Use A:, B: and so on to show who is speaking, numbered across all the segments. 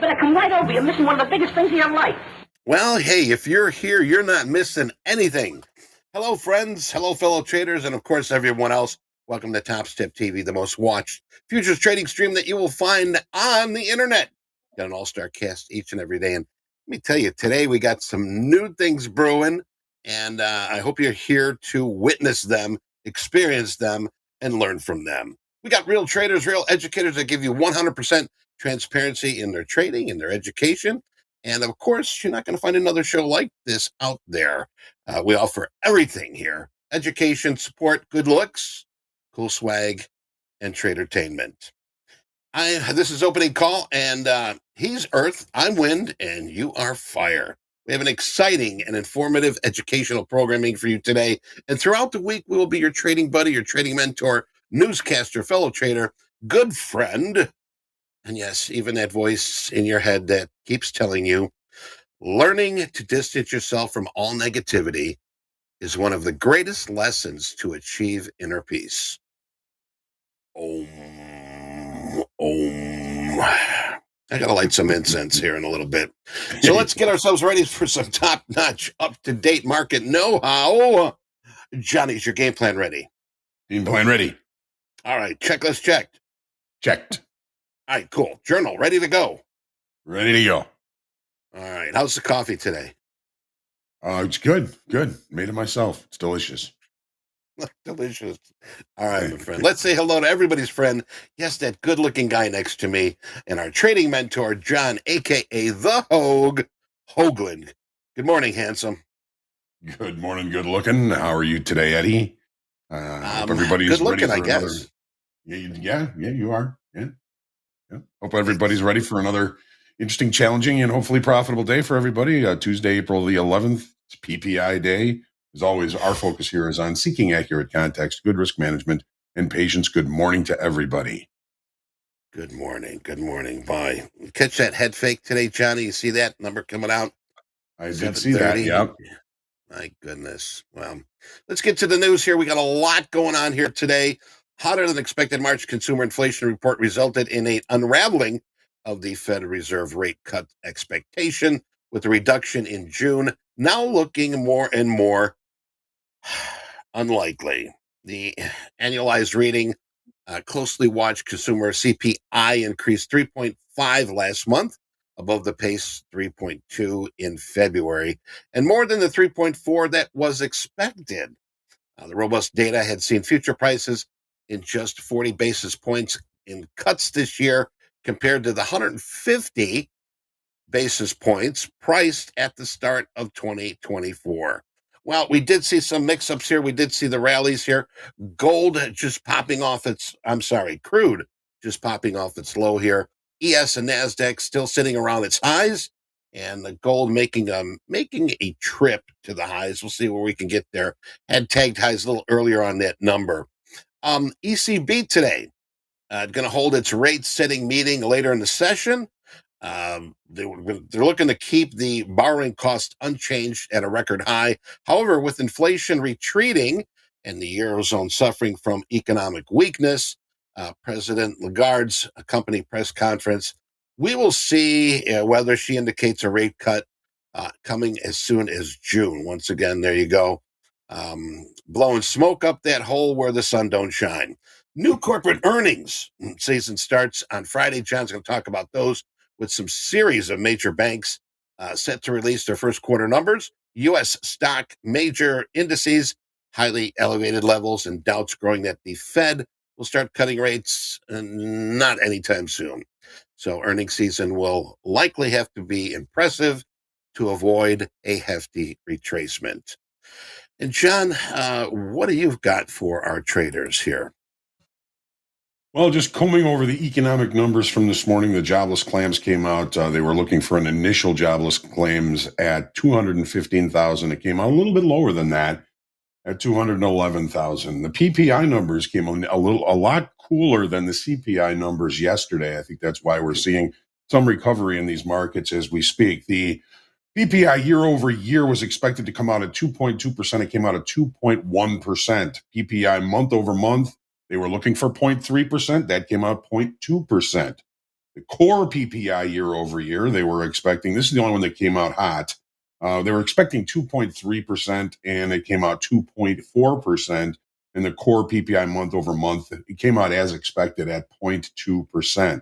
A: better come right over. You're missing one of the biggest things in your life.
B: Well, hey, if you're here, you're not missing anything. Hello, friends. Hello, fellow traders. And, of course, everyone else. Welcome to TopstepTV, the most watched futures trading stream that you will find on the internet. Got an all-star cast each and every day. And let me tell you, today we got some new things brewing. And I hope you're here to witness them, experience them, and learn from them. We got real traders, real educators that give you 100% transparency in their trading, in their education. And of course, you're not going to find another show like this out there. We offer everything here: education, support, good looks, cool swag, and tradertainment. This is opening call, and he's Earth, I'm Wind, and you are Fire. We have an exciting and informative educational programming for you today. And throughout the week, we will be your trading buddy, your trading mentor, newscaster, fellow trader, good friend. And yes, even that voice in your head that keeps telling you, learning to distance yourself from all negativity is one of the greatest lessons to achieve inner peace. Om. I gotta light some incense here in a little bit. So let's get ourselves ready for some top-notch, up-to-date market know-how. Johnny's your game plan ready?
C: Game plan ready.
B: All right, checklist checked.
C: Checked.
B: All right, cool. Journal ready to go.
C: Ready to go.
B: All right, how's the coffee today?
C: It's good. Good. Made it myself. It's delicious.
B: Delicious. All right, my friend. Let's say hello to everybody's friend. Yes, that good-looking guy next to me, and our trading mentor, John, a.k.a. the Hoagland. Good morning, handsome.
C: Good morning, good looking. How are you today, Eddie? Hope everybody's
B: good looking,
C: ready for
B: I
C: another...
B: guess.
C: Yeah, you are. Yeah. Hope everybody's ready for another interesting, challenging, and hopefully profitable day for everybody. Tuesday, April the 11th. It's PPI day. As always, our focus here is on seeking accurate context, good risk management, and patience. Good morning to everybody.
B: Good morning. Good morning. Bye. Catch that head fake today, Johnny? You see that number coming out?
C: I did see that, yeah.
B: My goodness. Well, let's get to the news here. We got a lot going on here today. Hotter than expected March consumer inflation report resulted in an unraveling of the Federal Reserve rate cut expectation, with a reduction in June now looking more and more unlikely. The annualized reading, closely watched consumer CPI, increased 3.5 last month, above the pace 3.2 in February, and more than the 3.4 that was expected. The robust data had seen future prices in just 40 basis points in cuts this year, compared to the 150 basis points priced at the start of 2024. Well, we did see some mix-ups here. We did see the rallies here. Crude just popping off its low here. ES and NASDAQ still sitting around its highs, and the gold making a trip to the highs. We'll see where we can get there. Had tagged highs a little earlier on that number. ECB today going to hold its rate-setting meeting later in the session. They're looking to keep the borrowing cost unchanged at a record high. However, with inflation retreating and the Eurozone suffering from economic weakness, President Lagarde's company press conference, we will see whether she indicates a rate cut coming as soon as June. Once again, there you go. Blowing smoke up that hole where the sun don't shine. New corporate earnings season starts on Friday. John's going to talk about those, with some series of major banks set to release their first quarter numbers. U.S. stock major indices, highly elevated levels, and doubts growing that the Fed will start cutting rates not anytime soon. So earnings season will likely have to be impressive to avoid a hefty retracement. And John, what do you got for our traders here?
C: Well, just combing over the economic numbers from this morning, the jobless claims came out. They were looking for an initial jobless claims at 215,000. It came out a little bit lower than that at 211,000. The PPI numbers came on a lot cooler than the CPI numbers yesterday. I think that's why we're seeing some recovery in these markets as we speak. The PPI year over year was expected to come out at 2.2%. It came out at 2.1%. PPI month over month, they were looking for 0.3%. That came out 0.2%. The core PPI year over year, they were expecting, this is the only one that came out hot. They were expecting 2.3%, and it came out 2.4%. And the core PPI month over month, it came out as expected at 0.2%.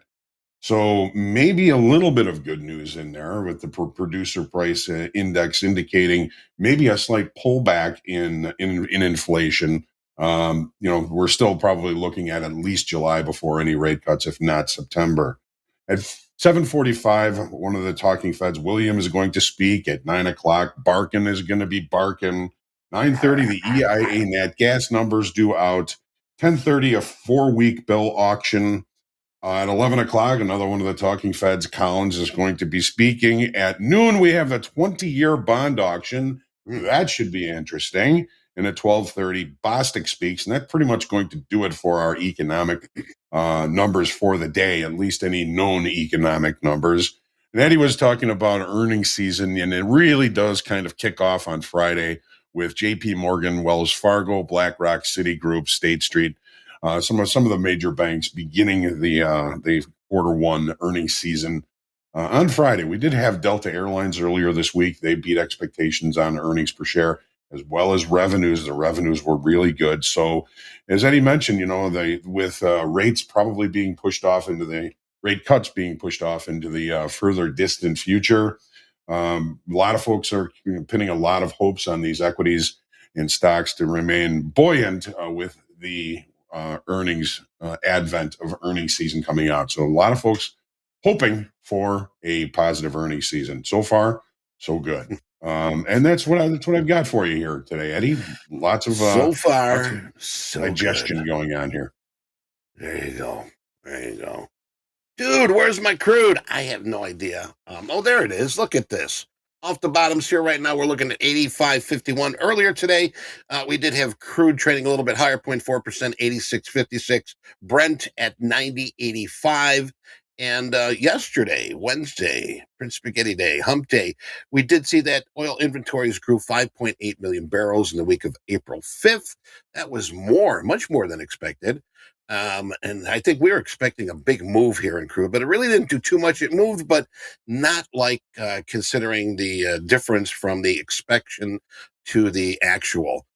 C: So maybe a little bit of good news in there with the producer price index indicating maybe a slight pullback in inflation. We're still probably looking at least July before any rate cuts, if not September. At 7:45, one of the talking feds, William, is going to speak. At 9 o'clock, Barkin is going to be barking. 9:30, the EIA nat gas numbers due out. 10:30, a 4-week bill auction. At 11 o'clock, another one of the talking feds, Collins, is going to be speaking. At noon, we have the 20-year bond auction. That should be interesting. And at 12:30, Bostic speaks. And that's pretty much going to do it for our economic numbers for the day, at least any known economic numbers. And Eddie was talking about earnings season, and it really does kind of kick off on Friday with JP Morgan, Wells Fargo, BlackRock, Citigroup, State Street, some of the major banks beginning the quarter one earnings season on Friday. We did have Delta Airlines earlier this week. They beat expectations on earnings per share as well as revenues. The revenues were really good. So, as Eddie mentioned, with rates probably being pushed off into the rate cuts being pushed off into the further distant future, a lot of folks are pinning a lot of hopes on these equities and stocks to remain buoyant with the earnings advent of earnings season coming out. So a lot of folks hoping for a positive earnings season. So far, so good. And that's what I've got for you here today, Eddie. Lots of
B: So far,
C: lots of
B: so
C: digestion
B: good.
C: going on here.
B: There you go. There you go. Dude, where's my crude? I have no idea. There it is. Look at this. Off the bottoms here right now, we're looking at 85.51. Earlier today, we did have crude trading a little bit higher, 0.4%, 86.56. Brent at 90.85. And yesterday, Wednesday, Prince Spaghetti Day, Hump Day, we did see that oil inventories grew 5.8 million barrels in the week of April 5th. That was much more than expected. And I think we were expecting a big move here in crude, but it really didn't do too much. It moved, but not like considering the difference from the expectation to the actual.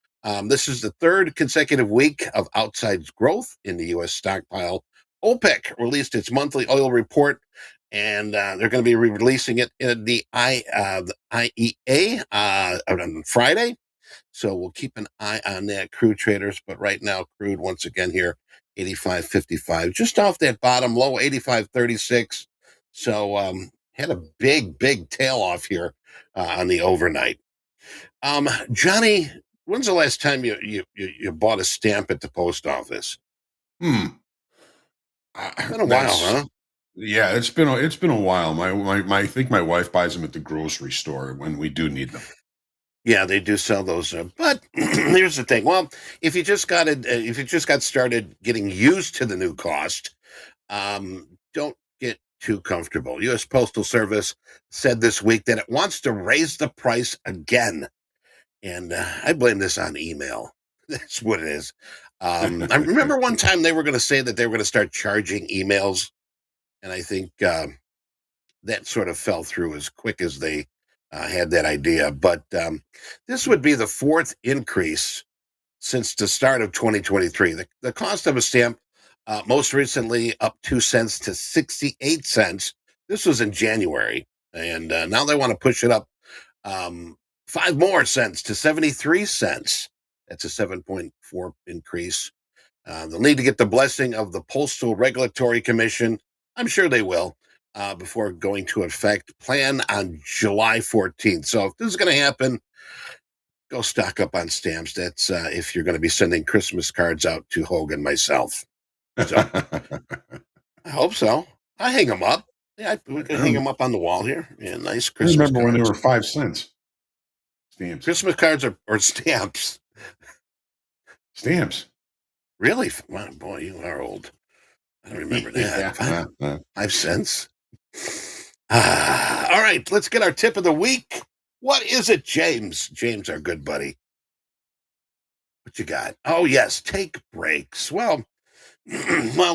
B: This is the third consecutive week of outsized growth in the U.S. stockpile. OPEC released its monthly oil report, and they're going to be releasing it in the IEA on Friday. So we'll keep an eye on that, crude traders. But right now, crude once again here, 85.55, just off that bottom low, 85.36. So had a big tail off here on the overnight. Johnny, when's the last time you bought a stamp at the post office? It's been a while, huh?
C: Yeah, it's been a while. I think my wife buys them at the grocery store when we do need them.
B: Yeah, they do sell those. But here's the thing. Well, if you just got started getting used to the new cost, don't get too comfortable. U.S. Postal Service said this week that it wants to raise the price again, and I blame this on email. That's what it is. I remember one time they were going to say that they were going to start charging emails, and I think that sort of fell through as quick as they had that idea. But this would be the fourth increase since the start of 2023. The cost of a stamp most recently up 2 cents to 68 cents. This was in January. And now they want to push it up 5 more cents to 73 cents. That's a 7.4 increase. They'll need to get the blessing of the Postal Regulatory Commission. I'm sure they will. Before going to effect, plan on July 14th. So if this is going to happen, go stock up on stamps. That's if you're going to be sending Christmas cards out to Hoagland myself. So I hope so. I hang them up. Yeah, we can hang them up on the wall here. Yeah, nice Christmas
C: I remember
B: cards.
C: when they were 5 cents. Stamps.
B: Christmas cards or stamps?
C: Stamps.
B: Really? Wow, boy, you are old. I don't remember that. 5 cents. All right, let's get our tip of the week. What is it, James? James, our good buddy. What you got? Oh, yes, take breaks. Well,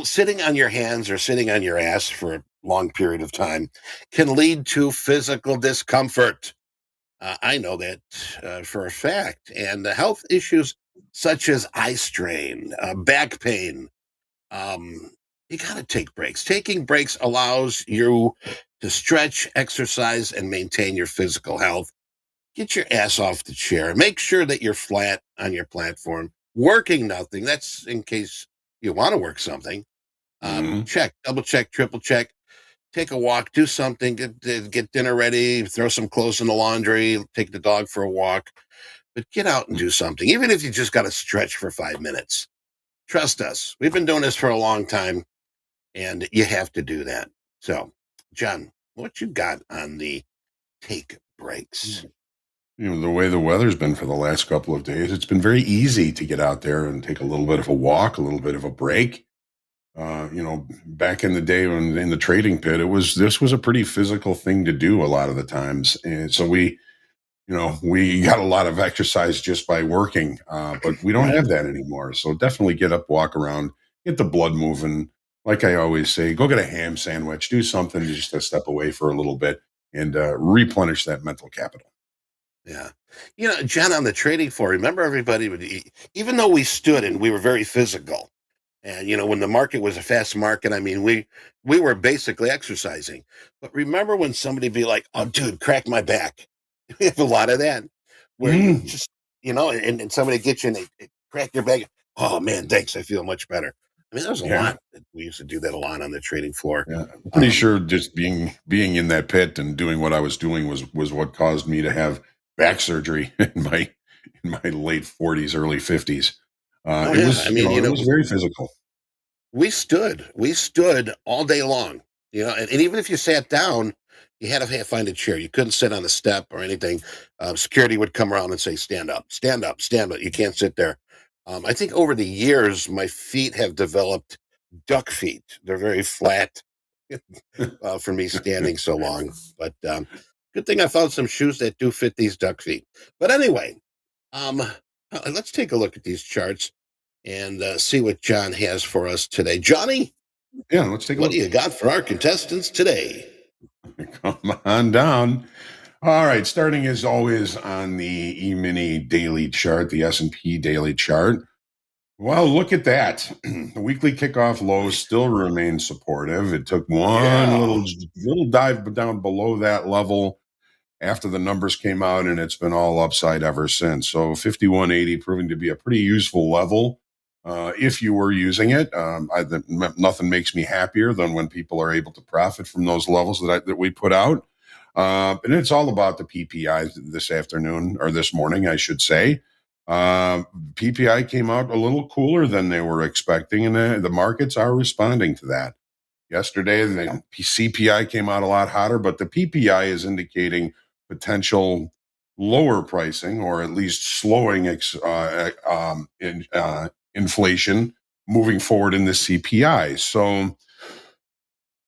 B: sitting on your hands or sitting on your ass for long period of time can lead to physical discomfort. I know that for a fact. And the health issues such as eye strain, back pain, you got to take breaks. Taking breaks allows you to stretch, exercise, and maintain your physical health. Get your ass off the chair. Make sure that you're flat on your platform, working nothing. That's in case you want to work something. Check, double check, triple check. Take a walk, do something, get dinner ready, throw some clothes in the laundry, take the dog for a walk, but get out and do something, even if you just got to stretch for 5 minutes. Trust us. We've been doing this for a long time, and you have to do that. So, John, what you got on the take breaks?
C: The way the weather's been for the last couple of days, it's been very easy to get out there and take a little bit of a walk, a little bit of a break. Back in the day when in the trading pit, this was a pretty physical thing to do a lot of the times, and so we got a lot of exercise just by working, but we don't
B: Right.
C: have that anymore. So definitely get up, walk around, get the blood moving. Like I always say, go get a ham sandwich, do something just to step away for a little bit and replenish that mental capital.
B: Yeah. John, on the trading floor, remember everybody even though we stood and we were very physical, and when the market was a fast market, I mean, we were basically exercising. But remember when somebody be like, "Oh, dude, crack my back." We have a lot of that where you
C: Mm,
B: just, and somebody gets you and they crack your back. Oh man, thanks. I feel much better. I mean, there's a
C: yeah.
B: lot. We used to do that a lot on the trading floor.
C: Yeah, I'm pretty
B: Um,
C: sure just being in that pit and doing what I was doing was what caused me to have back surgery in my late 40s, early 50s.
B: oh
C: It
B: yeah, I
C: was
B: mean,
C: it was very physical.
B: we stood all day long, and even if you sat down, you had to find a chair. You couldn't sit on a step or anything. Security would come around and say, stand up, stand up, stand up. You can't sit there. I think over the years my feet have developed duck feet. They're very flat for me standing so long, but good thing I found some shoes that do fit these duck feet. But anyway, let's take a look at these charts and see what John has for us today. Johnny,
C: Yeah, let's take a
B: what do
C: look.
B: you got for our contestants today?
C: Come on down. All right, starting as always on the E-mini daily chart, the S&P daily chart. Well, look at that. The weekly kickoff low still remains supportive. It took one
B: Yeah.
C: little dive down below that level after the numbers came out, and it's been all upside ever since. So 5180 proving to be a pretty useful level if you were using it. Nothing makes me happier than when people are able to profit from those levels that we put out. And it's all about the PPI this afternoon, or this morning, I should say. PPI came out a little cooler than they were expecting, and the markets are responding to that. Yesterday, the CPI came out a lot hotter, but the PPI is indicating potential lower pricing, or at least slowing inflation moving forward in the CPI. So,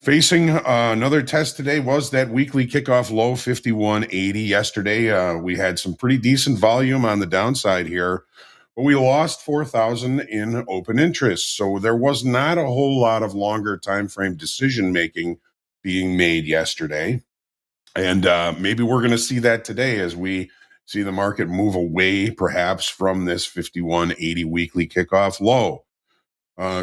C: facing another test today was that weekly kickoff low 5180 yesterday. We had some pretty decent volume on the downside here, but we lost 4,000 in open interest. So there was not a whole lot of longer time frame decision making being made yesterday. And maybe we're going to see that today as we see the market move away perhaps from this 5180 weekly kickoff low.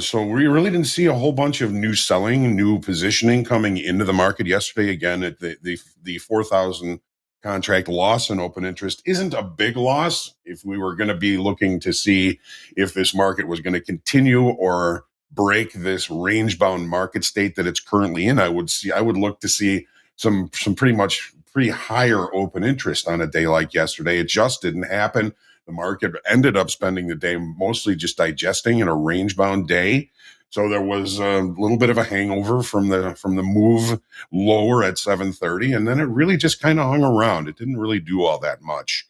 C: So we really didn't see a whole bunch of new selling, new positioning coming into the market yesterday. Again, at the 4,000 contract loss in open interest isn't a big loss. If we were going to be looking to see if this market was going to continue or break this range bound market state that it's currently in, I would look to see some pretty higher open interest on a day like yesterday. It just didn't happen. The market ended up spending the day mostly just digesting in a range bound day. So there was a little bit of a hangover from the move lower at 7:30, and then it really just kind of hung around. It didn't really do all that much.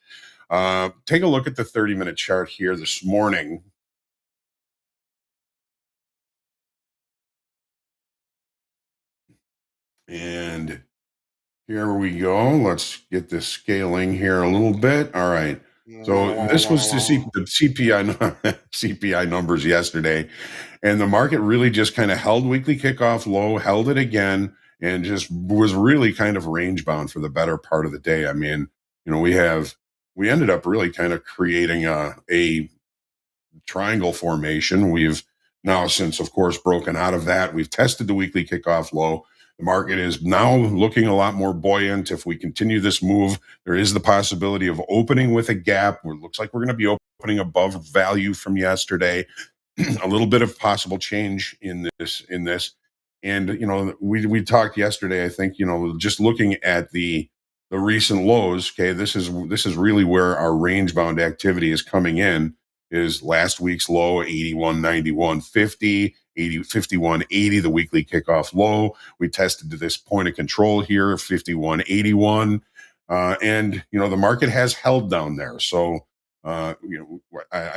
C: Take a look at the 30-minute chart here this morning. And here we go. Let's get this scaling here a little bit. All right. So this was the CPI CPI numbers yesterday, and the market really just kind of held weekly kickoff low, held it again, and just was really kind of range bound for the better part of the day. I mean, we ended up really kind of creating a triangle formation. We've now since, of course, broken out of that. We've tested the weekly kickoff low. The market is now looking a lot more buoyant. If we continue this move, there is the possibility of opening with a gap. It looks like we're going to be opening above value from yesterday. A little bit of possible change in this. And we talked yesterday, I think, just looking at the recent lows. Okay, this is really where our range bound activity is coming in. Is last week's low 81.91.50, 51.80, the weekly kickoff low. We tested to this point of control here, 51.81, and the market has held down there. So I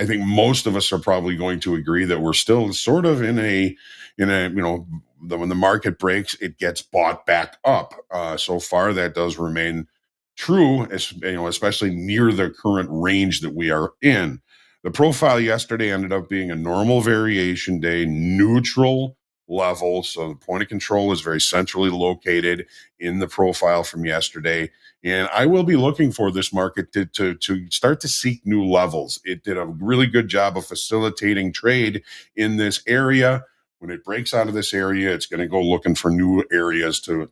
C: think most of us are probably going to agree that we're still sort of in a when the market breaks, it gets bought back up. So far, that does remain true, especially near the current range that we are in. The profile yesterday ended up being a normal variation day, neutral level. So the point of control is very centrally located in the profile from yesterday. And I will be looking for this market to start to seek new levels. It did a really good job of facilitating trade in this area. When it breaks out of this area, it's going to go looking for new areas to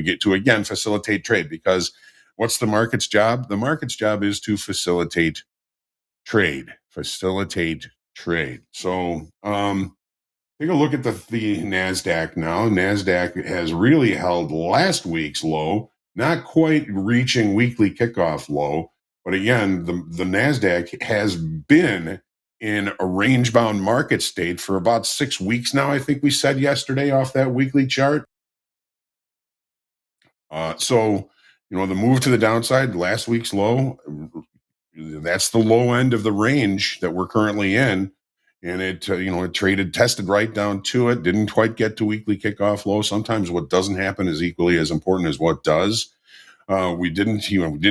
C: get to, again, facilitate trade. Because what's the market's job? The market's job is to facilitate trade. So take a look at the NASDAQ now. NASDAQ has really held last week's low, not quite reaching weekly kickoff low. But again, the NASDAQ has been in a range-bound market state for about 6 weeks now, I think we said yesterday off that weekly chart. So the move to the downside, last week's low, that's the low end of the range that we're currently in. And it tested right down to it, didn't quite get to weekly kickoff low. Sometimes what doesn't happen is equally as important as what does. We didn't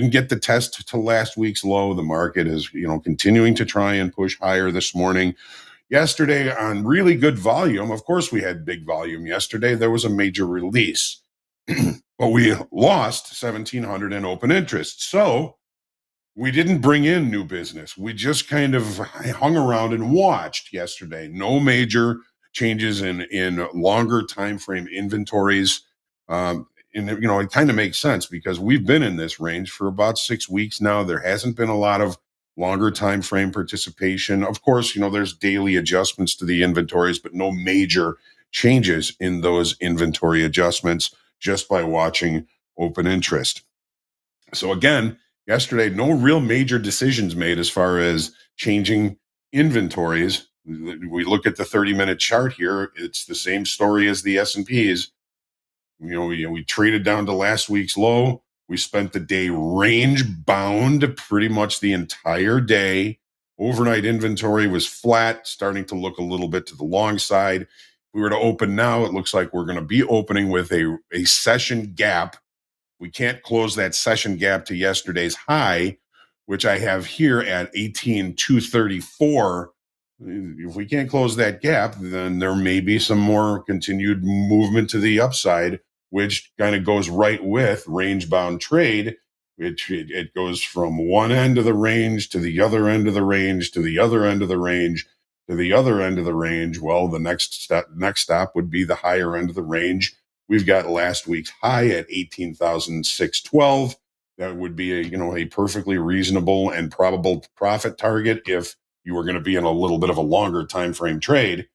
C: get the test to last week's low. The market is, continuing to try and push higher this morning. Yesterday on really good volume. Of course, we had big volume yesterday. There was a major release, but we lost 1,700 in open interest. So we didn't bring in new business. We just kind of hung around and watched yesterday. No major changes in longer time frame inventories. And it kind of makes sense because we've been in this range for about 6 weeks now. There hasn't been a lot of longer time frame participation. Of course, there's daily adjustments to the inventories, but no major changes in those inventory adjustments just by watching open interest. So again, yesterday, no real major decisions made as far as changing inventories. We look at the 30-minute chart here. It's the same story as the S&Ps. We traded down to last week's low. We spent the day range bound pretty much the entire day. Overnight inventory was flat, starting to look a little bit to the long side. If we were to open now, it looks like we're going to be opening with a session gap. We can't close that session gap to yesterday's high, which I have here at 18,234. If we can't close that gap, then there may be some more continued movement to the upside, which kind of goes right with range-bound trade, which it goes from one end of the range to the other end of the range to the other end of the range to the other end of the range. Well, the next stop would be the higher end of the range. We've got last week's high at 18,612. That would be a perfectly reasonable and probable profit target if you were going to be in a little bit of a longer time frame trade.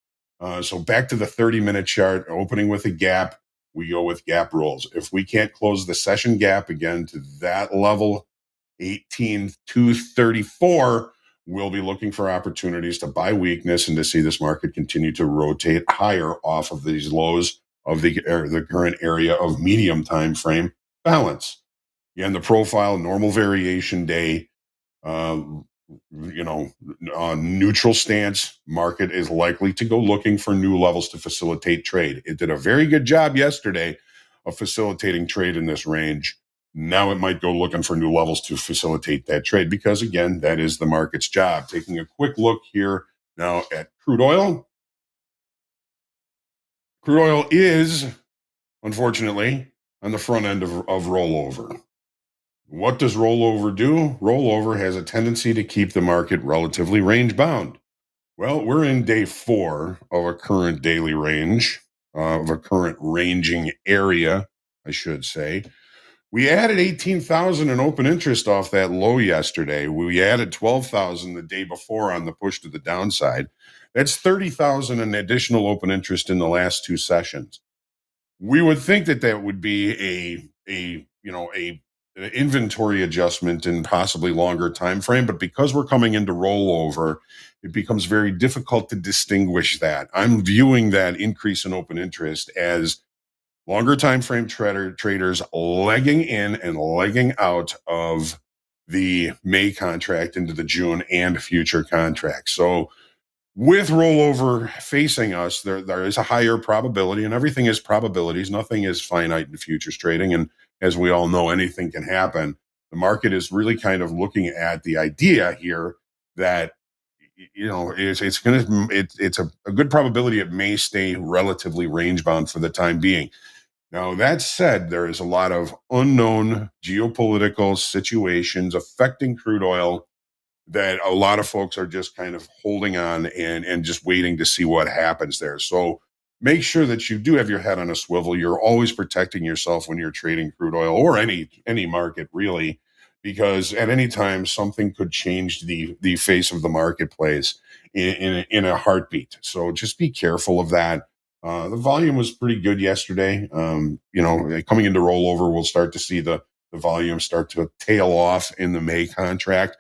C: So back to the 30-minute chart, opening with a gap, we go with gap rules. If we can't close the session gap again to that level, 18,234, we'll be looking for opportunities to buy weakness and to see this market continue to rotate higher off of these lows of the current area of medium time frame balance. Again, the profile, normal variation day, neutral stance. Market is likely to go looking for new levels to facilitate trade. It did a very good job yesterday of facilitating trade in this range. Now it might go looking for new levels to facilitate that trade because, again, that is the market's job. Taking a quick look here now at crude oil. Crude oil is unfortunately, on the front end of rollover. What does rollover do? Rollover has a tendency to keep the market relatively range bound. Well, we're in day 4 of a current daily range, of a current ranging area, I should say. We added 18,000 in open interest off that low yesterday. We added 12,000 the day before on the push to the downside. That's 30,000 in additional open interest in the last 2 sessions. We would think that that would be a an inventory adjustment and possibly longer time frame, but because we're coming into rollover, it becomes very difficult to distinguish that. I'm viewing that increase in open interest as longer time frame traders legging in and legging out of the May contract into the June and future contracts. So with rollover facing us, there is a higher probability, and everything is probabilities. Nothing is finite in futures trading. And as we all know, anything can happen. The market is really kind of looking at the idea here that it's a good probability it may stay relatively range bound for the time being. Now, that said, there is a lot of unknown geopolitical situations affecting crude oil that a lot of folks are just kind of holding on and just waiting to see what happens there. So make sure that you do have your head on a swivel. You're always protecting yourself when you're trading crude oil or any market really, because at any time something could change the face of the marketplace in a heartbeat. So just be careful of that. The volume was pretty good yesterday. Coming into rollover, we'll start to see the volume start to tail off in the May contract.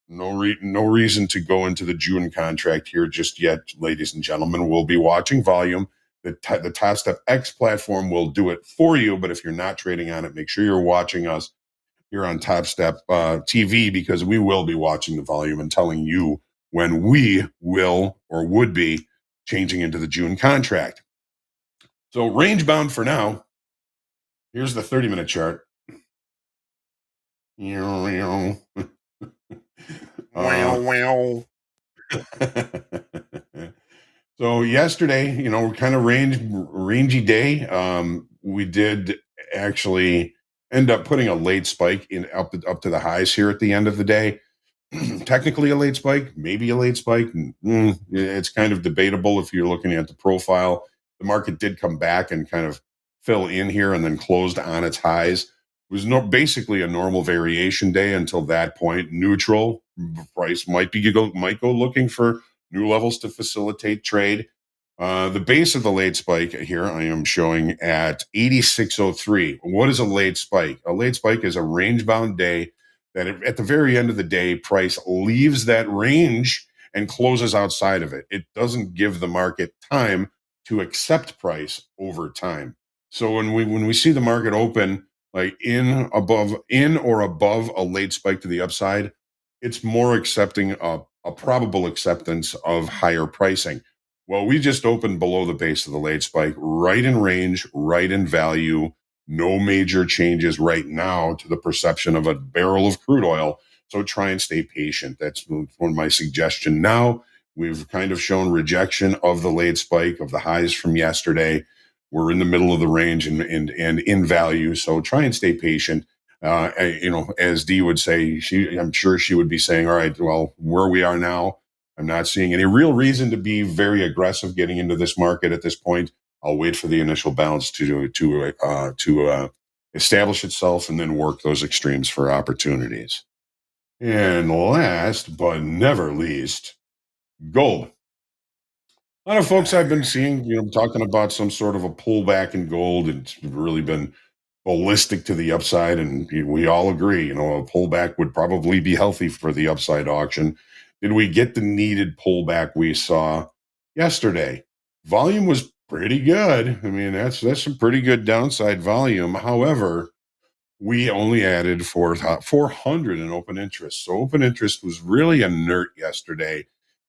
C: No reason to go into the June contract here just yet, ladies and gentlemen. We'll be watching volume. The Topstep X platform will do it for you, but if you're not trading on it, make sure you're watching us here on Topstep TV, because we will be watching the volume and telling you when we will or would be changing into the June contract. So range bound for now. Here's the 30-minute chart.
B: Wow.
C: So yesterday, kind of rangy day. We did actually end up putting a late spike in up to the highs here at the end of the day. Technically a late spike, maybe a late spike. It's kind of debatable if you're looking at the profile. The market did come back and kind of fill in here and then closed on its highs. It was basically a normal variation day until that point. Neutral price might go looking for new levels to facilitate trade. The base of the late spike here I am showing at 86.03. What is a late spike? A late spike is a range bound day that at the very end of the day, price leaves that range and closes outside of it. It doesn't give the market time to accept price over time. So when we see the market open like in or above a late spike to the upside, it's more accepting a probable acceptance of higher pricing. Well, we just opened below the base of the late spike, right in range, right in value. No major changes right now to the perception of a barrel of crude oil. So try and stay patient. That's one of my suggestion. Now we've kind of shown rejection of the late spike of the highs from yesterday. We're in the middle of the range and in value. So try and stay patient. As Dee would say, I'm sure she would be saying, all right, well, where we are now, I'm not seeing any real reason to be very aggressive getting into this market at this point. I'll wait for the initial bounce to establish itself and then work those extremes for opportunities. And last but never least, gold. A lot of folks I've been seeing, talking about some sort of a pullback in gold. It's really been ballistic to the upside, and we all agree, a pullback would probably be healthy for the upside auction. Did we get the needed pullback we saw yesterday? Volume was pretty good. I mean, that's some pretty good downside volume. However, we only added 400 in open interest. So open interest was really inert yesterday.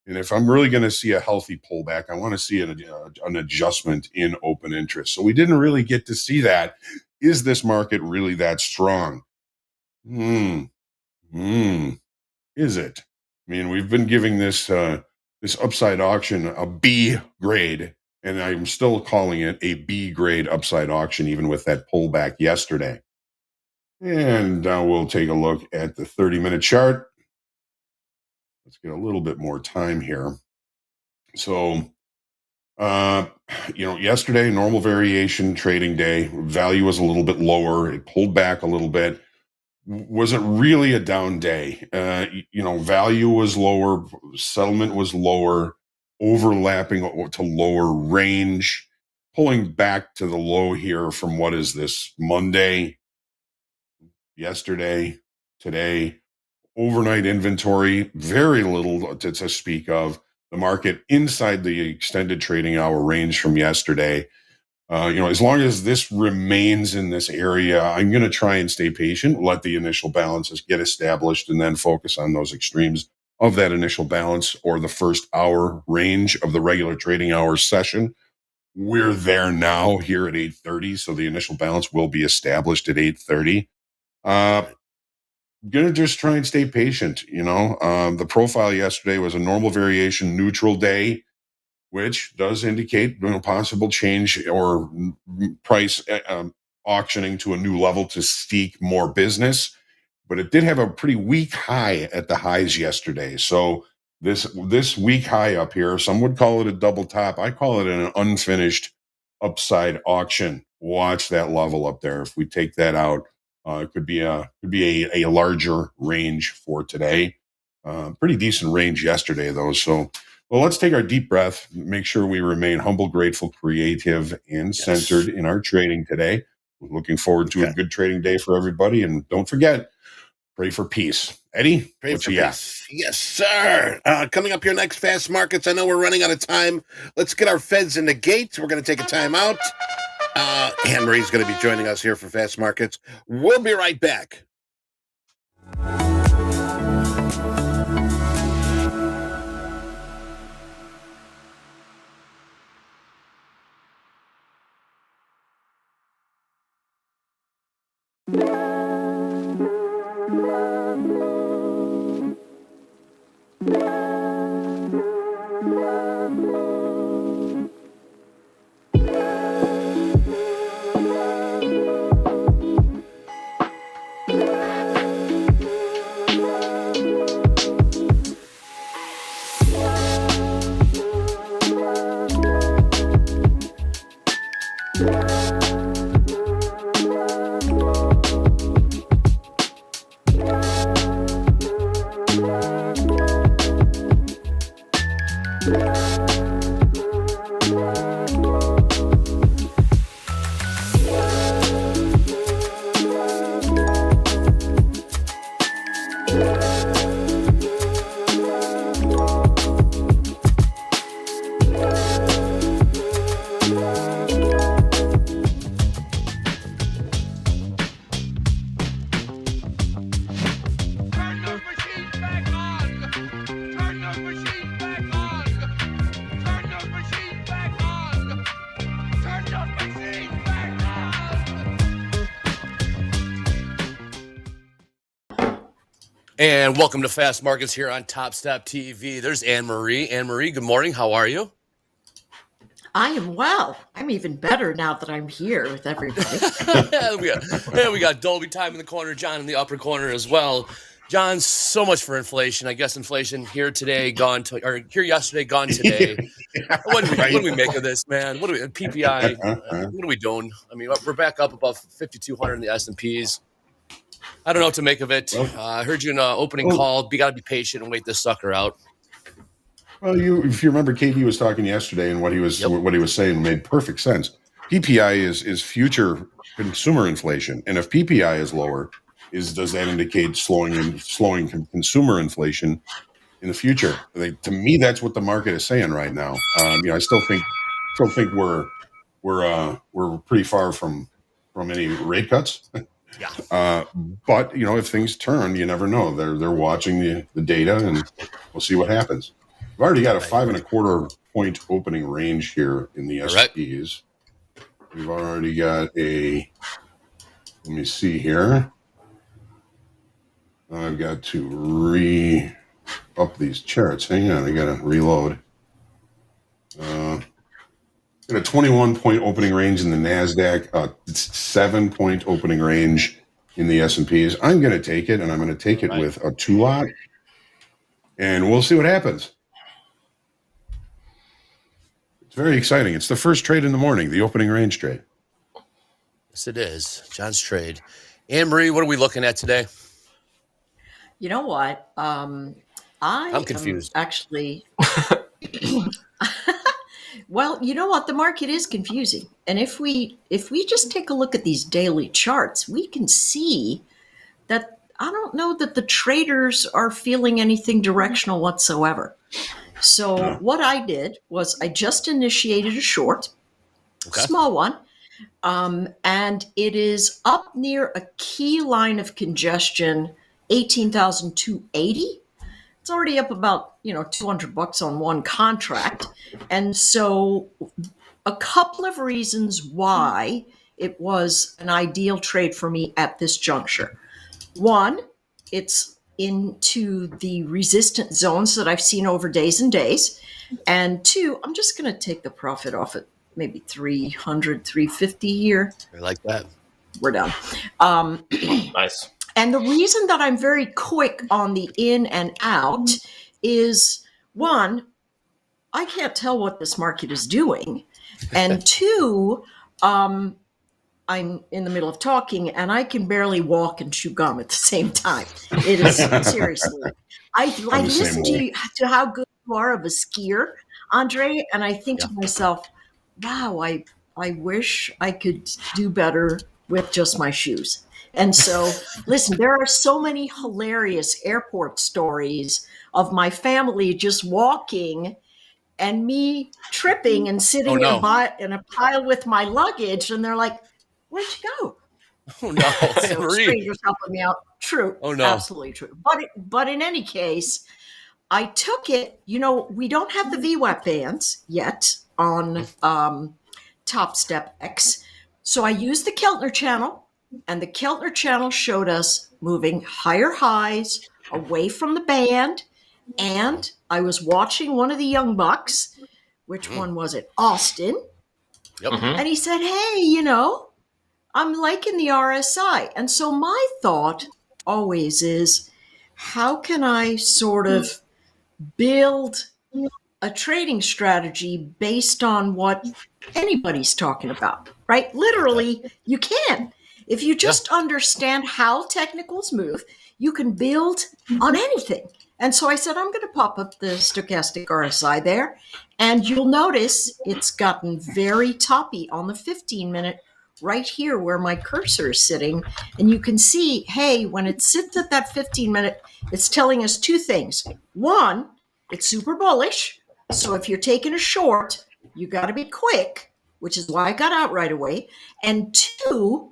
C: And if I'm really going to see a healthy pullback, I want to see an adjustment in open interest. So we didn't really get to see that. Is this market really that strong? Is it? I mean, we've been giving this upside auction a B grade, and I'm still calling it a B grade upside auction, even with that pullback yesterday. And we'll take a look at the 30-minute chart. Let's get a little bit more time here. So, yesterday, normal variation trading day, value was a little bit lower. It pulled back a little bit. Wasn't really a down day. Value was lower, settlement was lower, overlapping to lower range, pulling back to the low here from what is this, Monday, yesterday, today. Overnight inventory, very little to speak of. The market inside the extended trading hour range from yesterday. As long as this remains in this area, I'm going to try and stay patient, let the initial balances get established, and then focus on those extremes of that initial balance or the first hour range of the regular trading hour session. We're there now here at 8:30, so the initial balance will be established at 8:30. Gonna just try and stay patient. The profile yesterday was a normal variation neutral day, which does indicate possible change or price auctioning to a new level to seek more business. But it did have a pretty weak high at the highs yesterday. So this weak high up here, some would call it a double top. I call it an unfinished upside auction. Watch that level up there. If we take that out, it could be a larger range for today. Pretty decent range yesterday, though. So, well, let's take our deep breath, make sure we remain humble, grateful, creative, and centered in our trading today. We're looking forward to a good trading day for everybody. And don't forget, pray for peace. Eddie,
B: Pray for peace. Yes, sir. Coming up here next, Fast Markets. I know we're running out of time. Let's get our feds in the gate. We're going to take a time out. Anne Marie's going to be joining us here for Fast Markets. We'll be right back.
D: And welcome to Fast Markets here on TopstepTV. There's Anne Marie. Anne Marie, good morning. How are you?
E: I am well. I'm even better now that I'm here with everybody.
D: we got Dolby Time in the corner, John in the upper corner as well. John, so much for inflation. I guess inflation here today, here yesterday, gone today. What do we make of this, man? PPI? What are we doing? I mean, we're back up above 5,200 in the S&Ps. I don't know what to make of it. I heard you in an opening call. You got to be patient and wait this sucker out.
C: Well, if you remember, KD was talking yesterday, and what he was saying made perfect sense. PPI is future consumer inflation, and if PPI is lower, does that indicate slowing consumer inflation in the future? To me, that's what the market is saying right now. I still think we're pretty far from any rate cuts.
D: Yeah.
C: But if things turn, you never know. They're watching the data, and we'll see what happens. We've already got a 5.25 point opening range here in the SPs. We've already got let me see here. I've got to re-up these charts. Hang on, I got to reload. In a 21-point opening range in the NASDAQ, 7-point opening range in the S&Ps. I'm going to take it, and I'm going to take it with a 2-lot, and we'll see what happens. It's very exciting. It's the first trade in the morning, the opening range trade.
D: Yes, it is. John's trade. Anne Marie, what are we looking at today?
E: You know what? I'm
D: confused.
E: Actually, well, you know what? The market is confusing, and if we just take a look at these daily charts, we can see that I don't know that the traders are feeling anything directional whatsoever. So what I did was I just initiated a short, small one, and it is up near a key line of congestion, 18,280. It's already up about, $200 on one contract. And so a couple of reasons why it was an ideal trade for me at this juncture. One, it's into the resistant zones that I've seen over days and days. And two, I'm just going to take the profit off at maybe 300, 350 here.
D: I like that.
E: We're done.
F: Nice.
E: And the reason that I'm very quick on the in and out is, one, I can't tell what this market is doing. And two, I'm in the middle of talking and I can barely walk and chew gum at the same time. It is seriously. I listen to how good you are of a skier, Andre, and I think to myself, wow, I wish I could do better with just my shoes. And so, listen, there are so many hilarious airport stories of my family just walking and me tripping and sitting in a pile with my luggage. And they're like, where'd you go?
D: Oh, no.
E: So strangers helping me out. True.
D: Oh, no.
E: Absolutely true. But in any case, I took it. We don't have the VWAP bands yet on TopStep X. So I used the Keltner channel. And the Keltner channel showed us moving higher highs away from the band. And I was watching one of the young bucks. Which one was it? Austin.
D: Yep.
E: And he said, hey, I'm liking the RSI. And so my thought always is, how can I sort of build a trading strategy based on what anybody's talking about, right? Literally, you can. If you just understand how technicals move, you can build on anything. And so I said, I'm going to pop up the stochastic RSI there. And you'll notice it's gotten very toppy on the 15-minute right here where my cursor is sitting. And you can see, hey, when it sits at that 15-minute, it's telling us two things. One, it's super bullish. So if you're taking a short, you got to be quick, which is why I got out right away. And two,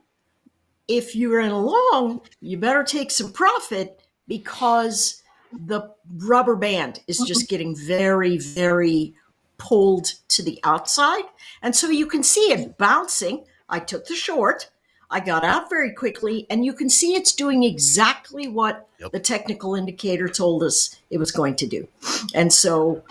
E: if you're in a long, you better take some profit because the rubber band is just getting very, very pulled to the outside. And so you can see it bouncing. I took the short. I got out very quickly, and you can see it's doing exactly what the technical indicator told us it was going to do. And so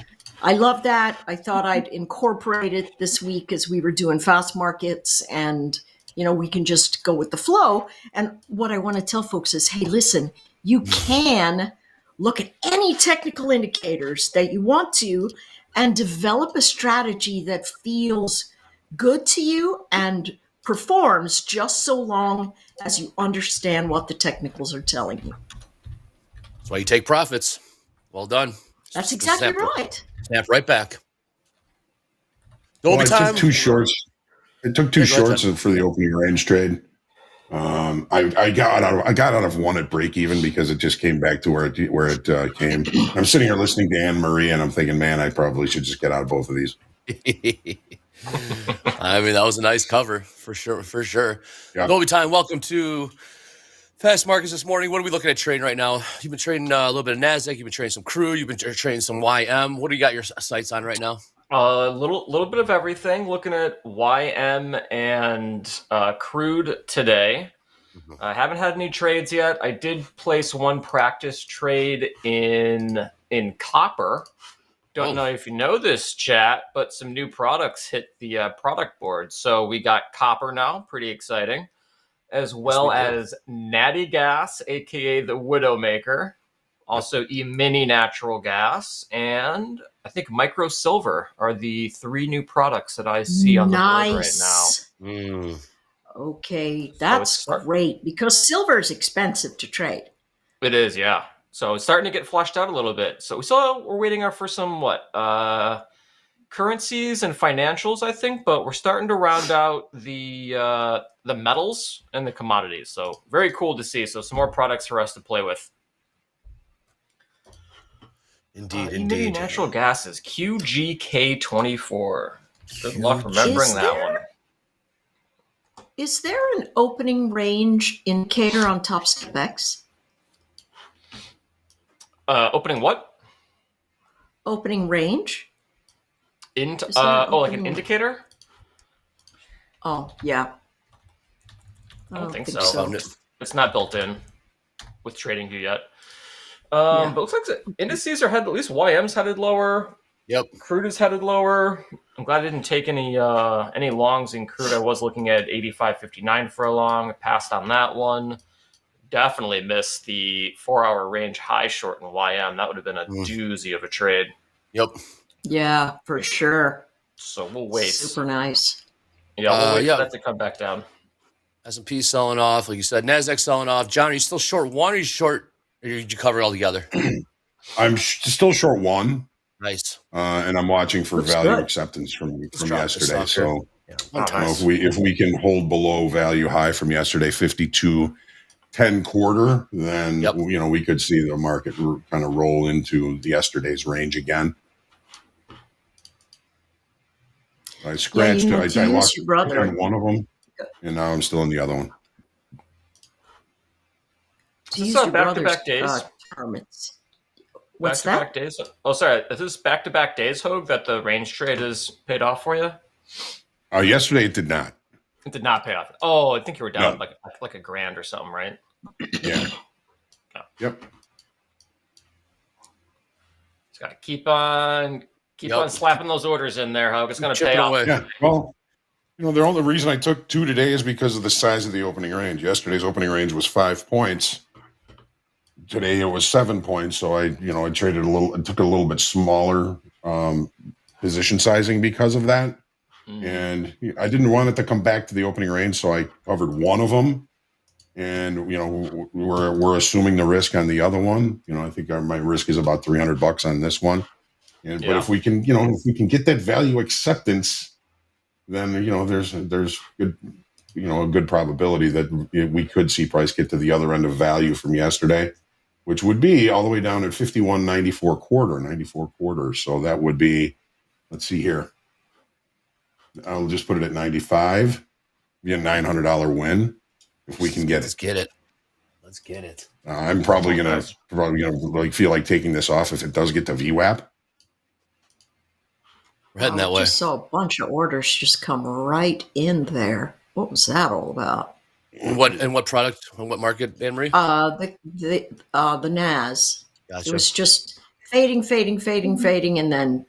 E: I love that. I thought I'd incorporate it this week as we were doing fast markets, and we can just go with the flow. And what I want to tell folks is, hey, listen, you can look at any technical indicators that you want to and develop a strategy that feels good to you and performs just so long as you understand what the technicals are telling you.
D: That's why you take profits. Well done.
E: That's exactly right.
D: Snap right back.
C: Well, I took two shorts. It took two shorts for the opening range trade. I got out of one at break even because it just came back to where it came. I'm sitting here listening to Anne Marie and I'm thinking, man, I probably should just get out of both of these.
D: I mean, that was a nice cover for sure.
C: Yeah.
D: Goldie time. Welcome to Fast Markets this morning. What are we looking at trading right now? You've been trading a little bit of NASDAQ. You've been trading some crude. You've been trading some YM. What do you got your sights on right now?
F: A little bit of everything. Looking at YM and crude today. I haven't had any trades yet. I did place one practice trade in copper. Don't know if you know this, chat, but some new products hit the product board. So we got copper now, pretty exciting, as well as Natty Gas, aka the Widowmaker, also E-mini natural gas, and I think micro silver are the 3 new products that I see on the board right now.
B: Mm.
E: Okay, that's great because silver is expensive to trade.
F: It is, yeah. So it's starting to get flushed out a little bit. So we're waiting for some currencies and financials, I think, but we're starting to round out the metals and the commodities. So very cool to see. So some more products for us to play with.
D: Indeed.
F: Natural gases, QGK24. Good luck remembering that one.
E: Is there an opening range indicator on Topstep X?
F: Opening what?
E: Opening range?
F: Like an indicator?
E: Oh, yeah.
F: I don't think so. It's not built in with TradingView yet. But it looks like indices are headed, at least YM's headed lower.
B: Yep.
F: Crude is headed lower. I'm glad I didn't take any longs in crude. I was looking at 85.59 for a long. I passed on that one. Definitely missed the 4-hour range high short in YM. That would have been a doozy of a trade.
B: Yep.
E: Yeah, for sure.
F: So we'll wait.
E: Super nice.
F: Yeah, we'll wait for that to come back down.
D: S&P selling off, like you said. NASDAQ selling off. John, are you still short one or are you short? Or did you cover it all together?
C: I'm still short one.
D: Nice.
C: And I'm watching for value acceptance from yesterday. So I don't know if we can hold below value high from yesterday, 52.10 quarter, then we could see the market kind of roll into yesterday's range again. I scratched. I lost on one of them, and now I'm still in the other one.
F: Is this back-to-back days?
E: What's that?
F: Days? Oh, sorry. Is this back-to-back days, Hoag, that the range trade has paid off for you?
C: Yesterday it did not.
F: It did not pay off. Oh, I think you were down like $1,000 or something, right?
C: Yeah. Yep.
F: Just got to keep on slapping those orders in there, Hoag. It's going to pay off.
C: Yeah. Well, the only reason I took 2 today is because of the size of the opening range. Yesterday's opening range was 5 points. Today it was 7 points, so I traded I took a little bit smaller position sizing because of that, and I didn't want it to come back to the opening range, so I covered one of them, and we're assuming the risk on the other one. I think my risk is about $300 on this one, but if we can get that value acceptance, then there's good. A good probability that we could see price get to the other end of value from yesterday, which would be all the way down at 51.94 quarter. So that would be, let's see here. I'll just put it at 95. Be a $900 win if we can get it.
D: Let's get it.
C: I'm probably gonna feel like taking this off if it does get to VWAP.
D: We're heading that way.
E: I just saw a bunch of orders just come right in there. What was that all about?
D: What product? What market, Anne Marie?
E: The NAS.
D: Gotcha.
E: It was just fading, and then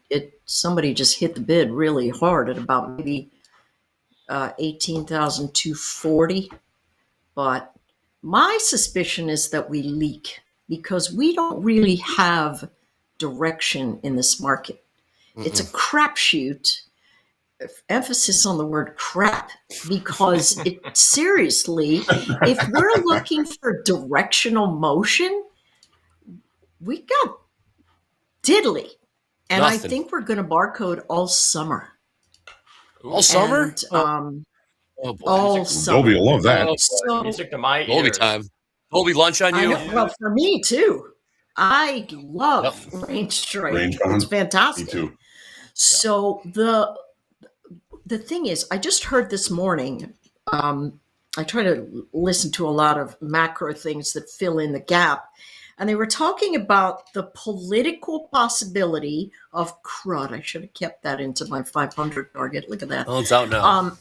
E: somebody just hit the bid really hard at about maybe 18,240. But my suspicion is that we leak because we don't really have direction in this market. It's a crapshoot. Emphasis on the word crap, because seriously, if we're looking for directional motion, we got diddly. And
D: Nothing.
E: I think we're going to barcode all summer.
D: All summer?
E: And,
D: oh boy.
E: all summer.
C: Dolby will love that.
F: Music to my
D: Dolby
F: ears.
D: time. Dolby lunch on you?
E: Well, for me too. I love range trade. It's fantastic.
C: Me too.
E: So the thing is, I just heard this morning, I try to listen to a lot of macro things that fill in the gap, and they were talking about the political possibility of crud. I should have kept that into my 500 target. Look at that.
D: Oh, it's out now.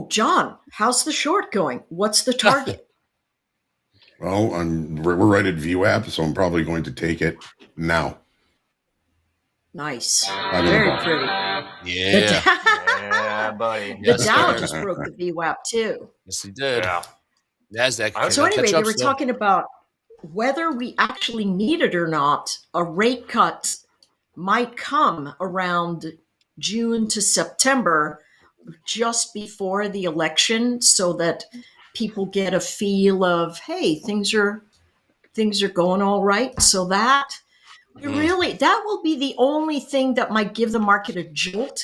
E: John, how's the short going? What's the target?
C: Well, we're right at VWAP, so I'm probably going to take it now.
E: Nice.
C: 5
E: Very
C: and
E: pretty.
B: Yeah.
F: Yeah, buddy.
E: The
D: Yes,
E: Dow
D: sir.
E: just broke the VWAP too.
D: Yes, he did.
F: Yeah.
D: NASDAQ.
E: So
D: cannot
E: anyway,
D: catch
E: they
D: up
E: were
D: still.
E: talking about whether we actually need it or not. A rate cut might come around June to September, just before the election, so that people get a feel of, hey, things are going all right. So that that will be the only thing that might give the market a jolt.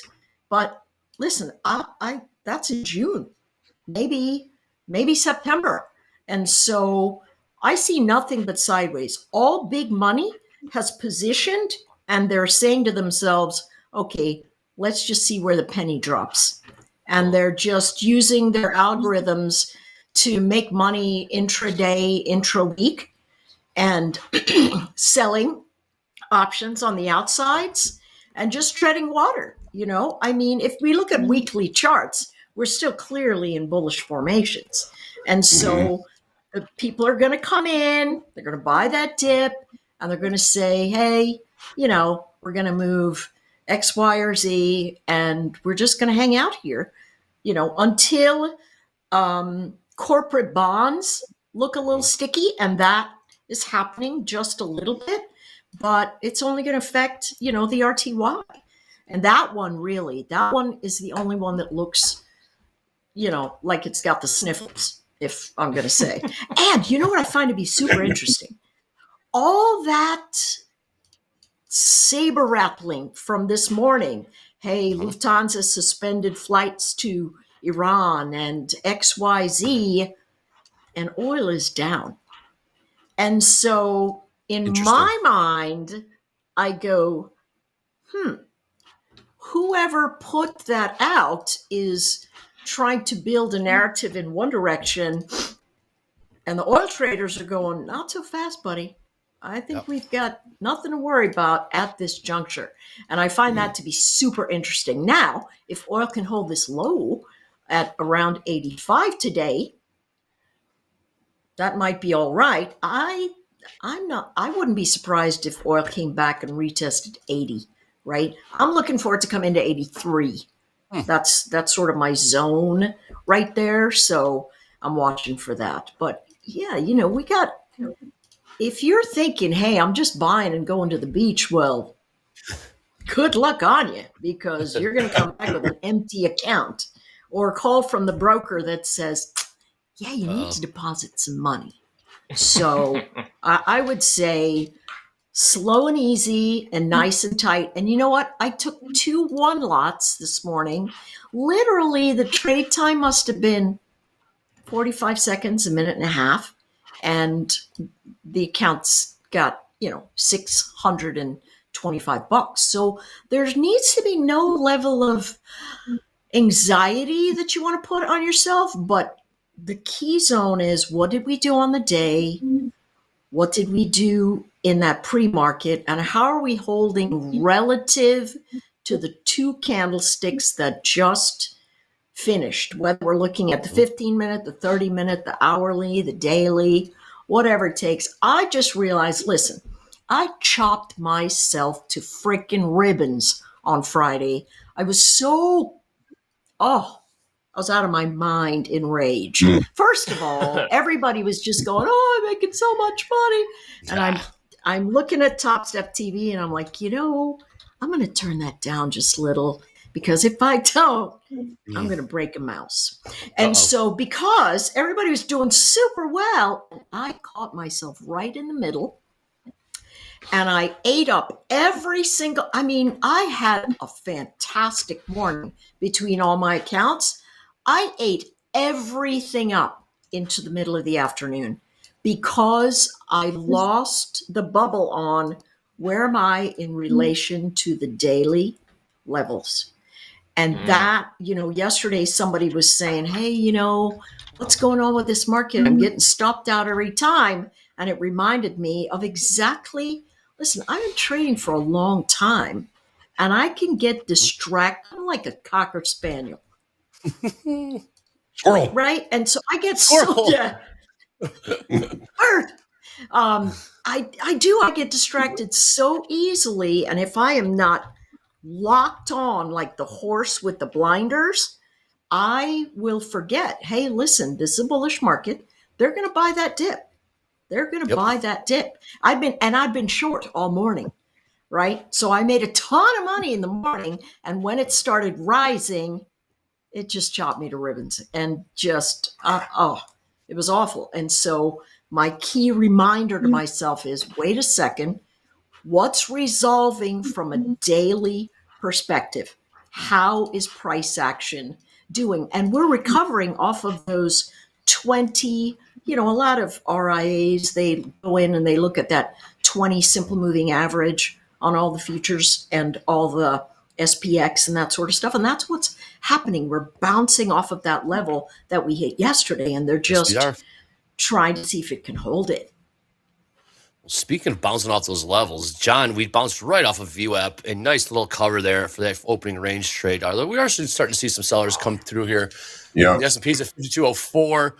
E: But listen, I that's in June, maybe September. And so I see nothing but sideways. All big money has positioned, and they're saying to themselves, okay, let's just see where the penny drops. And they're just using their algorithms to make money intraday, intra-week, and selling options on the outsides and just treading water. I mean, if we look at weekly charts, we're still clearly in bullish formations. And so people are going to come in, they're going to buy that dip, and they're going to say, hey, we're going to move X, Y, or Z, and we're just going to hang out here, until corporate bonds look a little sticky, and that is happening just a little bit, but it's only going to affect, the RTY. And that one is the only one that looks, like it's got the sniffles, if I'm going to say. And you know what I find to be super interesting? All that saber rattling from this morning. Hey, Lufthansa suspended flights to Iran and XYZ, and oil is down. And so in my mind, I go, whoever put that out is trying to build a narrative in one direction, and the oil traders are going, not so fast, buddy. I think we've got nothing to worry about at this juncture. And I find that to be super interesting. Now, if oil can hold this low at around 85 today, that might be all right. I wouldn't be surprised if oil came back and retested 80, right? I'm looking for it to come into 83. That's sort of my zone right there. So I'm watching for that. But yeah, we got, if you're thinking, hey, I'm just buying and going to the beach, well, good luck on you, because you're going to come back with an empty account or a call from the broker that says, yeah, you need to deposit some money. So I would say slow and easy and nice and tight. And you know what? I took 2 1 lots this morning. Literally, the trade time must have been 45 seconds, a minute and a half. And the accounts got, $625. So there needs to be no level of anxiety that you want to put on yourself. But the key zone is, what did we do on the day? What did we do in that pre-market? And how are we holding relative to the 2 candlesticks that just finished? Whether we're looking at the 15-minute, the 30-minute, the hourly, the daily, whatever it takes. I just realized, listen, I chopped myself to freaking ribbons on Friday. I was so, I was out of my mind in rage. First of all, everybody was just going, I'm making so much money. And I'm looking at TopstepTV, and I'm like, I'm going to turn that down just a little, because if I don't, I'm going to break a mouse. And so because everybody was doing super well, I caught myself right in the middle, and I ate up every single, I had a fantastic morning between all my accounts. I ate everything up into the middle of the afternoon because I lost the bubble on where am I in relation to the daily levels. And that, yesterday somebody was saying, hey, what's going on with this market? I'm getting stopped out every time. And it reminded me of exactly, listen, I've been trading for a long time, and I can get distracted. I'm like a Cocker Spaniel.
C: Squirrel.
E: Right? And so I get
D: Squirrel.
E: Bird. I get distracted so easily, and if I am not locked on like the horse with the blinders, I will forget. Hey, listen, this is a bullish market. They're going to buy that dip. They're going to buy that dip. I've been short all morning, right? So I made a ton of money in the morning, and when it started rising, it just chopped me to ribbons, and just it was awful. And so my key reminder to myself is, wait a second, what's resolving from a daily perspective? How is price action doing? And we're recovering off of those 20, a lot of RIAs, they go in and they look at that 20 simple moving average on all the futures and all the SPX and that sort of stuff. And that's what's happening. We're bouncing off of that level that we hit yesterday, and they're just trying to see if it can hold it.
D: Well, speaking of bouncing off those levels, John, we bounced right off of VWAP. A nice little cover there for that opening range trade. Although we are starting to see some sellers come through here.
C: Yeah.
D: The S&P's at 5204.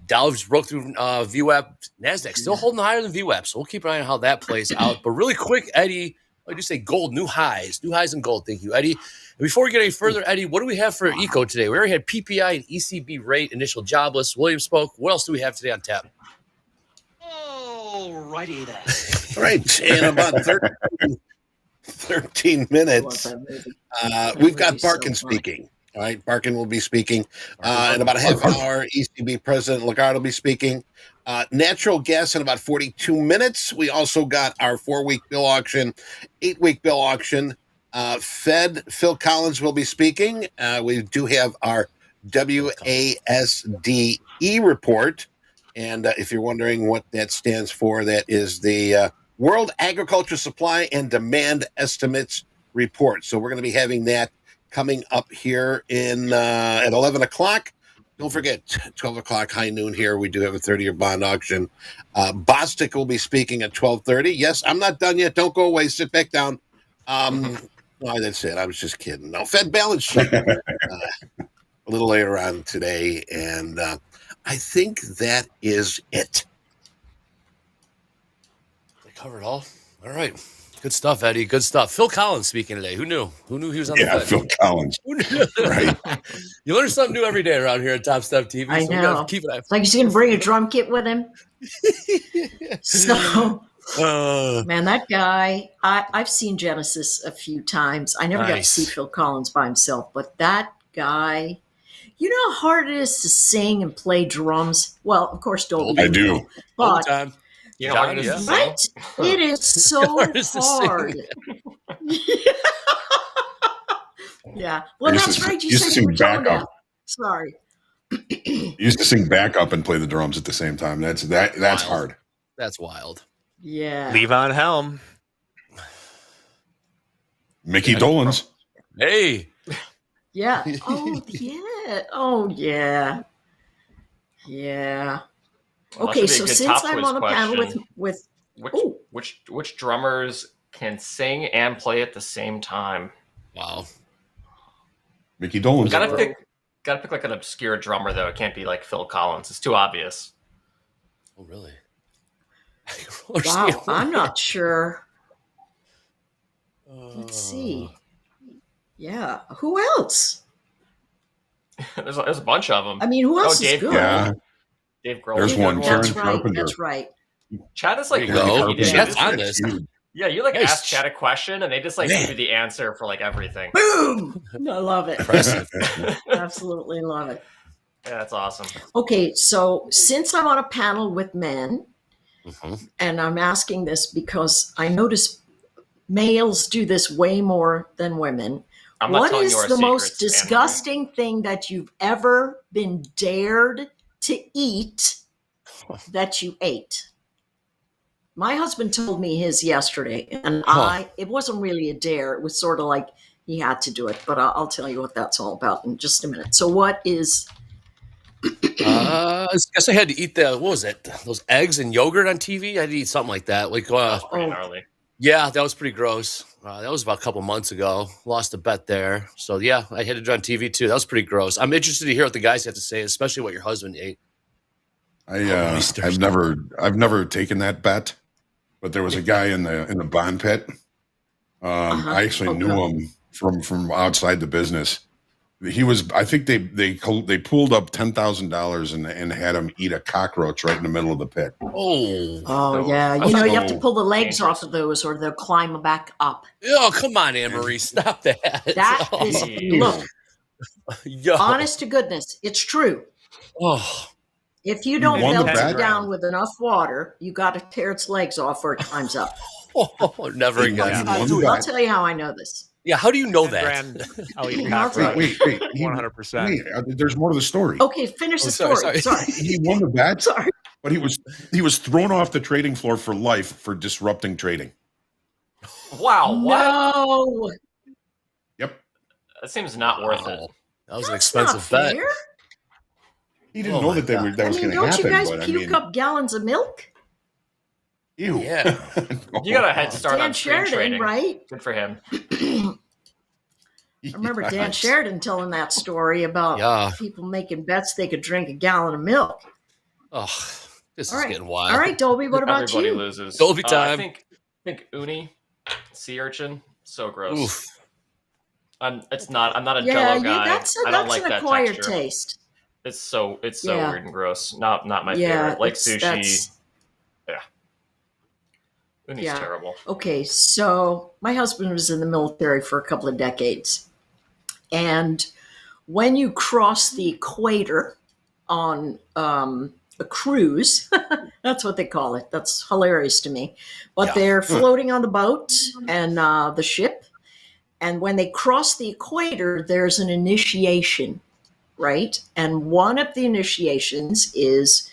D: Dow's broke through VWAP. NASDAQ still holding higher than VWAP. So we'll keep an eye on how that plays out. But really quick, Eddie, what did you say? Gold, new highs in gold. Thank you, Eddie. And before we get any further, Eddie, what do we have for Eco today? We already had PPI and ECB rate, initial jobless. William spoke. What else do we have today on tap?
A: All righty then.
B: All right, in about 13 minutes, we've got Barkin speaking. All right, Barkin will be speaking. In about a half hour, ECB President Lagarde will be speaking. Natural gas in about 42 minutes. We also got our 4-week bill auction, 8-week bill auction. Fed, Phil Collins will be speaking. We do have our WASDE report. And if you're wondering what that stands for, that is the World Agriculture Supply and Demand Estimates report. So we're going to be having that coming up here in at 11 o'clock. Don't forget, 12 o'clock, high noon here. We do have a 30-year bond auction. Bostic will be speaking at 12:30. Yes, I'm not done yet. Don't go away. Sit back down. No, that's it. I was just kidding. No, Fed balance sheet a little later on today. And I think that is it.
D: They covered all. All right. Good stuff, Eddie. Good stuff. Phil Collins speaking today. Who knew? Who knew he was on the Fed?
C: Phil Collins. Right.
D: You learn something new every day around here at Topstep TV.
E: I
D: so
E: know.
D: We gotta keep it.
E: It's like he's going to bring a drum kit with him. So, man, that guy, I've seen Genesis a few times. I never got to see Phil Collins by himself, but that guy, you know how hard it is to sing and play drums? Well, of course, don't.
C: I do.
E: But
F: you know what it is to sing?
E: right? It is so hard. Yeah. Well, that's right. You said you were tone deaf. Sorry.
C: You used to sing backup and play the drums at the same time. That's hard.
D: That's wild.
E: Yeah.
G: Levon Helm.
C: Mickey Dolenz.
D: Hey.
E: Yeah. Oh, yeah. Oh, yeah. Yeah.
F: Well,
E: okay, so since I'm on a panel with
F: which drummers can sing and play at the same time?
D: Wow.
C: Mickey Dolenz.
F: Gotta pick like an obscure drummer though. It can't be like Phil Collins. It's too obvious.
D: Oh, really?
E: Wow, I'm not sure. Let's see. Yeah, who else?
F: there's a bunch of them.
E: I mean, who else is
F: Dave
E: good?
C: Yeah.
F: Dave Grohl.
C: There's one.
E: That's
C: Karen
E: right.
C: Carpenter.
E: That's right.
F: Chad is like
D: go.
F: Chad's
D: on this.
F: Yeah, you like ask Chad a question and they just like give you the answer for like everything.
E: Boom! I love it.
D: Impressive.
E: Absolutely love it.
F: Yeah, that's awesome.
E: Okay, so since I'm on a panel with men, and I'm asking this because I notice males do this way more than women. What is the most disgusting thing that you've ever been dared to eat that you ate? My husband told me his yesterday, and it wasn't really a dare. It was sort of like he had to do it, but I'll tell you what that's all about in just a minute. So what is...
D: I guess I had to eat what was it? Those eggs and yogurt on TV? I had to eat something like that. Like,
F: gnarly.
D: Yeah, that was pretty gross. That was about a couple months ago. Lost a bet there. So, yeah, I had it on TV, too. That was pretty gross. I'm interested to hear what the guys have to say, especially what your husband ate.
C: I've never taken that bet, but there was a guy in the bond pit. I actually knew him from outside the business. He was, I think they pulled up $10,000 and had him eat a cockroach right in the middle of the pit.
E: Oh yeah, you have to pull the legs off of those, or they'll climb back up.
D: Oh, come on, Anne-Marie, stop that.
E: That is look.
D: Yo.
E: Honest to goodness, it's true.
D: Oh,
E: if you don't melt it down with enough water, you got to tear its legs off or it climbs up.
D: Never again.
E: I'll tell you how I know this.
D: Yeah, how do you know that?
G: I'll eat
C: Wait,
G: 100%.
C: There's more to the story.
E: Okay, finish the story. Sorry.
C: He won the bet.
E: Sorry.
C: But he was thrown off the trading floor for life for disrupting trading.
F: Wow. What?
E: No.
C: Yep.
F: That seems not worth it.
D: That was an
E: That's
D: expensive
E: not
D: bet.
E: fair.
C: He didn't know that that was going to happen.
E: Don't you guys
C: but,
E: puke up gallons of milk?
C: Ew.
D: Yeah.
F: You got a head start
E: Dan
F: on screen
E: Sheridan,
F: trading.
E: right?
F: Good for him.
E: I remember Dan Sheridan telling that story about people making bets they could drink a gallon of milk.
D: Oh, this
E: All
D: is
E: right.
D: getting wild.
E: All right, Dolby, what about
F: Everybody
E: you?
F: loses.
D: Dolby time.
F: I think uni, sea urchin, so gross.
D: Oof.
F: I'm not a
E: Yeah,
F: Jello guy.
E: that's
F: I don't like
E: an
F: that
E: acquired
F: texture.
E: taste.
F: It's so
E: Yeah.
F: weird and gross. Not my
E: Yeah,
F: favorite. Like
E: it's-
F: sushi.
E: that's-
F: Yeah. Uni's
E: Yeah.
F: terrible.
E: Okay, so my husband was in the military for a couple of decades. And when you cross the equator on a cruise, that's what they call it. That's hilarious to me. But they're floating on the boat and the ship. And when they cross the equator, there's an initiation, right? And one of the initiations is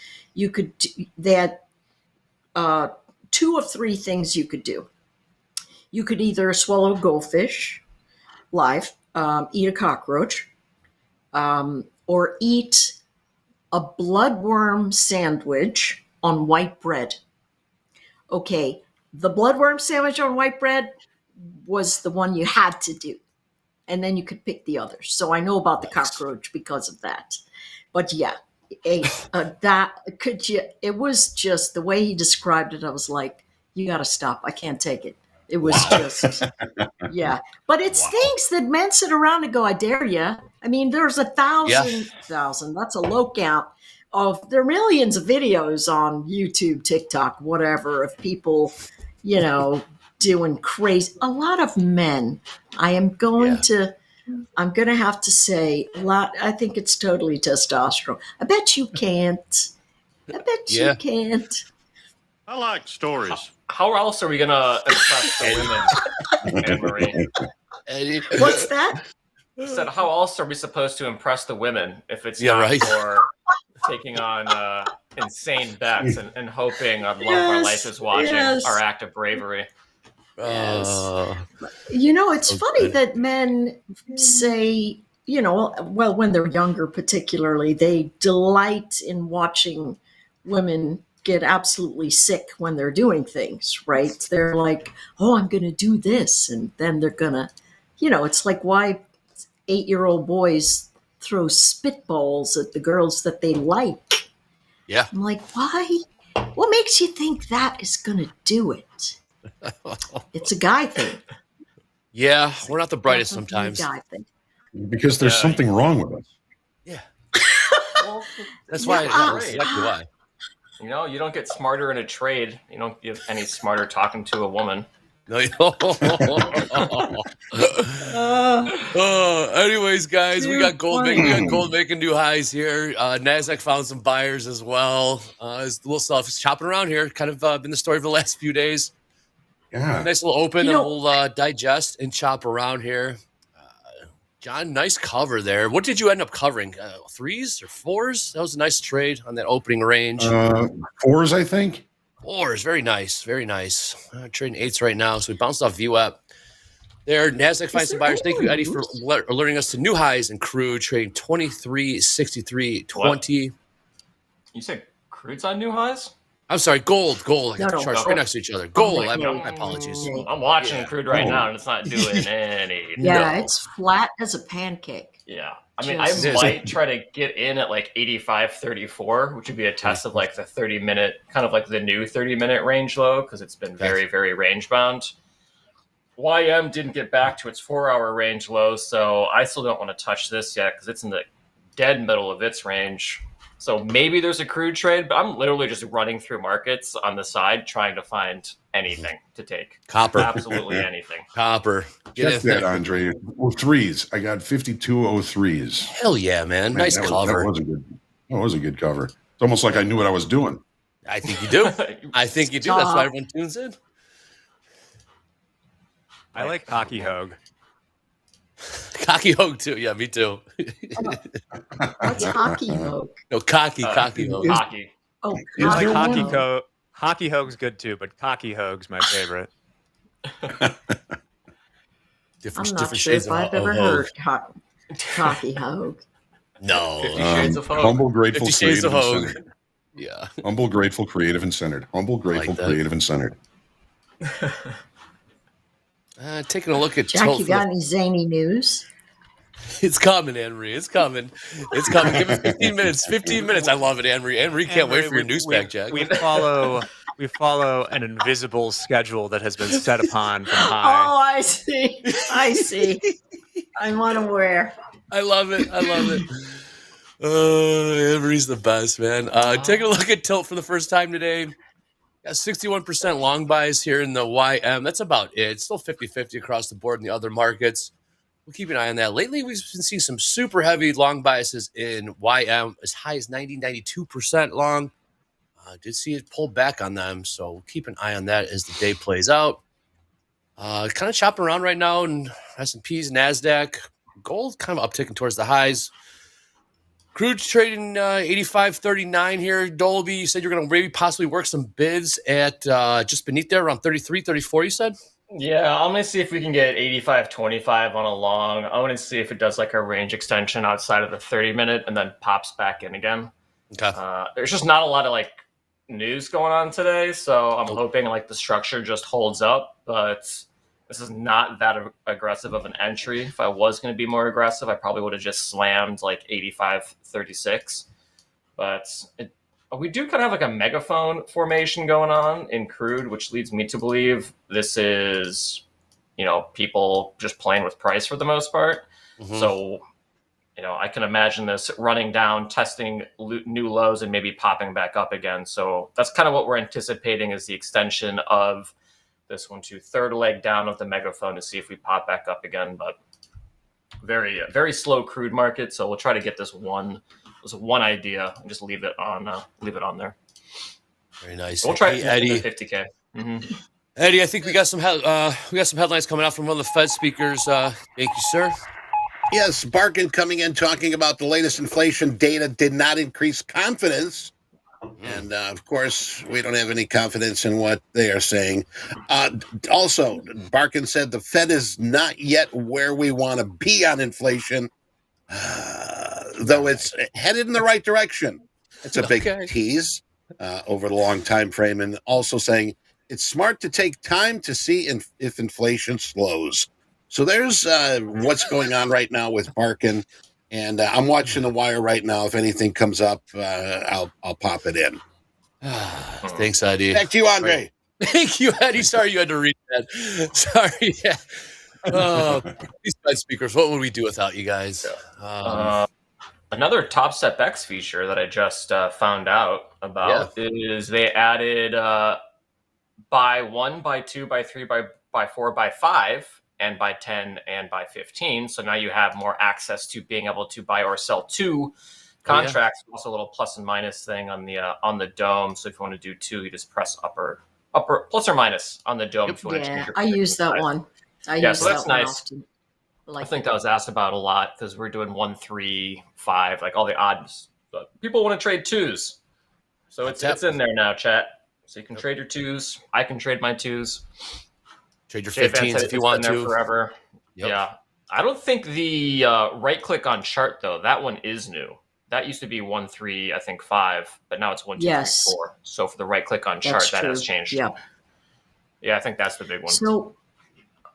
E: two of three things you could do. You could either swallow a goldfish live, eat a cockroach, or eat a bloodworm sandwich on white bread. Okay, the bloodworm sandwich on white bread was the one you had to do. And then you could pick the others. So I know about the cockroach because of that. But yeah, it was just the way he described it. I was like, you got to stop. I can't take it. It was just, yeah. But it's things that men sit around and go, I dare you. I mean, there's 1,000, that's a low count there are millions of videos on YouTube, TikTok, whatever, of people, doing crazy. A lot of men, I'm going to have to say a lot. I think it's totally testosterone. I bet you can't. You can't.
G: I like stories.
F: How else are we gonna impress the women, Anne-Marie?
E: What's that?
F: I said, how else are we supposed to impress the women if it's
D: right.
F: for taking on insane bets and hoping our love of our life is watching our act of bravery?
E: It's funny that men say, well, when they're younger, particularly, they delight in watching women get absolutely sick when they're doing things, right? They're like, oh, I'm going to do this. And then they're going to, it's like why 8-year-old boys throw spitballs at the girls that they like.
D: Yeah.
E: I'm like, why? What makes you think that is going to do it? It's a guy thing.
D: Yeah, we're not the brightest
E: Definitely
D: sometimes.
E: a guy thing.
C: Because there's something wrong with us.
D: Yeah. That's why. That's exactly why.
F: You don't get smarter in a trade. You don't get any smarter talking to a woman.
D: No. Anyways, guys, we got gold making new highs here. Nasdaq found some buyers as well. There's a little stuff chopping around here. Kind of been the story of the last few days.
C: Yeah.
D: Nice little open, and we'll digest and chop around here. John, nice cover there. What did you end up covering? 3s or 4s? That was a nice trade on that opening range.
C: 4s, I think.
D: 4s, very nice, very nice. Trading 8s right now, so we bounced off VWAP. There, Nasdaq finds some buyers. Thank you, Eddie, for alerting us to new highs in crude, trading 23.63.20.
F: You said crude's on new highs?
D: I'm sorry, gold. I got the
E: No,
D: charts
F: no.
D: right next to each other. Gold.
E: right.
D: My apologies.
F: I'm watching
D: Yeah.
F: crude right
C: Oh.
F: now, and it's not doing any.
E: Yeah,
D: No.
E: it's flat as a pancake.
F: Yeah. I mean,
E: Just-
F: I
D: It is.
F: might try to get in at like 85.34, which would be a test of like the 30-minute, kind of like the new 30-minute range low, because it's been very, very range bound. YM didn't get back to its 4-hour range low, so I still don't want to touch this yet because it's in the dead middle of its range. So maybe there's a crude trade, but I'm literally just running through markets on the side trying to find anything to take.
D: Copper.
F: Absolutely anything.
D: Copper.
C: Check
D: in
C: that,
D: there.
C: Andre. Well, threes. I got 5203s.
D: Hell yeah, man. Nice cover.
C: That was a good. That was a good cover. It's almost like I knew what I was doing.
D: I think you do. I think you do. That's why everyone tunes in.
G: I like Cocky Hoag.
D: Cocky Hoag too. Yeah, me too.
E: What's hockey hoag?
D: No, cocky Hoag.
F: Hockey.
E: Oh,
C: Is
G: I like
C: there
G: Hockey
C: one?
G: Hoag. Hockey Hoag's good too, but Cocky Hoag's my favorite.
E: I'm not sure if I've ever heard hockey hoag.
D: No.
F: 50 Shades of Hoag.
C: Humble, grateful,
D: 50 Shades
C: creative,
D: of
C: and
D: Hoag.
C: centered.
D: Yeah.
C: Humble, grateful, creative, and centered. Humble, grateful,
D: that.
C: creative, and centered.
D: Taking a look at
E: Jack,
D: tilt
E: you
D: for the-
E: got any zany news?
D: It's coming, Anne-Marie. It's coming. It's coming. Give it 15 minutes. 15 minutes. I love it, Anne-Marie. Anne-Marie can't wait for your news pack, Jack.
G: We follow an invisible schedule that has been set upon from high.
E: Oh, I see. I see. I'm unaware.
D: I love it. Anne-Marie's the best, man. Taking a look at tilt for the first time today. Got 61% long buys here in the YM. That's about it. It's still 50-50 across the board in the other markets. We'll keep an eye on that. Lately, we've been seeing some super heavy long biases in YM, as high as 92% long. Did see it pull back on them, so we'll keep an eye on that as the day plays out. Kind of chopping around right now in S&Ps, NASDAQ. Gold kind of upticking towards the highs. Crude trading 85.39 here. Dolby, you said you're going to maybe possibly work some bids at just beneath there, around 33, 34, you said?
F: Yeah, I'm going to see if we can get 85.25 on a long. I want to see if it does like a range extension outside of the 30-minute and then pops back in again.
D: Okay.
F: There's just not a lot of like news going on today, so I'm hoping like the structure just holds up, but this is not that aggressive of an entry. If I was going to be more aggressive, I probably would have just slammed like 85.36. But we do kind of have like a megaphone formation going on in crude, which leads me to believe this is, people just playing with price for the most part.
D: Mhm.
F: So, I can imagine this running down, testing new lows, and maybe popping back up again. So that's kind of what we're anticipating is the extension of this 1-2 leg down of the megaphone to see if we pop back up again. But very, very slow crude market. So we'll try to get this one idea and just leave it on there.
D: Very nice.
F: So we'll try
D: Hey,
F: to
D: Eddie.
F: 50K. Mm-hmm.
D: Eddie, I think we got some headlines coming out from one of the Fed speakers. Thank you, sir.
B: Yes, Barkin coming in talking about the latest inflation data did not increase confidence. And of course, we don't have any confidence in what they are saying. Also, Barkin said the Fed is not yet where we want to be on inflation, though it's headed in the right direction. It's a big tease over the long time frame, and also saying it's smart to take time to see if inflation slows. So there's what's going on right now with Barkin. And I'm watching the wire right now. If anything comes up, I'll pop it in.
D: Thanks, Eddie.
B: Back to you, Andre.
D: Thank you, Eddie. Sorry you had to read that. Sorry. Yeah. Oh, these Fed speakers, what would we do without you guys?
F: Another Topstep X feature that I just found out about is they added buy 1, buy 2, buy 3, buy 4, buy 5, and buy 10 and buy 15. So now you have more access to being able to buy or sell 2 contracts. Also a little plus and minus thing on the dome. So if you want to do 2, you just press upper plus or minus on the dome. If you want to change your
E: I use that one. I use
F: so that's
E: that one
F: nice.
E: often.
F: I think that was asked about a lot because we're doing 1, 3, 5, like all the odds. But people want to trade 2s. So it's in there now, chat. So you can trade your 2s. I can trade my 2s.
D: Trade your 15s if you want to.
F: Forever. Yep. Yeah. I don't think the right click on chart, though, that one is new. that used to be 1-3, I think 5, but now it's 1-2-3-4.
E: Yes.
F: So for the right click on chart,
E: That's
F: that has
E: true.
F: changed.
E: Yeah.
F: Yeah, I think that's the big one.
E: So,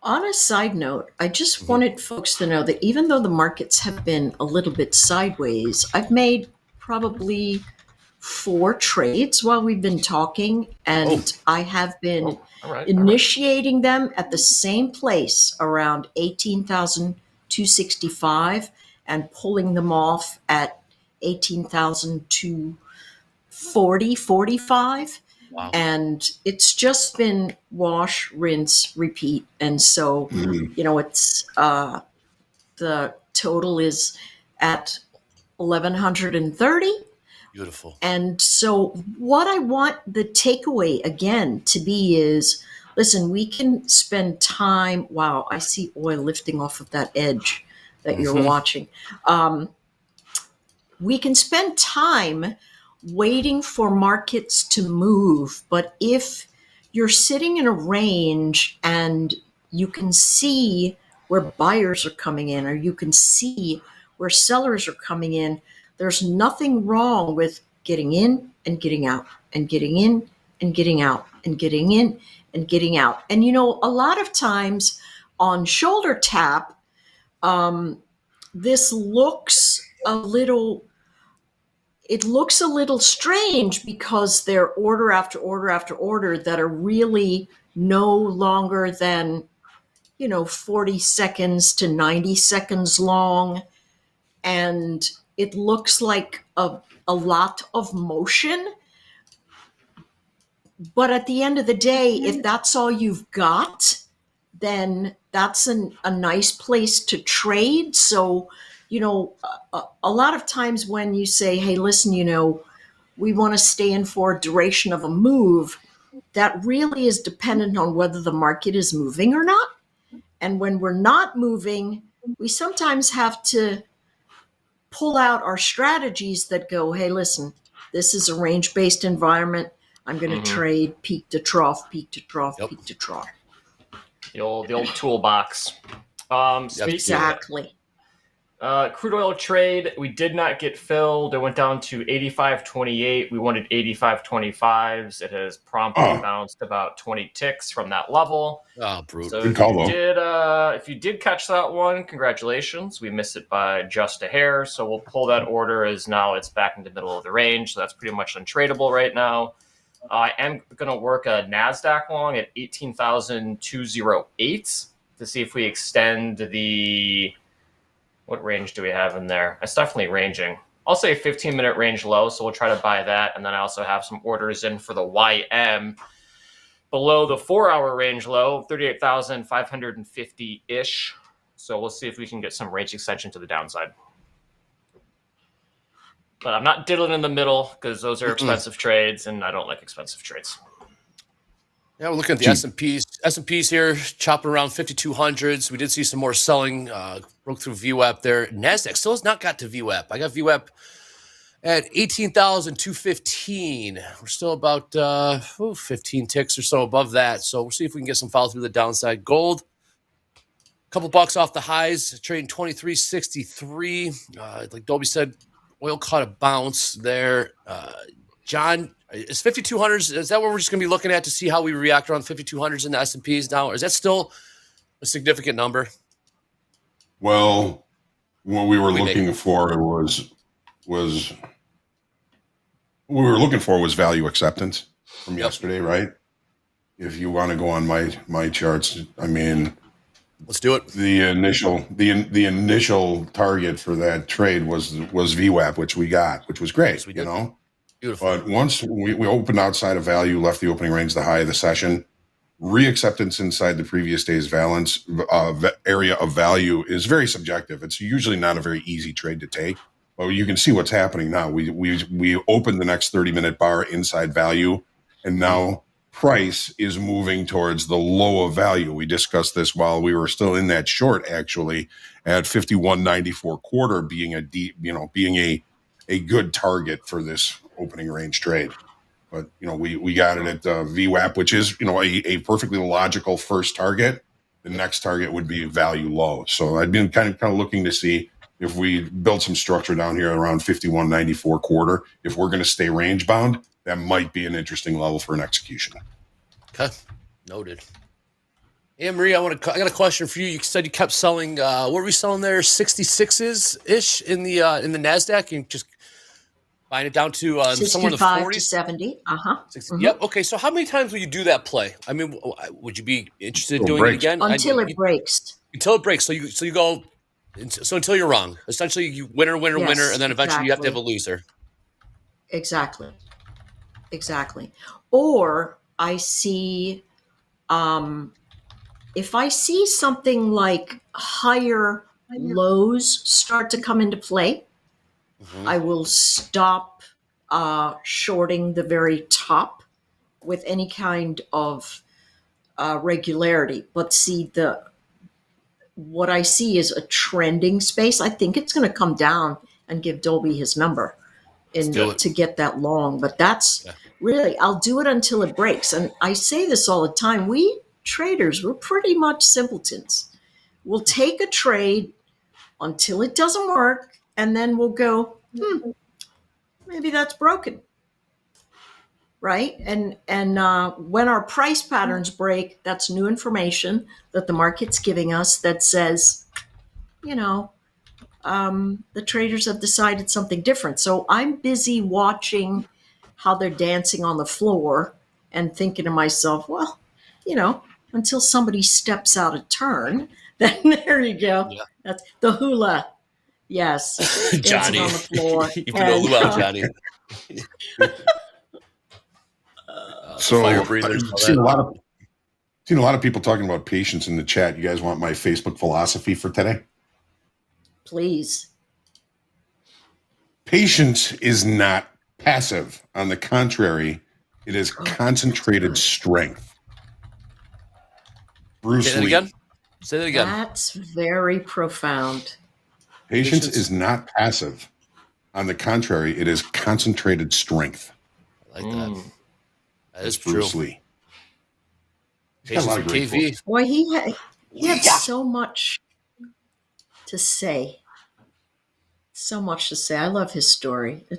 E: on a side note, I just wanted folks to know that even though the markets have been a little bit sideways, I've made probably 4 trades while we've been talking, and I have been
F: All right.
E: initiating them at the same place around 18,265 and pulling them off at 18,240, 45.
D: Wow.
E: And it's just been wash, rinse, repeat. And so, it's the total is at 1,130.
D: Beautiful.
E: And so, what I want the takeaway again to be is, listen, we can spend time. Wow, I see oil lifting off of that edge that you're watching. We can spend time waiting for markets to move, but if you're sitting in a range and you can see where buyers are coming in, or you can see where sellers are coming in, there's nothing wrong with getting in and getting out and getting in and getting out and getting in and getting out. And a lot of times on shoulder tap, this looks a little strange because they're order after order after order that are really no longer than 40 seconds to 90 seconds long, and it looks like a lot of motion. But at the end of the day, if that's all you've got, then that's a nice place to trade. So a lot of times when you say, hey, listen, we want to stay in for a duration of a move, that really is dependent on whether the market is moving or not. And when we're not moving, we sometimes have to pull out our strategies that go, hey, listen, this is a range-based environment. I'm going to trade peak to trough, peak to trough, peak to trough.
F: The old toolbox.
E: Exactly.
F: Crude oil trade, we did not get filled. It went down to 85.28. We wanted 85.25s. It has promptly bounced about 20 ticks from that level.
D: Oh, brutal.
F: So
C: Good call,
F: if you did catch that one, congratulations. We missed it by just a hair. So we'll pull that order as now it's back in the middle of the range. So that's pretty much untradeable right now. I am going to work a NASDAQ long at 18,208 to see if we extend the... What range do we have in there? It's definitely ranging. I'll say 15-minute range low, so we'll try to buy that. And then I also have some orders in for the YM below the 4-hour range low, 38,550-ish. So we'll see if we can get some range extension to the downside. But I'm not diddling in the middle because those are expensive trades, and I don't like expensive trades.
D: Yeah, we're looking at the S&Ps. S&Ps here, chopping around 5,200s. We did see some more selling, broke through VWAP there. NASDAQ still has not got to VWAP. I got VWAP at 18,215. We're still about 15 ticks or so above that. So we'll see if we can get some follow through the downside. Gold, a couple bucks off the highs, trading 23.63. Like Dolby said, oil caught a bounce there. John, is 5,200s, is that what we're just going to be looking at to see how we react around 5,200s in the S&Ps now? Or is that still a significant number?
C: Well, what we were looking for was value acceptance from yesterday, right? If you want to go on my charts, I mean,
D: let's do it.
C: The initial target for that trade was VWAP, which we got, which was great,
D: Beautiful.
C: But once we opened outside of value, left the opening range, the high of the session, reacceptance inside the previous day's balance area of value is very subjective. It's usually not a very easy trade to take. But you can see what's happening now. We opened the next 30-minute bar inside value, and now price is moving towards the low of value. We discussed this while we were still in that short, actually, at 51.94 quarter being a good target for this opening range trade. But we got it at VWAP, which is a perfectly logical first target. The next target would be value low. So I've been kind of looking to see if we build some structure down here around 51.94 quarter. If we're going to stay range bound, that might be an interesting level for an execution.
D: Okay, noted. Hey, Marie, I got a question for you. You said you kept selling. What were we selling there? 66s ish in the Nasdaq, and just buying it down to somewhere in the
E: 65
D: 40s
E: to 70.
D: Yep. Okay. So how many times will you do that play? I mean, would you be interested in
C: Until it
D: doing it
C: breaks.
D: again?
E: Until it breaks.
D: Until it breaks. So you go. So until you're wrong. Essentially, you winner,
E: Yes,
D: and then eventually you have to have a loser.
E: Exactly. Or I see, if I see something like higher lows start to come into play, I will stop shorting the very top with any kind of regularity. But see, what I see is a trending space. I think it's going to come down and give Dolby his number to get that long. But that's really, I'll do it until it breaks. And I say this all the time. We traders, we're pretty much simpletons. We'll take a trade until it doesn't work, and then we'll go, maybe that's broken. Right? And when our price patterns break, that's new information that the market's giving us that says, the traders have decided something different. So I'm busy watching how they're dancing on the floor and thinking to myself, well, until somebody steps out of turn, then there you go. Yeah. That's the hula. Yes.
D: Johnny.
E: On the floor.
D: You know well, Johnny.
C: So I've seen a lot of people talking about patience in the chat. You guys want my Facebook philosophy for today?
E: Please.
C: Patience is not passive. On the contrary, it is concentrated strength. Bruce Lee.
D: Say that again.
E: That's very profound.
C: Patience is not passive. On the contrary, it is concentrated strength.
D: I like that. That is
C: Bruce
D: true.
C: Lee.
D: Patience for KV.
E: Boy, he had so much to say. So much to say. I love his story. I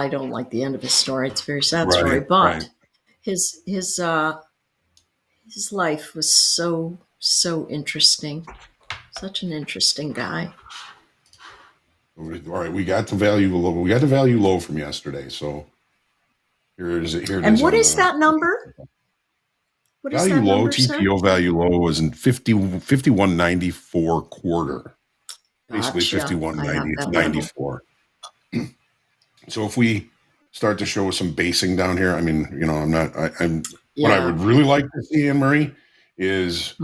E: don't like the end of his story. It's a very sad story, but his life was so interesting. Such an interesting guy.
C: All right, we got the value low. We got the value low from yesterday. So here it is.
E: And what is that number? What is
C: value
E: that
C: low?
E: number,
C: TPO
E: sir?
C: value low was in 51.94 quarter. Basically
E: Gotcha.
C: 51.90. It's 94. So if we start to show some basing down here, I mean, what I would really like to see, Anne-Marie, is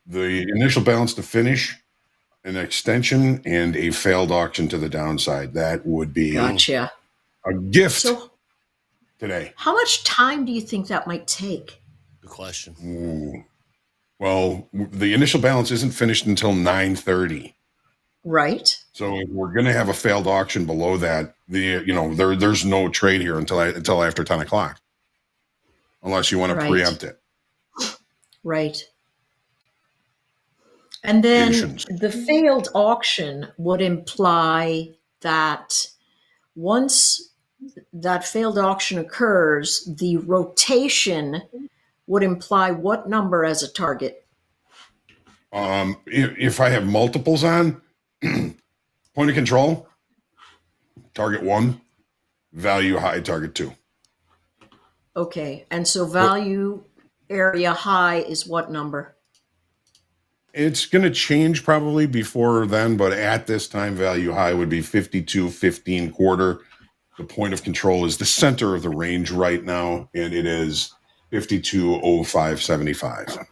C: the initial balance to finish, an extension, and a failed auction to the downside. That would be a gift today.
E: How much time do you think that might take?
D: Good question.
C: Ooh. Well, the initial balance isn't finished until 9:30.
E: Right.
C: So if we're going to have a failed auction below that, there's no trade here until after 10 o'clock, unless you want to preempt it.
E: Right. And then the failed auction would imply that once that failed auction occurs, the rotation would imply what number as a target?
C: If I have multiples on, point of control, target 1, value high, target 2.
E: Okay. And so value area high is what number?
C: It's going to change probably before then, but at this time, value high would be 52.15 quarter. The point of control is the center of the range right now, and it is 52.0575.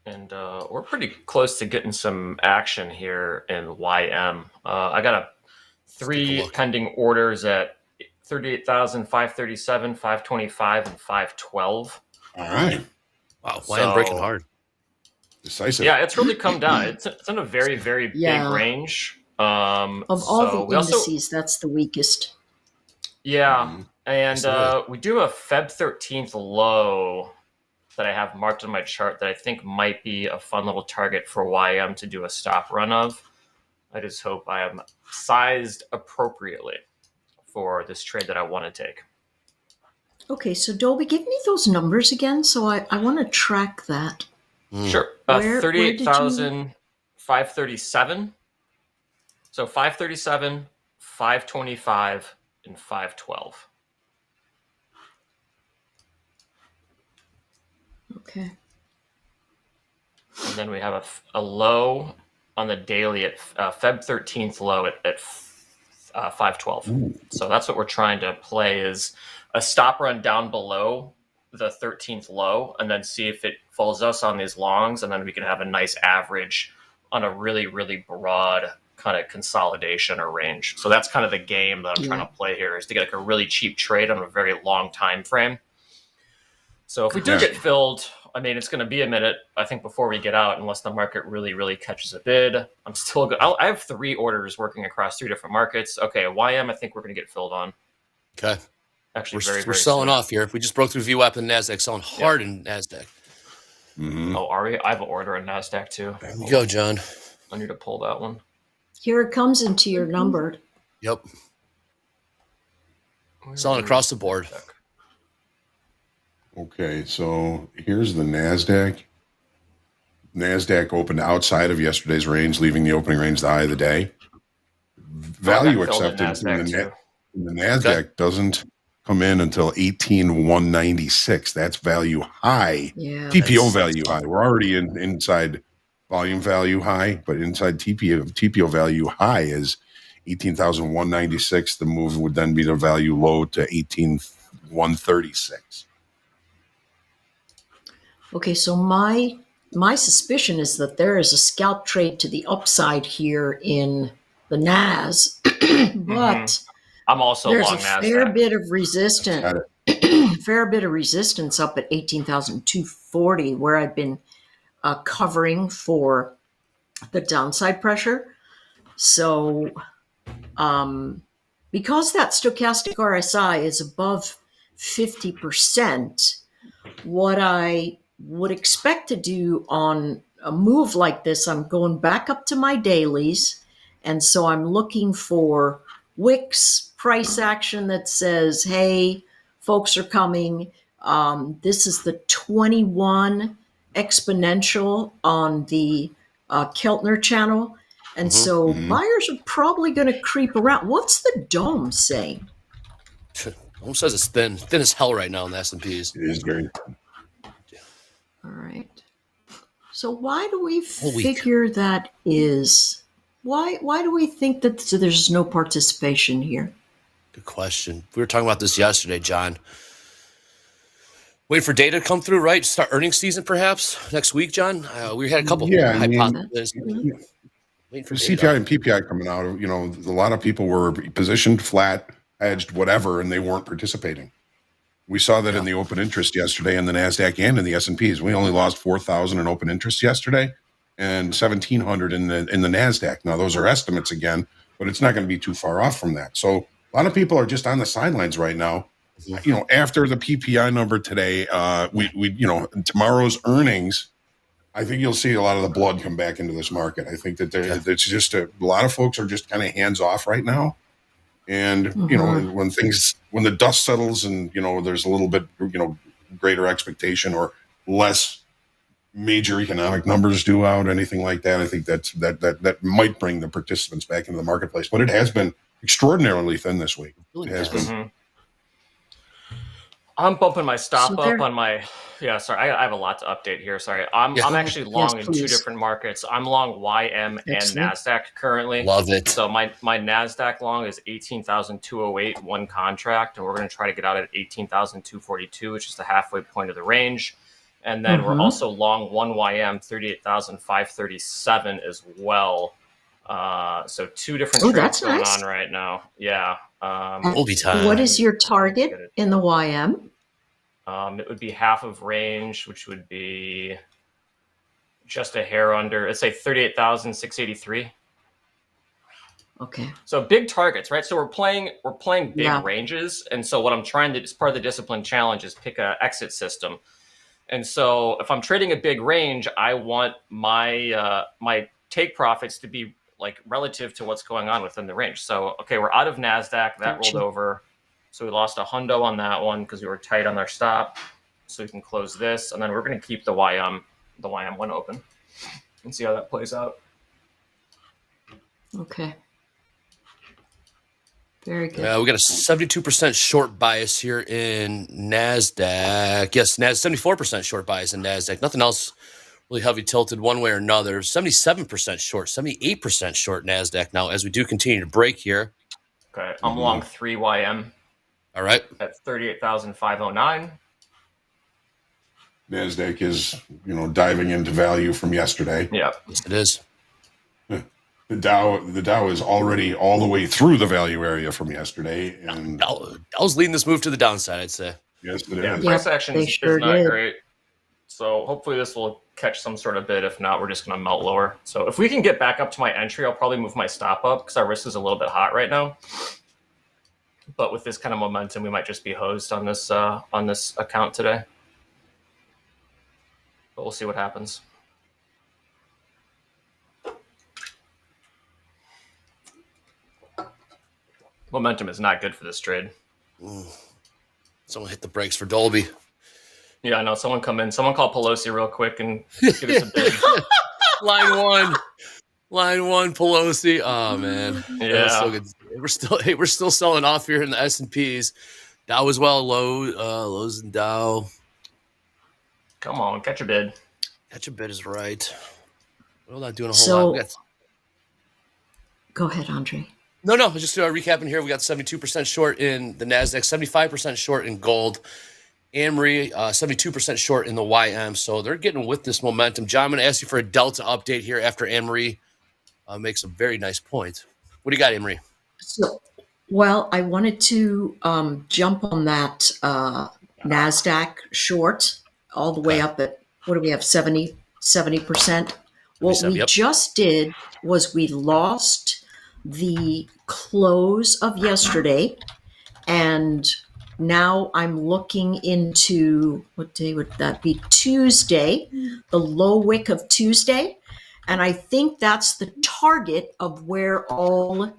F: And we're pretty close to getting some action here in YM. I got 3 pending orders at 38,537, 525, and 512.
C: All right.
D: Wow, YM breaking hard.
C: Decisive.
F: Yeah, it's really come down. It's in a very, very big range.
E: Of all the indices, that's the weakest.
F: Yeah, and we do a Feb 13th low that I have marked on my chart that I think might be a fun little target for YM to do a stop run of. I just hope I am sized appropriately for this trade that I want to take.
E: Okay, so Dolby, give me those numbers again. So I want to track that.
F: Sure.
E: Where
F: 38,537. So 537, 525, and 512.
E: Okay.
F: And then we have a low on the daily at Feb 13th low at 512. So that's what we're trying to play, is a stop run down below the 13th low, and then see if it follows us on these longs, and then we can have a nice average on a really, really broad kind of consolidation or range. So that's kind of the game that I'm trying to play here, is to get like a really cheap trade on a very long time frame. So if we do get filled, I mean, it's going to be a minute, I think, before we get out, unless the market really, really catches a bid. I'm still good. I have 3 orders working across 3 different markets. Okay, YM, I think we're going to get filled on.
D: Okay.
F: Actually,
D: we're selling off here. We just broke through VWAP and NASDAQ, selling hard in NASDAQ.
C: Mm-hmm.
F: Oh, are we? I have an order in NASDAQ too.
D: There you go, John.
F: I need to pull that one.
E: Here it comes into your numbered.
D: Yep. Selling across the board.
C: Okay, so here's the NASDAQ. NASDAQ opened outside of yesterday's range, leaving the opening range the high of the day. Value acceptance in the NASDAQ doesn't come in until 18,196. That's value high.
E: Yeah,
C: TPO value high. We're already inside volume value high, but inside TPO value high is 18,196. The move would then be the value low to 18,136.
E: Okay, so my suspicion is that there is a scalp trade to the upside here in the NAS, but
F: I'm also
E: there's
F: long
E: a
F: NASDAQ.
E: fair bit of resistance. Fair bit of resistance up at 18,240, where I've been covering for the downside pressure. So, because that stochastic RSI is above 50%, what I would expect to do on a move like this, I'm going back up to my dailies, and so I'm looking for wicks price action that says, hey, folks are coming. This is the 21 exponential on the Keltner channel. And so buyers are probably going to creep around. What's the dome saying?
D: Dome says it's thin as hell right now in the S&Ps.
C: It is very.
E: All right. So why do we figure that is? Why do we think that there's no participation here?
D: Good question. We were talking about this yesterday, John. Wait for data to come through, right? Start earnings season, perhaps next week, John. We had a couple hypotheses. Waiting for
C: CPI and PPI coming out. A lot of people were positioned flat, hedged, whatever, and they weren't participating. We saw that in the open interest yesterday in the NASDAQ and in the S&Ps. We only lost 4,000 in open interest yesterday and 1,700 in the NASDAQ. Now, those are estimates again, but it's not going to be too far off from that. So a lot of people are just on the sidelines right now. After the PPI number today, tomorrow's earnings, I think you'll see a lot of the blood come back into this market. I think that it's just a lot of folks are just kind of hands off right now. And, when the dust settles and, there's a little bit, greater expectation or less major economic numbers due out, anything like that, I think that might bring the participants back into the marketplace. But it has been extraordinarily thin this week. It has been.
F: I'm bumping my stop up on my. Yeah, sorry, I have a lot to update here. Sorry, I'm actually long in 2 different markets. I'm long YM and NASDAQ currently.
D: Love it.
F: So my NASDAQ long is 18,208, one contract, and we're going to try to get out at 18,242, which is the halfway point of the range. And then we're also long one YM 38,537 as well. So 2 different trades going on right now. Yeah.
D: Oldie time.
E: What is your target in the YM?
F: It would be half of range, which would be just a hair under, let's say 38,683.
E: Okay.
F: So big targets, right? So we're playing big ranges. And so what I'm trying to, as part of the discipline challenge, is pick a exit system. And so if I'm trading a big range, I want my my take profits to be like relative to what's going on within the range. So, okay, we're out of NASDAQ. That rolled over. So we lost a hundo on that one because we were tight on our stop. So we can close this. And then we're going to keep the YM one open and see how that plays out.
E: Okay. Very good.
D: We got a 72% short bias here in NASDAQ. Yes, 74% short bias in NASDAQ. Nothing else really heavy tilted one way or another. 77% short, 78% short NASDAQ now as we do continue to break here.
F: Okay, I'm long 3 YM.
D: All right.
F: At 38,509.
C: NASDAQ is, diving into value from yesterday.
F: Yeah.
D: Yes, it is.
C: The Dow is already all the way through the value area from yesterday, and
D: Dow's leading this move to the downside, I'd say.
C: yes, it
F: Yeah,
C: is.
F: price action is
E: sure
F: not
E: did.
F: great. So hopefully this will catch some sort of bid. If not, we're just going to melt lower. So if we can get back up to my entry, I'll probably move my stop up because our risk is a little bit hot right now. But with this kind of momentum, we might just be hosed on this account today. But we'll see what happens. Momentum is not good for this trade.
D: Someone hit the brakes for Dolby.
F: Yeah, I know. Someone come in. Someone call Pelosi real quick and give us a bid.
D: Line one, Pelosi. Oh man,
F: Yeah.
D: So good. We're still selling off here in the S&Ps. Dow as well, lows and Dow.
F: Come on, catch a bid.
D: Catch a bid is right. We're not doing a whole
E: So-
D: lot.
E: Go ahead, Andre.
D: No, just recapping here. We got 72% short in the NASDAQ, 75% short in gold. Amory, 72% short in the YM. So they're getting with this momentum. John, I'm going to ask you for a Delta update here after Amory makes a very nice point. What do you got, Amory?
E: So, well, I wanted to jump on that NASDAQ short all the way up at, what do we have, 70%? What we
D: yep.
E: just did was we lost the close of yesterday, and now I'm looking into, what day would that be? Tuesday, the low wick of Tuesday. And I think that's the target of where all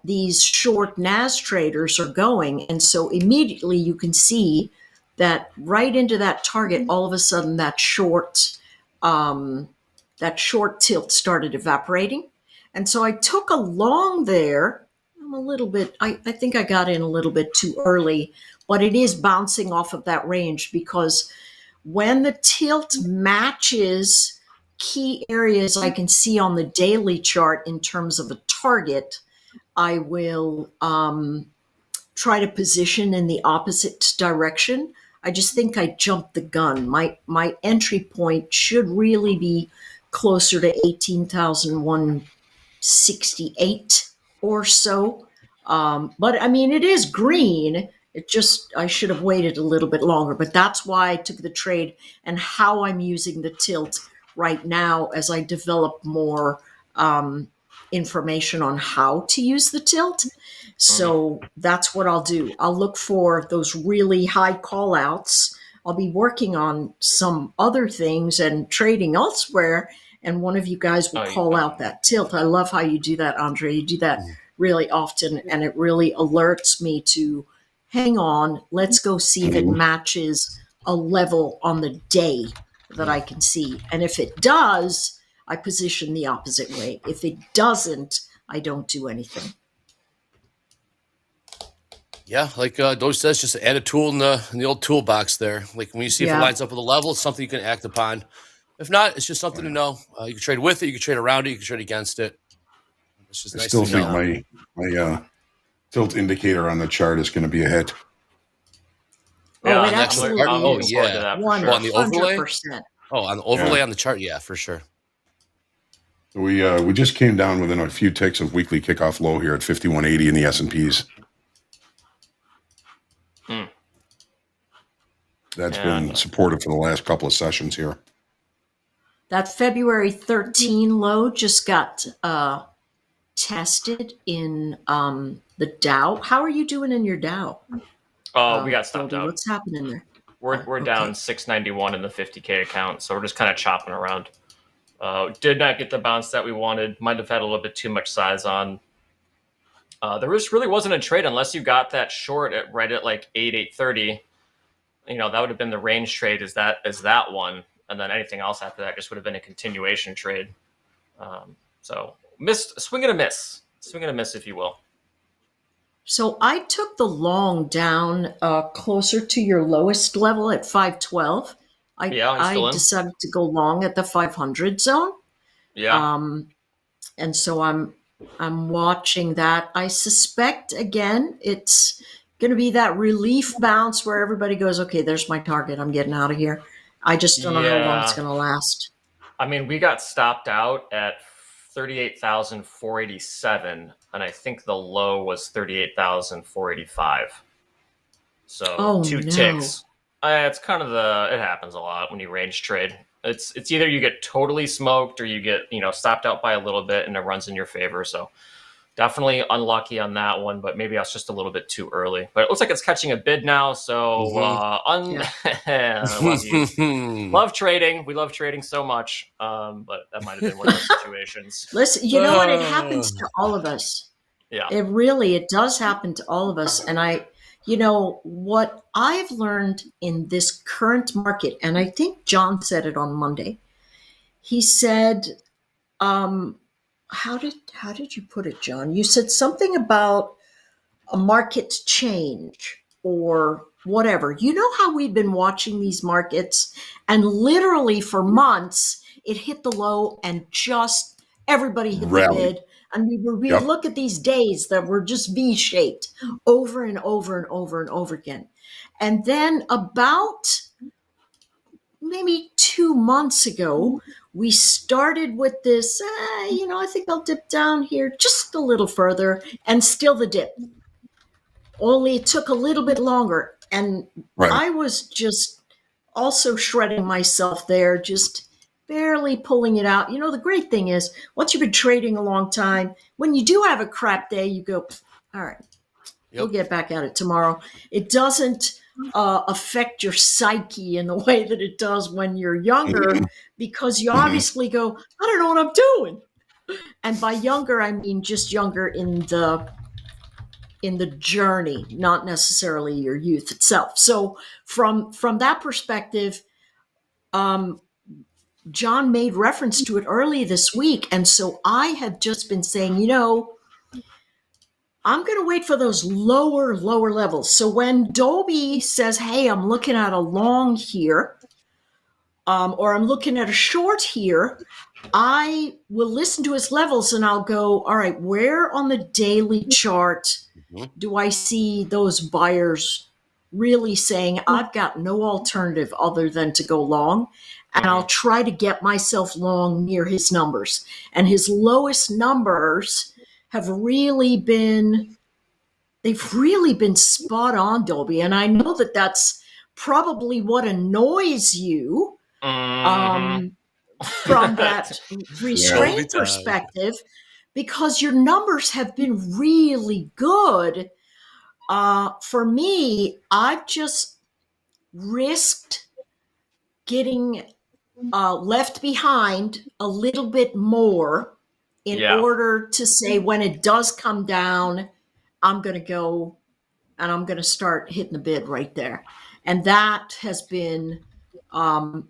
E: these short NAS traders are going. And so immediately you can see that right into that target, all of a sudden that short tilt started evaporating. And so I took a long there. I'm a little bit, I think I got in a little bit too early, but it is bouncing off of that range because when the tilt matches key areas I can see on the daily chart in terms of a target, I will try to position in the opposite direction. I just think I jumped the gun. My entry point should really be closer to 18,168 or so. But I mean, it is green. I should have waited a little bit longer, but that's why I took the trade and how I'm using the tilt right now as I develop more information on how to use the tilt. So that's what I'll do. I'll look for those really high call outs. I'll be working on some other things and trading elsewhere. And one of you guys will call out that tilt. I love how you do that, Andre. You do that really often, and it really alerts me to hang on. Let's go see if it matches a level on the day that I can see. And if it does, I position the opposite way. If it doesn't, I don't do anything.
D: Yeah, like Doge says, just add a tool in the old toolbox there. Like when you see if it lines up with a level, it's something you can act upon. If not, it's just something to know. You can trade with it, you can trade around it, you can trade against it. It's just
C: I
D: nice
C: still
D: to
C: think
D: know.
C: my tilt indicator on the chart is going to be a hit.
E: Oh, it
F: I'm
E: absolutely
F: looking
E: is.
F: forward to that for sure.
D: On the overlay?
E: 100%.
D: Oh, on the overlay on the chart, yeah, for sure.
C: We just came down within a few ticks of weekly kickoff low here at 5180 in the S&Ps. That's been supportive for the last couple of sessions here.
E: That February 13 low just got tested in the Dow. How are you doing in your Dow?
F: We got stopped
E: Goldie,
F: out.
E: what's happening there?
F: We're down 691 in the 50K account, so we're just kind of chopping around. Did not get the bounce that we wanted. Might have had a little bit too much size on. There really wasn't a trade unless you got that short right at like 8:30. That would have been the range trade. Is that one, and then anything else after that just would have been a continuation trade. So swing and a miss, if you will.
E: So I took the long down closer to your lowest level at 512. I decided to go long at the 500 zone.
F: Yeah.
E: And so I'm watching that. I suspect again it's going to be that relief bounce where everybody goes, okay, there's my target. I'm getting out of here. I just don't know how long it's going to last.
F: I mean, we got stopped out at 38,487, and I think the low was 38,485. So 2 ticks. It's kind of it happens a lot when you range trade. It's either you get totally smoked or you get stopped out by a little bit and it runs in your favor. So definitely unlucky on that one, but maybe I was just a little bit too early. But it looks like it's catching a bid now. So love trading. We love trading so much, but that might have been one of those situations.
E: Listen, you know what? It happens to all of us.
F: Yeah,
E: it does happen to all of us. And what I've learned in this current market, and I think John said it on Monday. He said, how did you put it, John? You said something about a market change or whatever. You know how we've been watching these markets and literally for months it hit the low and just everybody hit the bid. And we look at these days that were just V-shaped over and over and over and over again. And then about maybe 2 months ago, we started with this, I think I'll dip down here just a little further, and still the dip. Only it took a little bit longer. And I was just also shredding myself there, just barely pulling it out. The great thing is, once you've been trading a long time, when you do have a crap day, you go, all right, we'll get back at it tomorrow. It doesn't affect your psyche in the way that it does when you're younger, because you obviously go, I don't know what I'm doing. And by younger, I mean just younger in the journey, not necessarily your youth itself. So from that perspective, John made reference to it early this week. And so I have just been saying, I'm going to wait for those lower levels. So when Dolby says, hey, I'm looking at a long here, or I'm looking at a short here, I will listen to his levels and I'll go, all right, where on the daily chart do I see those buyers really saying, I've got no alternative other than to go long? And I'll try to get myself long near his numbers. And his lowest numbers have really been spot on, Dolby. And I know that that's probably what annoys you from that restraint perspective, because your numbers have been really good. For me, I've just risked getting left behind a little bit more in order to say, when it does come down, I'm going to go and I'm going to start hitting the bid right there. And that has been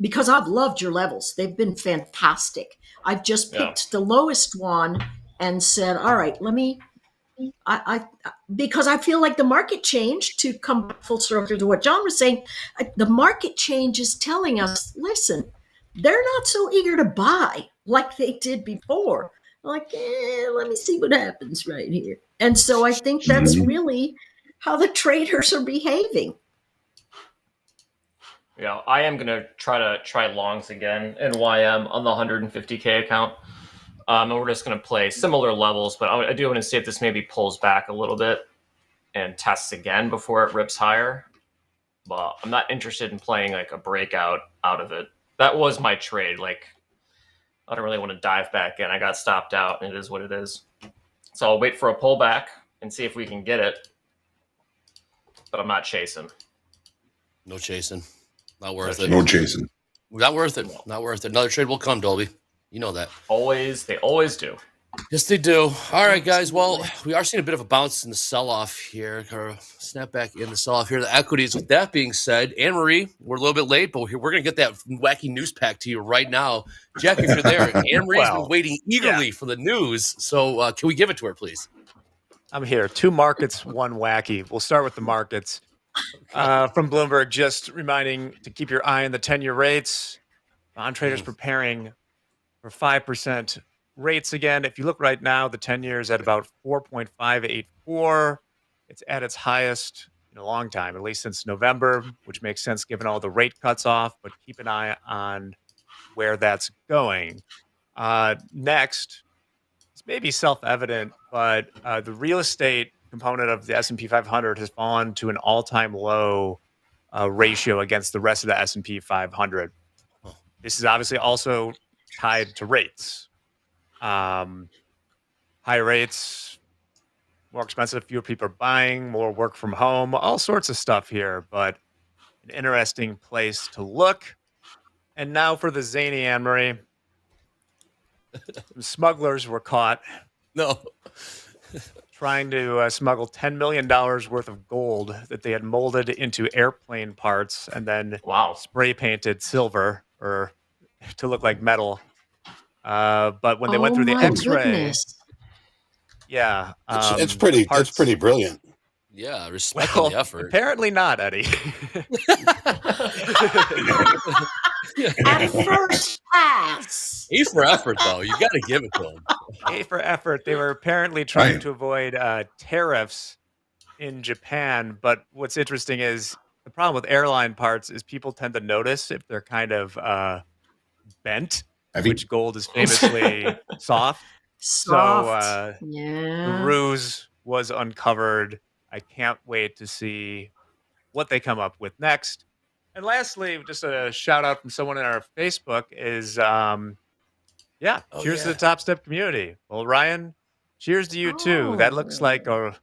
E: because I've loved your levels. They've been fantastic. I've just picked the lowest one and said, all right, because I feel like the market change, to come full circle to what John was saying, the market change is telling us, listen, they're not so eager to buy like they did before. Like, let me see what happens right here. And so I think that's really how the traders are behaving.
F: Yeah, I am going to try longs again in YM on the 150K account. And we're just going to play similar levels, but I do want to see if this maybe pulls back a little bit and tests again before it rips higher. But I'm not interested in playing like a breakout out of it. That was my trade. Like, I don't really want to dive back in. I got stopped out, and it is what it is. So I'll wait for a pullback and see if we can get it. But I'm not chasing.
D: No chasing. Not worth it.
C: No chasing.
D: Not worth it. Not worth it. Another trade will come, Dolby. You know that.
F: They always do.
D: Yes, they do. All right, guys. Well, we are seeing a bit of a bounce in the sell-off here, or snapback in the sell-off here. The equities. With that being said, Anne Marie, we're a little bit late, but we're going to get that wacky news pack to you right now. Jack, if you're there, Anne Marie's been waiting eagerly for the news. So can we give it to her, please?
G: I'm here. 2 markets, 1 wacky. We'll start with the markets. From Bloomberg, just reminding to keep your eye on the 10-year rates. Bond traders preparing for 5% rates again. If you look right now, the 10-year is at about 4.584. It's at its highest in a long time, at least since November, which makes sense given all the rate cuts off, but keep an eye on where that's going. Next, it's maybe self-evident, but the real estate component of the S&P 500 has fallen to an all-time low ratio against the rest of the S&P 500. This is obviously also tied to rates. High rates, more expensive, fewer people are buying, more work from home, all sorts of stuff here, but an interesting place to look. And now for the zany Anne Marie. Some smugglers were caught trying to smuggle $10 million worth of gold that they had molded into airplane parts and then spray painted silver or to look like metal. But when they went through the X-ray,
B: it's pretty brilliant.
D: Yeah, respecting the effort.
G: Apparently not, Eddie.
E: At first pass.
D: A for effort, though. You got to give it to them.
G: A for effort. They were apparently trying to avoid tariffs in Japan. But what's interesting is the problem with airline parts is people tend to notice if they're kind of bent, which gold is famously soft. So the ruse was uncovered. I can't wait to see what they come up with next. And lastly, just a shout out from someone in our Facebook is, cheers to the Top Step community. Well, Ryan, cheers to you too. That looks like one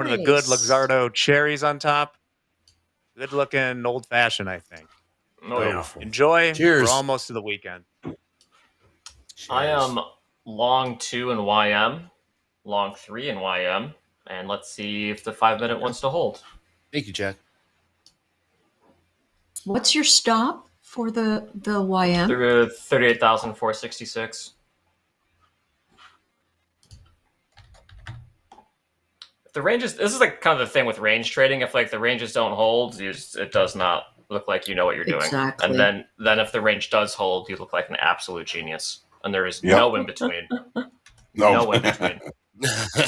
G: of the good Luxardo cherries on top. Good looking, old fashioned, I think. Enjoy.
D: Cheers.
G: We're almost to the weekend.
D: Cheers.
F: I am long 2 in YM, long 3 in YM, and let's see if the 5-minute wants to hold.
D: Thank you, Jack.
E: What's your stop for the YM?
F: Through 38,466. The ranges. This is like kind of the thing with range trading. If like the ranges don't hold, it does not look like you know what you're doing.
E: Exactly.
F: And then if the range does hold, you look like an absolute genius. And there is no in between. No in between.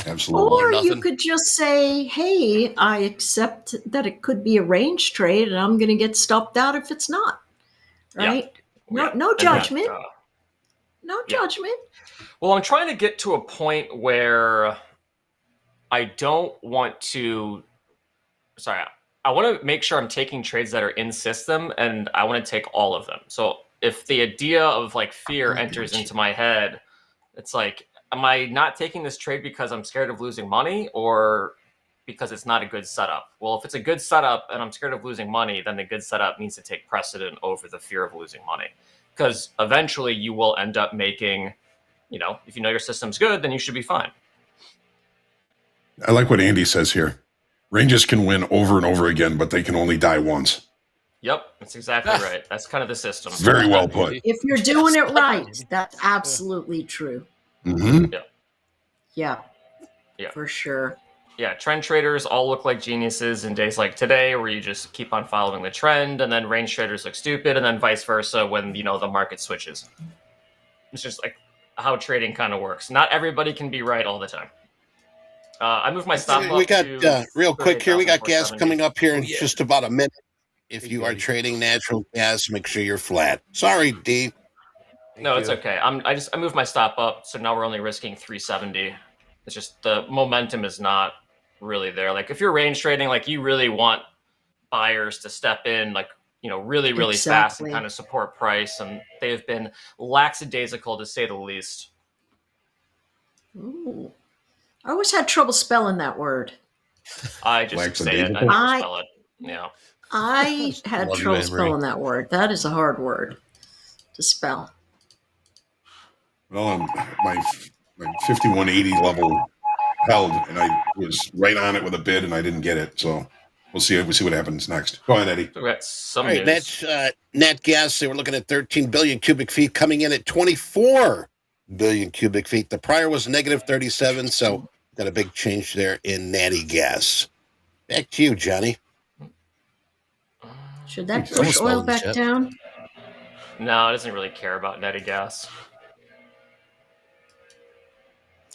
C: Absolutely.
E: Or you could just say, hey, I accept that it could be a range trade and I'm going to get stopped out if it's not. Right?
F: Yeah.
E: No judgment. No judgment.
F: Well, I'm trying to get to a point where I don't want to... Sorry. I want to make sure I'm taking trades that are in system, and I want to take all of them. So if the idea of like fear enters into my head, it's like, am I not taking this trade because I'm scared of losing money or because it's not a good setup? Well, if it's a good setup and I'm scared of losing money, then the good setup needs to take precedent over the fear of losing money. Because eventually you will end up making, if you know your system's good, then you should be fine.
C: I like what Andy says here. Ranges can win over and over again, but they can only die once.
F: Yep, that's exactly right. That's kind of the system.
C: Very well put.
E: If you're doing it right, that's absolutely true.
C: Mm-hmm.
E: Yeah.
F: Yeah.
E: For sure.
F: Yeah, trend traders all look like geniuses in days like today where you just keep on following the trend, and then range traders look stupid, and then vice versa when, the market switches. It's just like how trading kind of works. Not everybody can be right all the time. I moved my stop up.
B: We got,
F: to
B: real quick here, we got gas
F: 38,470.
B: coming up here in just about a minute. If you are trading natural gas, make sure you're flat. Sorry, D.
F: No, it's okay. I moved my stop up, so now we're only risking 370. It's just the momentum is not really there. Like if you're range trading, like you really want buyers to step in, like really, really fast and kind of support price, and they've been lackadaisical to say the least.
E: Ooh. I always had trouble spelling that word.
F: I just say it. I never spell it. Yeah.
E: I had
D: Love you,
E: trouble
D: Anne Marie.
E: spelling that word. That is a hard word to spell.
C: Well, my 5180 level held, and I was right on it with a bid, and I didn't get it. So we'll see. We'll see what happens next. Go ahead, Eddie.
F: So we got some
B: All right,
F: news.
B: nat gas, they were looking at 13 billion cubic feet, coming in at 24 billion cubic feet. The prior was negative 37, so got a big change there in natty gas. Back to you, Johnny.
E: Should that
C: Almost
E: push oil
D: loaded,
E: back
D: Chip.
E: down?
F: No, it doesn't really care about netted gas.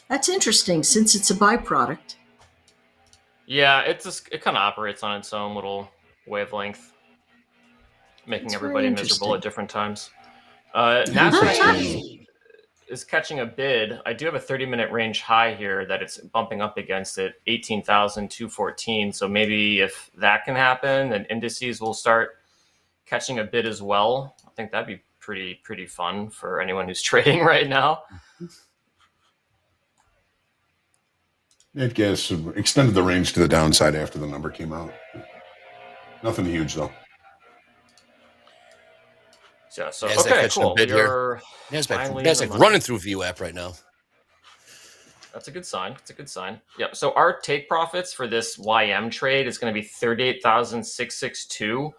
E: That's interesting since it's a byproduct.
F: Yeah, it kind of operates on its own little wavelength, making
E: That's very
F: everybody miserable at
E: interesting.
F: different times.
C: Interesting.
F: NASDAQ is catching a bid. I do have a 30-minute range high here that it's bumping up against it, 18,214. So maybe if that can happen, then indices will start catching a bid as well. I think that'd be pretty fun for anyone who's trading right now.
C: Nat gas extended the range to the downside after the number came out. Nothing huge though.
F: Yeah, so
D: NASDAQ
F: okay,
D: catching a
F: cool.
D: bid here.
F: We're finally in the
D: NASDAQ
F: money.
D: running through VWAP right now.
F: That's a good sign. It's a good sign. Yeah. So our take profits for this YM trade is going to be 38,662.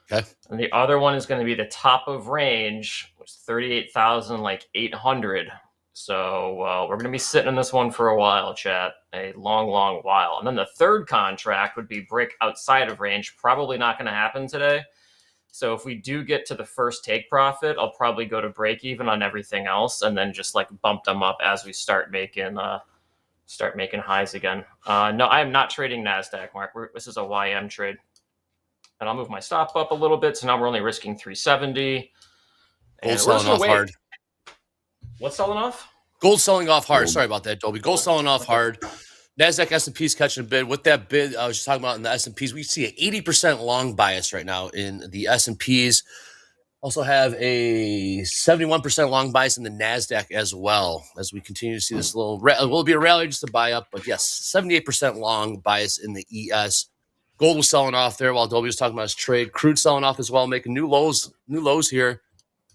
D: Okay.
F: And the other one is going to be the top of range, which is 38,800. So we're going to be sitting in this one for a while, chat, a long while. And then the third contract would be break outside of range. Probably not going to happen today. So if we do get to the first take profit, I'll probably go to break even on everything else, and then just like bump them up as we start making highs again. No, I am not trading NASDAQ, Mark. This is a YM trade. And I'll move my stop up a little bit. So now we're only risking 370.
D: Gold selling off hard.
F: What's selling off?
D: Gold selling off hard.
C: Gold.
D: Sorry about that, Dolby. Gold selling off hard. NASDAQ S&P's catching a bid. With that bid I was just talking about in the S&Ps, we see an 80% long bias right now in the S&Ps. Also have a 71% long bias in the NASDAQ as well, as we continue to see this little will be a rally just to buy up. But yes, 78% long bias in the ES. Gold was selling off there while Dolby was talking about his trade. Crude selling off as well, making new lows here.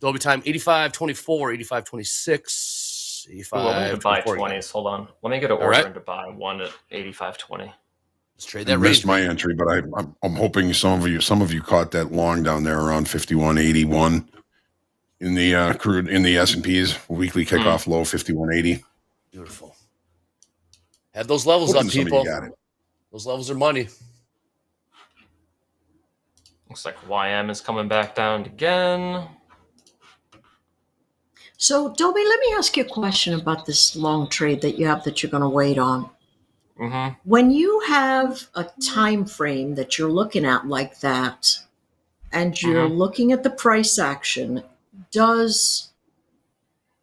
D: Dolby time 85.24, 85.26.
F: Let me to buy 20s. Hold on. Let me get an order
D: right.
F: to buy one at 85.20.
D: Let's trade
C: I
D: that
C: missed
D: range.
C: my entry, but I'm hoping some of you caught that long down there around 51.81 in the crude in the S&Ps weekly kickoff low 51.80.
D: Beautiful. Have those levels
C: Hoping
D: up,
C: some of you
D: people.
C: got it.
D: Those levels are money.
F: Looks like YM is coming back down again.
E: So, Dobie, let me ask you a question about this long trade that you have that you're going to wait on.
F: Mm-hmm.
E: When you have a time frame that you're looking at like that, and you're looking at the price action, does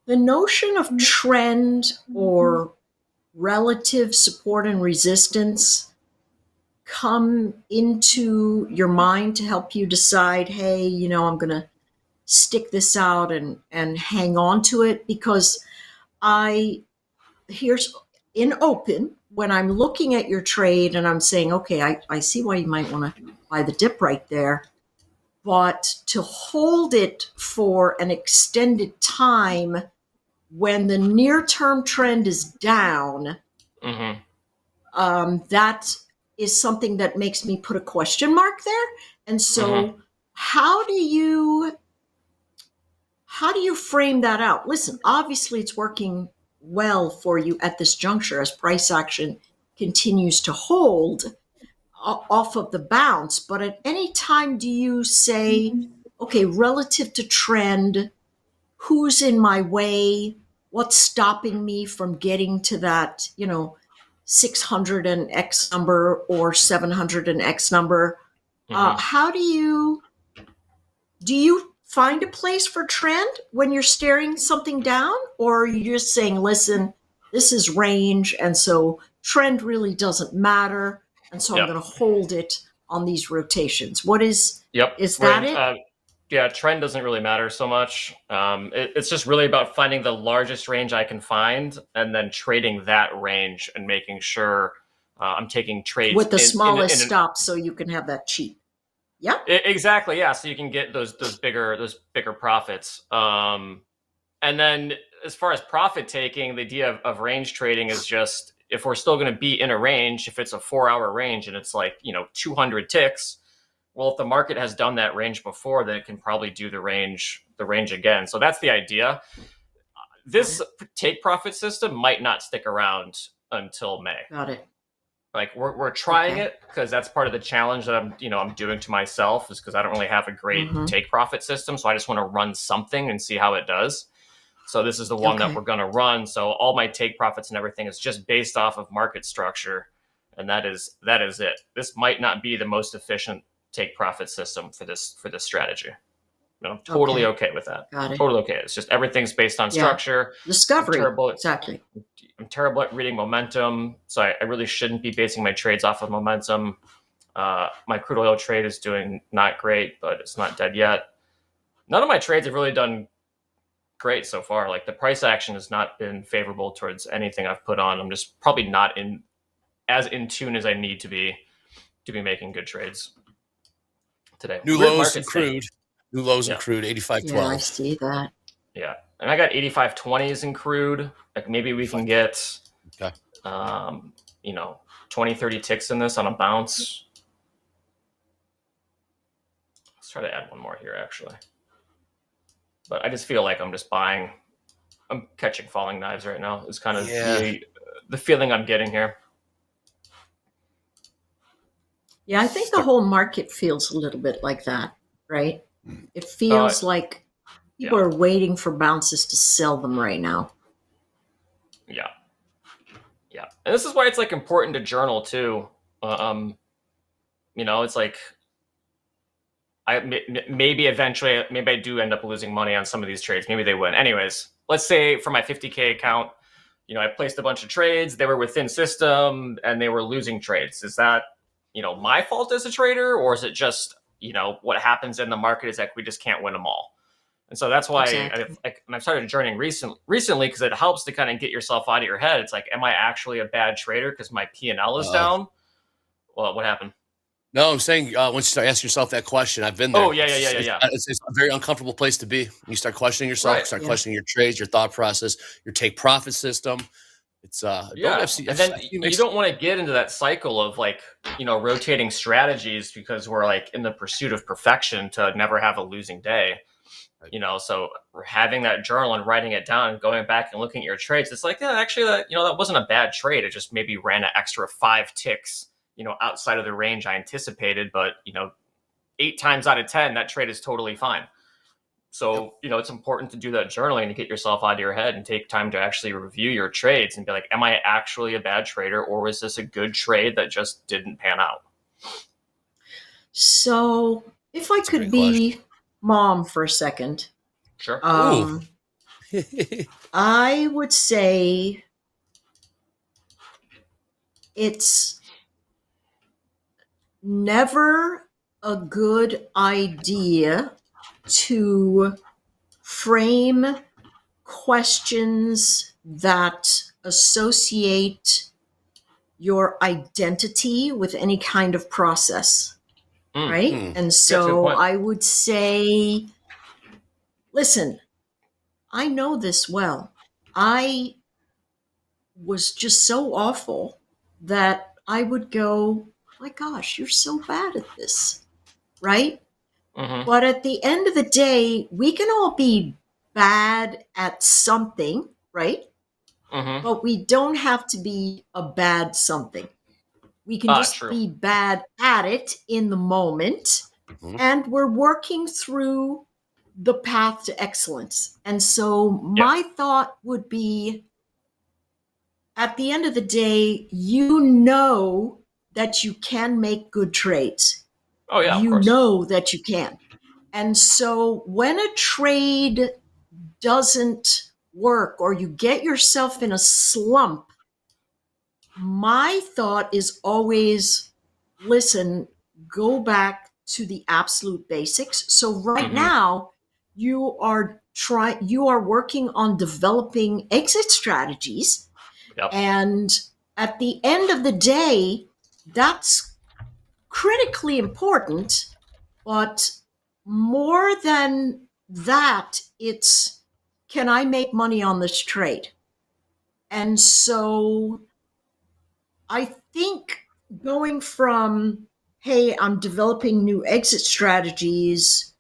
E: the notion of trend or relative support and resistance come into your mind to help you decide, hey, I'm going to stick this out and hang on to it? Because here's in open, when I'm looking at your trade and I'm saying, okay, I see why you might want to buy the dip right there, but to hold it for an extended time when the near-term trend is down, that is something that makes me put a question mark there. And so how do you frame that out? Listen, obviously it's working well for you at this juncture as price action continues to hold off of the bounce. But at any time, do you say, okay, relative to trend, who's in my way? What's stopping me from getting to that, 600 and X number or 700 and X number? How do you find a place for trend when you're staring something down? Or are you just saying, listen, this is range, and so trend really doesn't matter, and so I'm going to hold it on these rotations? What is is that
F: range, it? Trend doesn't really matter so much. It's just really about finding the largest range I can find and then trading that range and making sure I'm taking trades
E: with the smallest stop so you can have that cheap. Yeah.
F: Exactly. Yeah. So you can get those bigger profits. And then as far as profit taking, the idea of range trading is just if we're still going to be in a range, if it's a 4-hour range and it's like 200 ticks, well, if the market has done that range before, then it can probably do the range again. So that's the idea. This take profit system might not stick around until May.
E: Got it.
F: Like we're trying
E: Okay.
F: it because that's part of the challenge that I'm doing to myself, is because I don't really have a great take profit system. So I just want to run something and see how it does. So this is the one that we're going to run. So all my take profits and everything is just based off of market structure. And that is it. This might not be the most efficient take profit system for this strategy. I'm totally okay with that.
E: Got it.
F: Totally okay. It's just everything's based on structure.
E: Discovery.
F: Exactly. I'm terrible at reading momentum, so I really shouldn't be basing my trades off of momentum. My crude oil trade is doing not great, but it's not dead yet. None of my trades have really done great so far. Like the price action has not been favorable towards anything I've put on. I'm just probably not as in tune as I need to be making good trades today.
D: New
F: Weird
D: lows
F: market
D: in
F: state.
D: crude. New lows in crude, 85.12.
E: Yeah, I see that.
F: Yeah. And I got 85.20s in crude. Like maybe we can get, 20, 30 ticks in this on a bounce. Let's try to add one more here, actually. But I just feel like I'm catching falling knives right now. It's kind of the feeling I'm getting here.
E: Yeah, I think the whole market feels a little bit like that, right? It feels like people are waiting for bounces to sell them right now.
F: Yeah. Yeah. And this is why it's like important to journal too. It's like maybe eventually I do end up losing money on some of these trades. Maybe they win. Anyways, let's say for my 50K account, I placed a bunch of trades. They were within system and they were losing trades. Is that, my fault as a trader, or is it just, what happens in the market is like we just can't win them all? And so that's why I've started journaling recently because it helps to kind of get yourself out of your head. It's like, am I actually a bad trader because my P&L is down? Well, what happened?
D: No, I'm saying once you start asking yourself that question, I've been there.
F: Oh, yeah.
D: It's a very uncomfortable place to be. You start questioning yourself, questioning your trades, your thought process, your take profit system. It's
F: and then you don't want to get into that cycle of like, rotating strategies because we're like in the pursuit of perfection to never have a losing day. So we're having that journal and writing it down and going back and looking at your trades. It's like, actually, that wasn't a bad trade. It just maybe ran an extra 5 ticks, outside of the range I anticipated. But, 8 times out of 10, that trade is totally fine. So, it's important to do that journaling to get yourself out of your head and take time to actually review your trades and be like, am I actually a bad trader, or was this a good trade that just didn't pan out?
E: So if I could be mom for a second.
F: Sure.
E: I would say it's never a good idea to frame questions that associate your identity with any kind of process, right? And so I would say, listen, I know this well. I was just so awful that I would go, my gosh, you're so bad at this, right? But at the end of the day, we can all be bad at something, right? But we don't have to be a bad something. We can just be bad at it in the moment. And we're working through the path to excellence. And so my thought would be, at the end of the day, you know that you can make good trades.
F: Oh, yeah.
E: You know that you can. And so when a trade doesn't work or you get yourself in a slump, my thought is always, listen, go back to the absolute basics. So right now, you are working on developing exit strategies. And at the end of the day, that's critically important. But more than that, it's, can I make money on this trade? And so I think going from, hey, I'm developing new exit strategies,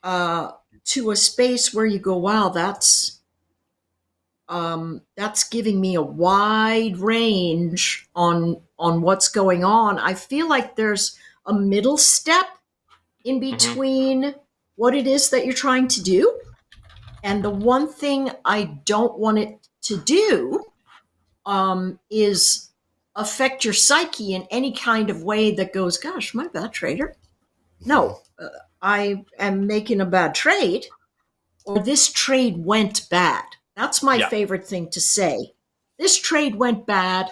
E: to a space where you go, wow, that's giving me a wide range on what's going on. I feel like there's a middle step in between what it is that you're trying to do. And the one thing I don't want it to do is affect your psyche in any kind of way that goes, gosh, am I a bad trader? No, I am making a bad trade, or this trade went bad. That's my favorite thing to say. This trade went bad.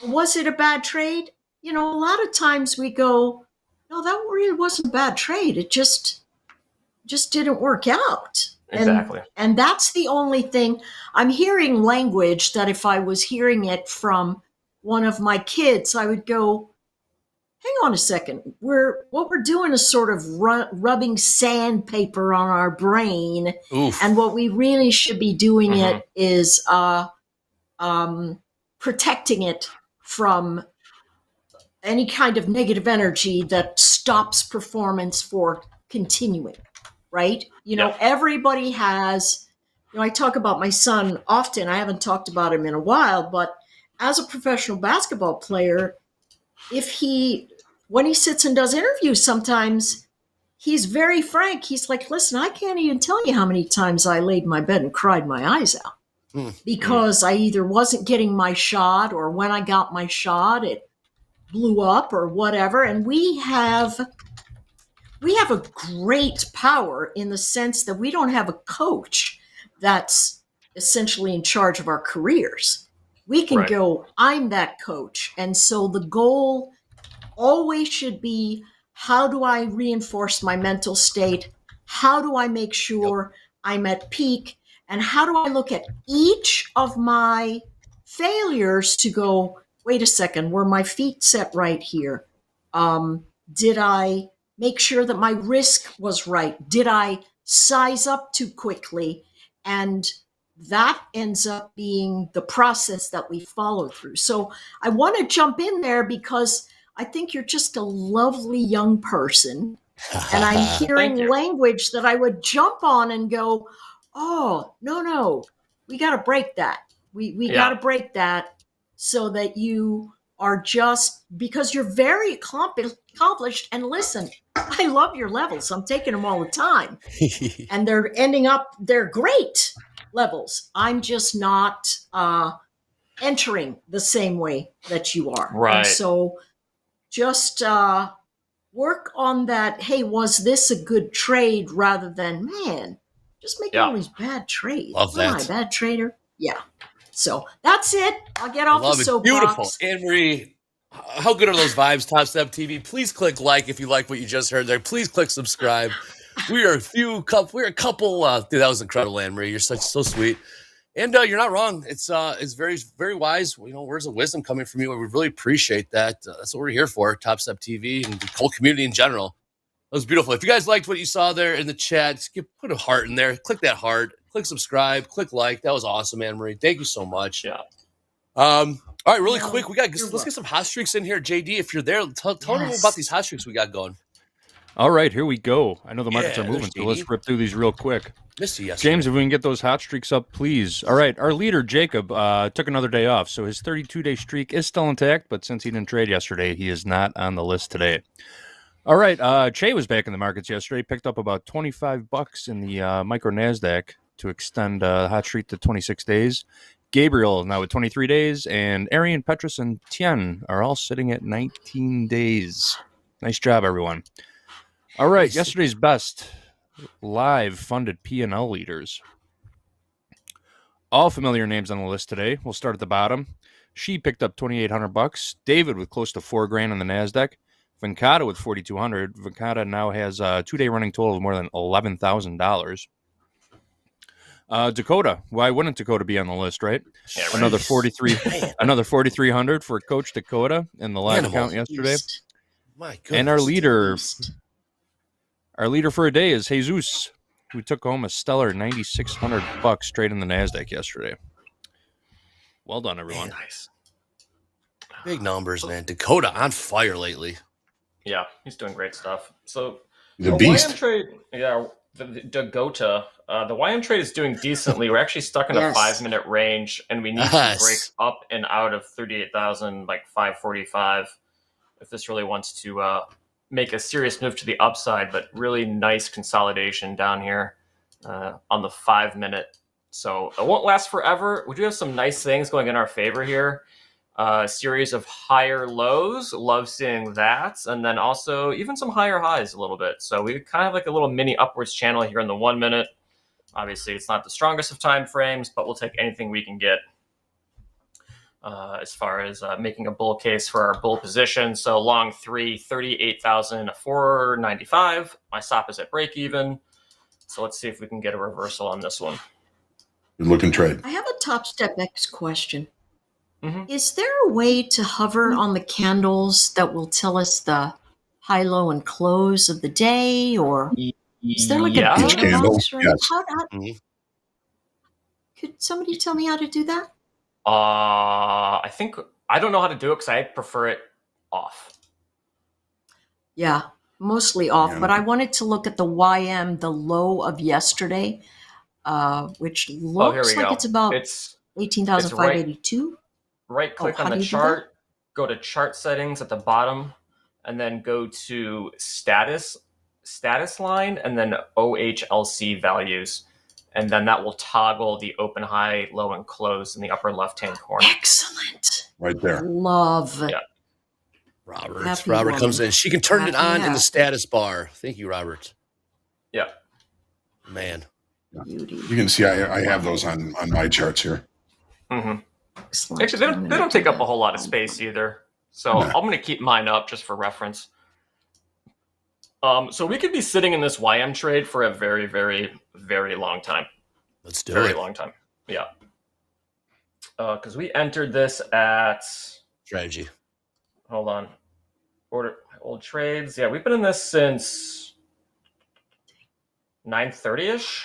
E: Was it a bad trade? You know, a lot of times we go, no, that really wasn't a bad trade. It just didn't work out.
F: Exactly.
E: And that's the only thing. I'm hearing language that if I was hearing it from one of my kids, I would go, hang on a second. What we're doing is sort of rubbing sandpaper on our brain.
D: Oof.
E: And what we really should be doing it is protecting it from any kind of negative energy that stops performance for continuing, right? You know, everybody has, you know, I talk about my son often. I haven't talked about him in a while, but as a professional basketball player, when he sits and does interviews, sometimes he's very frank. He's like, listen, I can't even tell you how many times I laid in my bed and cried my eyes out because I either wasn't getting my shot, or when I got my shot, it blew up or whatever. And we have a great power in the sense that we don't have a coach that's essentially in charge of our careers. We can go, I'm that coach. And so the goal always should be, how do I reinforce my mental state? How do I make sure I'm at peak? And how do I look at each of my failures to go, wait a second, were my feet set right here? Did I make sure that my risk was right? Did I size up too quickly? And that ends up being the process that we follow through. So I want to jump in there because I think you're just a lovely young person. And I'm hearing language that I would jump on and go, oh, no, we got to break that. We got to break that so that you are just, because you're very accomplished. And listen, I love your levels. I'm taking them all the time. And they're great levels. I'm just not entering the same way that you are.
F: Right.
E: And so just work on that. Hey, was this a good trade, rather than, man, just making all these bad trades.
D: Love that.
E: Am I a bad trader? Yeah. So that's it. I'll get off the soapbox.
D: Beautiful. Anne-Marie, how good are those vibes, Topstep TV? Please click like if you like what you just heard there. Please click subscribe. We're a couple. Dude, that was incredible, Anne-Marie. You're so sweet. And you're not wrong. It's very, very wise. You know, words of wisdom coming from you. We really appreciate that. That's what we're here for, Topstep TV and the whole community in general. That was beautiful. If you guys liked what you saw there in the chat, just put a heart in there. Click that heart. Click subscribe. Click like. That was awesome, Anne-Marie. Thank you so much.
F: Yeah.
D: All right, really quick. Let's get some hot streaks in here. JD, if you're there, tell them about these hot streaks we got going.
H: All right, here we go. I know the markets are moving, so let's rip through these real quick.
D: Missed you yesterday.
H: James, if we can get those hot streaks up, please. All right, our leader, Jacob, took another day off, so his 32-day streak is still intact, but since he didn't trade yesterday, he is not on the list today. All right, Che was back in the markets yesterday, picked up about $25 in the micro NASDAQ to extend hot streak to 26 days. Gabriel is now at 23 days, and Arian, Petrus, and Tien are all sitting at 19 days. Nice job, everyone. All right, yesterday's best live funded P&L leaders. All familiar names on the list today. We'll start at the bottom. She picked up $2,800. David with close to $4,000 on the NASDAQ. Venkata with $4,200. Venkata now has a 2-day running total of more than $11,000. Dakota. Why wouldn't Dakota be on the list, right?
F: Yeah, right.
H: Another 4,300 for Coach Dakota in the live account yesterday.
D: My goodness.
H: And our leader Our leader for a day is Jesus, who took home a stellar $9,600 straight in the NASDAQ yesterday. Well done, everyone.
F: Nice.
D: Big numbers, man. Dakota on fire lately.
F: Yeah, he's doing great stuff. So
C: The
F: YM
C: beast.
F: trade, the Dakota. The YM trade is doing decently. We're actually stuck in a
E: Yes.
F: 5-minute range, and we need
D: Yes.
F: to break up and out of 38,000, like 545, if this really wants to make a serious move to the upside. But really nice consolidation down here on the 5-minute. So it won't last forever. We do have some nice things going in our favor here. A series of higher lows, love seeing that, and then also even some higher highs a little bit. So we kind of have like a little mini upwards channel here in the 1 minute. Obviously, it's not the strongest of time frames, but we'll take anything we can get as far as making a bull case for our bull position. So long 3, 38,495. My stop is at break even. So let's see if we can get a reversal on this one.
C: Good looking trade.
E: I have a Topstep X question.
F: Mhm.
E: Is there a way to hover on the candles that will tell us the high, low, and close of the day? Or is there like
F: Yeah.
E: a
C: Each
E: data
C: candle?
E: box? Or
C: Yes.
D: Mhm.
E: could somebody tell me how to do that?
F: I think I don't know how to do it because I prefer it off.
E: Yeah, mostly off.
C: Yeah.
E: But I wanted to look at the YM, the low of yesterday, which
F: Oh, here
E: looks
F: we
E: like
F: go.
E: it's about
F: It's
E: 18,582.
F: right click
E: how
F: on
E: do
F: the
E: you do that?
F: chart, go to chart settings at the bottom, and then go to status line, and then OHLC values. And then that will toggle the open, high, low, and close in the upper left-hand corner.
E: Excellent.
C: Right there.
E: Love.
F: Yeah.
D: Robert
E: Happy
D: comes
E: woman.
D: in. She can turn it
E: Happy,
D: on in the
E: happy.
D: status bar. Thank you, Robert.
F: Yeah.
D: Man.
E: Beauty.
C: You can see I have those on my charts here.
F: hmm
E: Excellent.
F: Actually, they
E: I'm
F: don't
E: gonna
F: take
E: do
F: up a
E: that.
F: whole lot of space either. So
C: No.
F: I'm going to keep mine up just for reference. So we could be sitting in this YM trade for a very, very, very long time.
D: Let's do
F: Very
D: it.
F: long time. Yeah. Because we entered this at,
D: Strategy.
F: hold on, order old trades. Yeah, we've been in this since 9:30ish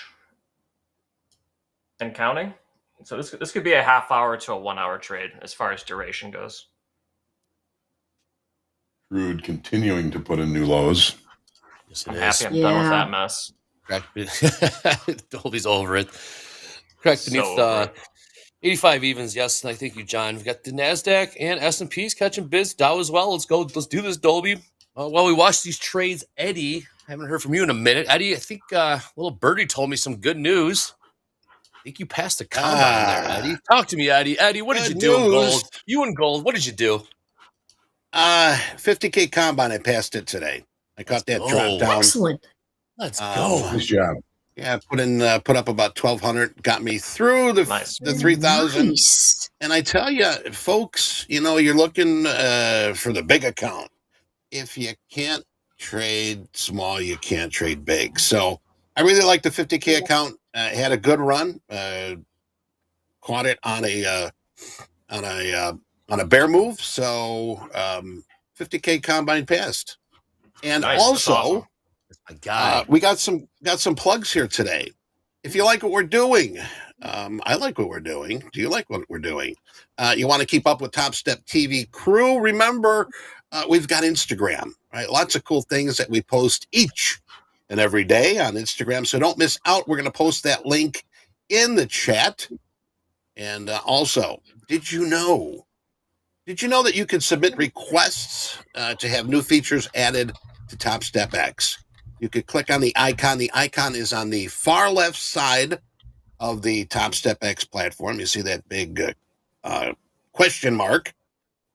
F: and counting. So this could be a half hour to a 1 hour trade as far as duration goes.
C: Crude continuing to put in new lows.
D: Yes,
F: I'm
D: it
F: happy
D: is.
F: I'm done with
E: Yeah.
F: that mess.
D: Dolby's over it. Cracked
F: So
D: beneath
F: over it.
D: 85 evens. Yes, and I thank you, John. We've got the NASDAQ and S&P's catching bids. Dow as well. Let's go. Let's do this, Dolby. While we watch these trades, Eddie, I haven't heard from you in a minute. Eddie, I think little Birdie told me some good news. I think you passed the combine there, Eddie. Talk to me, Eddie. Eddie, what did you
B: Good
D: do in
B: news.
D: gold? You in gold, what did you do?
B: 50K combine. I passed it today. I caught that
D: Let's
B: drop
D: go.
B: down.
E: Excellent.
D: Let's
B: Oh.
D: go.
C: Nice job.
B: Yeah, put up about 1,200. Got me through
F: Nice.
B: the 3,000.
E: Nice.
B: And I tell you, folks, you're looking for the big account. If you can't trade small, you can't trade big. So I really like the 50K account. Had a good run. Caught it on a bear move. So 50K combine passed. And
F: Nice, that's
B: also,
F: awesome.
D: My God.
B: we got some plugs here today. If you like what we're doing, I like what we're doing. Do you like what we're doing? You want to keep up with TopstepTV crew? Remember, we've got Instagram, right? Lots of cool things that we post each and every day on Instagram. So don't miss out. We're going to post that link in the chat. And also, did you know that you can submit requests to have new features added to Topstep X? You could click on the icon. The icon is on the far left side of the Topstep X platform. You see that big question mark.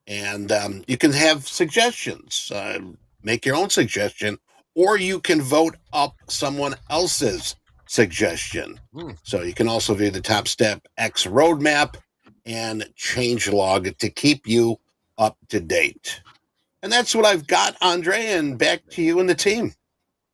B: And you can have suggestions. Make your own suggestion, or you can vote up someone else's suggestion. So you can also view the Topstep X roadmap and changelog to keep you up to date. And that's what I've got, Andre, and back to you and the team.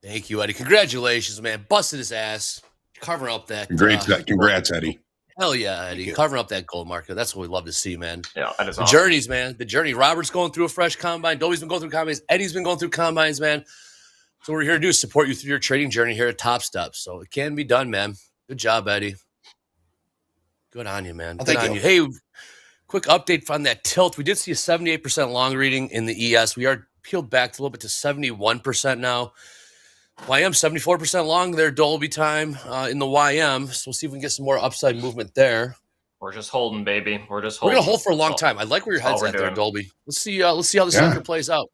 D: Thank you, Eddie. Congratulations, man. Busted his ass. Covering up that.
C: Congrats, Eddie.
D: Hell yeah, Eddie. Covering up that gold market. That's what we love to see, man.
F: Yeah, that is
D: The
F: awesome.
D: journeys, man. The journey. Robert's going through a fresh combine. Dolby's been going through combines. Eddie's been going through combines, man. So what we're here to do is support you through your trading journey here at Topstep. So it can be done, man. Good job, Eddie. Good on you, man. Good on you. Hey, quick update on that tilt. We did see a 78% long reading in the ES. We are peeled back a little bit to 71% now. YM 74% long there, Dolby time in the YM. So we'll see if we can get some more upside movement there.
F: We're just holding, baby. We're just
D: We're
F: holding.
D: gonna hold for a long time. I like where your head's at there, Dolby. Let's see how the sucker plays out.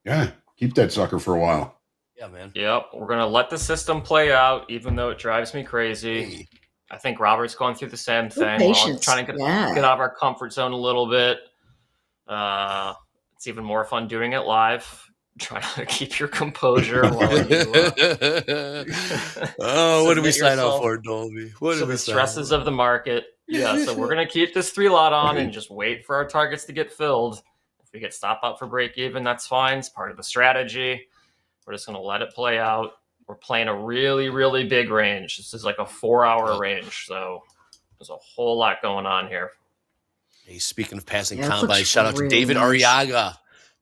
C: Yeah, keep that sucker for a while.
D: Yeah, man.
F: Yep, we're gonna let the system play out, even though it drives me crazy.
D: Hey.
F: I think Robert's going through the same thing.
E: Patience.
F: We're trying to get out of our comfort zone a little bit. It's even more fun doing it live. Try to keep your composure while you.
D: What did we sign up for, Dolby? What did we
F: the
D: sign
F: stresses of the market. Yeah, so we're gonna keep this 3 lot on and just wait for our targets to get filled. If we get stop out for break even, that's fine. It's part of the strategy. We're just gonna let it play out. We're playing a really, really big range. This is like a 4-hour range, so there's a whole lot going on here.
D: Hey, speaking of passing combine, shout out to David Arriaga,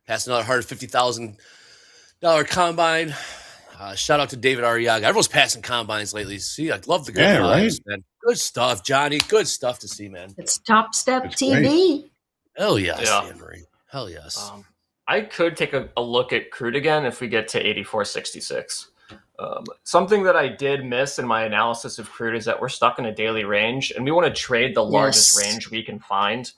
D: passing another $150,000 combine. Shout out to David Arriaga. Everyone's passing combines lately. See, I love the good vibes, man. Good stuff, Johnny. Good stuff to see, man.
E: It's TopstepTV.
D: Hell yes, Anne-Marie. Hell yes.
F: I could take a look at crude again if we get to 84.66. Something that I did miss in my analysis of crude is that we're stuck in a daily range, and we want to trade the largest range we can find.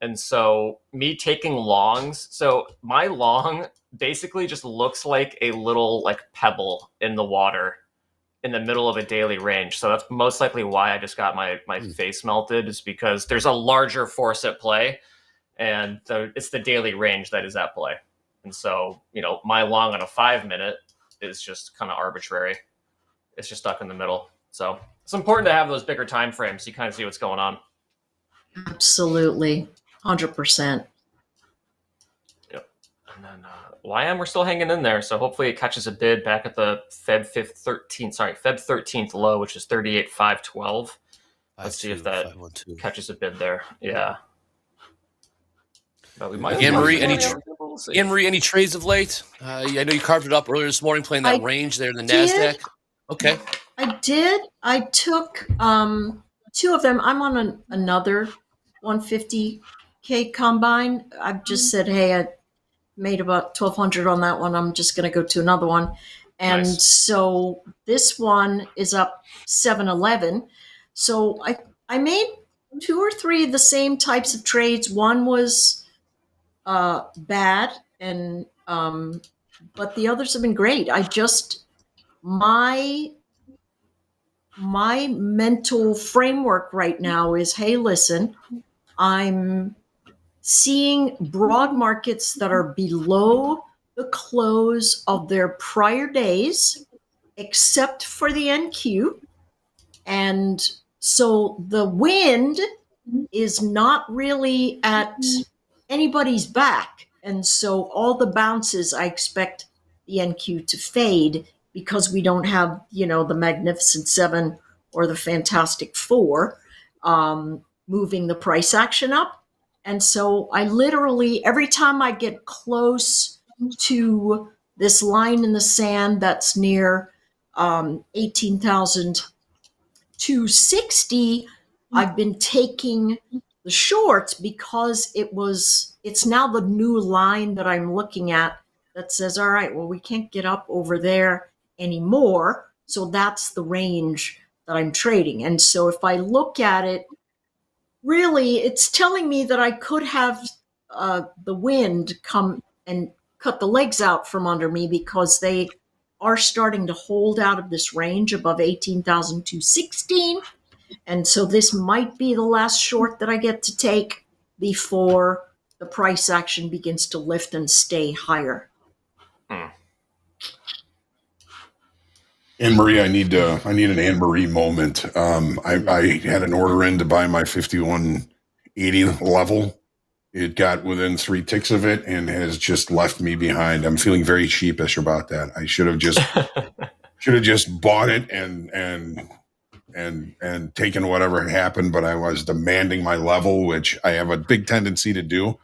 F: And so me taking longs, so my long basically just looks like a little like pebble in the water in the middle of a daily range. So that's most likely why I just got my face melted, is because there's a larger force at play, and it's the daily range that is at play. And so, my long on a 5-minute is just kind of arbitrary. It's just stuck in the middle. So it's important to have those bigger time frames so you kind of see what's going on.
E: Absolutely. 100%.
F: Yep. And then YM, we're still hanging in there. So hopefully it catches a bid back at the Feb 13th low, which is 38.512. Let's see if that catches a bid there. Yeah. But we might.
D: Anne-Marie, any trades of late? I know you carved it up earlier this morning, playing that range there in the NASDAQ. Okay.
E: I did. I took 2 of them. I'm on another 150K combine. I've just said, hey, I made about 1,200 on that one. I'm just going to go to another one. And so this one is up 711. So I made 2 or 3 of the same types of trades. One was bad, and but the others have been great. I just my mental framework right now is, hey, listen, I'm seeing broad markets that are below the close of their prior days, except for the NQ. And so the wind is not really at anybody's back. And so all the bounces, I expect the NQ to fade, because we don't have, the Magnificent 7 or the Fantastic 4 moving the price action up. And so I literally, every time I get close to this line in the sand that's near 18,260, I've been taking the shorts, because it's now the new line that I'm looking at that says, all right, well, we can't get up over there anymore. So that's the range that I'm trading. And so if I look at it, really, it's telling me that I could have the wind come and cut the legs out from under me, because they are starting to hold out of this range above 18,216. And so this might be the last short that I get to take before the price action begins to lift and stay higher.
C: Anne-Marie, I need an Anne-Marie moment. I had an order in to buy my 5180 level. It got within 3 ticks of it and has just left me behind. I'm feeling very sheepish about that. I should have just bought it and taken whatever had happened, but I was demanding my level, which I have a big tendency to do.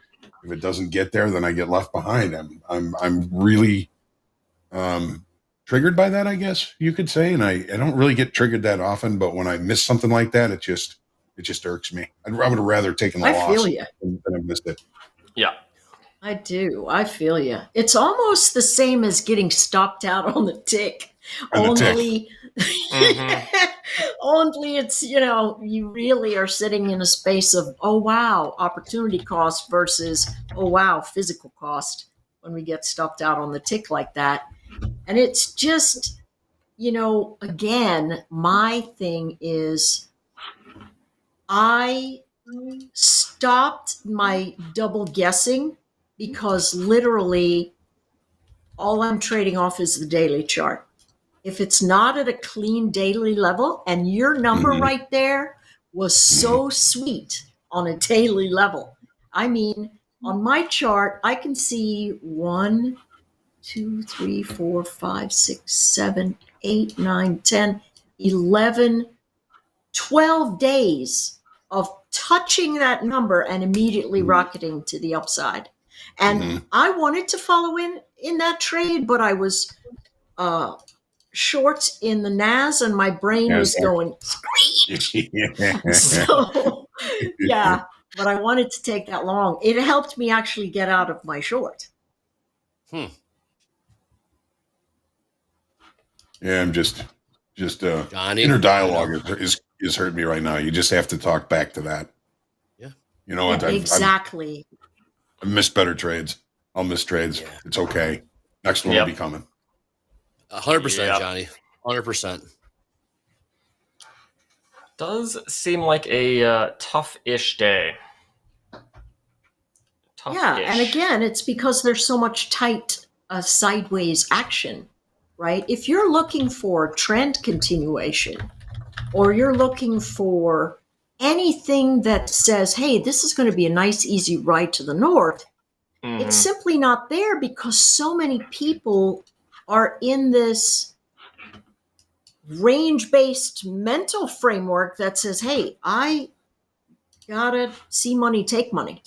C: If it doesn't get there, then I get left behind. I'm really triggered by that, I guess you could say. And I don't really get triggered that often, but when I miss something like that, it just irks me. I would have rather taken the
E: I
C: loss
E: feel you.
C: than I missed it.
F: Yeah.
E: I do. I feel you. It's almost the same as getting stopped out on the tick.
C: On the tick.
E: Only, only it's, you really are sitting in a space of, oh, wow, opportunity cost versus, oh, wow, physical cost when we get stopped out on the tick like that. And it's just, again, my thing is I stopped my double guessing because literally all I'm trading off is the daily chart. If it's not at a clean daily level, and your number right there was so sweet on a daily level. I mean, on my chart, I can see 1, 2, 3, 4, 5, 6, 7, 8, 9, 10, 11, 12 days of touching that number and immediately rocketing to the upside. And I wanted to follow in that trade, but I was short in the NAS and my brain was going, so yeah, but I wanted to take that long. It helped me actually get out of my short.
C: Yeah, I'm just
D: Johnny,
C: inner dialogue is hurting me right now. You just have to talk back to that.
D: Yeah.
C: You know what?
E: Exactly.
C: I've missed better trades. I'll miss trades. Yeah. It's okay. Next one will be coming.
D: 100%, Johnny. 100%.
F: Does seem like a tough-ish day.
E: Yeah, and again, it's because there's so much tight sideways action, right? If you're looking for trend continuation, or you're looking for anything that says, hey, this is going to be a nice, easy ride to the north, it's simply not there because so many people are in this range-based mental framework that says, hey, I gotta see money, take money.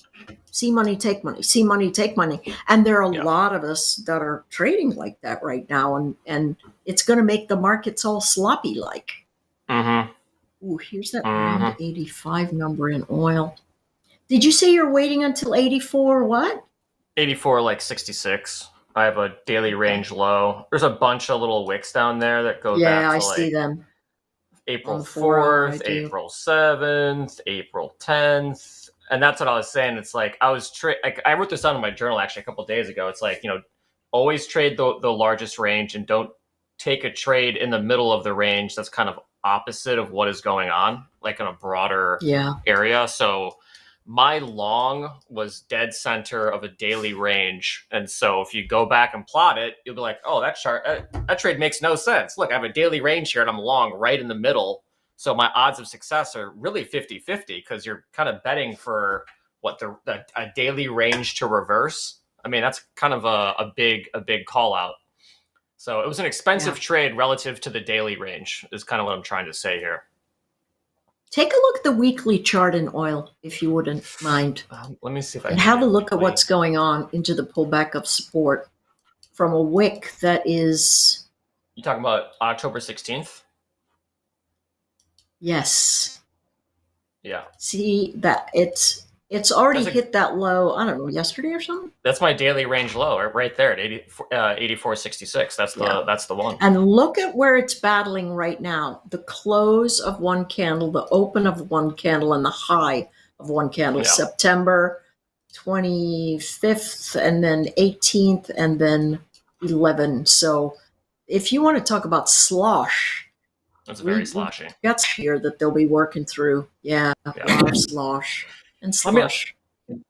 E: See money, take money. See money, take money. And there are a lot of us that are trading like that right now, and it's going to make the markets all sloppy like. Ooh, here's that round 85 number in oil. Did you say you're waiting until 84 what?
F: 84 like 66. I have a daily range low. There's a bunch of little wicks down there that go back to
E: I see them.
F: April 4th, April 7th, April 10th. And that's what I was saying. It's like I wrote this down in my journal actually a couple of days ago. It's like, always trade the largest range and don't take a trade in the middle of the range that's kind of opposite of what is going on, like in a broader area. So my long was dead center of a daily range. And so if you go back and plot it, you'll be like, oh, that chart, that trade makes no sense. Look, I have a daily range here and I'm long right in the middle. So my odds of success are really 50-50 because you're kind of betting for what a daily range to reverse. I mean, that's kind of a big call out. So it was an expensive trade relative to the daily range is kind of what I'm trying to say here.
E: Take a look at the weekly chart in oil, if you wouldn't mind.
F: Let me see if I
E: can have a look at what's going on into the pullback of support from a wick that is.
F: You talking about October 16th?
E: Yes.
F: Yeah.
E: See that it's already hit that low. I don't know, yesterday or something.
F: That's my daily range low, right there at 84.66. That's the one.
E: And look at where it's battling right now. The close of one candle, the open of one candle, and the high of one candle. Yeah. September 25th, and then 18th, and then 11. So, if you want to talk about slosh.
F: That's very sloshy.
E: That's here that they'll be working through. Yeah. Slosh and slush.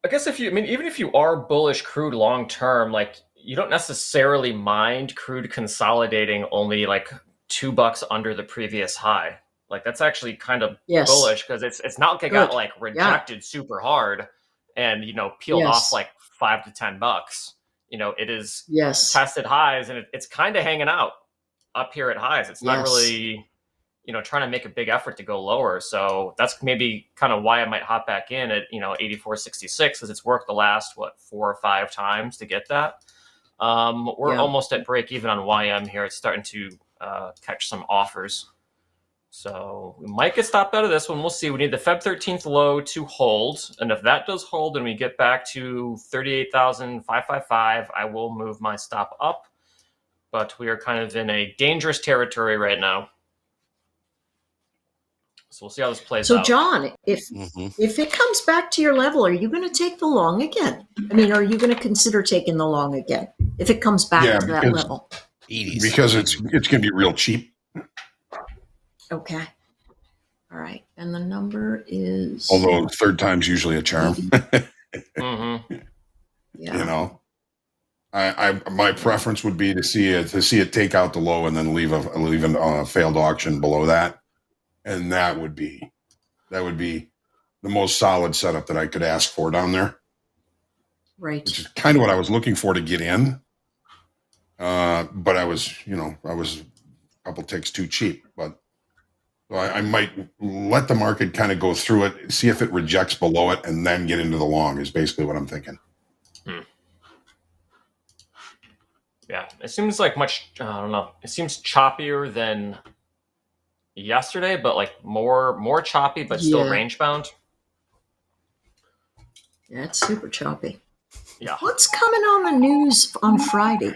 F: I guess even if you are bullish crude long term, like you don't necessarily mind crude consolidating only like $2 under the previous high. Like that's actually kind of bullish because it's not like it got like rejected super hard and peeled off like $5 to $10. It is tested highs and it's kind of hanging out up here at highs. It's not really trying to make a big effort to go lower. So that's maybe kind of why I might hop back in at, 84.66 because it's worked the last, 4 or 5 times to get that. We're
E: Yeah.
F: almost at break even on YM here. It's starting to catch some offers. So we might get stopped out of this one. We'll see. We need the Feb 13th low to hold. And if that does hold and we get back to 38,555, I will move my stop up. But we are kind of in a dangerous territory right now. So we'll see how this plays
E: So,
F: out.
E: John, if it comes back to your level, are you going to take the long again? I mean, are you going to consider taking the long again if it comes back
C: Yeah,
E: to that
C: because-
E: level?
C: Because it's going to be real cheap.
E: Okay. All right. And the number is.
C: Although third time's usually a charm.
F: Mm-hmm.
E: Yeah.
C: You know, my preference would be to see it take out the low and then leave a failed auction below that, and that would be the most solid setup that I could ask for down there,
E: Right.
C: which is kind of what I was looking for to get in. But I was a couple ticks too cheap, but so I might let the market kind of go through it, see if it rejects below it, and then get into the long is basically what I'm thinking.
F: Yeah, it seems like much. I don't know. It seems choppier than yesterday, but like more choppy, but still
E: Yeah.
F: range bound.
E: Yeah, it's super choppy.
F: Yeah,
E: What's coming on the news on Friday?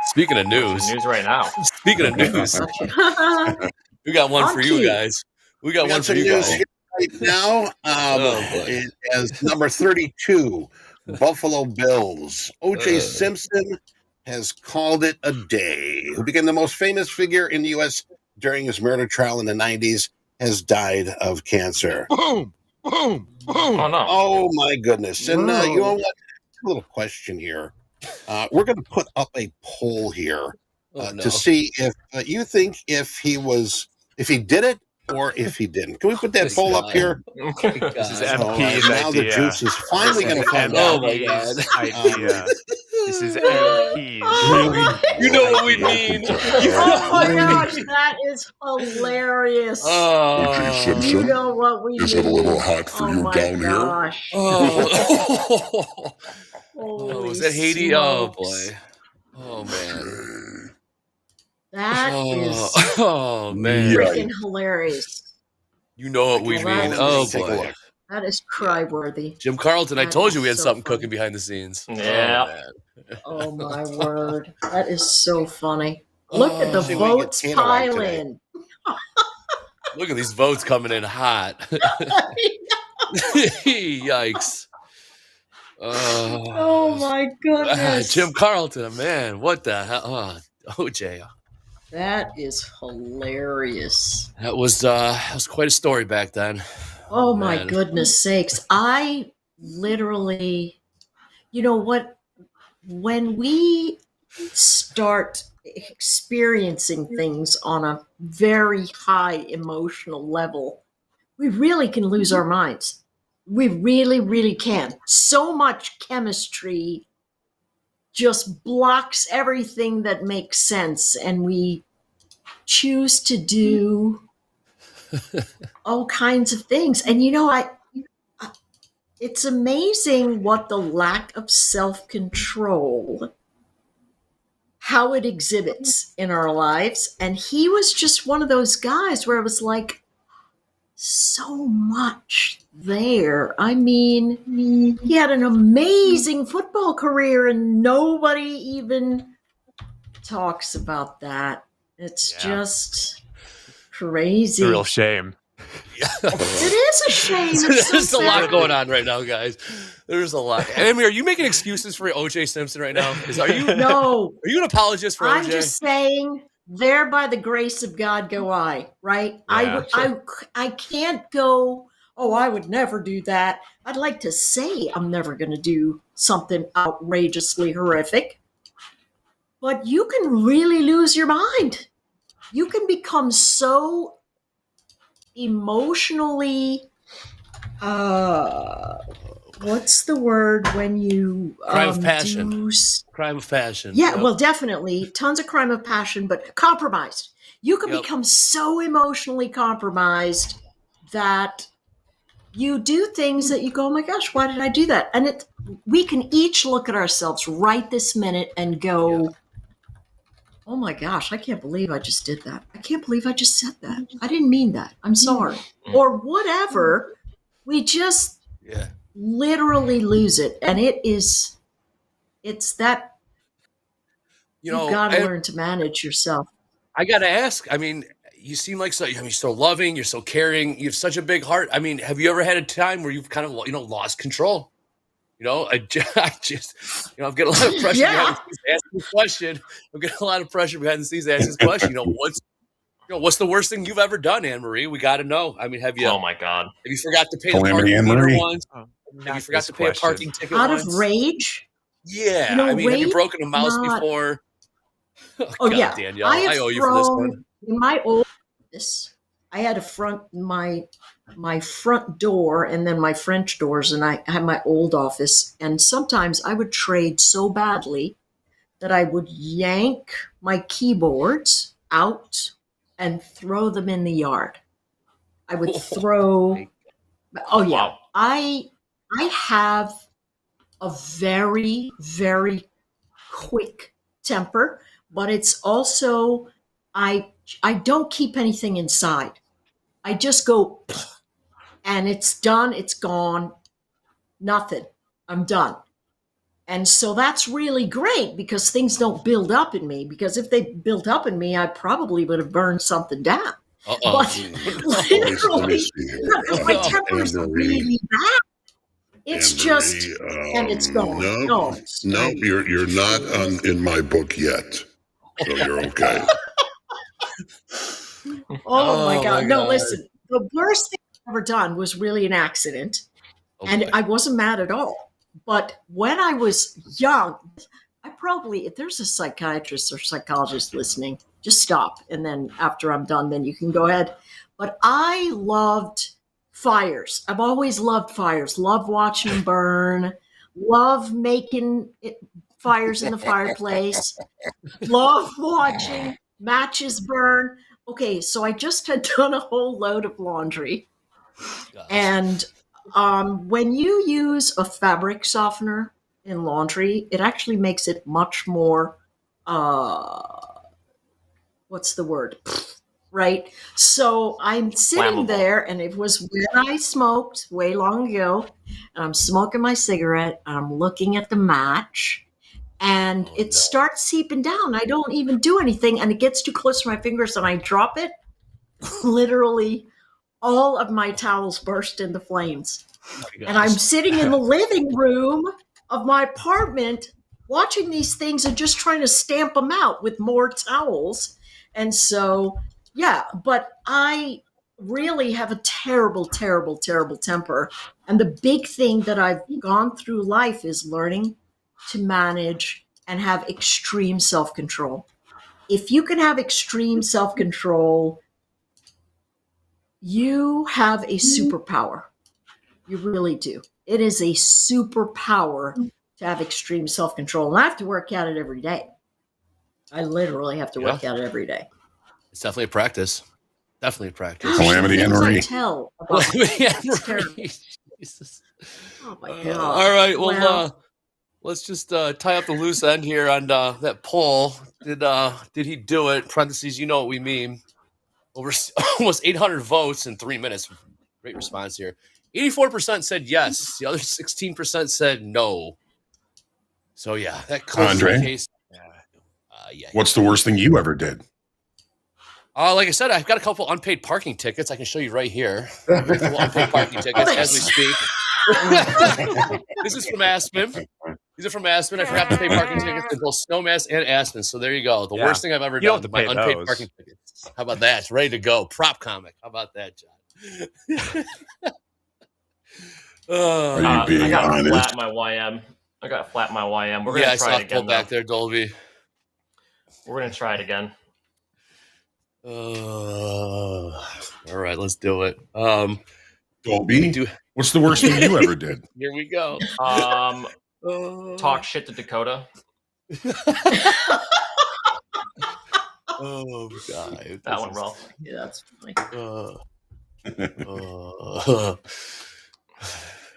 D: Speaking of news,
F: news right now.
D: speaking of news, we got one
E: On
D: for you
E: cue.
D: guys. We got
B: We
D: one
B: got
D: for
B: some
D: you
B: news
D: guys.
B: here right now.
D: Oh, boy.
B: As number 32, Buffalo Bills. O.J.
D: Uh.
B: Simpson has called it a day. Who became the most famous figure in the U.S. during his murder trial in the 90s, has died of cancer.
H: Boom, boom, boom.
F: Oh no.
B: Oh, my goodness. And
E: Whoa.
B: you know what? A little question here. We're going to put up a poll here
D: Oh, no.
B: to see if you think if he did it or if he didn't. Can we put that
D: Good
B: poll up
D: God.
B: here?
G: This is
D: God.
G: MP's
B: Now the
G: idea.
B: juice is finally going to come
D: Oh,
B: out.
D: my God.
G: idea. This is MP's.
E: Oh,
D: You know what we mean.
E: Oh my gosh, that is hilarious.
D: Oh.
E: You know what we
I: Is it a
E: mean.
I: little hot for
E: Oh
I: you
E: my
I: down here?
E: gosh.
D: Oh.
E: Holy
D: Was that Haiti? Oh,
E: smokes.
D: boy. Oh, man.
E: That is
D: Oh, man.
E: freaking hilarious.
D: You know what we
E: Well, that
D: mean.
E: is-
D: Oh,
B: Take a
D: boy.
B: look.
E: That is cry-worthy.
D: Jim Carlton, I
E: That
D: told
E: is
D: you we had
E: so
D: something
E: funny.
D: cooking behind the scenes.
F: Yeah.
D: Oh, man.
E: Oh my word. That is so funny. Look at the
B: See if we can get
E: votes
B: Tana right
E: pile
B: today.
E: in.
D: Look at these votes coming in hot. Yikes.
E: Oh my goodness.
D: Jim Carlton, man, what the hell? OJ.
E: That is hilarious.
D: That was quite a story back then.
E: Oh my
D: man.
E: goodness sakes. I literally, you know what? When we start experiencing things on a very high emotional level, we really can lose our minds. We really, really can. So much chemistry just blocks everything that makes sense, and we choose to do all kinds of things. And you know, it's amazing what the lack of self-control, how it exhibits in our lives. And he was just one of those guys where it was like so much there. I mean, he had an amazing football career and nobody even talks about that. It's
G: Yeah.
E: just crazy.
G: It's a real shame.
E: It is a shame. It's
D: There's
E: so
D: a lot
E: sad.
D: going on right now, guys. There's a lot. Amy, are you making excuses for OJ Simpson right now? Are you
E: No,
D: an apologist for
E: I'm
D: OJ?
E: just saying, there by the grace of God go I, right?
G: Yeah,
E: I can't go, oh, I would never do that. I'd like to say I'm never going to do something outrageously horrific. But you can really lose your mind. You can become so emotionally, what's the word when you
D: Crime of passion. Crime of passion.
E: Yeah,
D: Yep.
E: well, definitely. Tons of crime of passion, but compromised. You can
D: Yep.
E: become so emotionally compromised that you do things that you go, oh my gosh, why did I do that? And we can each look at ourselves right this minute and go, oh my gosh, I can't believe I just did that. I can't believe I just said that. I didn't mean that. I'm sorry. Or whatever. We just literally lose it. And it's that you've got to learn to manage yourself.
D: I got to ask, I mean, you seem like you're so loving, you're so caring, you have such a big heart. I mean, have you ever had a time where you've kind of, lost control? I just, I'm getting a lot of pressure behind the scenes asking this question. I'm getting a lot of pressure behind the scenes asking this question. What's the worst thing you've ever done, Anne Marie? We got to know. I mean, have you?
F: Oh my God!
D: Have you forgot to pay the parking meter once? Have you forgot to pay a parking ticket
E: out
D: once?
E: of rage?
D: Yeah, I mean, have you broken a mouse before?
E: Oh, God,
D: Danielle, I owe you for this one.
E: In my old office, I had my front door and then my French doors, and I had my old office. And sometimes I would trade so badly that I would yank my keyboards out and throw them in the yard. I would throw. Oh yeah, wow. I have a very, very quick temper, but it's also I don't keep anything inside. I just go, and it's done. It's gone. Nothing. I'm done. And so that's really great because things don't build up in me. Because if they built up in me, I probably would have burned something down. But literally, my temper is really bad. It's just, and it's gone.
I: No, you're not in my book yet, so you're okay.
E: Oh my God! No, listen. The worst thing I've ever done was really an accident, and I wasn't mad at all. But when I was young, if there's a psychiatrist or psychologist listening, just stop. And then after I'm done, then you can go ahead. But I loved fires. I've always loved fires. Love watching them burn. Love making fires in the fireplace. Love watching matches burn. Okay, so I just had done a whole load of laundry. And when you use a fabric softener in laundry, it actually makes it much more, what's the word? Right? So I'm sitting there, and it was when I smoked way long ago, and I'm smoking my cigarette, and I'm looking at the match, and it starts seeping down. I don't even do anything, and it gets too close to my fingers, and I drop it. Literally, all of my towels burst into flames. And I'm sitting in the living room of my apartment watching these things and just trying to stamp them out with more towels. And so, yeah, but I really have a terrible, terrible, terrible temper. And the big thing that I've gone through life is learning to manage and have extreme self-control. If you can have extreme self-control, you have a superpower. You really do. It is a superpower to have extreme self-control. And I have to work at it every day. I literally have to work at it every day.
D: It's definitely a practice. Definitely a practice.
C: Calamity Anne Marie.
E: Tell about
D: Jesus.
E: Oh my God.
D: All right. Well, let's just tie up the loose end here on that poll. Did he do it? Parentheses, you know what we mean. Over almost 800 votes in 3 minutes. Great response here. 84% said yes. The other 16% said no. So yeah, that closes the case.
C: What's the worst thing you ever did?
D: Like I said, I've got a couple unpaid parking tickets. I can show you right here. A couple unpaid parking tickets as we speak. This is from Aspen. These are from Aspen. I forgot to pay parking tickets in both Snowmass and Aspen. So there you go. The worst thing I've ever done. My unpaid parking tickets. How about that? It's ready to go. Prop comic. How about that, John?
C: Are you being honest?
F: I got to flat my YM. We're going to try it again.
D: Pull back there, Dolby.
F: We're going to try it again.
D: All right, let's do it.
C: Dolby, what's the worst thing you ever did?
D: Here we go.
F: Talk shit to Dakota.
D: Oh God,
F: that one rough.
E: Yeah, that's funny.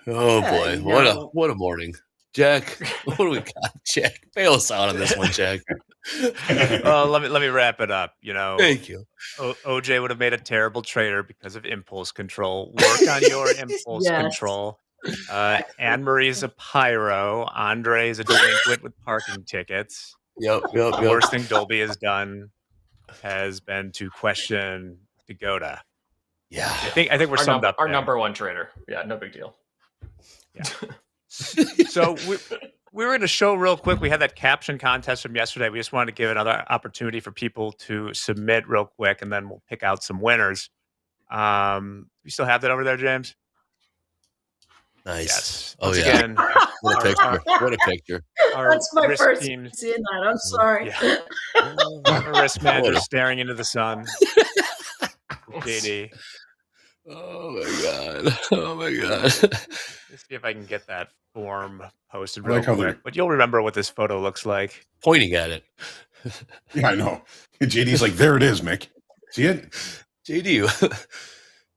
D: Oh
E: Yeah,
D: boy,
E: no.
D: what a morning, Jack. What do we got, Jack? Bail us out on this one, Jack.
G: Let me wrap it up. You know,
D: Thank you.
G: OJ would have made a terrible trader because of impulse control. Work on your impulse
E: Yes.
G: control. Anne Marie's a pyro. Andre is a delinquent with parking tickets.
D: Yep.
G: The worst thing Dolby has done has been to question Pagoda.
D: Yeah.
G: I think we're summed up.
F: Our
G: there.
F: number one trader. Yeah, no big deal.
G: Yeah. So we were going to show real quick. We had that caption contest from yesterday. We just wanted to give another opportunity for people to submit real quick, and then we'll pick out some winners. You still have that over there, James?
D: Nice.
G: Yes.
D: Oh
G: Once
D: yeah.
G: again,
D: What a picture. What a picture.
G: our
E: That's my
G: risk
E: first
G: team,
E: seeing that. I'm sorry.
G: Yeah. our risk manager
D: What a-
G: staring into the sun. JD.
D: Oh my god. Oh my god.
G: Let's see if I can get that form posted
C: I
G: real
C: like how
G: quick. But you'll remember what this photo looks like.
D: Pointing at it.
C: Yeah, I know. JD's like, there it is, Mick. See it?
D: JD.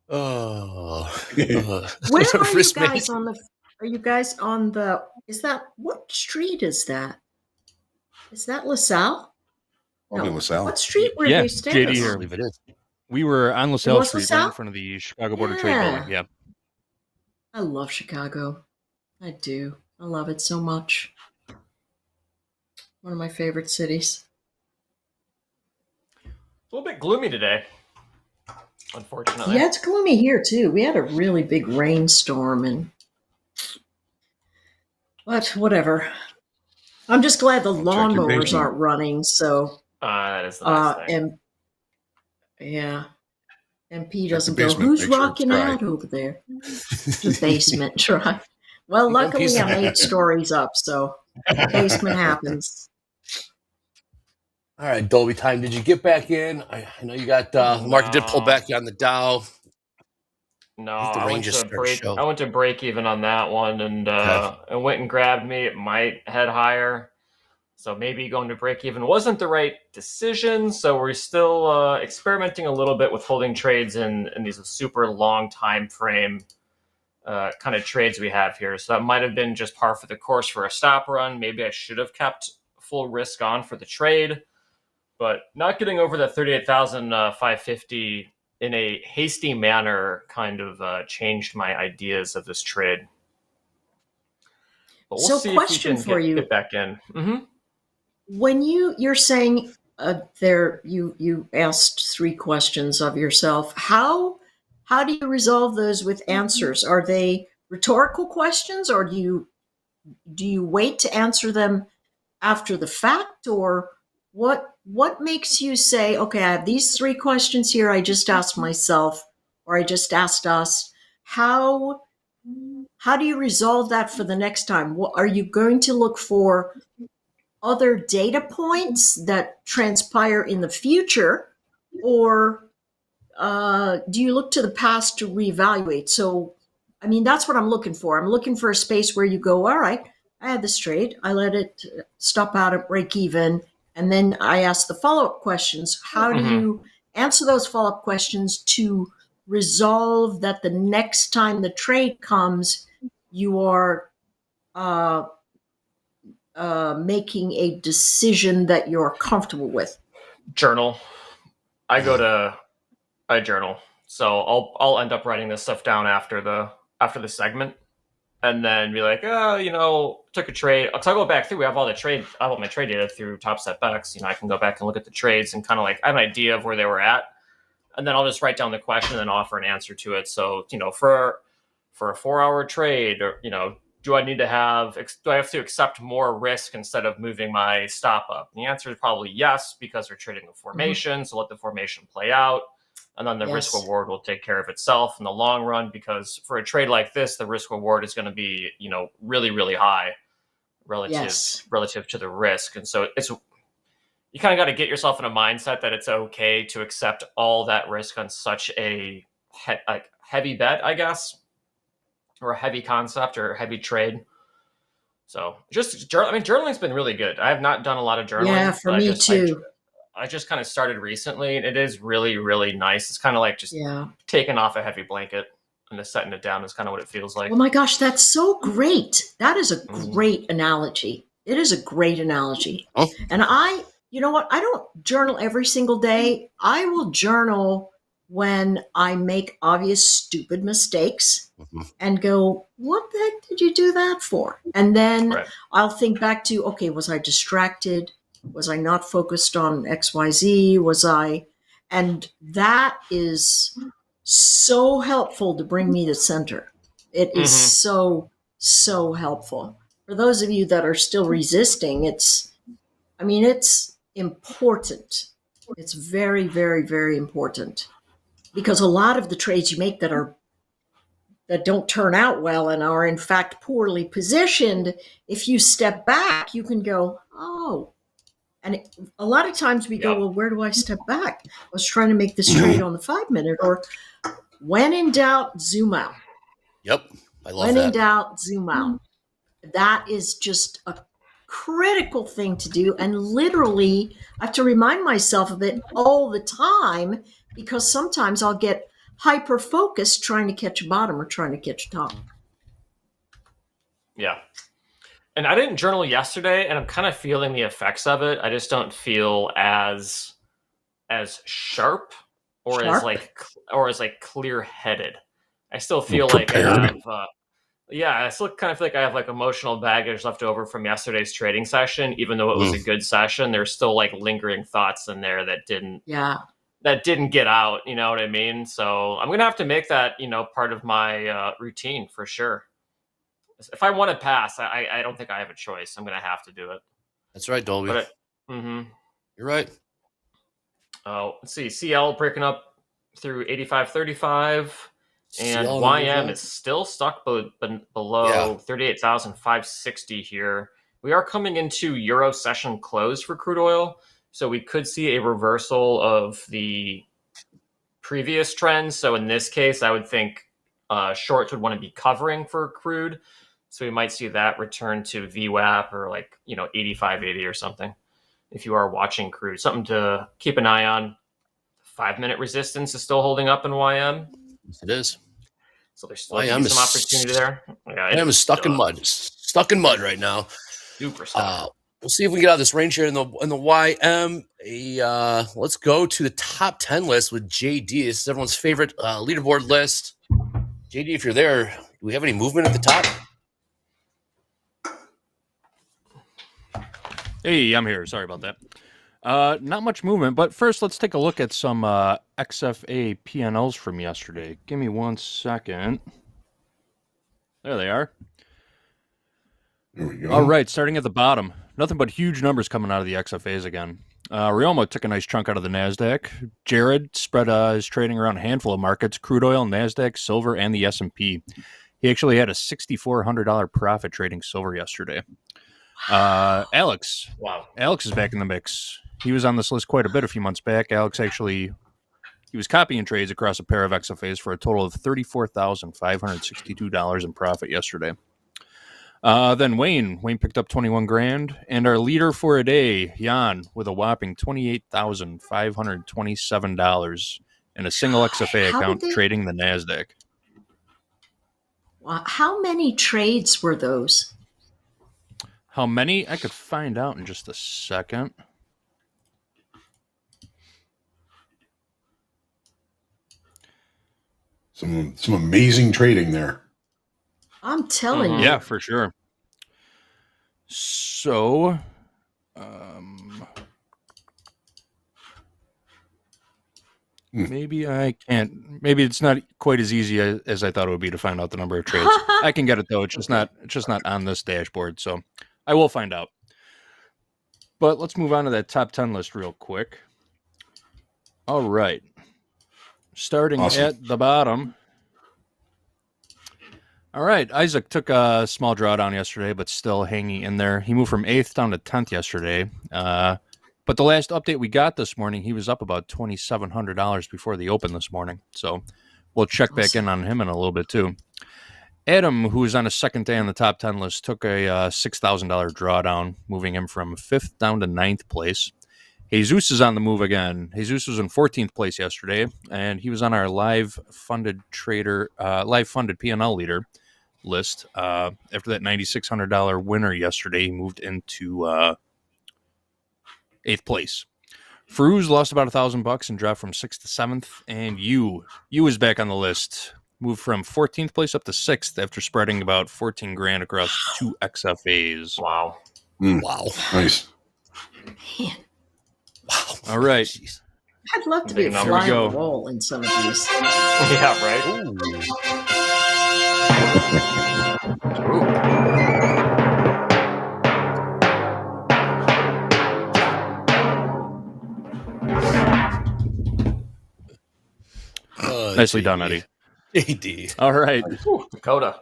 D: Oh.
E: Where are you
D: Risk
E: guys on the? Are you guys on the? Is that what street is that? Is that LaSalle?
C: Probably LaSalle.
E: What street were
H: Yeah,
E: they standing
H: JD
D: I
H: here.
E: on?
D: believe it is.
H: We were on LaSalle
E: was
H: Street, right
E: LaSalle?
H: in front of the Chicago Board of Trade
E: Yeah.
H: building. Yeah.
E: I love Chicago. I do. I love it so much. One of my favorite cities.
F: It's a little bit gloomy today, unfortunately.
E: Yeah, it's gloomy here too. We had a really big rainstorm, but whatever. I'm just glad the
C: Check your
E: lawnmowers
C: basement.
E: aren't running. So,
F: That is the nice thing.
E: and yeah, MP
C: the
E: doesn't go.
C: basement,
E: Who's
C: make sure it's
E: rocking
C: dry."
E: out over there? The basement, right? Well,
D: One
E: luckily
D: piece
E: I'm
D: of-
E: 8 stories up, so basement happens.
D: All right, Dolby time. Did you get back in? I know you got the market did pull
F: No.
D: back on the Dow.
F: No,
D: I think the
F: I
D: rain
F: went
D: just
F: to
D: started
F: break.
D: show.
F: I went to break even on that one, and it went and grabbed me. It might head higher, so maybe going to break even wasn't the right decision. So we're still experimenting a little bit with holding trades in these super long time frame kind of trades we have here. So that might have been just par for the course for a stop run. Maybe I should have kept full risk on for the trade, but not getting over that 38,550 in a hasty manner kind of changed my ideas of this trade. But we'll
E: So
F: see if
E: question
F: we
E: for
F: can
E: you.
F: get back in.
E: When you're saying there, you asked 3 questions of yourself. How do you resolve those with answers? Are they rhetorical questions, or do you wait to answer them after the fact, or what makes you say, okay, I have these 3 questions here I just asked myself, or I just asked us? How do you resolve that for the next time? Are you going to look for other data points that transpire in the future, or do you look to the past to reevaluate? So, I mean, that's what I'm looking for. I'm looking for a space where you go, all right, I had this trade, I let it stop out at break even, and then I ask the follow-up questions. How do you answer those follow-up questions to resolve that the next time the trade comes, you are making a decision that you're comfortable with?
F: Journal. I journal. So I'll end up writing this stuff down after the segment, and then be like, took a trade. So I'll go back through. I have all my trade data through TopstepX. I can go back and look at the trades and kind of like I have an idea of where they were at, and then I'll just write down the question and then offer an answer to it. So for a 4-hour trade, or do I have to accept more risk instead of moving my stop up? And the answer is probably yes, because we're trading a formation. So let the formation play out. And then the risk reward will take care of itself in the long run, because for a trade like this, the risk reward is going to be, really, really high relative to the risk. And so you kind of got to get yourself in a mindset that it's okay to accept all that risk on such a heavy bet, I guess, or a heavy concept or a heavy trade. So journaling's been really good. I have not done a lot of journaling.
E: Yeah, for me too.
F: I just kind of started recently, and it is really, really nice. It's kind of like just taking off a heavy blanket and just setting it down is kind of what it feels like.
E: Oh my gosh, that's so great. That is a
F: Mm.
E: great analogy. It is a great analogy.
B: Oh.
E: And you know what? I don't journal every single day. I will journal when I make obvious stupid mistakes
B: Mhm.
E: and go, what the heck did you do that for? And then
F: Right.
E: I'll think back to, okay, was I distracted? Was I not focused on XYZ? And that is so helpful to bring me to center. It is
F: Mhm.
E: so helpful. For those of you that are still resisting, it's important. It's very, very, very important. Because a lot of the trades you make that don't turn out well and are in fact poorly positioned, if you step back, you can go, oh. And a lot of times we go,
F: Yep.
E: well, where do I step back? I was trying to make this trade on the 5-minute, or when in doubt, zoom out.
D: Yep. I love
E: When in
D: that.
E: doubt, zoom out. That is just a critical thing to do. And literally, I have to remind myself of it all the time, because sometimes I'll get hyper focused trying to catch a bottom or trying to catch a top.
F: Yeah. And I didn't journal yesterday, and I'm kind of feeling the effects of it. I just don't feel as sharp or as clear headed. I still feel like I
I: Prepared.
F: have I still kind of feel like I have like emotional baggage left over from yesterday's trading session. Even though it was a good session, there's still like lingering thoughts in there that didn't get out. You know what I mean? So I'm gonna have to make that part of my routine for sure. If I want to pass, I don't think I have a choice. I'm gonna have to do it.
D: That's right, Dolby.
F: But
D: You're right.
F: Oh, let's see. CL breaking up through 85.35. And
D: CL
F: YM is still stuck below 38,560 here. We are coming into Euro session close for crude oil, so we could see a reversal of the previous trends. So in this case, I would think shorts would want to be covering for crude. So we might see that return to VWAP or 85.80 or something. If you are watching crude, something to keep an eye on. 5-minute resistance is still holding up in YM.
D: Yes, it is.
F: So there's still some opportunity there. Yeah,
D: YM is stuck in mud. Stuck in mud right now.
F: Super stuck.
D: We'll see if we can get out of this range here in the YM. Let's go to the top 10 list with JD. This is everyone's favorite leaderboard list. JD, if you're there, do we have any movement at the top?
H: Hey, I'm here. Sorry about that. Not much movement, but first let's take a look at some XFA PNLs from yesterday. Give me 1 second. There they are.
C: There we go.
H: All right, starting at the bottom. Nothing but huge numbers coming out of the XFAs again. Riomo took a nice chunk out of the NASDAQ. Jared spread his trading around a handful of markets, crude oil, NASDAQ, silver, and the S&P. He actually had a $6,400 profit trading silver yesterday. Alex.
F: Wow.
H: Alex is back in the mix. He was on this list quite a bit a few months back. Alex he was copying trades across a pair of XFAs for a total of $34,562 in profit yesterday. Then Wayne picked up 21 grand, and our leader for a day, Jan, with a whopping $28,527 in a single XFA account trading the NASDAQ.
E: Wow. How many trades were those?
H: How many? I could find out in just a second.
C: Some amazing trading there.
E: I'm telling you.
H: Yeah, for sure. So, maybe I can't. Maybe it's not quite as easy as I thought it would be to find out the number of trades. I can get it though. It's just not on this dashboard. So I will find out. But let's move on to that top 10 list real quick. All right. Starting at the bottom. All right. Isaac took a small drawdown yesterday, but still hanging in there. He moved from 8th down to 10th yesterday. But the last update we got this morning, he was up about $2,700 before the open this morning. So we'll check back in on him in a little bit too. Adam, who was on a second day on the top 10 list, took a $6,000 drawdown, moving him from 5th down to 9th place. He Jesus is on the move again. Jesus was in 14th place yesterday, and he was on our live funded P&L leader list. After that $9,600 winner yesterday, he moved into 8th place. Fruz lost about $1,000 and dropped from 6th to 7th, and you is back on the list. Moved from 14th place up to 6th after spreading about 14 grand across 2 XFAs.
F: Wow.
D: Wow.
C: Nice.
E: Man,
D: Wow.
H: All right.
D: Jeez.
E: I'd love to be a
F: Big numbers.
E: fly
H: Here we
E: on the
H: go.
E: wall in some of these.
F: Yeah, right.
H: Nicely done, Eddie.
D: JD.
H: All right.
F: Ooh, Dakota.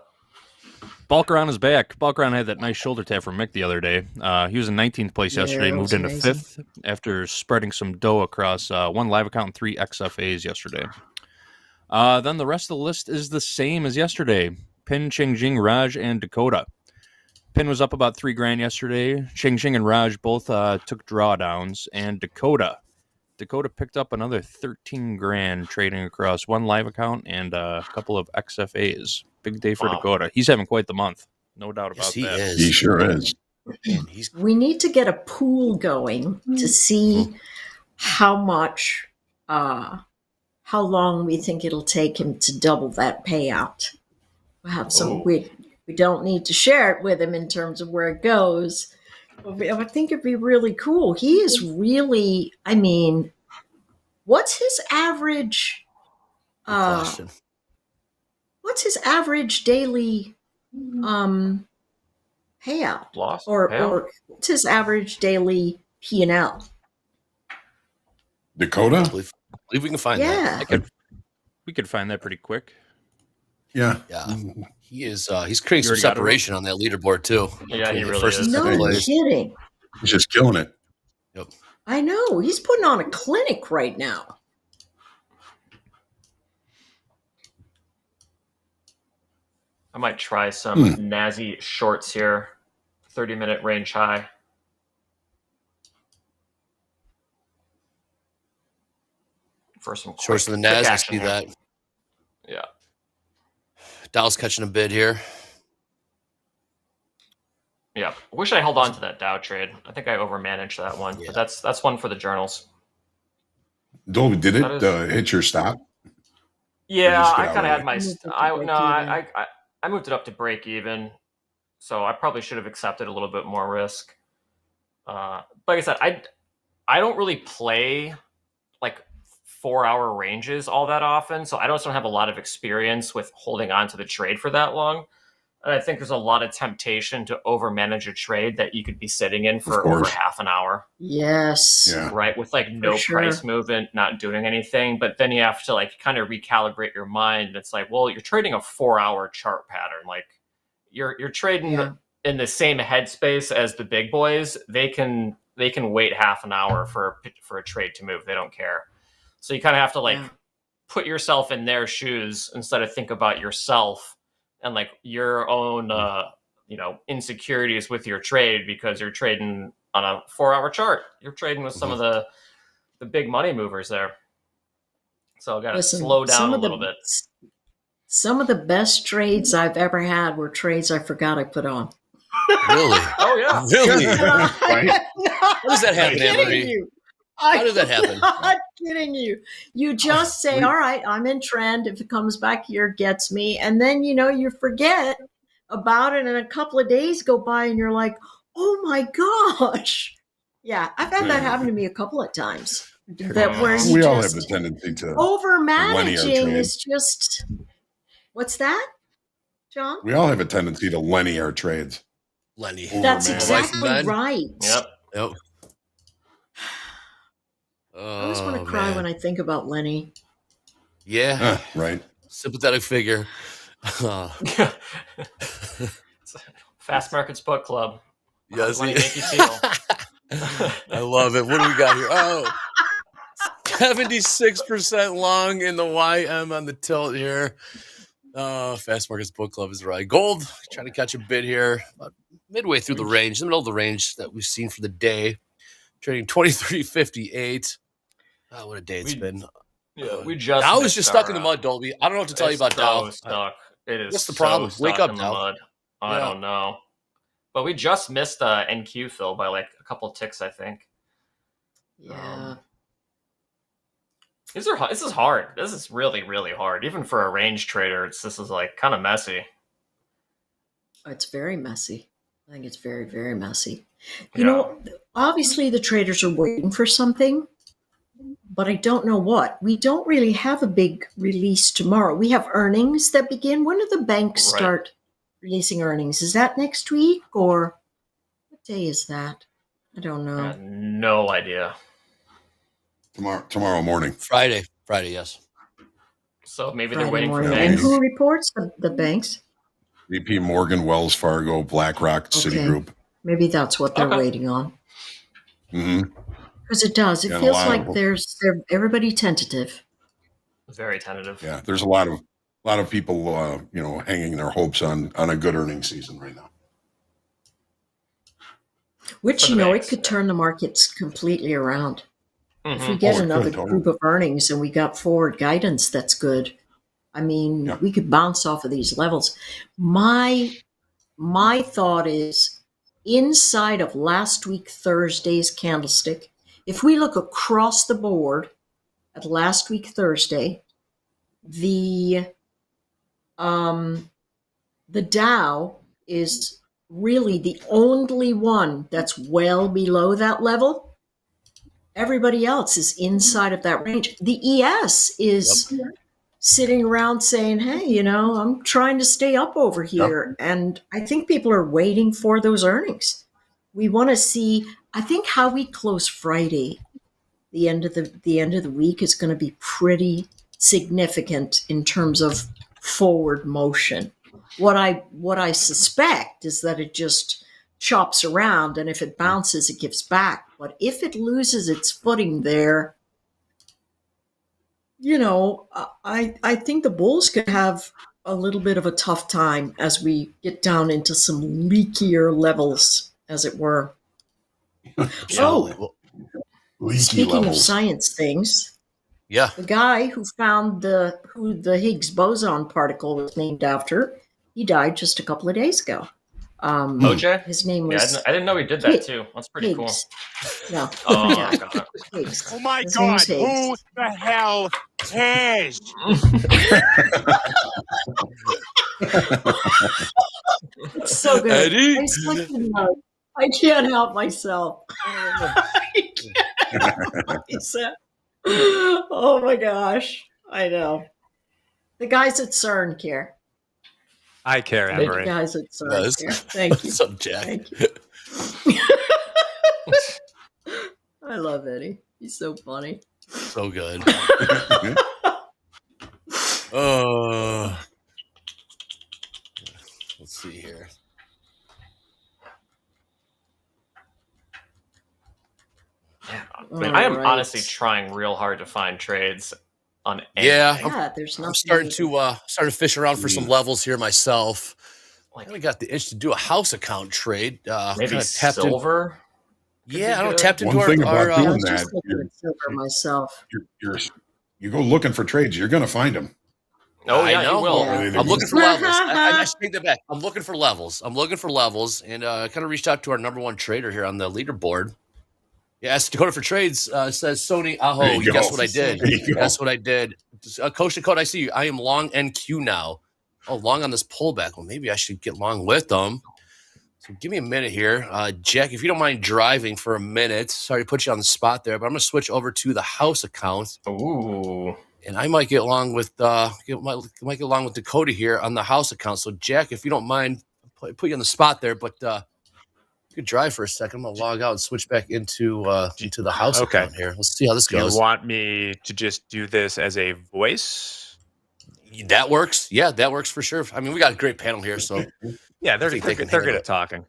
H: Balkaran is back. Balkaran had that nice shoulder tap from Mick the other day. He was in 19th place yesterday,
E: Yeah, it
H: moved
E: was
H: into
E: amazing.
H: 5th after spreading some dough across 1 live account and 3 XFAs yesterday. Then the rest of the list is the same as yesterday. Pin, Chingjing, Raj, and Dakota. Pin was up about 3 grand yesterday. Chingjing and Raj both took drawdowns, and Dakota picked up another 13 grand trading across 1 live account and a couple of XFAs. Big day for
F: Wow.
H: Dakota. He's having quite the month. No doubt about
D: Yes, he
H: that.
D: is.
C: He sure is.
D: Man, he's
E: We need to get a pool going to see how much, how long we think it'll take him to double that payout. We'll have some.
F: Oh.
E: We don't need to share it with him in terms of where it goes. But I think it'd be really cool. He is really. I mean, what's his average?
D: question.
E: What's his average daily payout?
F: Lost.
E: Or what's his average daily P&L?
C: Dakota?
D: I believe we can find
E: Yeah.
D: that.
H: We could find that pretty quick.
C: Yeah.
D: Yeah. He is he's creating
H: You
D: some
H: already got it,
D: separation on that leaderboard too.
F: Yeah, he
D: Between the
F: really
D: first and
F: is.
D: second
E: No
D: place.
E: kidding.
C: He's just killing it.
E: I know. He's putting on a clinic right now.
F: I might try some Nazi shorts here. 30-minute range high. For some
D: Shorts in the
F: quick
D: Nas, I
F: action
D: see
F: here.
D: that.
F: Yeah.
D: Dow's catching a bid here.
F: Yeah. I wish I held on to that Dow trade. I think I overmanaged that one.
D: Yeah.
F: But that's one for the journals.
C: Dolby, did
F: That
C: it
F: is-
C: hit your stop?
F: Yeah,
C: just get
F: I
C: out
F: kind of
C: of
F: had my.
E: Moved it to
F: I
E: break
F: no,
E: even.
F: I moved it up to break even, so I probably should have accepted a little bit more risk. Like I said, I don't really play like 4-hour ranges all that often, so I don't have a lot of experience with holding on to the trade for that long. And I think there's a lot of temptation to overmanage a trade that you could be sitting in for over
C: course.
F: half an hour.
E: Yes.
C: Yeah.
F: Right, with like no
E: sure.
F: price movement, not doing anything, but then you have to like kind of recalibrate your mind. It's like, well, you're trading a 4-hour chart pattern. Like you're trading
E: Yeah.
F: in the same headspace as the big boys. They can wait half an hour for a trade to move. They don't care. So you kind of have to like
E: Yeah.
F: put yourself in their shoes instead of think about yourself and like your own insecurities with your trade, because you're trading on a 4-hour chart. You're trading with some of the big money movers there. So I got to
E: Listen,
F: slow down
E: some
F: a
E: of
F: little
E: the-
F: bit.
E: Some of the best trades I've ever had were trades I forgot I put on.
D: Really?
F: Oh yeah.
D: Really?
C: Right?
D: How does that happen,
E: I'm
D: Anne-Marie?
E: kidding you.
D: How did that happen?
E: I'm not kidding you. You just say, all right, I'm in trend. If it comes back here, it gets me. And then, you forget about it. And a couple of days go by and you're like, oh my gosh. Yeah, I've had that happen to me a couple of times. That where you
C: We all have
E: just
C: the tendency to.
E: over
C: linear
E: managing
C: trade.
E: is just, what's that, John?
C: We all have a tendency to Lenny our trades.
D: Lenny.
E: That's
C: man.
E: exactly
D: Man.
E: right.
F: Yep.
D: Yep.
E: I always want to cry when I think about Lenny.
D: Yeah.
C: Right.
D: Sympathetic figure.
F: Fast Markets Book Club.
D: Yes.
F: Let me make you feel.
D: I love it. What do we got here? Oh, 76% long in the YM on the tilt here. Oh, Fast Markets Book Club is right. Gold, trying to catch a bid here. About midway through the range, in the middle of the range that we've seen for the day. trading 23.58. Oh, what a day it's been.
F: Yeah, we just
D: Dow is
F: missed
D: just stuck in the
F: our,
D: mud, Dolby. I don't know what to tell you about
F: Dow
D: Dow.
F: is stuck. It is
D: What's the
F: so
D: problem?
F: stuck
D: Wake up,
F: in the
D: Dow.
F: mud. I
D: Yeah.
F: don't know. But we just missed NQ fill by like a couple ticks, I think.
E: Yeah.
F: This is hard. This is really, really hard. Even for a range trader, this is like kind of messy.
E: It's very messy. I think it's very, very messy. You know, obviously the traders are waiting for something, but I don't know what. We don't really have a big release tomorrow. We have earnings that begin. When do the banks start releasing earnings? Is that next week or what day is that? I don't know.
F: I have no idea.
C: Tomorrow morning.
D: Friday, yes.
F: So maybe
E: Friday
F: they're waiting
E: morning.
F: for
E: And
F: banks.
E: who reports the banks?
C: VP Morgan, Wells Fargo, BlackRock, Citigroup.
E: Maybe that's what they're waiting on.
C: Mm-hmm.
E: Because it does. It
C: Yeah,
E: feels like they're everybody tentative.
F: Very tentative.
C: Yeah, there's a lot of people, hanging their hopes on a good earnings season right now.
E: Which, it could turn the markets completely around. If we get another group of earnings and we got forward guidance that's good, I mean, we could bounce off of these levels. My thought is inside of last week Thursday's candlestick, if we look across the board at last week Thursday, the Dow is really the only one that's well below that level. Everybody else is inside of that range. The ES is sitting around saying, hey, I'm trying to stay up over here. And I think people are waiting for those earnings. We want to see, I think how we close Friday, the end of the week is going to be pretty significant in terms of forward motion. What I suspect is that it just chops around, and if it bounces, it gives back. But if it loses its footing there, I think the bulls could have a little bit of a tough time as we get down into some leakier levels, as it were. Speaking of science things, the guy who found who the Higgs boson particle was named after, he died just a couple of days ago.
F: OJ?
E: His name was.
F: I didn't know he did that too. That's pretty
E: Higgs.
F: cool.
E: No.
F: God.
E: Higgs.
J: Oh my
E: His name
J: God!
E: was Higgs.
J: Who the hell cares?
E: It's so good.
D: Eddie?
E: I can't help myself. I can't help myself. Oh my gosh. I know. The guys at CERN care.
G: I care,
E: The
G: Emery.
E: guys at CERN care. Thank you.
D: What's up, Jack?
E: Thank you. I love Eddie. He's so funny.
D: So good. Let's see here.
F: I am honestly trying real hard to find trades on anything.
E: There's nothing.
D: I'm starting to fish around for some levels here myself. I only got the itch to do a house account trade.
F: Maybe silver.
D: Yeah, I don't tapped into
C: One thing about doing
E: just
C: that,
E: looking at silver myself.
C: you go looking for trades, you're going to find them.
F: Oh yeah,
D: I know.
F: you will.
E: Yeah.
D: I'm looking for levels. I should take that back. I'm looking for levels. And I kind of reached out to our number one trader here on the leaderboard. Yeah, asked Dakota for trades. Says Sony Aho. Guess what I did? Guess what I did? Coach Dakota, I see you. I am long NQ now. Oh, long on this pullback. Well, maybe I should get long with them. So give me a minute here. Jack, if you don't mind driving for a minute. Sorry to put you on the spot there, but I'm going to switch over to the house account.
F: Ooh.
D: And I might get along with might get along with Dakota here on the house account. So Jack, if you don't mind, put you on the spot there, but you could drive for a second. I'm gonna log out and switch back into the house account here. Let's see how this goes.
G: You want me to just do this as a voice?
D: That works. Yeah, that works for sure. I mean, we got a great panel here, so
G: yeah, they're good at talking.
D: They're good at talking.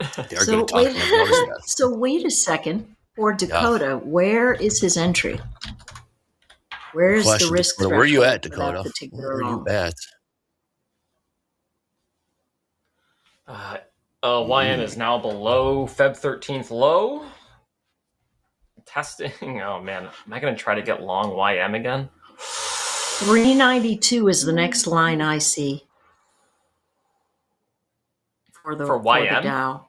D: I've noticed that.
E: So wait a second. For Dakota, where is his entry? Where is the risk?
D: Where are you at,
E: threshold
D: Dakota?
E: for that
D: Where are you at?
F: YN is now below Feb 13th low. testing. Oh man, am I going to try to get long YM again?
E: 392 is the next line I see for the
F: YM?
E: Dow.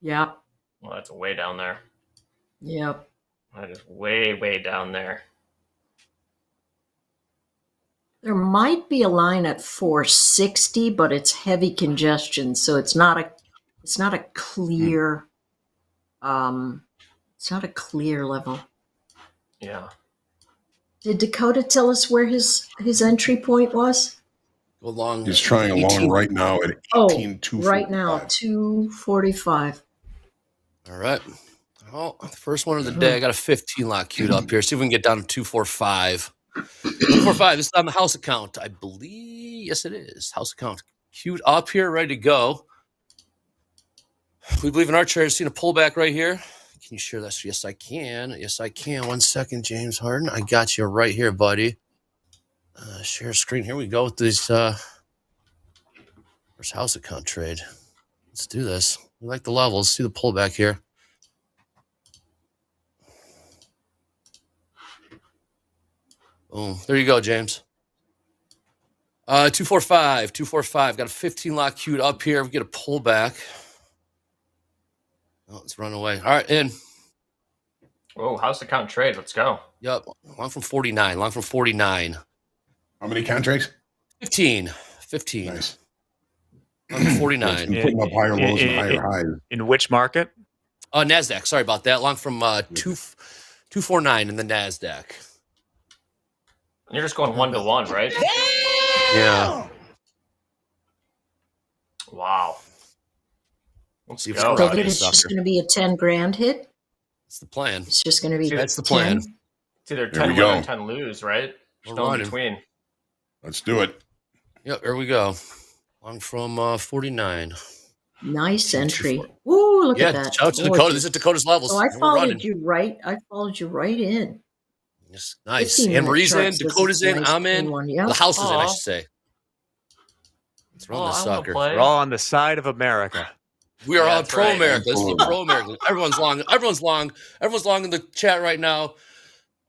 E: Yep.
F: Well, that's way down there.
E: Yep.
F: That is way down there.
E: There might be a line at 460, but it's heavy congestion, so it's not a clear it's not a clear level.
F: Yeah.
E: Did Dakota tell us where his entry point was?
D: Go long.
C: He's trying along right now at 18,245.
E: Right now, 245.
D: All right. Well, the first one of the day. I got a 15 lot queued up here. See if we can get down to 245. 245. This is on the house account, I believe. Yes, it is. House account queued up here, ready to go. We believe in our trade. Seen a pullback right here. Can you share this? Yes, I can. Yes, I can. 1 second, James Harden. I got you right here, buddy. Share screen. Here we go with this first house account trade. Let's do this. We like the levels. See the pullback here. Boom. There you go, James. 245. 245. Got a 15 lot queued up here. We get a pullback. Oh, it's run away. All right, in.
F: Whoa, house account trade. Let's go.
D: Yep. Long from 49. Long from 49.
C: How many contracts?
D: 15. 15.
C: Nice.
D: Long from 49.
C: Putting up higher lows and higher highs.
G: In which market?
D: NASDAQ. Sorry about that. Long from 249 in the NASDAQ.
F: You're just going 1-to-1, right?
D: Yeah.
F: Wow.
D: Let's see if
F: go.
D: it's
E: So it's just going to be a 10 grand hit?
D: That's the plan.
E: It's just going to be
D: That's the plan.
E: 10?
F: It's either
C: There
F: 10
C: we
F: win
C: go.
F: or 10 lose, right?
D: We're
F: Still in
D: running.
F: between.
C: Let's do it.
D: Yep, here we go. Long from 49.
E: Nice entry. Ooh, look at that.
D: Shout out to Dakota.
E: Gorgeous.
D: This is Dakota's levels.
E: So I
D: We're
E: followed
D: running.
E: you right. I followed you right in.
D: Yes, nice.
E: 15
D: And Marie's in.
E: charts. This is
D: Dakota's
E: a
D: in.
E: nice
D: I'm in.
E: clean one, yeah.
D: The house is in, I
F: Aw.
D: should say. Let's run
F: Oh,
D: this
F: I wanna
D: sucker.
F: play.
G: We're all on the side of America.
D: We are
F: Yeah,
D: all
F: that's
D: pro
F: right.
D: America. This is pro America. Everyone's long. Everyone's long. Everyone's long in the chat right now.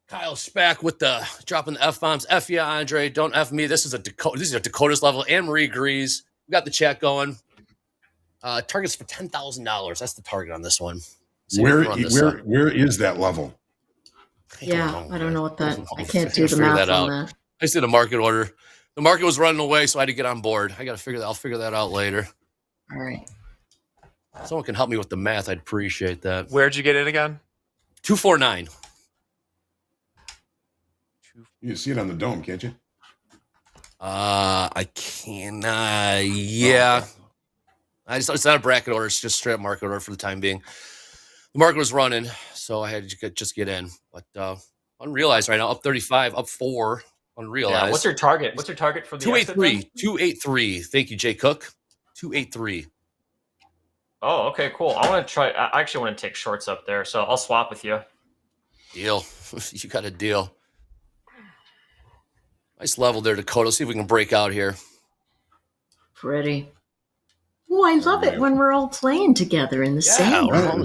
D: Kyle Spack with the dropping the F bombs. F yeah, Andre. Don't F me. This is a Dakota. This is a Dakota's level. Anne Marie agrees. We got the chat going. Targets for $10,000. That's the target on this one. See if we
C: Where
D: can run this up.
C: where is that level?
E: Yeah, I don't know what that. I can't do
D: Figure
E: the math
D: that
E: on
D: out.
E: that.
D: I just did a market order. The market was running away, so I had to get on board. I got to figure that. I'll figure that out later.
E: All right.
D: Someone can help me with the math. I'd appreciate that.
G: Where'd you get in again?
D: 249.
C: You see it on the dome, can't you?
D: I can. Yeah. It's not a bracket order. It's just straight up market order for the time being. The market was running, so I had to just get in. But unrealized right now, up 35, up 4. Unrealized.
F: Yeah, what's your target? What's your target for the exit
D: 283.
F: then?
D: 283. Thank you, Jay Cook. 283.
F: Oh, okay, cool. I actually want to take shorts up there, so I'll swap with you.
D: Deal. You got a deal. Nice level there, Dakota. Let's see if we can break out here.
E: Pretty. Oh, I love it when we're all playing together in the same.
D: We're on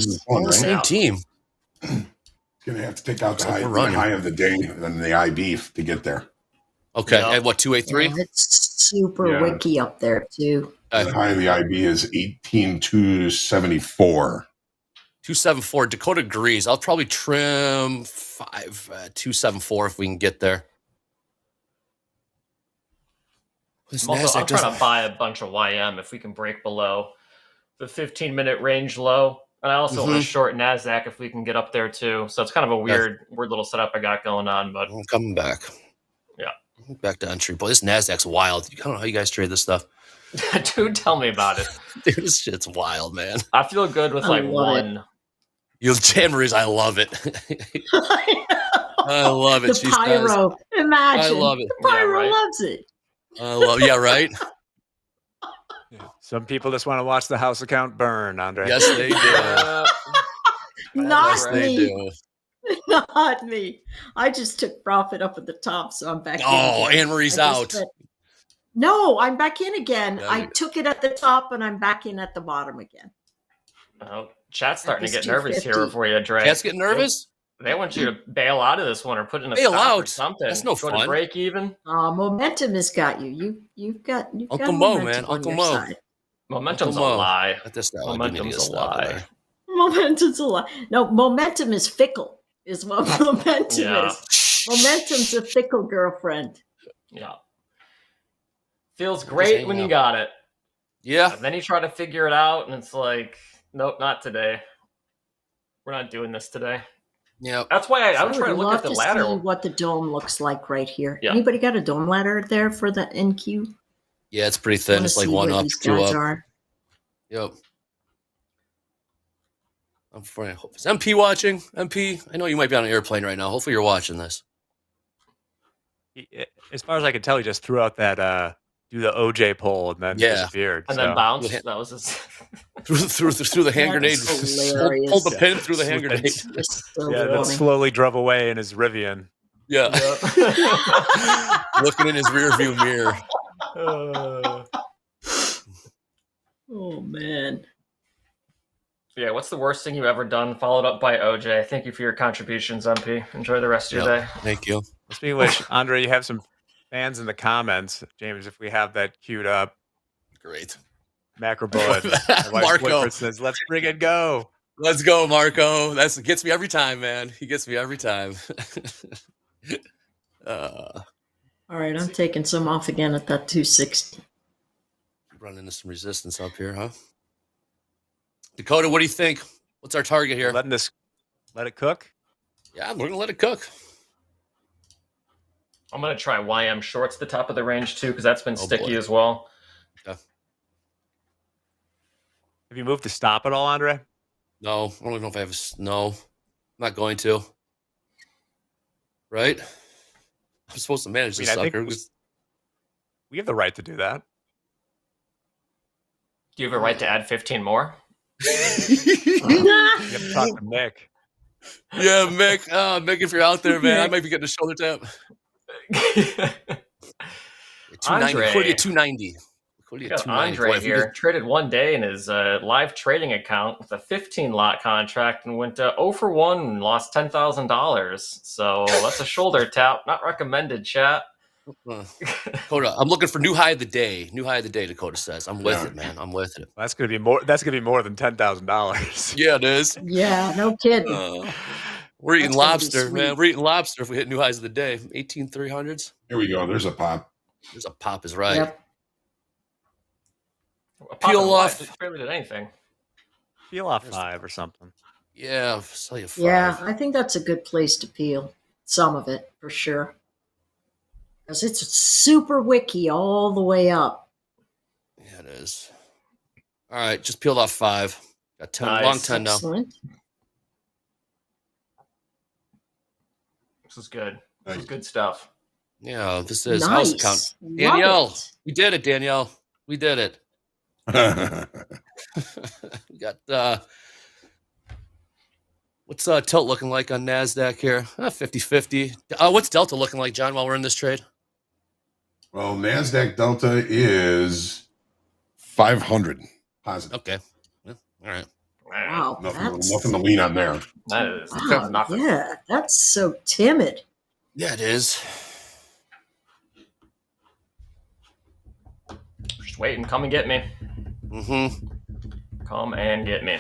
D: the same team.
C: It's gonna have to take out the
D: Looks like
C: high,
D: we're running.
C: the high of the day and the IB to get there.
D: Okay.
F: Yeah.
D: And what, 283?
E: Oh, it's super
C: Yeah.
E: wicky up there too.
C: The high of the IB is 18,274.
D: 274. Dakota agrees. I'll probably trim 274 if we can get there. This
F: I'm
D: NASDAQ
F: trying
D: doesn't-
F: to buy a bunch of YM if we can break below the 15-minute range low. And I also want to short NASDAQ if we can get up there too. So it's kind of a weird little setup I got going on. But
D: I'm coming back.
F: Yeah.
D: Back to entry. Boy, this NASDAQ's wild. I don't know how you guys trade this stuff.
F: dude, tell me about it.
D: Dude, this shit's wild, man.
F: I feel good with
E: I
F: like
E: love it.
F: one.
D: You Mary's, I love it. I love it.
E: The
D: She says,
E: pyro. Imagine.
D: I love it.
E: The pyro
F: Yeah, right.
E: loves it.
D: I love yeah, right?
G: Some people just want to watch the house account burn, Andre.
D: Yes, they do.
E: Not
D: Yes, they
E: me.
D: do.
E: Not me. I just took profit up at the top, so I'm back in.
D: Oh,
E: again.
D: Anne Marie's
E: I just
D: out.
E: said- No, I'm back in again.
D: Yeah,
E: I
D: you-
E: took it at the top and I'm back in at the bottom again.
F: Chat's starting to
E: That
F: get
E: was
F: nervous here
E: 250.
F: for you, Dre.
D: Cat's getting nervous?
F: They want you to bail out of this one or put in a
D: Bail
F: stop or
D: out?
F: something.
D: That's no
F: Go
D: fun.
F: to break even.
E: Momentum has got you. You've got
D: Uncle Mo,
E: momentum
D: man.
E: on
D: Uncle
E: your
D: Mo.
E: side.
F: Momentum's
D: Uncle
F: a
D: Mo.
F: lie.
D: At this now, I do need to
F: Momentum's
D: get
F: a
D: stopped
F: lie.
D: there.
E: Momentum's a lie. No, momentum is fickle. Is what momentum
F: Yeah.
E: is. Momentum's a fickle girlfriend.
F: Yeah. Feels great when you got it.
D: Yeah.
F: And then you try to figure it out, and it's like, nope, not today. We're not doing this today.
D: Yeah.
F: That's why I would
E: I
F: try to
E: would
F: look
E: love
F: at the
E: to
F: ladder.
E: see what the dome looks like right here.
F: Yeah.
E: Anybody got a dome ladder there for the NQ?
D: Yeah, it's pretty thin. It's like one up,
E: these
D: two
E: guys
D: up.
E: are.
D: Yep. I'm afraid. Is MP watching? MP, I know you might be on an airplane right now. Hopefully you're watching this.
G: As far as I can tell, he just threw out that do the OJ poll and then disappeared.
F: And
G: so.
F: then bounced. That was his.
D: through the hand
E: That
D: grenade.
E: is hilarious.
D: Pulled the pin through the hand
G: And-
D: grenade.
E: So
G: yeah, then
E: funny.
G: slowly drove away in his Rivian.
D: Yeah. Looking in his rear view mirror.
E: Oh man.
F: Yeah, what's the worst thing you've ever done? Followed up by OJ. Thank you for your contributions, MP. Enjoy the rest of your day.
D: Thank you.
G: Speaking of which, Andre, you have some fans in the comments. James, if we have that queued up.
D: Great.
G: Macro Bullet.
D: Marco
G: says, let's bring it go.
D: Let's go, Marco. That gets me every time, man. He gets me every time.
E: All right, I'm taking some off again at that 260.
D: Running into some resistance up here, huh? Dakota, what do you think? What's our target here?
G: Let it cook?
D: Yeah, we're going to let it cook.
F: I'm going to try YM shorts the top of the range, too, because that's been sticky
D: boy.
F: as well.
D: Okay.
G: Have you moved to stop at all, Andre?
D: No, I don't even know if I have no. I'm not going to. Right? I'm supposed to manage this
G: I think
D: sucker.
G: we have the right to do that.
F: Do you have a right to add 15 more?
G: You have to talk to Mick.
D: Yeah, Mick. Mick, if you're out there, man, I might be getting a shoulder tap. 290.
F: Andre.
D: Quote you 290. Quote you
F: We got
D: 290.
F: Andre
D: Boy, if you
F: here
D: could-
F: traded one day in his live trading account with a 15 lot contract and went 0 for 1 and lost $10,000. So that's a shoulder tap. Not recommended, chat.
D: Dakota, I'm looking for new high of the day. New high of the day, Dakota says. I'm with it, man. I'm with it.
G: That's gonna be more. That's gonna be more than $10,000.
D: Yeah, it is.
E: Yeah, no kidding.
D: We're eating
E: That's gonna be
D: lobster, man.
E: sweet.
D: We're eating lobster if we hit new highs of the day. 18,300s.
C: Here we go. There's a pop.
D: There's a pop is right.
E: Yep.
D: Peel off.
F: It barely did anything.
G: Peel off 5 or something.
D: Yeah, I'll sell you 5.
E: Yeah, I think that's a good place to peel some of it for sure. Because it's super wicky all the way up.
D: Yeah, it is. All right, just peeled off 5. Got 10,
F: Nice.
D: long 10 now.
E: Excellent.
F: This is good. This
C: Nice.
F: is good stuff.
D: Yeah, this is house
E: Nice.
D: account.
E: Love
D: Danielle,
E: it.
D: we did it, Danielle. We did it. We got what's tilt looking like on NASDAQ here? 50-50. What's Delta looking like, John, while we're in this trade?
C: Well, NASDAQ Delta is 500 positive.
D: Okay. Yeah, all right.
E: Wow,
C: Nothing to lean on there.
F: That is
E: wow,
F: nothing.
E: yeah, that's so timid.
D: Yeah, it is.
F: Just wait and come and get me.
D: Mm-hmm.
F: Come and get me.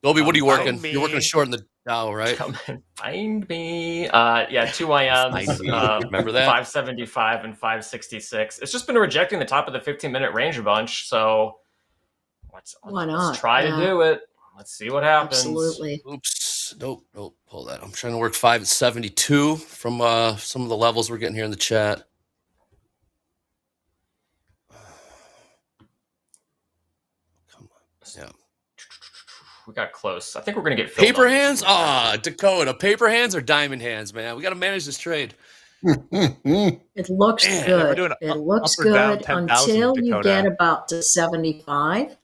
D: Dolby, what are you working?
F: Find me.
D: You're working short in the Dow, right?
F: Come and find me. Yeah, 2 IMs.
D: Find me. Remember that?
F: 575 and 566. It's just been rejecting the top of the 15-minute range a bunch. So
E: Why not?
F: let's try
E: Yeah.
F: to do it. Let's see what happens.
E: Absolutely.
D: Oops. Nope. Pull that. I'm trying to work 5 at 72 from some of the levels we're getting here in the chat. Come on. Yeah.
F: We got close. I think we're going to get
D: Paper
F: on this
D: hands?
F: one.
D: Dakota. Paper hands or diamond hands, man? We got to manage this trade.
E: It looks
D: Man,
G: we're
E: good.
G: doing
E: It looks
G: up or down
E: good
G: 10,000,
E: until you
G: Dakota.
E: get about to 75.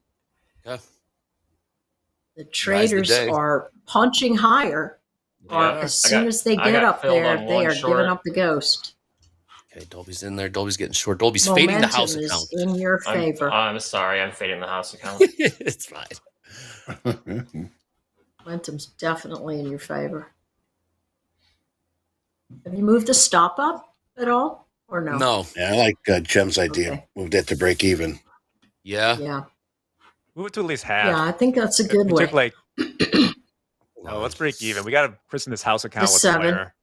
D: Yeah.
E: The traders
D: day.
E: are punching higher. Or
F: Yeah.
E: as soon as they
F: I
E: get
F: got
E: up
F: filled
E: there,
F: on
E: they
F: one
E: are
F: short.
E: giving up the ghost.
D: Okay, Dolby's in there. Dolby's getting short. Dolby's fading the
E: Momentum
D: house
E: is
D: account.
E: in your favor.
F: I'm sorry. I'm fading the house account.
D: It's fine.
E: Momentum's definitely in your favor. Have you moved the stop up at all, or no?
D: No.
B: Yeah, I like Jem's idea.
E: Okay.
B: Moved it to break even.
D: Yeah.
E: Yeah.
G: Move it to at least half.
E: Yeah, I think that's a good
G: We
E: way.
G: took like, no, let's break even. We got to christen this house account
E: The
G: with
E: 7.
G: Flair.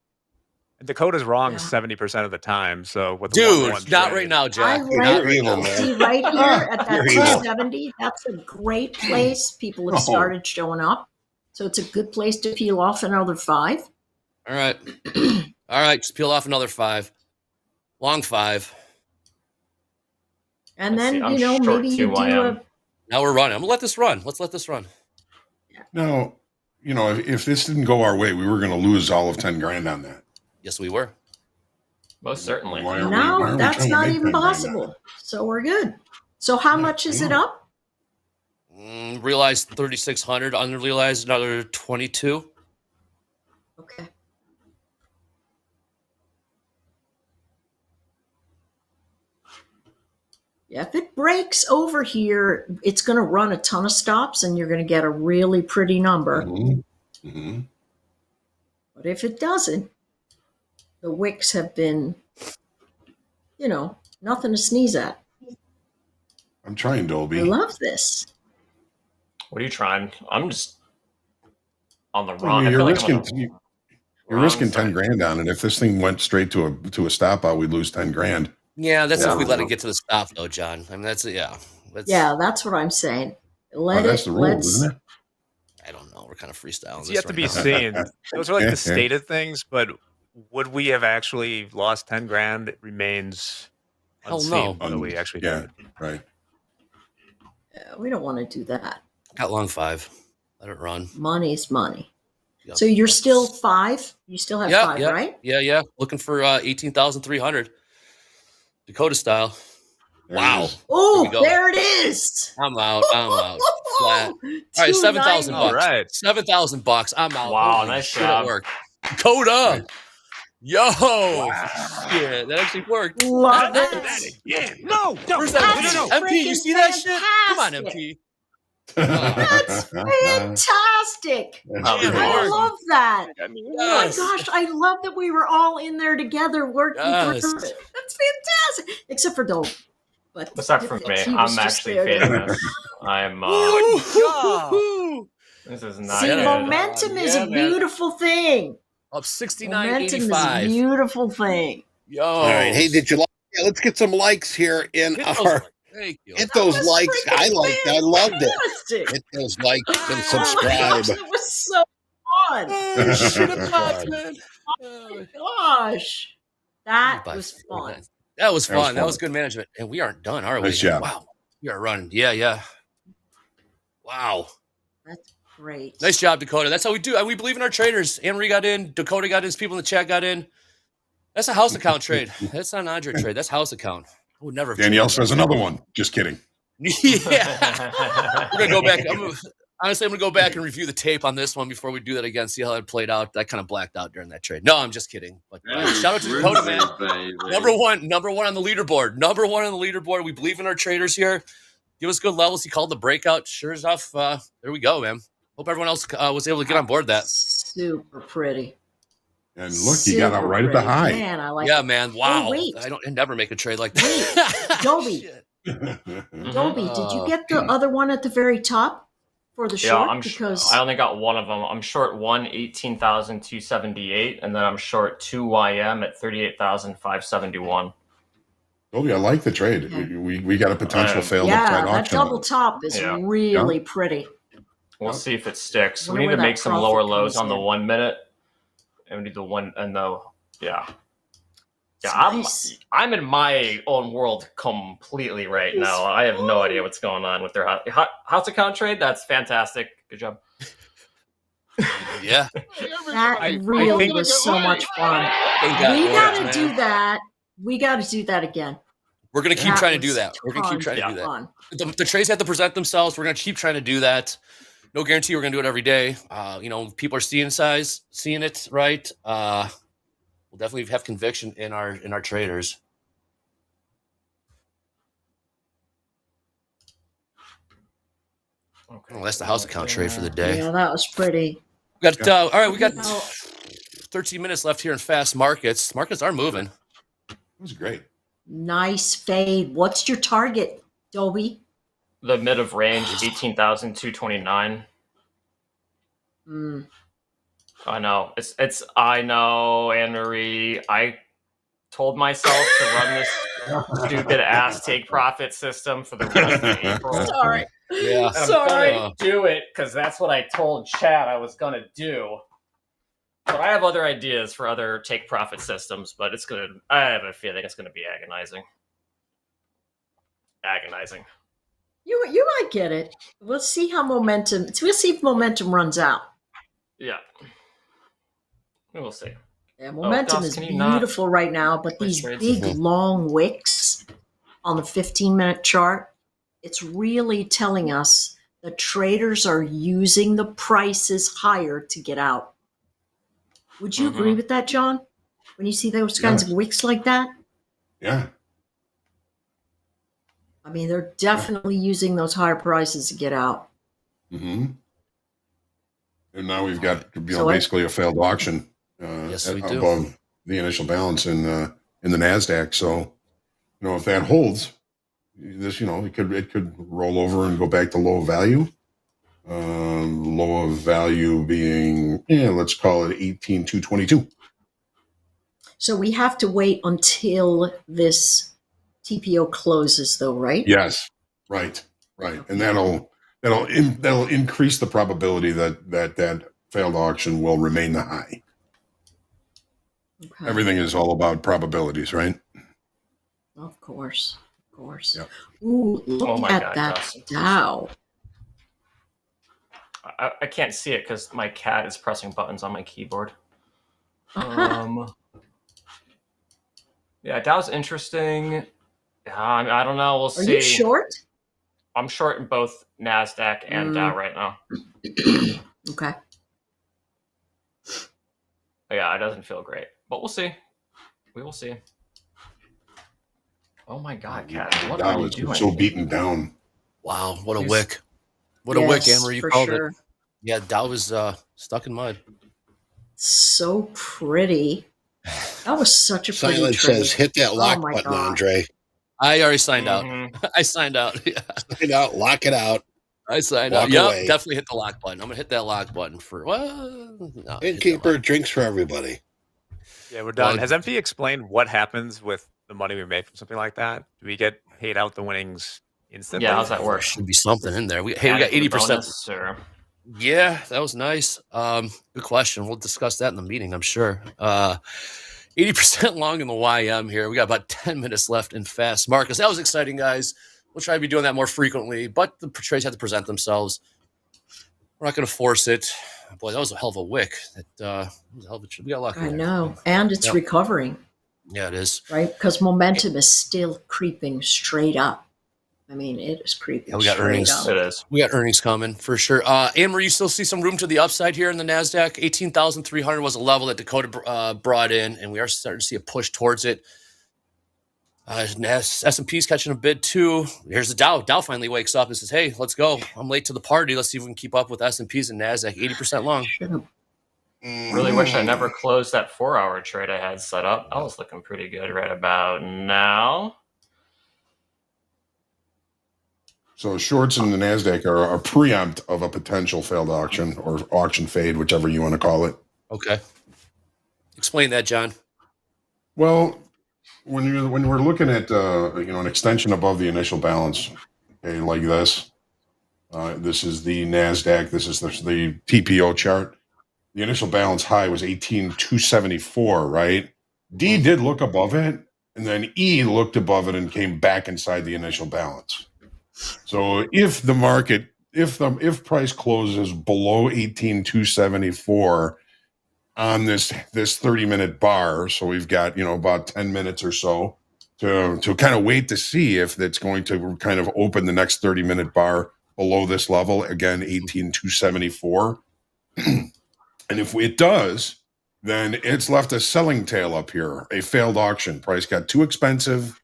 G: Dakota's wrong
E: Yeah.
G: 70% of the time. So with the
D: Dude,
G: 1-1
D: not
G: trade-
D: right now,
E: I
D: Jack.
E: like
D: Not right
B: evil,
D: now.
B: man.
E: See, right here at that
B: You're evil.
E: 270, that's a great place. People have
C: Oh.
E: started showing up. So it's a good place to peel off another 5.
D: All right. All right. Just peel off another 5. Long 5.
E: And
F: Let's
E: then,
F: see, I'm
E: you know,
F: short
E: maybe you do
F: 2YM.
E: a.
D: Now we're running. I'm gonna let this run. Let's let this run.
C: Now, you know, if this didn't go our way, we were going to lose all of 10 grand on that.
D: Yes, we were.
F: Most certainly.
C: Why are we
E: No, that's
C: trying to
E: not
C: make
E: even
C: 10 grand on
E: possible. So we're good. So how
C: Yeah,
E: much is
C: I
E: it
C: know.
E: up?
D: Realized 3,600. Unrealized another 22.
E: Okay. Yeah, if it breaks over here, it's going to run a ton of stops and you're going to get a really pretty number.
C: Mhm. Mhm.
E: But if it doesn't, the wicks have been, you know, nothing to sneeze at.
C: I'm trying, Dolby.
E: I love this.
F: What are you trying? I'm just on the
C: Well,
F: wrong. I
C: you're
F: feel like
C: risking,
F: I'm on the
C: you're
F: wrong
C: risking
F: side.
C: 10 grand on it. If this thing went straight to a stop out, we'd lose 10 grand.
D: Yeah, that's
F: Yeah.
D: if we let it get to the stop, though, John. I mean, that's yeah. That's,
E: Yeah, that's what I'm saying. Let
C: that's
E: it.
C: the rule,
E: Let's.
C: isn't it?
D: I don't know. We're kind of freestyling.
G: It's
D: this
G: yet to
D: right
G: be
D: now.
G: seen. Those are like the stated things, but would we have actually lost 10 grand? It remains
D: Hell
G: unseen
D: no.
G: whether we actually
C: Yeah,
G: did.
C: right.
E: We don't want to do that.
D: Got long 5. Let it run.
E: Money's money.
D: Yep.
E: So you're still 5. You still have 5,
D: yeah,
E: right?
D: Yeah. Looking for 18,300. Dakota style.
C: There it
D: Wow.
C: is.
E: Oh,
D: we go.
E: there it is.
D: I'm out. Flat. All right, 7,000
G: All
D: bucks.
G: right.
D: $7,000. I'm out.
F: Wow,
D: Holy
F: nice
D: shit,
F: job.
D: it worked. Dakota.
C: Right.
D: Yo. Yeah, that actually worked.
E: Love
J: That
E: it.
J: again. No, no,
D: Where's
J: no,
D: that?
J: no, no, no.
D: MP, you see that shit? Come on,
E: Fantastic.
D: MP.
E: That's fantastic.
F: Oh,
D: Yeah,
E: I
D: Lord.
E: love that.
J: I mean,
E: Oh my
D: Yes.
E: gosh, I love that we were all in there together working
D: Yes.
E: through it. That's fantastic. Except for Dole. But
F: Except for me,
E: he was
F: I'm
E: just
F: actually
E: there to-
F: fading this. I'm.
D: Woo-hoo.
F: This is not
E: See,
F: good.
E: momentum is
D: Yeah,
E: a
D: man.
E: beautiful thing.
D: Up
E: Momentum is a
D: 69.85.
E: beautiful thing.
D: Yo.
B: All right. Hey, did you like? Yeah, let's get some likes here in
D: Hit those
B: our.
D: likes. Thank you.
B: Hit those
E: That was
B: likes.
E: freaking
B: I liked it. I loved it.
E: Fantastic.
B: Hit those likes and
E: Oh my
B: subscribe.
E: gosh, that was so fun.
D: Oh, shit, it popped, man. Oh,
E: Gosh, that
D: by
E: was fun.
D: That was
C: That was
D: fun. That
C: fun.
D: was good management. And we aren't done, are we?
C: Nice job.
D: Wow. We are running. Yeah. Wow.
E: That's great.
D: Nice job, Dakota. That's how we do. We believe in our traders. Anne-Marie got in. Dakota got in. People in the chat got in. That's a house account trade. That's not an Andre trade. That's house account. I would never have
C: Danielle
D: traded
C: says another one. Just kidding.
D: Yeah. We're going to go back. Honestly, I'm going to go back and review the tape on this one before we do that again, see how it played out. I kind of blacked out during that trade. No, I'm just kidding. But shout out to Dakota, man. Number one on the leaderboard. Number one on the leaderboard. We believe in our traders here. Give us good levels. He called the breakout. Sure enough, there we go, man. Hope everyone else was able to get on board that.
E: Super pretty.
C: And look, you got out
E: Super
C: right at the
E: pretty.
C: high.
E: Man, I like
D: Yeah,
E: it.
D: man. Wow.
E: wait.
D: I never make a trade like that.
E: Dobie.
D: Shit.
E: Dobie, did you get the other one at the very top for the
F: Yeah,
E: short?
F: because I only got one of them. I'm short 18,278, and then I'm short 2YM at 38,571.
C: Dolby, I like the trade. We got a potential failed
E: yeah,
C: upside
E: that
C: auction.
E: double top is
F: Yeah.
E: really pretty.
F: We'll see if it sticks.
E: Wonder
F: We need
E: where
F: to
E: that
F: make some
E: profit
F: lower lows
E: comes
F: on the
E: in.
F: 1 minute, and we need the one and the yeah. Yeah,
E: It's nice.
F: I'm in my own world completely right
E: It's
F: now. I have no
E: fun.
F: idea what's going on with their house account trade. That's fantastic. Good job.
D: Yeah.
E: That
G: I
E: really
G: think-
E: was so much fun.
D: Thank God
E: We
D: for it,
E: gotta
D: man.
E: do that. We gotta do that again.
D: We're going to keep
E: That
D: trying to do
E: was
D: that. We're going to keep trying to
E: tons
D: do
E: of
D: that.
E: fun.
D: The trades have to present themselves. We're going to keep trying to do that. No guarantee we're going to do it every day. People are seeing it, right? We'll definitely have conviction in our traders.
F: Okay.
D: Well, that's the house account trade for the day.
E: Yeah, that was pretty.
D: We got all right. We got
E: Now-
D: 13 minutes left here in fast markets. Markets are moving.
C: It was great.
E: Nice fade. What's your target, Dobie?
F: The mid of range, 18,229. I know. I know, Anne-Marie. I told myself to run this stupid ass take profit system for the rest of April.
E: Sorry.
D: Yeah.
F: And I'm gonna do it because that's what I told Chad I was gonna do. But I have other ideas for other take profit systems, but I have a feeling it's gonna be agonizing. Agonizing.
E: You might get it. We'll see we'll see if momentum runs out.
F: Yeah. We'll see.
E: Yeah, momentum
F: Gus,
E: is
F: can you not
E: beautiful right now, but
F: place
E: these
F: trades?
E: big long wicks on the 15-minute chart, it's really telling us the traders are using the prices higher to get out. Would you agree with that, John? When you see those kinds of wicks like that?
C: Yeah.
E: I mean, they're definitely using those higher prices to get out.
C: Mm-hmm. And now we've got
E: So
C: basically a failed auction
D: Yes, we do.
C: above the initial balance in the NASDAQ. So, if that holds, this it could roll over and go back to low value. Low of value being let's call it 18,222.
E: So we have to wait until this TPO closes, though, right?
C: Yes, right, and that'll increase the probability that failed auction will remain the high.
E: Okay.
C: Everything is all about probabilities, right?
E: Of course.
C: Yep.
E: Ooh, look
F: my
E: at
F: God,
E: that
F: Gus.
E: Dow.
F: I can't see it because my cat is pressing buttons on my keyboard. Yeah, Dow's interesting. I don't know. We'll
E: Are
F: see.
E: you short?
F: I'm short in both NASDAQ and Dow right now.
E: Okay.
F: Yeah, it doesn't feel great. But we'll see. We will see. Oh my God, Cat. What are
C: Dow
F: you
C: is
F: doing?
C: so beaten down.
D: Wow, what a
F: He's-
D: wick. What a wick,
E: Yes,
D: Anne-Marie. You
E: for
D: called
E: sure.
D: it. Yeah, Dow was stuck in mud.
E: So pretty. That was such a pretty
B: Silence
E: trade.
B: says, hit that lock
E: my
B: button,
E: God.
B: Andre.
D: I already signed out.
F: Mhm.
D: I signed out. Yeah.
B: Sign out, lock it out.
D: I signed
B: Walk
D: out. Yep,
B: away.
D: definitely hit the lock button. I'm gonna hit that lock button for no, hit that
B: Innkeeper
D: lock.
B: drinks for everybody.
G: Yeah, we're done.
D: Well,
G: Has MP explained what happens with the money we make from something like that? Do we get paid out the winnings instantly?
F: Yeah, how's that
D: There
F: work?
D: should be something in there. We got
F: Added to the
D: 80%.
F: bonus, or-
D: Yeah, that was nice. Good question. We'll discuss that in the meeting, I'm sure. 80% long in the YM here. We got about 10 minutes left in fast markets. That was exciting, guys. We'll try to be doing that more frequently, but the trades have to present themselves. We're not going to force it. Boy, that was a hell of a wick. That was a hell of a, we got lucky.
E: I
D: there.
E: know. And it's
D: Yep.
E: recovering,
D: Yeah, it is.
E: right? Because momentum is still creeping straight up. I mean, it is creeping
D: Yeah, we got
E: straight
D: earnings.
E: up.
F: It is.
D: We got earnings coming for sure. Anne-Marie, you still see some room to the upside here in the NASDAQ? 18,300 was a level that Dakota brought in, and we are starting to see a push towards it. S&P's catching a bid too. Here's the Dow. Dow finally wakes up and says, hey, let's go. I'm late to the party. Let's see if we can keep up with S&P's and NASDAQ. 80% long.
E: Should've-
F: Really wish I never closed that 4-hour trade I had set up. That was looking pretty good right about now.
C: So shorts in the NASDAQ are a preempt of a potential failed auction or auction fade, whichever you want to call it.
D: Okay. Explain that, John.
C: Well, when we're looking at an extension above the initial balance, okay, like this, this is the NASDAQ, this is the TPO chart. The initial balance high was 18,274, right? D did look above it, and then E looked above it and came back inside the initial balance. So if the market, if price closes below 18,274 on this 30-minute bar, so we've got about 10 minutes or so to kind of wait to see if it's going to kind of open the next 30-minute bar below this level again, 18,274. And if it does, then it's left a selling tail up here, a failed auction. Price got too expensive.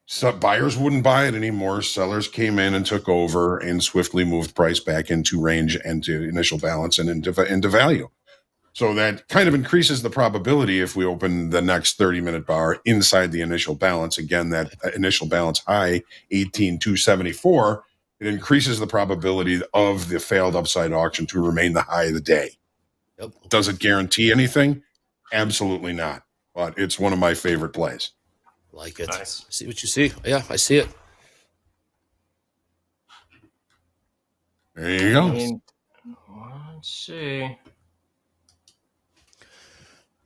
C: So buyers wouldn't buy it anymore. Sellers came in and took over and swiftly moved price back into range and to initial balance and into value. So that kind of increases the probability if we open the next 30-minute bar inside the initial balance. Again, that initial balance high, 18,274, it increases the probability of the failed upside auction to remain the high of the day.
D: Yep.
C: Does it guarantee anything? Absolutely not. But it's one of my favorite plays.
D: Like it.
F: Nice.
D: See what you see. Yeah, I see it.
C: There you go.
F: Let's see.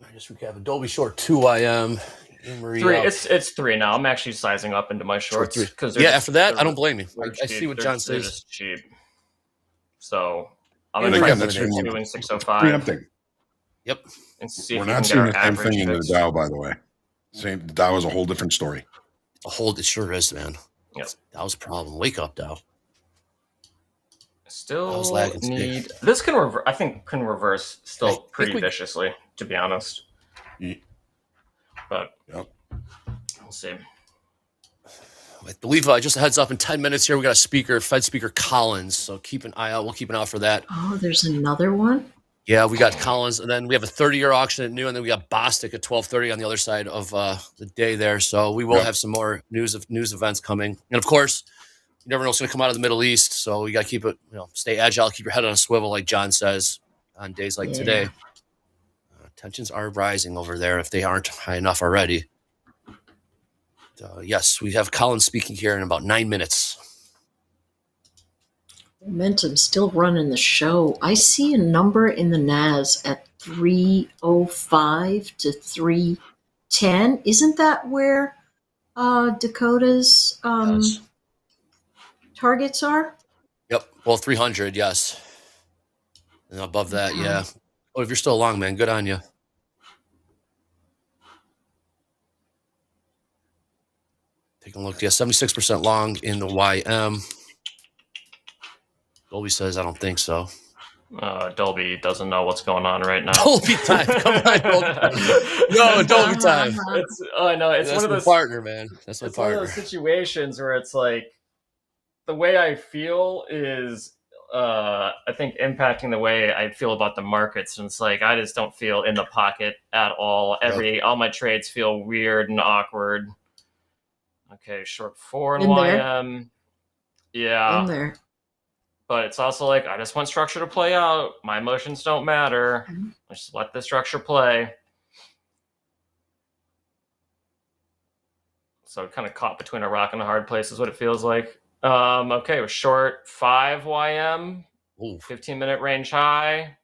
D: I just recap. Adobe Short 2 IM.
F: Three. It's 3 now. I'm actually sizing up into my shorts because
D: after that, I don't blame you. I see what John
F: They're
D: says.
F: just cheap. So I'm
C: And
F: going
C: again,
F: to
C: that's
F: doing 605
C: preempting.
D: Yep.
F: and see
C: We're
F: if we
C: not
F: can
C: seeing
F: get
C: the
F: our
C: same
F: average
C: thing in the
F: fixed.
C: Dow, by the way. The Dow is a whole different story.
D: It sure is, man.
F: Yep.
D: That was a problem. Wake up, Dow.
F: Still
D: I was lagging today.
F: need this can reverse. I think can reverse still
D: I think
F: pretty
D: we-
F: viciously, to be honest.
C: Yeah.
F: But
C: Yep.
F: we'll see.
D: I believe just a heads up in 10 minutes here, we got a speaker, Fed speaker Collins. So keep an eye out. We'll keep an eye out for that.
E: Oh, there's another one?
D: Yeah, we got Collins, and then we have a 30-year auction at noon, and then we got Bostic at 12:30 on the other side of the day there. So we will have some more news events coming, and of course, you never know what's going to come out of the Middle East. So we got to keep it, stay agile, keep your head on a swivel, like John says, on days like today. Tensions are rising over there if they aren't high enough already. Yes, we have Collins speaking here in about 9 minutes.
E: Momentum still running the show. I see a number in the NAS at 305 to 310. Isn't that where Dakota's
D: Yes.
E: targets are?
D: Yep. Well, 300, yes. And above that, yeah. Oh, if you're still along, man, good on you. Taking a look. Yeah, 76% long in the YM. Dolby says, I don't think so.
F: Dolby doesn't know what's going on right now.
D: Dolby time. Come on, Dolby. No, Dolby time.
F: I know. It's
D: That's
F: one of
D: my
F: those
D: partner, man. That's my
F: it's one of
D: partner.
F: those situations where it's like the way I feel is I think impacting the way I feel about the markets, and it's like I just don't feel in the pocket at all. All my trades feel weird and awkward. Okay, short 4 in YM. Yeah.
E: In there.
F: But it's also like I just want structure to play out. My emotions don't matter. I just let the structure play. So kind of caught between a rock and a hard place is what it feels like. Okay, we're short 5 YM, 15-minute range high.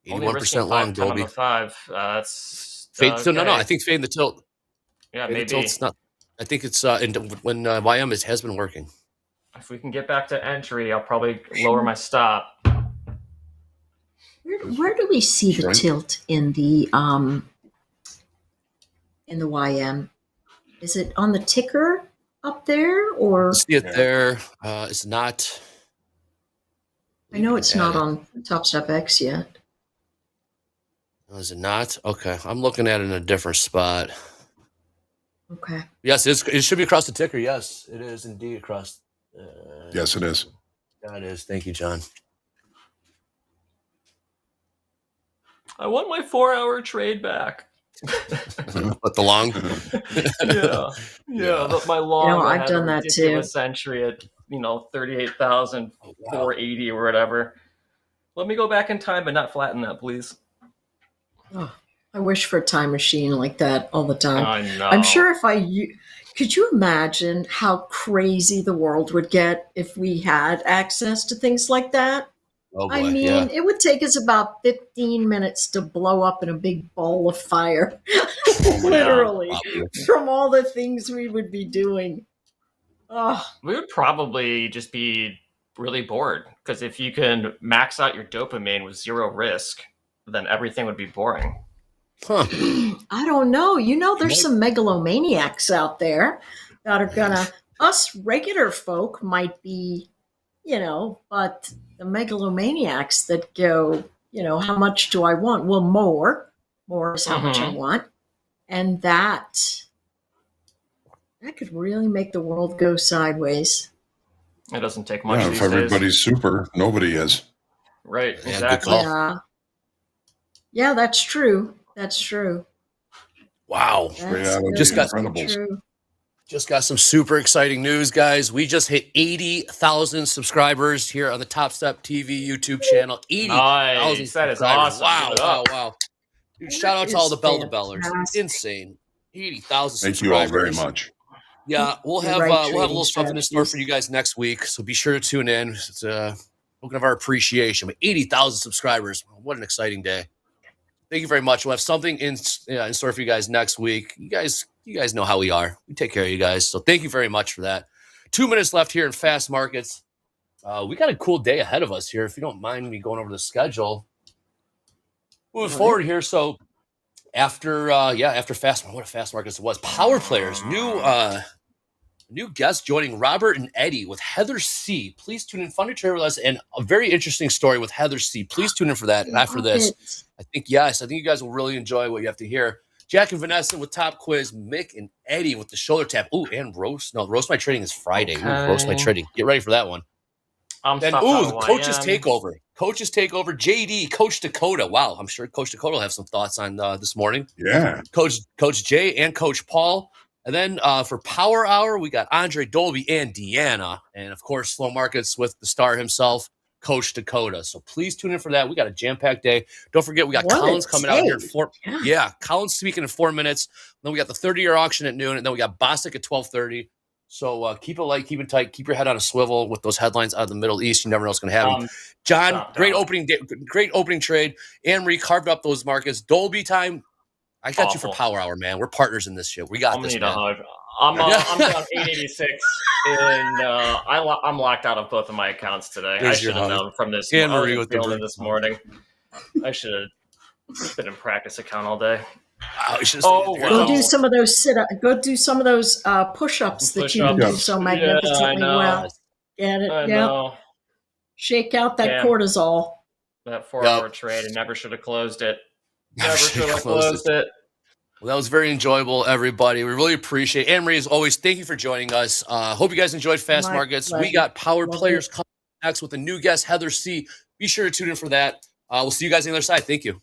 D: 81% long, Dolby.
F: 5. That's
D: Fade, so no, I think fade in the tilt.
F: Yeah,
D: fade
F: maybe.
D: the tilt's not. I think it's when YM has been working.
F: If we can get back to entry, I'll probably lower my stop.
E: Where do we see the tilt in the YM? Is it on the ticker up there, or
D: See it there. It's not.
E: I know it's not on Topstep X yet.
D: Is it not? Okay, I'm looking at it in a different spot.
E: Okay.
D: Yes, it should be across the ticker. Yes, it is indeed across.
C: Yes, it is.
D: Yeah, it is. Thank you, John.
F: I want my 4-hour trade back.
D: But the long.
F: Yeah. My long.
E: I've done that too.
F: Entry at 38,480 or whatever. Let me go back in time, but not flatten that, please.
E: Oh, I wish for a time machine like that all the time.
F: I know.
E: I'm sure could you imagine how crazy the world would get if we had access to things like that?
D: Oh boy,
E: I mean, it would take us about 15 minutes to blow up in a big ball of fire, literally, from all the things we would be doing. Oh.
F: We would probably just be really bored, because if you can max out your dopamine with 0 risk, then everything would be boring.
D: Huh.
E: I don't know. There's some megalomaniacs out there that are gonna, us regular folk might be, but the megalomaniacs that go, how much do I want? Well, more is how much I want. And that could really make the world go sideways.
F: It doesn't take much
C: Yeah,
F: these
C: if
F: days.
C: everybody's super, nobody is.
F: Right,
D: Yeah,
F: exactly.
E: Yeah. Yeah, that's true. That's true.
D: Wow.
C: Straight
E: That's
C: out of
D: Just
C: the
D: got-
E: definitely
C: Incredibles.
E: true.
D: Just got some super exciting news, guys. We just hit 80,000 subscribers here on the Top TV YouTube channel. 80,000
F: Nice. That is
D: subscribers.
F: awesome. Give
D: Wow,
F: it
D: wow,
F: up.
D: wow. Dude, shout out to all the
E: Is
D: bell-to-bellers.
E: fantastic.
D: Insane. 80,000
C: Thank you
D: subscribers.
C: all very much.
D: Yeah, we'll
E: You're
D: have
E: right,
D: we'll have a
E: trading
D: little something in store for
E: strategies.
D: you guys next week. So be sure to tune in. It's a token of our appreciation. But 80,000 subscribers. What an exciting day. Thank you very much. We'll have something in store for you guys next week. You guys know how we are. We take care of you guys. So thank you very much for that. 2 minutes left here in Fast Markets. We got a cool day ahead of us here. If you don't mind me going over the schedule, moving forward here. So after Fast, what a Fast Markets it was. Power Players, new guest joining Robert and Eddie with Heather C. Please tune in. Fun to trade with us, and a very interesting story with Heather C. Please tune in for that. And after this, I think you guys will really enjoy what you have to hear. Jack and Vanessa with Top Quiz, Mick and Eddie with the shoulder tap. Ooh, and Roast. No, Roast My Trading is Friday. Ooh, Roast My
F: Okay.
D: Trading. Get ready for that one. Then, the Coach's Takeover. Coach's Takeover. JD, Coach Dakota. Wow, I'm sure Coach Dakota will have some thoughts on this morning.
C: Yeah.
D: Coach Jay and Coach Paul. And then for Power Hour, we got Andre Dolby and Deanna. And, of course, Slow Markets with the star himself, Coach Dakota. So please tune in for that. We got a jam-packed day. Don't forget, we got
E: What a
D: Collins coming out here.
E: day.
D: Yeah, Collins speaking in 4 minutes. Then we got the 30-year auction at noon. And then we got Bostic at 12:30. So keep it light, keep it tight, keep your head on a swivel with those headlines out of the Middle East. You never know what's going to happen. John, great opening trade. Anne-Marie carved up those markets. Dolby time. I got you for Power Hour, man. We're partners in this shit. We got this, man.
F: I'm down 886, and I'm locked out of both of my accounts today.
D: There's
F: I should
D: your
F: have
D: hug.
F: known from this.
D: Anne-Marie
F: I
D: with
F: was
D: the
F: feeling it this morning. I should have been in practice account all day.
E: Go do some of those Go do some of those push-ups that you can do so magnificently
F: I know.
E: well. Get it?
F: I
E: Yeah.
F: know.
E: Shake out that
F: Damn.
E: cortisol.
F: That 4-hour trade, and never should have closed it. Never should have closed it.
D: Well, that was very enjoyable, everybody. We really appreciate it. Anne-Marie, as always, thank you for joining us. Hope you guys enjoyed Fast
E: My
D: Markets.
E: pleasure.
D: We got Power
E: Love
D: Players
E: it.
D: coming next with a new guest, Heather C. Be sure to tune in for that. We'll see you guys on the other side. Thank you.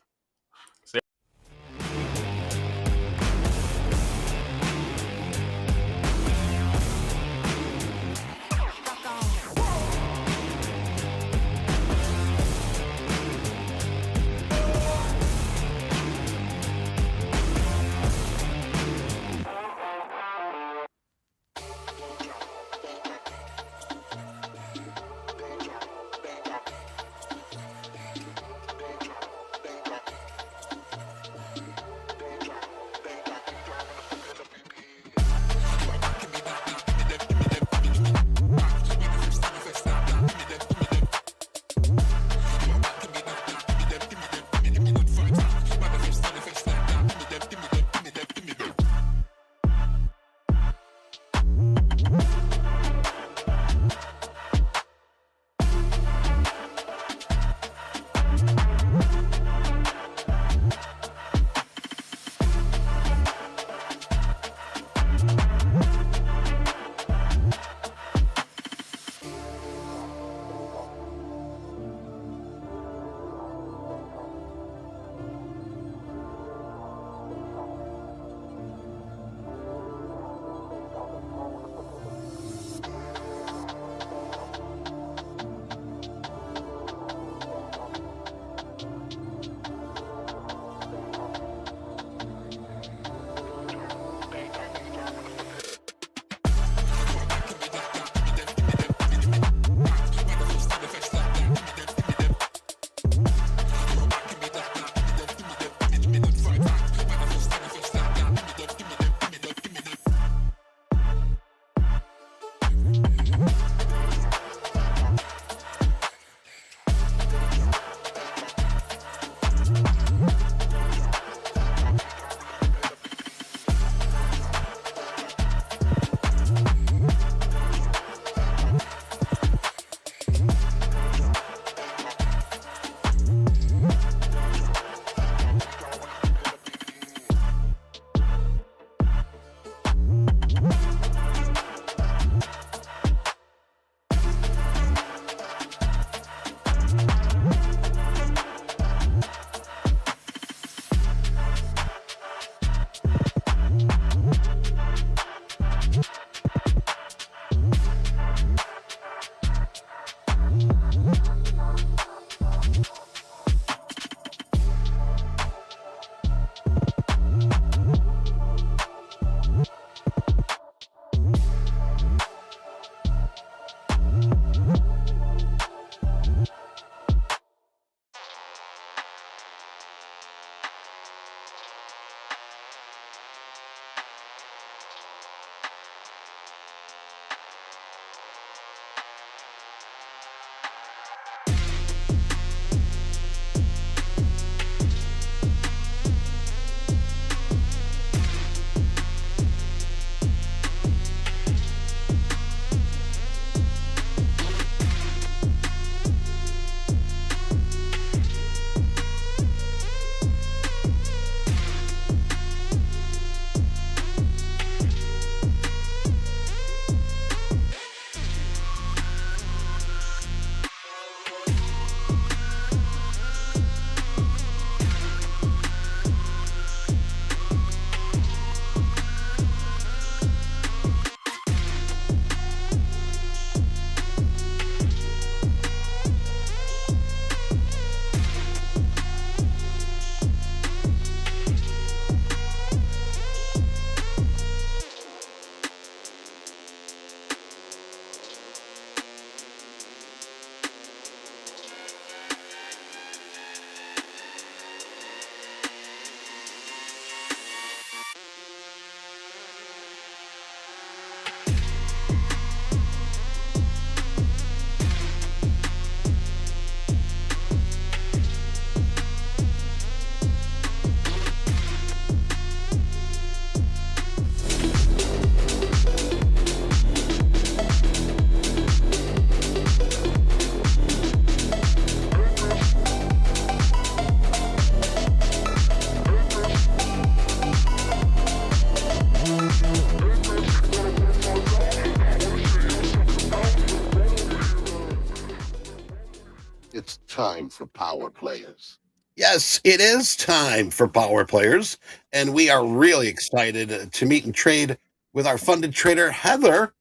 I: It's time for Power Players.
B: Yes, it is time for Power Players, and we are really excited to meet and trade with our funded trader, Heather,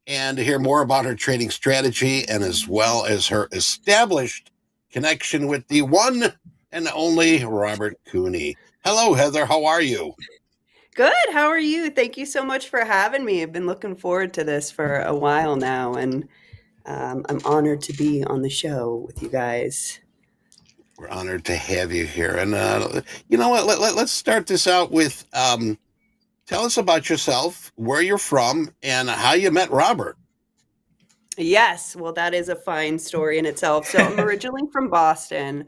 B: and to hear more about her trading strategy and as well as her established connection with the one and only Robert Cooney. Hello, Heather. How are you?
K: Good. How are you? Thank you so much for having me. I've been looking forward to this for a while now, and I'm honored to be on the show with you guys.
B: We're honored to have you here. And you know what? Let's start this out with tell us about yourself, where you're from, and how you met Robert.
K: Yes, well, that is a fine story in itself. So I'm originally from Boston.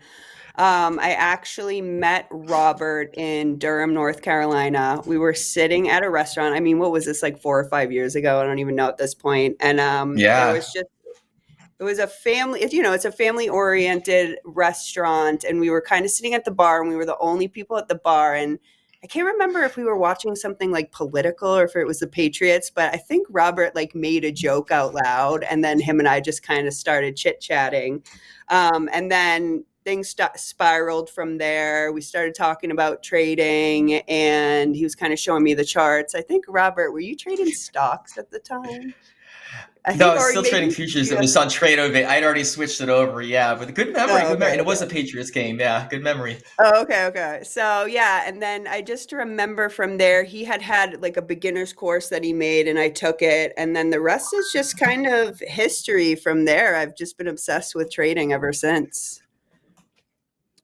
K: I actually met Robert in Durham, North Carolina. We were sitting at a restaurant. I mean, what was this, like 4 or 5 years ago? I don't even know at this point. And it was a family, it's a family-oriented restaurant, and we were kind of sitting at the bar, and we were the only people at the bar. And I can't remember if we were watching something like political or if it was the Patriots, but I think Robert like made a joke out loud, and then him and I just kind of started chit-chatting. And then things spiraled from there. We started talking about trading, and he was kind of showing me the charts. I think, Robert, were you trading stocks at the time?
F: No, I was still trading futures. It was on TradeOver. I'd already switched it over. Yeah, but good memory.
K: Oh,
F: Good memory. And it
K: okay.
F: was a Patriots game. Yeah, good memory.
K: Oh, okay. So yeah, and then I just remember from there, he had like a beginner's course that he made, and I took it, and then the rest is just kind of history from there. I've just been obsessed with trading ever since.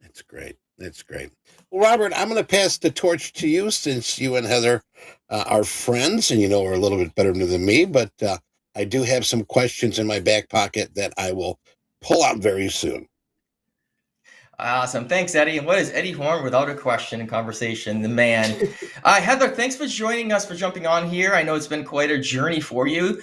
B: It's great. It's great. Well, Robert, I'm going to pass the torch to you since you and Heather are friends, and you know her a little bit better than me, but I do have some questions in my back pocket that I will pull out very soon.
F: Awesome. Thanks, Eddie. And what is Eddie Horn without a question in conversation? The man. Heather, thanks for joining us, for jumping on here. I know it's been quite a journey for you.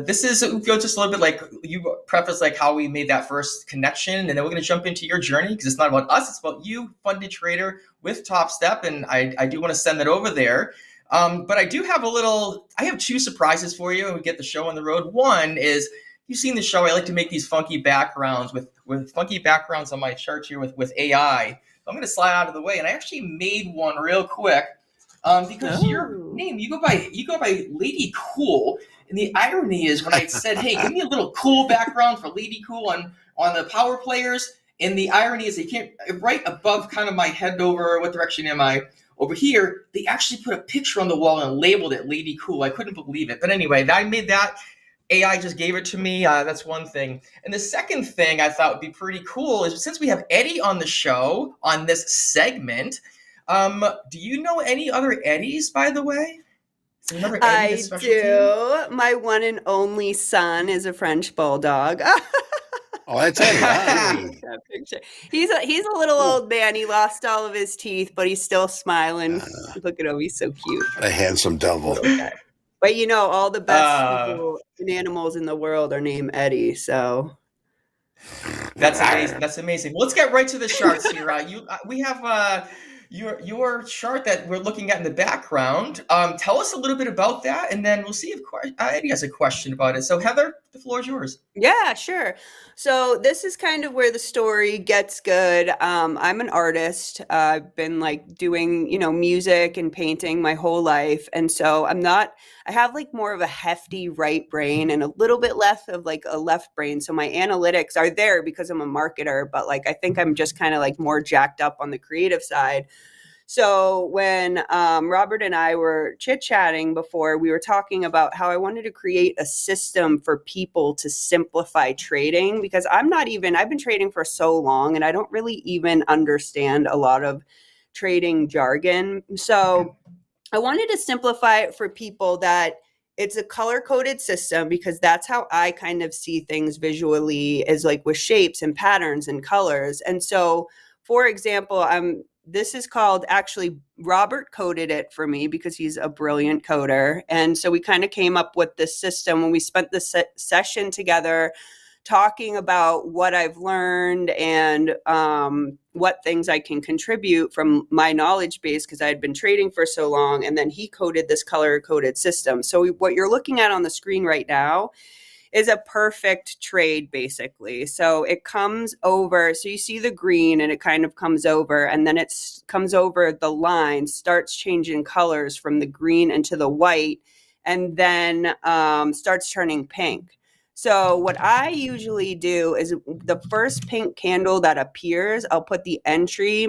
F: This is just a little bit like you preface like how we made that first connection, and then we're going to jump into your journey because it's not about us. It's about you, funded trader with TopStep, and I do want to send that over there. But I do have I have 2 surprises for you, and we get the show on the road. One is, you've seen the show. I like to make these funky backgrounds with funky backgrounds on my chart here with AI. So I'm going to slide out of the way, and I actually made one real quick because your name, you go by Lady Cool, and the irony is when I said, "Hey, give me a little cool background for Lady Cool on the Power Players," and the irony is they can't right above kind of my head over. What direction am I? Over here, they actually put a picture on the wall and labeled it Lady Cool. I couldn't believe it. But anyway, I made that. AI just gave it to me. That's one thing. And the second thing I thought would be pretty cool is, since we have Eddie on the show on this segment, do you know any other Eddies, by the way? Is there another Eddie
K: I do. My one and only son is a French bulldog.
B: Oh, that's it.
K: That picture. He's a little old man. He lost all of his teeth, but he's still smiling. Look at him. He's so cute.
B: A handsome devil.
K: But all the best people and animals in the world are named Eddie. So
F: that's amazing. That's amazing. Well, let's get right to the charts here. We have your chart that we're looking at in the background. Tell us a little bit about that, and then we'll see if Eddie has a question about it. So, Heather, the floor is yours.
K: Yeah, sure. So this is kind of where the story gets good. I'm an artist. I've been doing, music and painting my whole life. And so I have more of a hefty right brain and a little bit less of a left brain. So my analytics are there because I'm a marketer, but I think I'm just kind of more jacked up on the creative side. So when Robert and I were chit-chatting before, we were talking about how I wanted to create a system for people to simplify trading, because I've been trading for so long and I don't really even understand a lot of trading jargon. So I wanted to simplify it for people that it's a color-coded system, because that's how I kind of see things visually, is with shapes and patterns and colors. And so, for example, this is called, actually, Robert coded it for me because he's a brilliant coder. And so we kind of came up with this system when we spent the session together talking about what I've learned and what things I can contribute from my knowledge base, because I had been trading for so long. And then he coded this color-coded system. So what you're looking at on the screen right now is a perfect trade, basically. So it comes over, so you see the green and it kind of comes over, and then it comes over the line, starts changing colors from the green into the white, and then starts turning pink. So what I usually do is the first pink candle that appears, I'll put the entry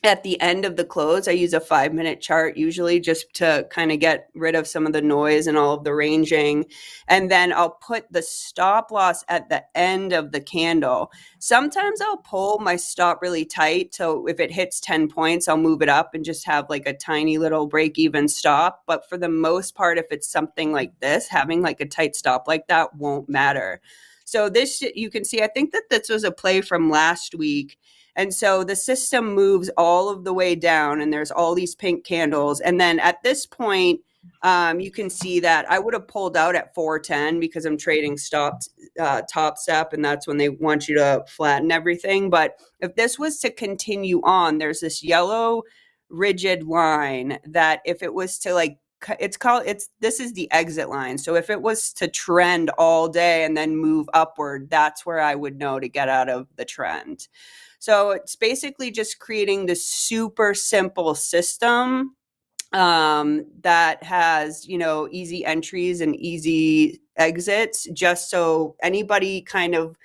K: at the end of the close. I use a 5-minute chart usually just to kind of get rid of some of the noise and all of the ranging. And then I'll put the stop loss at the end of the candle. Sometimes I'll pull my stop really tight. So if it hits 10 points, I'll move it up and just have like a tiny little break even stop. But for the most part, if it's something like this, having like a tight stop like that won't matter. So this, you can see, I think that this was a play from last week. And so the system moves all of the way down and there's all these pink candles. And then at this point, you can see that I would have pulled out at 410 because I'm trading Topstep, and that's when they want you to flatten everything. But if this was to continue on, there's this yellow rigid line that if it was to like, this is the exit line. So if it was to trend all day and then move upward, that's where I would know to get out of the trend. So it's basically just creating this super simple system that has, easy entries and easy exits, just so anybody kind of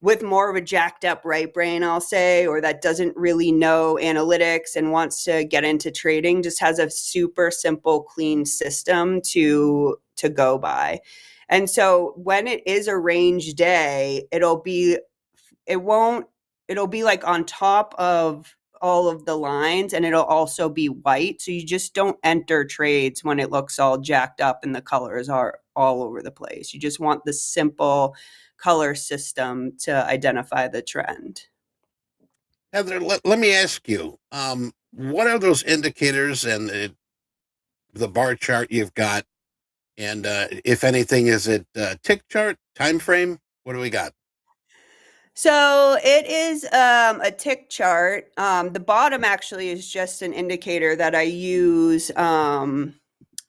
K: with more of a jacked up right brain, I'll say, or that doesn't really know analytics and wants to get into trading, just has a super simple, clean system to go by. And so when it is a range day, it'll be like on top of all of the lines, and it'll also be white. So you just don't enter trades when it looks all jacked up and the colors are all over the place. You just want the simple color system to identify the trend.
B: Heather, let me ask you, what are those indicators and the bar chart you've got? And if anything, is it tick chart, time frame? What do we got?
K: So it is a tick chart. The bottom actually is just an indicator that I use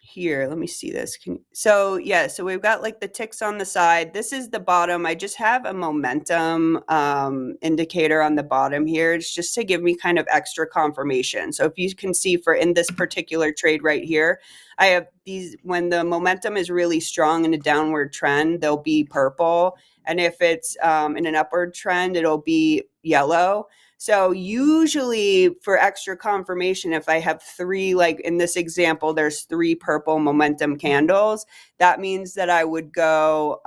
K: here. Let me see this. So we've got like the ticks on the side. This is the bottom. I just have a momentum indicator on the bottom here. It's just to give me kind of extra confirmation. So if you can see in this particular trade right here, I have these, when the momentum is really strong in a downward trend, they'll be purple. And if it's in an upward trend, it'll be yellow. So usually for extra confirmation, if I have 3, like in this example, there's 3 purple momentum candles, that means that I would go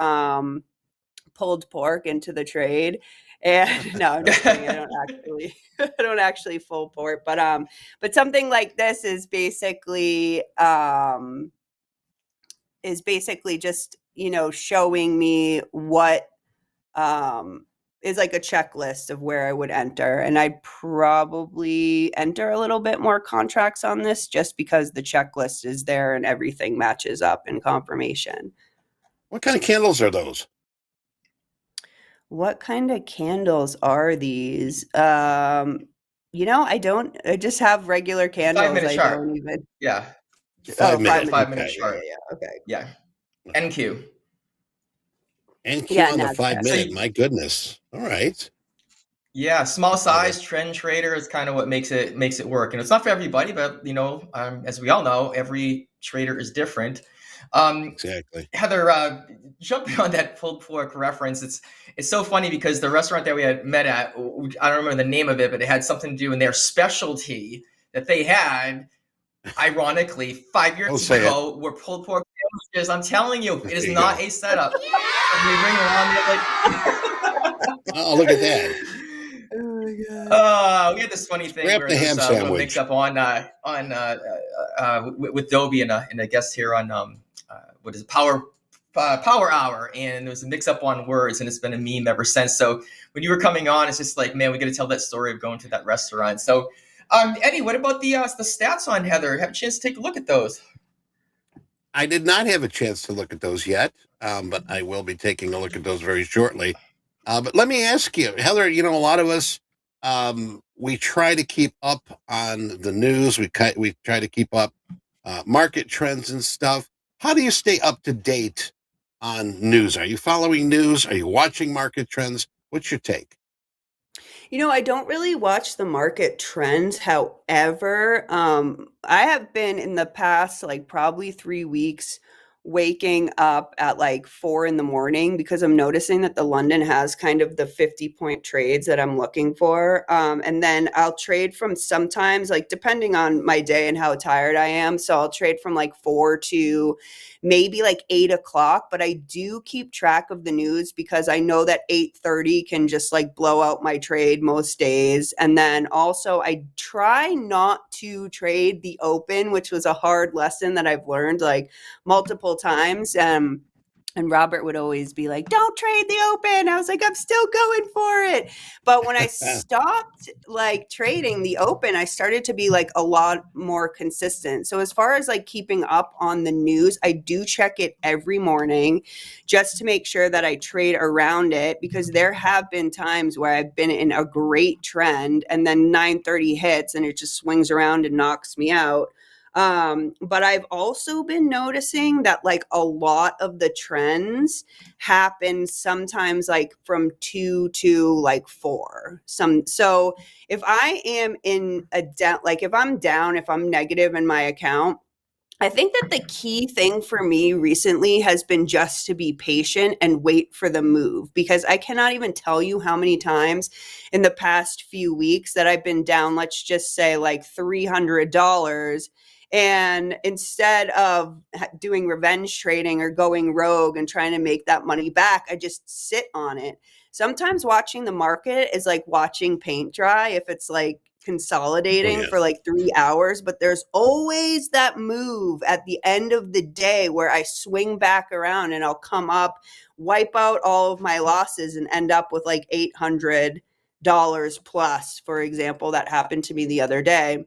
K: pulled pork into the trade. And no, I'm just kidding. I don't actually full pork, but something like this is basically just, showing me what is like a checklist of where I would enter. And I'd probably enter a little bit more contracts on this just because the checklist is there and everything matches up in confirmation.
B: What kind of candles are those?
K: What kind of candles are these? I just have regular candles.
L: 5-minute chart.
K: Don't even.
L: Yeah.
B: 5 minutes.
L: 5-minute chart.
K: Yeah. Okay.
L: Yeah. NQ.
B: NQ on the 5 minute. My goodness. All right.
L: Yeah, small size trend trader is kind of what makes it work. And it's not for everybody, but as we all know, every trader is different.
B: Exactly.
L: Heather, jumping on that pulled pork reference, it's so funny because the restaurant that we had met at, I don't remember the name of it, but it had something to do in their specialty that they had, ironically, 5 years ago, were pulled pork sandwiches. I'm telling you, it is not a setup. We bring around
B: oh, look at that.
K: Oh my God.
L: We had this funny thing
B: Wrap
L: where
B: the ham
L: there was a
B: sandwich.
L: mix up with Dobie and a guest here on what is it, Power Hour, and there was a mix up on words, and it's been a meme ever since. So when you were coming on, it's just like, man, we got to tell that story of going to that restaurant. So Eddie, what about the stats on Heather? Have a chance to take a look at those?
B: I did not have a chance to look at those yet, but I will be taking a look at those very shortly. But let me ask you, Heather, a lot of us, we try to keep up on the news. We try to keep up market trends and stuff. How do you stay up to date on news? Are you following news? Are you watching market trends? What's your take?
K: I don't really watch the market trends. However, I have been in the past, like probably 3 weeks, waking up at like 4 in the morning because I'm noticing that the London has kind of the 50-point trades that I'm looking for. And then I'll trade from sometimes, like depending on my day and how tired I am. So I'll trade from like 4 to maybe like 8 o'clock, but I do keep track of the news because I know that 8:30 can just like blow out my trade most days. And then also I try not to trade the open, which was a hard lesson that I've learned like multiple times. And Robert would always be like, don't trade the open. I was like, I'm still going for it. But when I stopped like trading the open, I started to be like a lot more consistent. So as far as like keeping up on the news, I do check it every morning just to make sure that I trade around it, because there have been times where I've been in a great trend and then 9:30 hits and it just swings around and knocks me out. But I've also been noticing that like a lot of the trends happen sometimes like from 2 to like 4. So if I am in a down, like if I'm down, if I'm negative in my account, I think that the key thing for me recently has been just to be patient and wait for the move, because I cannot even tell you how many times in the past few weeks that I've been down, let's just say like $300. And instead of doing revenge trading or going rogue and trying to make that money back, I just sit on it. Sometimes watching the market is like watching paint dry if it's like consolidating for like 3 hours, but there's always that move at the end of the day where I swing back around and I'll come up, wipe out all of my losses and end up with like $800 plus, for example. That happened to me the other day.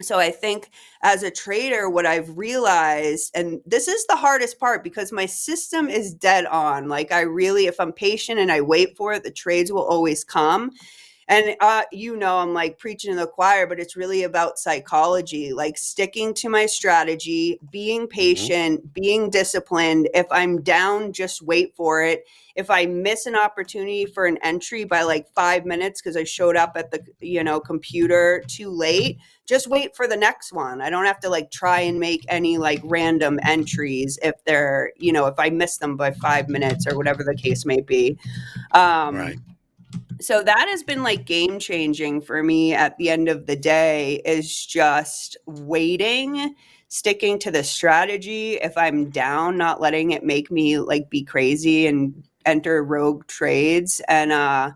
K: So I think as a trader, what I've realized, and this is the hardest part because my system is dead on. Like I really, if I'm patient and I wait for it, the trades will always come. And I'm like preaching to the choir, but it's really about psychology, like sticking to my strategy, being patient, being disciplined. If I'm down, just wait for it. If I miss an opportunity for an entry by like 5 minutes because I showed up at the computer too late, just wait for the next one. I don't have to like try and make any like random entries if they're, if I miss them by 5 minutes or whatever the case may be.
B: Right.
K: So that has been like game changing for me at the end of the day, is just waiting, sticking to the strategy. If I'm down, not letting it make me like be crazy and enter rogue trades. And I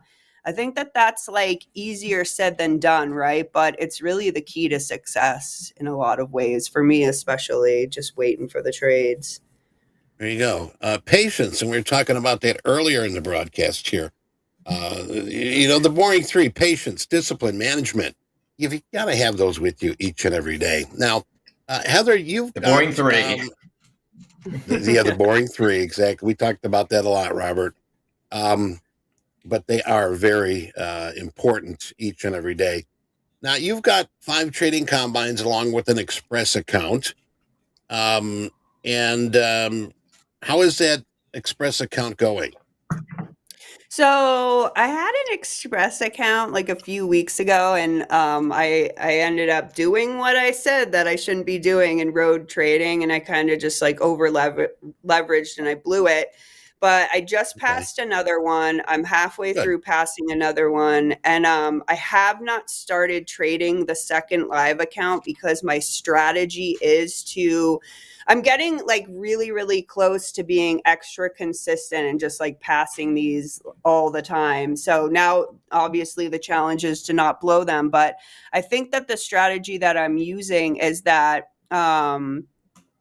K: think that that's like easier said than done, right? But it's really the key to success in a lot of ways for me, especially just waiting for the trades.
B: There you go. Patience. And we were talking about that earlier in the broadcast here. The boring three: patience, discipline, management. You've got to have those with you each and every day. Now, Heather, you've
L: The
B: got,
L: boring three.
B: the boring three, exactly. We talked about that a lot, Robert. But they are very important each and every day. Now, you've got 5 trading combines along with an express account. And how is that express account going?
K: So I had an Express account like a few weeks ago, and I ended up doing what I said that I shouldn't be doing in road trading, and I kind of just like over leveraged and I blew it. But I just passed another one. I'm halfway through passing another one, and I have not started trading the second live account because my strategy is to. I'm getting like really, really close to being extra consistent and just like passing these all the time. So now obviously the challenge is to not blow them. But I think that the strategy that I'm using is that,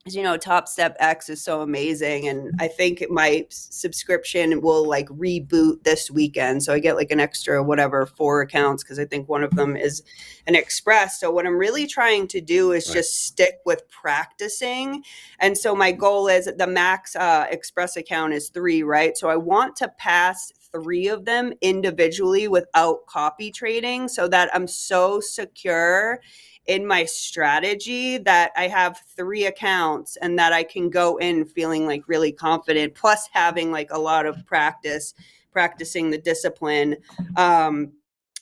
K: Topstep X is so amazing. And I think my subscription will like reboot this weekend. So I get like an extra, 4 accounts, because I think one of them is an express. So what I'm really trying to do is just stick with practicing. And so my goal is the max express account is 3, right? So I want to pass 3 of them individually without copy trading so that I'm so secure in my strategy that I have 3 accounts and that I can go in feeling like really confident, plus having like a lot of practicing the discipline.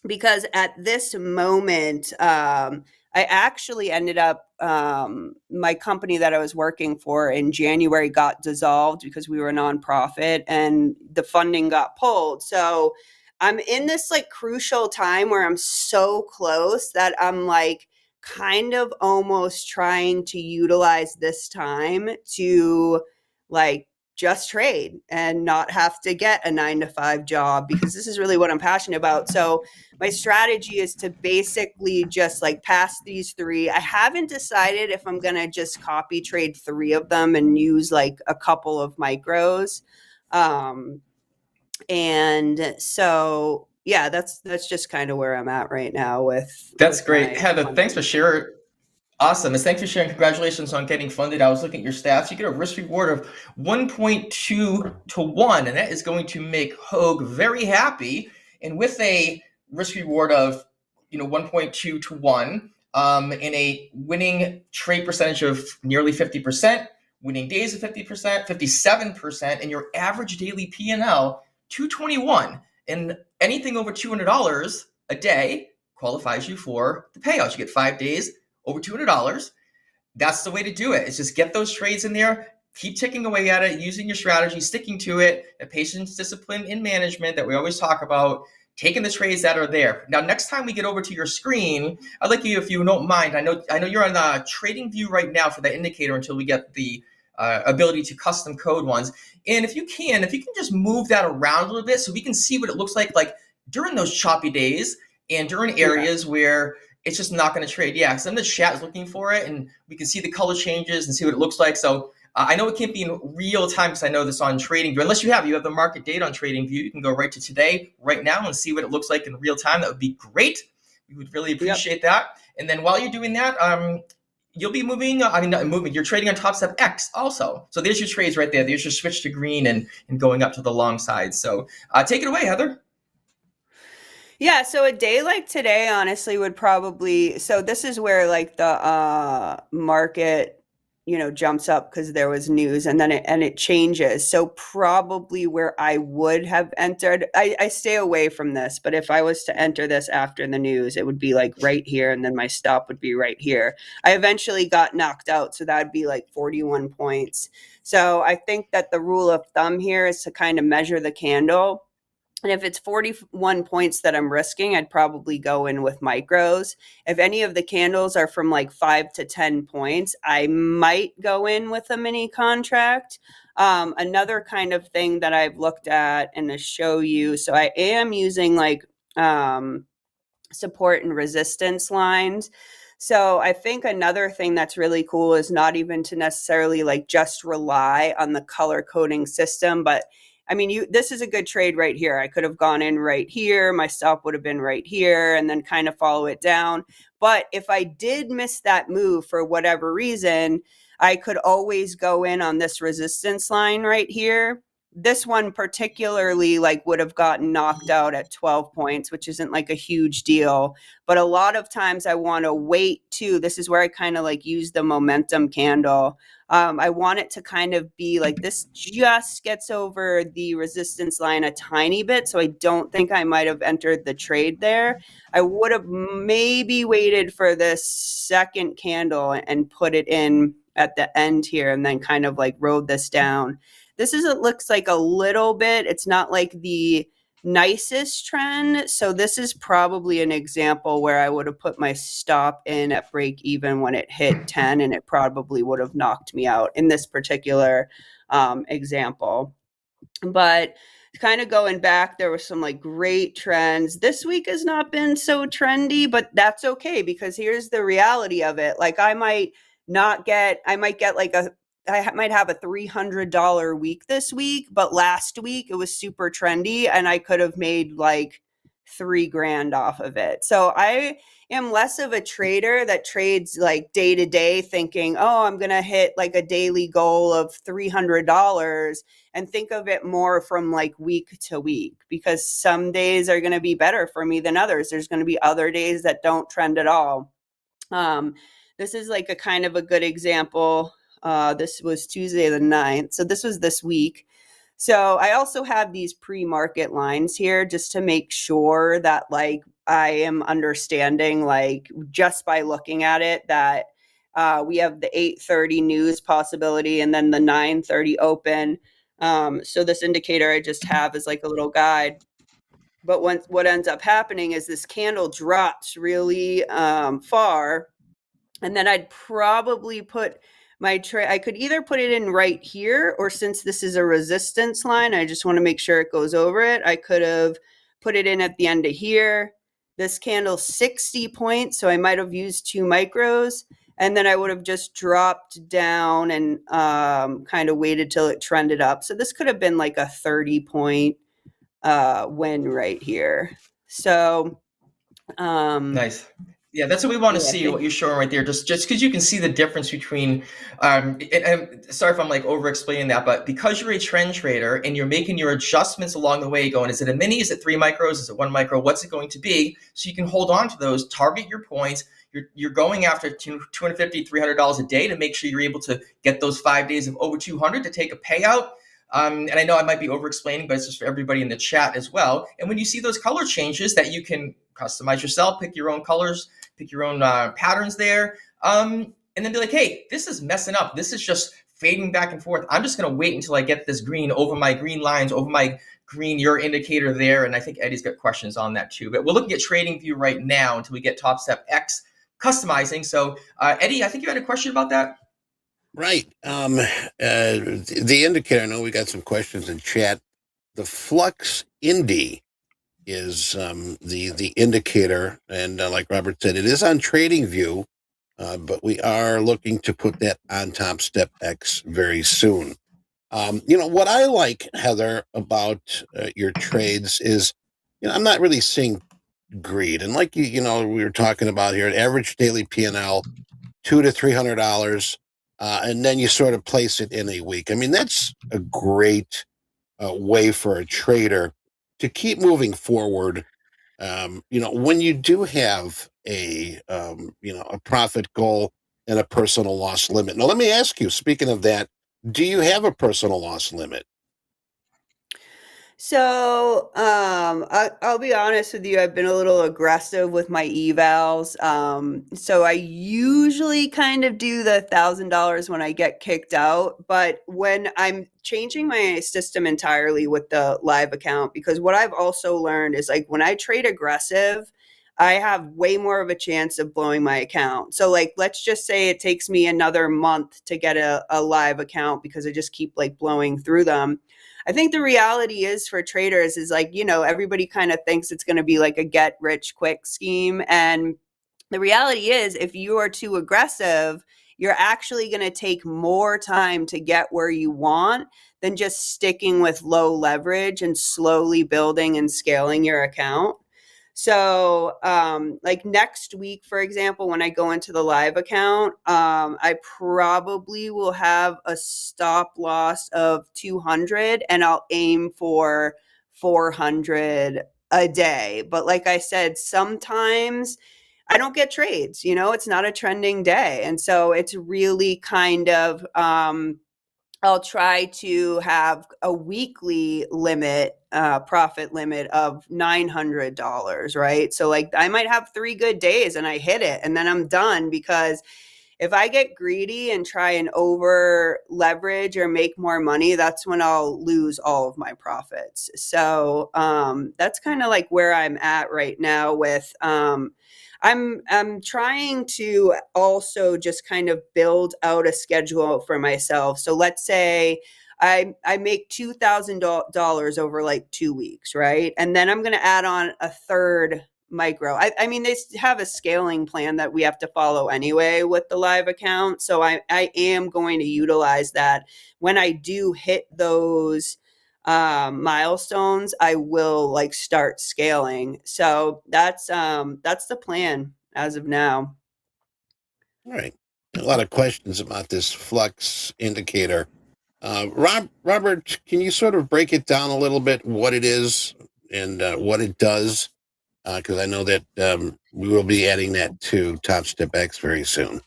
K: Because at this moment, I actually ended up, my company that I was working for in January got dissolved because we were a nonprofit and the funding got pulled. So I'm in this like crucial time where I'm so close that I'm like kind of almost trying to utilize this time to like just trade and not have to get a 9-to-5 job, because this is really what I'm passionate about. So my strategy is to basically just like pass these 3. I haven't decided if I'm going to just copy trade 3 of them and use like a couple of micros. And so, yeah, that's just kind of where I'm at right now with.
L: That's
K: with
L: great.
K: my
L: Heather,
K: funding.
L: thanks for sharing. Awesome. And thanks for sharing. Congratulations on getting funded. I was looking at your stats. You get a risk reward of 1.2 to 1, and that is going to make Hoag very happy. And with a risk reward of 1.2 to 1, in a winning trade percentage of nearly 50%, winning days of 50%, 57%, and your average daily P&L 221, and anything over $200 a day qualifies you for the payouts. You get 5 days over $200. That's the way to do it. It's just get those trades in there, keep ticking away at it, using your strategy, sticking to it, the patience, discipline, and management that we always talk about, taking the trades that are there. Now, next time we get over to your screen, I'd like you, if you don't mind, I know you're on trading view right now for that indicator until we get the ability to custom code ones. And if you can just move that around a little bit so we can see what it looks like during those choppy days and during areas where it's just not going to trade. Yeah, some of the chat is looking for it, and we can see the color changes and see what it looks like. So I know it can't be in real time because I know this on TradingView. Unless you have the market data on TradingView, you can go right to today, right now, and see what it looks like in real time. That would be great. We would really appreciate that. And then while you're doing that, you'll be moving. You're trading on Topstep X also. So there's your trades right there. There's your switch to green and going up to the long side. So take it away, Heather.
K: Yeah, so a day like today, honestly, would probably, so this is where like the market, jumps up because there was news, and then it changes. So probably where I would have entered, I stay away from this, but if I was to enter this after the news, it would be like right here, and then my stop would be right here. I eventually got knocked out, so that'd be like 41 points. So I think that the rule of thumb here is to kind of measure the candle. And if it's 41 points that I'm risking, I'd probably go in with micros. If any of the candles are from like 5 to 10 points, I might go in with a mini contract. Another kind of thing that I've looked at and to show you, so I am using like support and resistance lines. So I think another thing that's really cool is not even to necessarily like just rely on the color coding system, but I mean, this is a good trade right here. I could have gone in right here. My stop would have been right here and then kind of follow it down. But if I did miss that move for whatever reason, I could always go in on this resistance line right here. This one particularly would have gotten knocked out at 12 points, which isn't like a huge deal. But a lot of times I want to wait too. This is where I kind of use the momentum candle. I want it to kind of be like this just gets over the resistance line a tiny bit. So I don't think I might have entered the trade there. I would have maybe waited for this second candle and put it in at the end here and then kind of rode this down. It looks like a little bit, it's not like the nicest trend. So this is probably an example where I would have put my stop in at break even when it hit 10, and it probably would have knocked me out in this particular example. But kind of going back, there were some great trends. This week has not been so trendy, but that's okay, because here's the reality of it. I might get I might have a $300 week this week, but last week it was super trendy and I could have made $3,000 off of it. So I am less of a trader that trades day to day thinking, oh, I'm going to hit a daily goal of $300, and think of it more from week to week, because some days are going to be better for me than others. There's going to be other days that don't trend at all. This is like a kind of a good example. This was Tuesday the 9th. So this was this week. So I also have these pre-market lines here just to make sure that like I am understanding, like just by looking at it, that we have the 8:30 news possibility and then the 9:30 open. So this indicator I just have is like a little guide. But what ends up happening is this candle drops really far, and then I'd probably put my trade. I could either put it in right here, or since this is a resistance line, I just want to make sure it goes over it. I could have put it in at the end of here. This candle's 60 points, so I might have used 2 micros, and then I would have just dropped down and kind of waited till it trended up. So this could have been like a 30-point win right here. So
L: Nice. Yeah, that's what we want to
K: Yeah,
L: see.
K: thank-
L: What you're showing right there, just because you can see the difference between. And sorry if I'm like over explaining that, but because you're a trend trader and you're making your adjustments along the way, going, is it a mini? Is it 3 micros? Is it 1 micro? What's it going to be? So you can hold on to those, target your points. You're going after $250, $300 a day to make sure you're able to get those 5 days of over 200 to take a payout. And I know I might be over explaining, but it's just for everybody in the chat as well. And when you see those color changes that you can customize yourself, pick your own colors, pick your own patterns there, and then be like, hey, this is messing up. This is just fading back and forth. I'm just going to wait until I get this green over my green lines, over my green, your indicator there. And I think Eddie's got questions on that too. But we're looking at Trading View right now until we get TopStep X customizing. So Eddie, I think you had a question about that.
B: Right. The indicator, I know we got some questions in chat. The Flux Indy is the indicator. And like Robert said, it is on Trading View, but we are looking to put that on TopStep X very soon. What I like, Heather, about your trades is, I'm not really seeing greed. And like we were talking about here, an average daily P&L, $200 to $300, and then you sort of place it in a week. I mean, that's a great way for a trader to keep moving forward. When you do have a profit goal and a personal loss limit. Now, let me ask you, speaking of that, do you have a personal loss limit?
K: So I'll be honest with you. I've been a little aggressive with my evals. So I usually kind of do the $1,000 when I get kicked out. But when I'm changing my system entirely with the live account, because what I've also learned is like when I trade aggressive, I have way more of a chance of blowing my account. So like, let's just say it takes me another month to get a live account because I just keep like blowing through them. I think the reality is for traders is like, everybody kind of thinks it's going to be like a get rich quick scheme. And the reality is if you are too aggressive, you're actually going to take more time to get where you want than just sticking with low leverage and slowly building and scaling your account. So like next week, for example, when I go into the live account, I probably will have a stop loss of 200 and I'll aim for 400 a day. But like I said, sometimes I don't get trades, it's not a trending day. And so it's really kind of, I'll try to have a weekly limit, profit limit of $900, right? So like I might have 3 good days and I hit it and then I'm done, because if I get greedy and try and over leverage or make more money, that's when I'll lose all of my profits. So that's kind of like where I'm at right now with I'm trying to also just kind of build out a schedule for myself. So let's say I make $2,000 over like 2 weeks, right? And then I'm going to add on a third micro. I mean, they have a scaling plan that we have to follow anyway with the live account. So I am going to utilize that when I do hit those milestones. I will like start scaling. So that's the plan as of now.
B: All right. A lot of questions about this flux indicator. Robert, can you sort of break it down a little bit, what it is and what it does? because I know that we will be adding that to Topstep X very soon.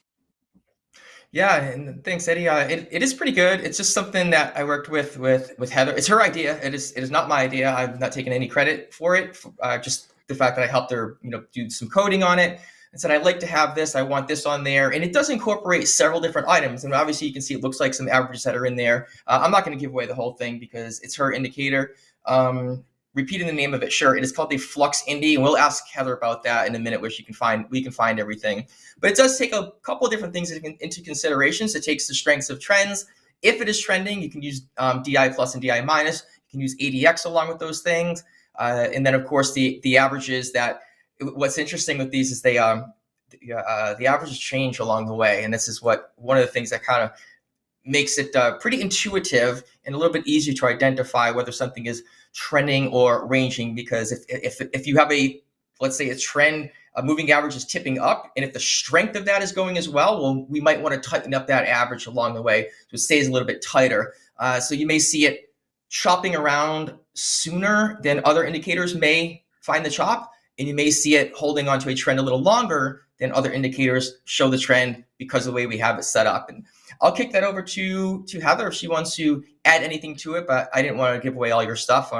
L: Yeah, and thanks, Eddie. It is pretty good. It's just something that I worked with Heather. It's her idea. It is not my idea. I'm not taking any credit for it. Just the fact that I helped her, do some coding on it. And said, I'd like to have this. I want this on there, and it does incorporate several different items. And obviously, you can see it looks like some averages that are in there. I'm not going to give away the whole thing because it's her indicator. Repeating the name of it, sure. It is called the Flux Indie, and we'll ask Heather about that in a minute, where we can find everything. But it does take a couple of different things into consideration. So it takes the strengths of trends. If it is trending, you can use DI plus and DI minus. You can use ADX along with those things, and then of course the averages. That what's interesting with these is the averages change along the way, and this is one of the things that kind of makes it pretty intuitive and a little bit easier to identify whether something is trending or ranging. Because if you have let's say a trend, a moving average is tipping up, and if the strength of that is going as well, we might want to tighten up that average along the way so it stays a little bit tighter. So you may see it chopping around sooner than other indicators may find the chop, and you may see it holding onto a trend a little longer than other indicators show the trend because of the way we have it set up. And I'll kick that over to Heather if she wants to add anything to it, but I didn't want to give away all your stuff.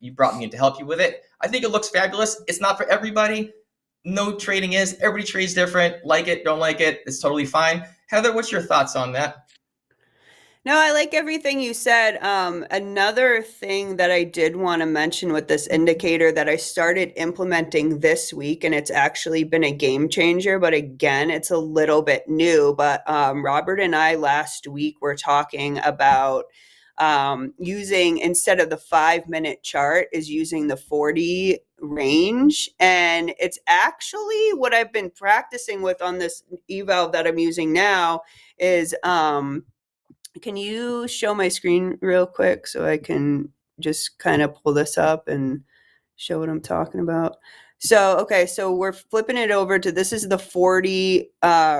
L: You brought me in to help you with it. I think it looks fabulous. It's not for everybody. No trading is. Everybody trades different. Like it, don't like it. It's totally fine. Heather, what's your thoughts on that?
K: No, I like everything you said. Another thing that I did want to mention with this indicator that I started implementing this week, and it's actually been a game changer, but again, it's a little bit new. But Robert and I last week were talking about using, instead of the 5-minute chart, is using the 40 range. And it's actually what I've been practicing with on this eval that I'm using now is can you show my screen real quick so I can just kind of pull this up and show what I'm talking about? So, okay, so we're flipping it over to, this is the 40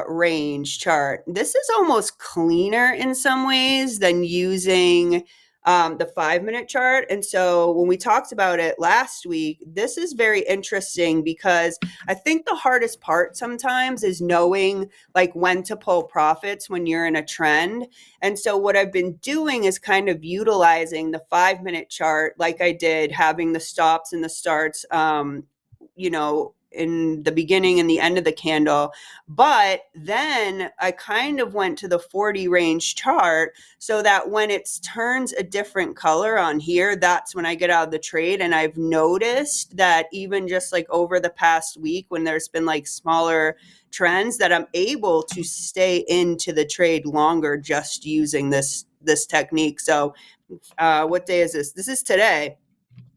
K: range chart. This is almost cleaner in some ways than using the 5-minute chart. And so when we talked about it last week, this is very interesting because I think the hardest part sometimes is knowing like when to pull profits when you're in a trend. And so what I've been doing is kind of utilizing the 5-minute chart like I did, having the stops and the starts, in the beginning and the end of the candle. But then I kind of went to the 40 range chart so that when it turns a different color on here, that's when I get out of the trade. And I've noticed that even just like over the past week, when there's been like smaller trends, that I'm able to stay into the trade longer just using this technique. So what day is this? This is today.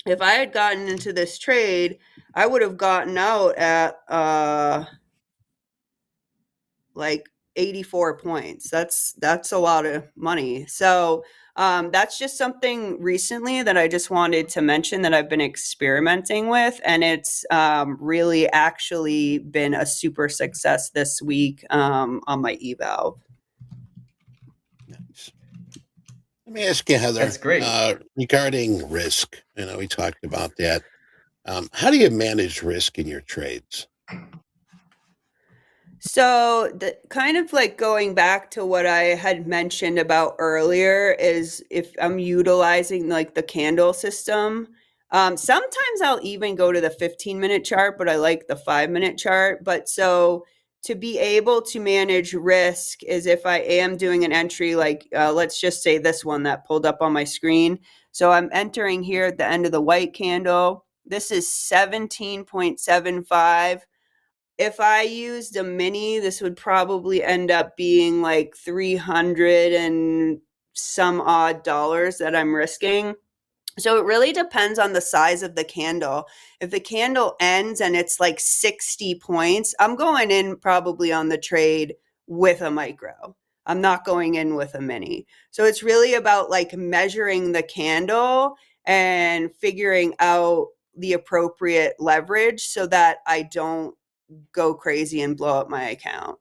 K: If I had gotten into this trade, I would have gotten out at like 84 points. That's a lot of money. So that's just something recently that I just wanted to mention that I've been experimenting with, and it's really actually been a super success this week on my eval.
B: Nice. Let me ask you, Heather.
L: That's great.
B: Regarding risk, we talked about that. How do you manage risk in your trades?
K: So kind of like going back to what I had mentioned about earlier is if I'm utilizing like the candle system, sometimes I'll even go to the 15-minute chart, but I like the 5-minute chart. But so to be able to manage risk is if I am doing an entry, like let's just say this one that pulled up on my screen. So I'm entering here at the end of the white candle. This is 17.75. If I used a mini, this would probably end up being like 300 and some odd dollars that I'm risking. So it really depends on the size of the candle. If the candle ends and it's like 60 points, I'm going in probably on the trade with a micro. I'm not going in with a mini. So it's really about like measuring the candle and figuring out the appropriate leverage so that I don't go crazy and blow up my account.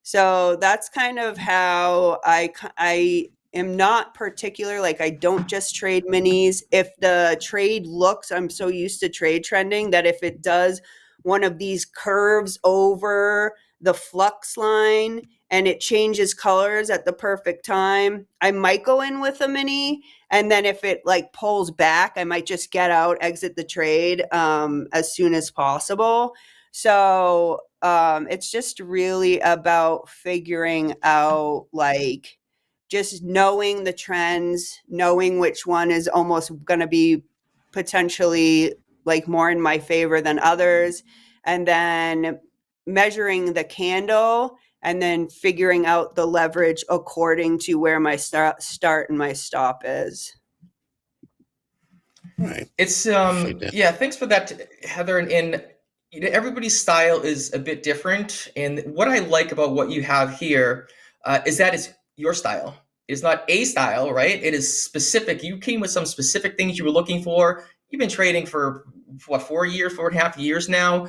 K: So that's kind of how I am not particular. Like, I don't just trade minis. If the trade looks, I'm so used to trade trending that if it does one of these curves over the flux line and it changes colors at the perfect time, I might go in with a mini. And then if it like pulls back, I might just get out, exit the trade as soon as possible. So it's just really about figuring out, like, just knowing the trends, knowing which one is almost going to be potentially like more in my favor than others, and then measuring the candle and then figuring out the leverage according to where my start and my stop is.
B: Right.
L: It's yeah, thanks for that, Heather. And you know, everybody's style is a bit different. And what I like about what you have here is that it's your style. It's not a style, right? It is specific. You came with some specific things you were looking for. You've been trading for what, 4 years, 4.5 years now.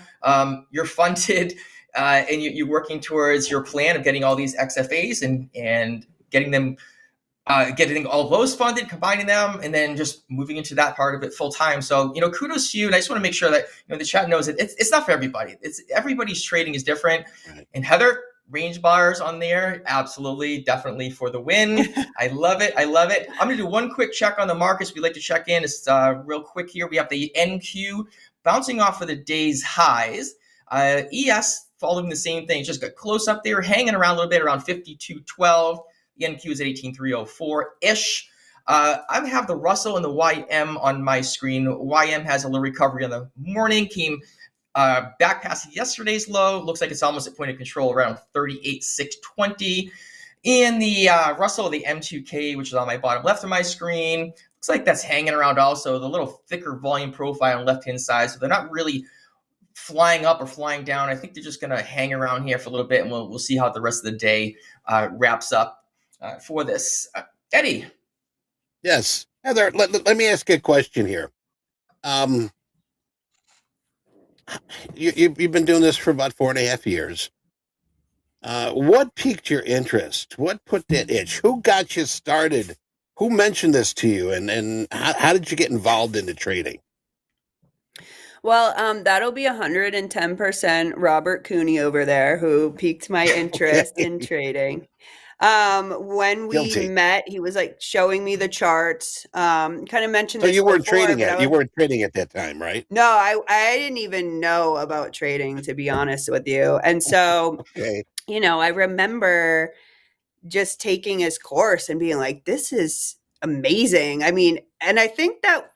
L: You're funded, and you're working towards your plan of getting all these XFAs and getting them. Getting all those funded, combining them, and then just moving into that part of it full time. So, you know, kudos to you. And I just want to make sure that, you know, the chat knows that it's not for everybody. It's everybody's trading is different. Right. And Heather, range bars on there, absolutely, definitely for the win. I love it. I love it. I'm going to do one quick check on the markets. We like to check in. It's real quick here. We have the NQ bouncing off of the day's highs. ES following the same thing. Just got close up there, hanging around a little bit around 52.12. The NQ is at 18,304-ish. I have the Russell and the YM on my screen. YM has a little recovery in the morning, came back past yesterday's low. Looks like it's almost at point of control around 38,620. In the Russell, the M2K, which is on my bottom left of my screen, looks like that's hanging around also. The little thicker volume profile on the left-hand side, so they're not really flying up or flying down. I think they're just going to hang around here for a little bit, and we'll see how the rest of the day wraps up. For this. Eddie.
B: Yes. Heather, let me ask you a question here. You've been doing this for about 4.5 years. What piqued your interest? What put that itch? Who got you started? Who mentioned this to you? And how did you get involved into trading?
K: Well, that'll be 110% Robert Cooney over there, who piqued my interest in trading. When we met, he was like showing me the charts, kind of mentioned.
B: So
K: this
B: you weren't
K: before,
B: trading it. You weren't trading at that time, right?
K: No, I didn't even know about trading, to be honest with you. And so,
B: okay.
K: You know, I remember just taking his course and being like, this is amazing. I mean, and I think that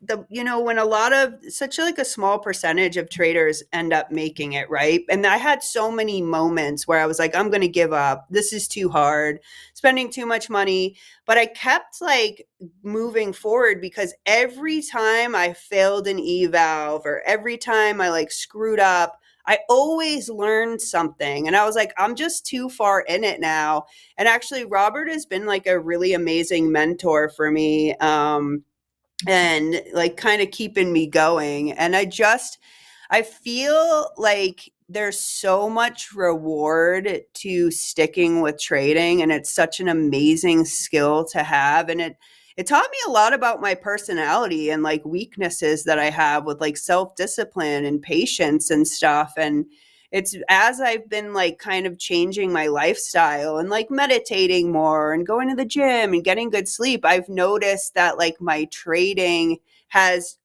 K: when a lot of such like a small percentage of traders end up making it, right? And I had so many moments where I was like, I'm going to give up. This is too hard, spending too much money. But I kept like moving forward, because every time I failed an eval or every time I like screwed up, I always learned something. And I was like, I'm just too far in it now. And actually, Robert has been like a really amazing mentor for me, and like kind of keeping me going. And I feel like there's so much reward to sticking with trading, and it's such an amazing skill to have. And it taught me a lot about my personality and like weaknesses that I have with like self-discipline and patience and stuff. And it's as I've been like kind of changing my lifestyle and like meditating more and going to the gym and getting good sleep, I've noticed that like my trading has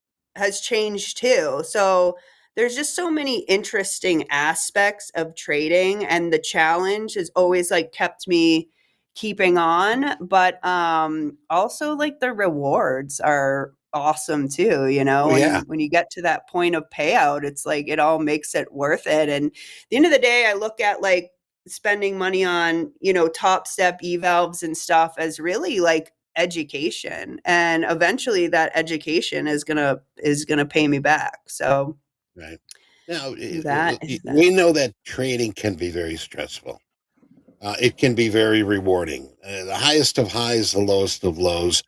K: changed too. So there's just so many interesting aspects of trading, and the challenge has always like kept me keeping on, but also like the rewards are awesome too, you know. When you get to that point of payout, it's like it all makes it worth it. And at the end of the day, I look at like spending money on, you know, Topstep evalves and stuff as really like education, and eventually that education is gonna pay me back. So
B: right now,
K: that.
B: We know that trading can be very stressful. It can be very rewarding. The highest of highs, the lowest of lows.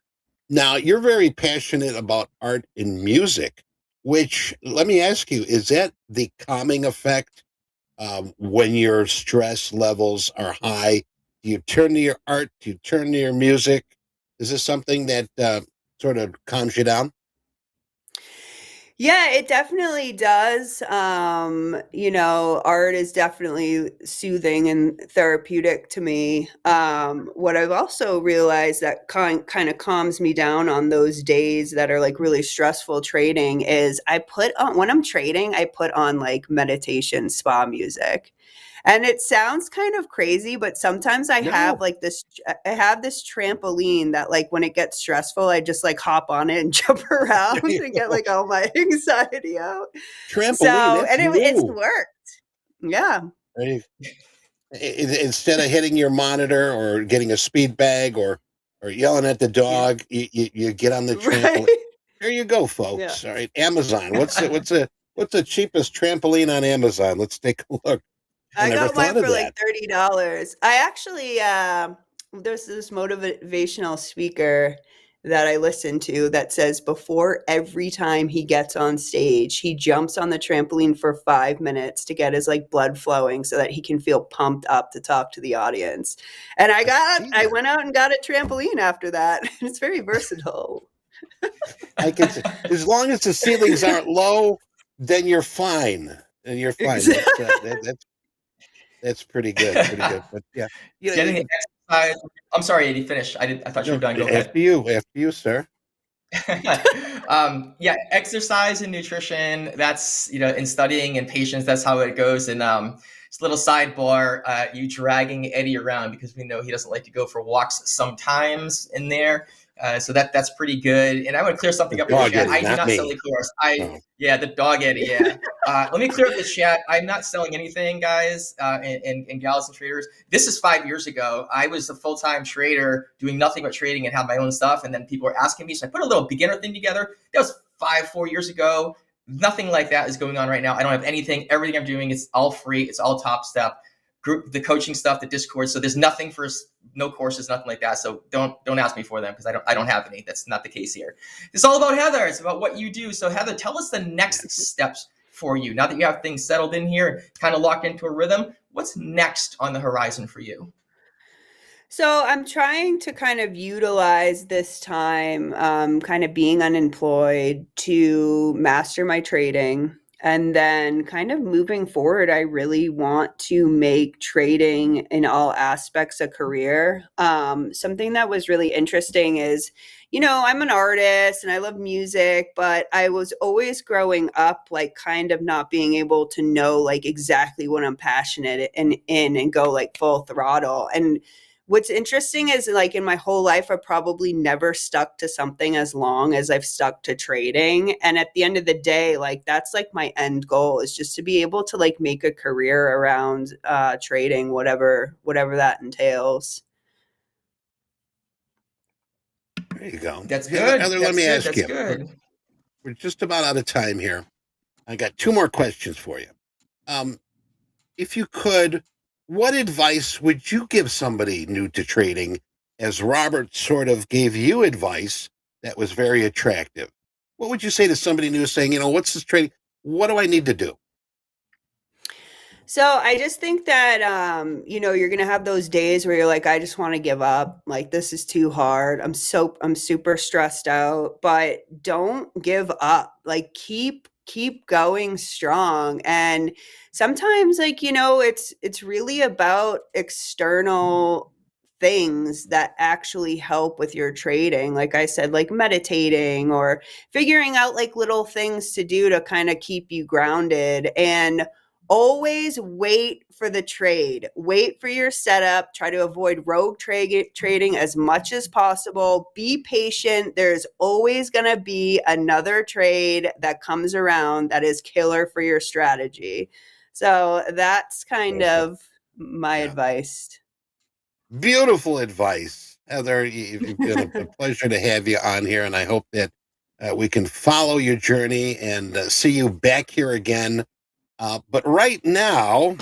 B: Now, you're very passionate about art and music, which, let me ask you, is that the calming effect when your stress levels are high? Do you turn to your art? Do you turn to your music? Is this something that sort of calms you down?
K: Yeah, it definitely does. Art is definitely soothing and therapeutic to me. What I've also realized that kind of calms me down on those days that are like really stressful trading is I put on, when I'm trading, I put on like meditation spa music. And it sounds kind of crazy, but sometimes I have
B: No.
K: like I have this trampoline that like when it gets stressful, I just like hop on it and jump around
B: There you
K: and get
B: go.
K: like all my anxiety out.
B: Trampoline,
K: So,
B: that's
K: and it's
B: new.
K: worked. Yeah.
B: Right? Instead of hitting your monitor or getting a speed bag or yelling at the
K: Yeah.
B: dog, you get on the
K: Right.
B: trampoline. There you go,
K: Yeah.
B: folks. All right, Amazon. What's the cheapest trampoline on Amazon? Let's take a look. I
K: I
B: never
K: got mine
B: thought of
K: for like
B: that.
K: $30. I actually there's this motivational speaker that I listen to that says before every time he gets on stage, he jumps on the trampoline for 5 minutes to get his like blood flowing so that he can feel pumped up to talk to the audience. And
B: I see
K: I
B: that.
K: went out and got a trampoline after that. It's very versatile.
B: I can say, as long as the ceilings aren't low, then you're fine. And you're fine. That's pretty good. Pretty good. But yeah,
L: Getting the exercise. I'm sorry, Eddie. Finish. I thought you were
B: no,
L: done. Go ahead.
B: after you, sir.
L: Yeah, exercise and nutrition. That's in studying and patience. That's how it goes. And just a little sidebar: you dragging Eddie around because we know he doesn't like to go for walks sometimes in there. So that's pretty good. And I want to clear something
B: The
L: up in the
B: dog
L: chat.
B: Eddie,
L: I do
B: not
L: not sell
B: me.
L: e-course.
B: Oh.
L: Yeah, the dog Eddie. Yeah. Let me clear up the chat. I'm not selling anything, guys, and gals and traders. This is 5 years ago. I was a full-time trader doing nothing but trading and had my own stuff. And then people were asking me. So I put a little beginner thing together. That was 4 years ago. Nothing like that is going on right now. I don't have anything. Everything I'm doing is all free. It's all Top Step. Group, the coaching stuff, the Discord. So there's nothing for no courses, nothing like that. So don't ask me for them because I don't have any. That's not the case here. It's all about Heather. It's about what you do. So Heather, tell us the next steps for you. Now that you have things settled in here, kind of locked into a rhythm, what's next on the horizon for you?
K: So I'm trying to kind of utilize this time, kind of being unemployed to master my trading. And then kind of moving forward, I really want to make trading in all aspects a career. Something that was really interesting is, I'm an artist and I love music, but I was always growing up, like kind of not being able to know like exactly what I'm passionate in and go like full throttle. And what's interesting is like in my whole life, I've probably never stuck to something as long as I've stuck to trading. And at the end of the day, like that's like my end goal is just to be able to like make a career around trading, whatever that entails.
B: There you go.
L: That's good.
B: Heather, let
L: That's
B: me
L: good.
B: ask
L: That's
B: you.
L: good.
B: We're just about out of time here. I got 2 more questions for you. If you could, what advice would you give somebody new to trading as Robert sort of gave you advice that was very attractive? What would you say to somebody new saying, what's this trading? What do I need to do?
K: So I just think that you're gonna have those days where you're like, I just want to give up. Like this is too hard. I'm super stressed out. But don't give up. Like keep going strong. And sometimes it's really about external things that actually help with your trading. Like I said, like meditating or figuring out like little things to do to kind of keep you grounded. And always wait for the trade. Wait for your setup. Try to avoid rogue trading as much as possible. Be patient. There's always going to be another trade that comes around that is killer for your strategy. So that's kind of my advice.
B: Beautiful advice. Heather, it's been a pleasure to have you on here, and I hope that we can follow your journey and see you back here again. But right now,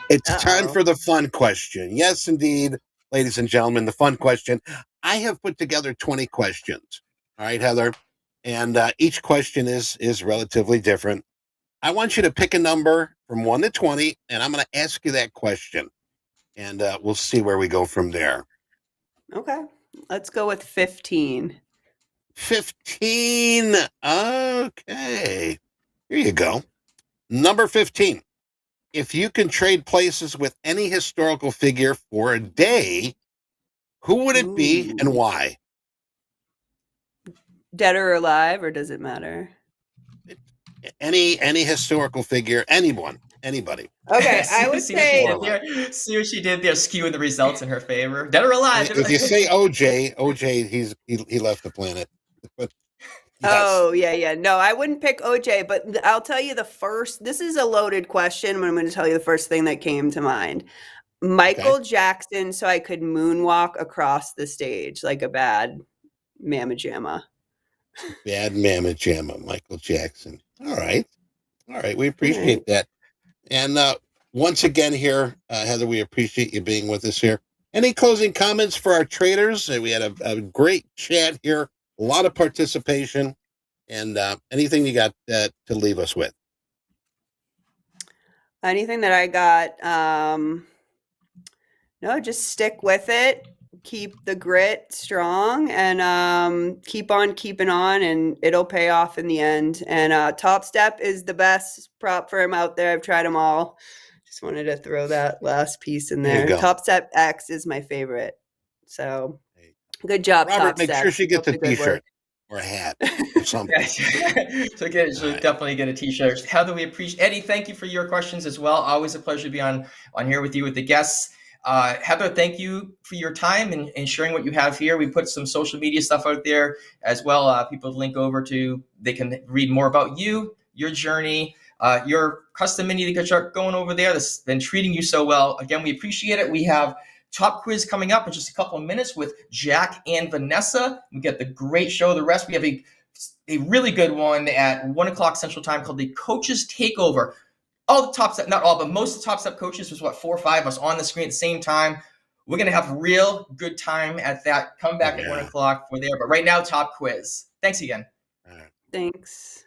B: it's time for the fun question. Yes, indeed, ladies and gentlemen, the fun question. I have put together 20 questions. All right, Heather, and each question is relatively different. I want you to pick a number from 1 to 20, and I'm going to ask you that question, and we'll see where we go from there.
K: Okay. Let's go with 15.
B: 15. Okay. Here you go. Number 15. If you can trade places with any historical figure for a day, who would it be and
K: Ooh.
B: why?
K: Dead or alive, or does it matter?
B: Any historical figure, anyone, anybody.
K: Okay, I would
L: see what she
K: say
L: did there. See what she did there, skewing the results in her favor. Dead or alive?
B: If you say OJ, he left the planet. But yes.
K: Oh, yeah. No, I wouldn't pick OJ, but I'll tell you this is a loaded question, but I'm going to tell you the first thing that came to mind. Michael Jackson, so I could moonwalk across the stage like a bad mamma jamma.
B: Bad mamma jamma, Michael Jackson. All right. We appreciate that. And once again here, Heather, we appreciate you being with us here. Any closing comments for our traders? We had a great chat here, a lot of participation, and anything you got to leave us with?
K: Anything that I got, no, just stick with it. Keep the grit strong and keep on keeping on, and it'll pay off in the end. And Topstep is the best prop firm out there. I've tried them all. Just wanted to throw that last piece in there. Topstep X is my favorite. So good job,
B: Robert.
K: Topstep.
B: Make sure she gets a T-shirt or a hat or something.
L: So definitely get a T-shirt. Heather, we appreciate. Eddie, thank you for your questions as well. Always a pleasure to be on here with you with the guests. Heather, thank you for your time and sharing what you have here. We put some social media stuff out there as well. People to link over to. They can read more about you, your journey, your custom mini that you're going over there that's been treating you so well. Again, we appreciate it. We have TopQuiz coming up in just a couple of minutes with Jack and Vanessa. We get the great show. The rest, we have a really good one at 1 o'clock Central Time called the Coaches Takeover. All the Topstep, not all, but most of the Topstep coaches, was 4 or 5 of us on the screen at the same time. We're going to have real good time at that. Come back at 1 o'clock for there. But right now, TopQuiz. Thanks again.
K: Thanks.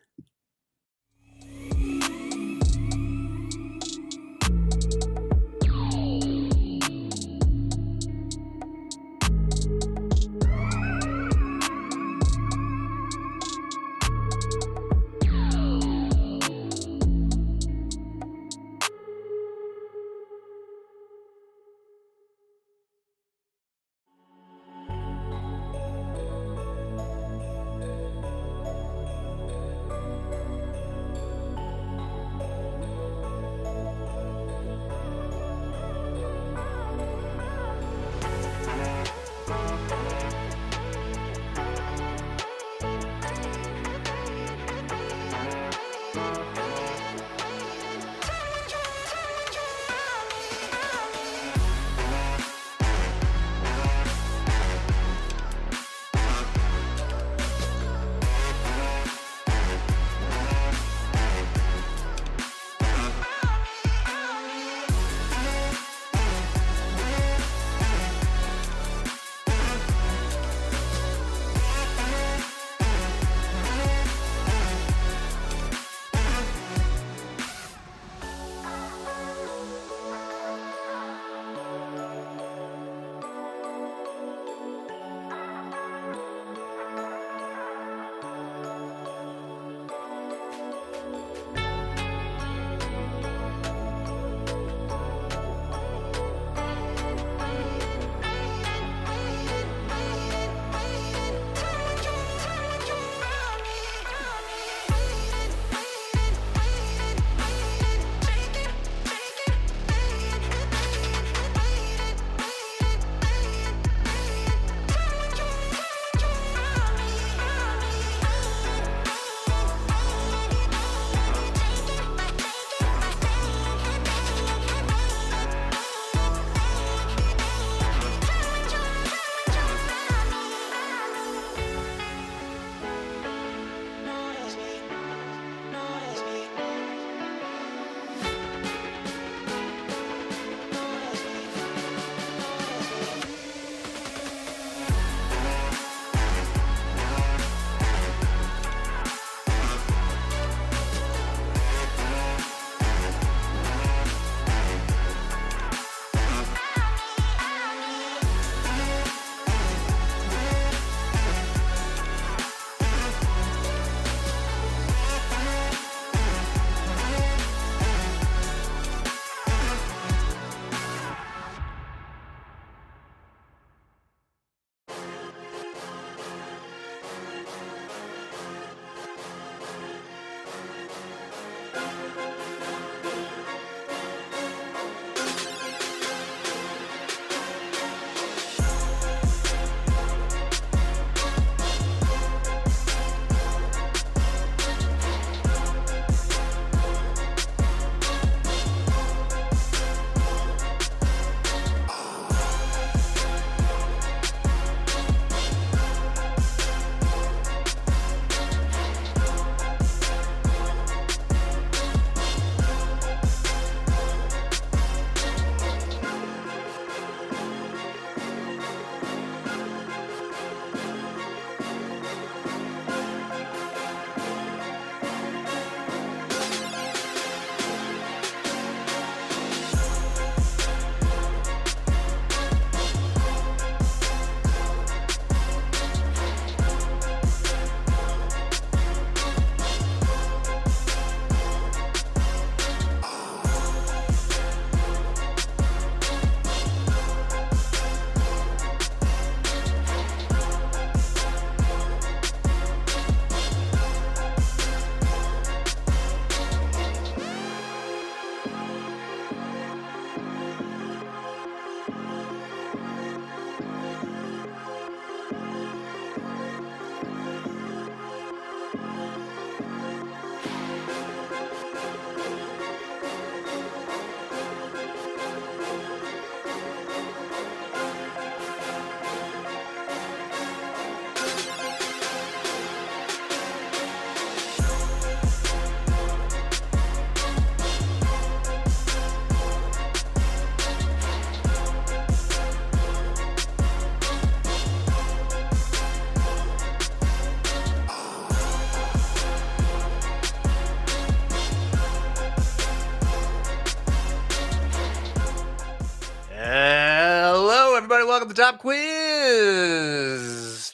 G: Top Quiz,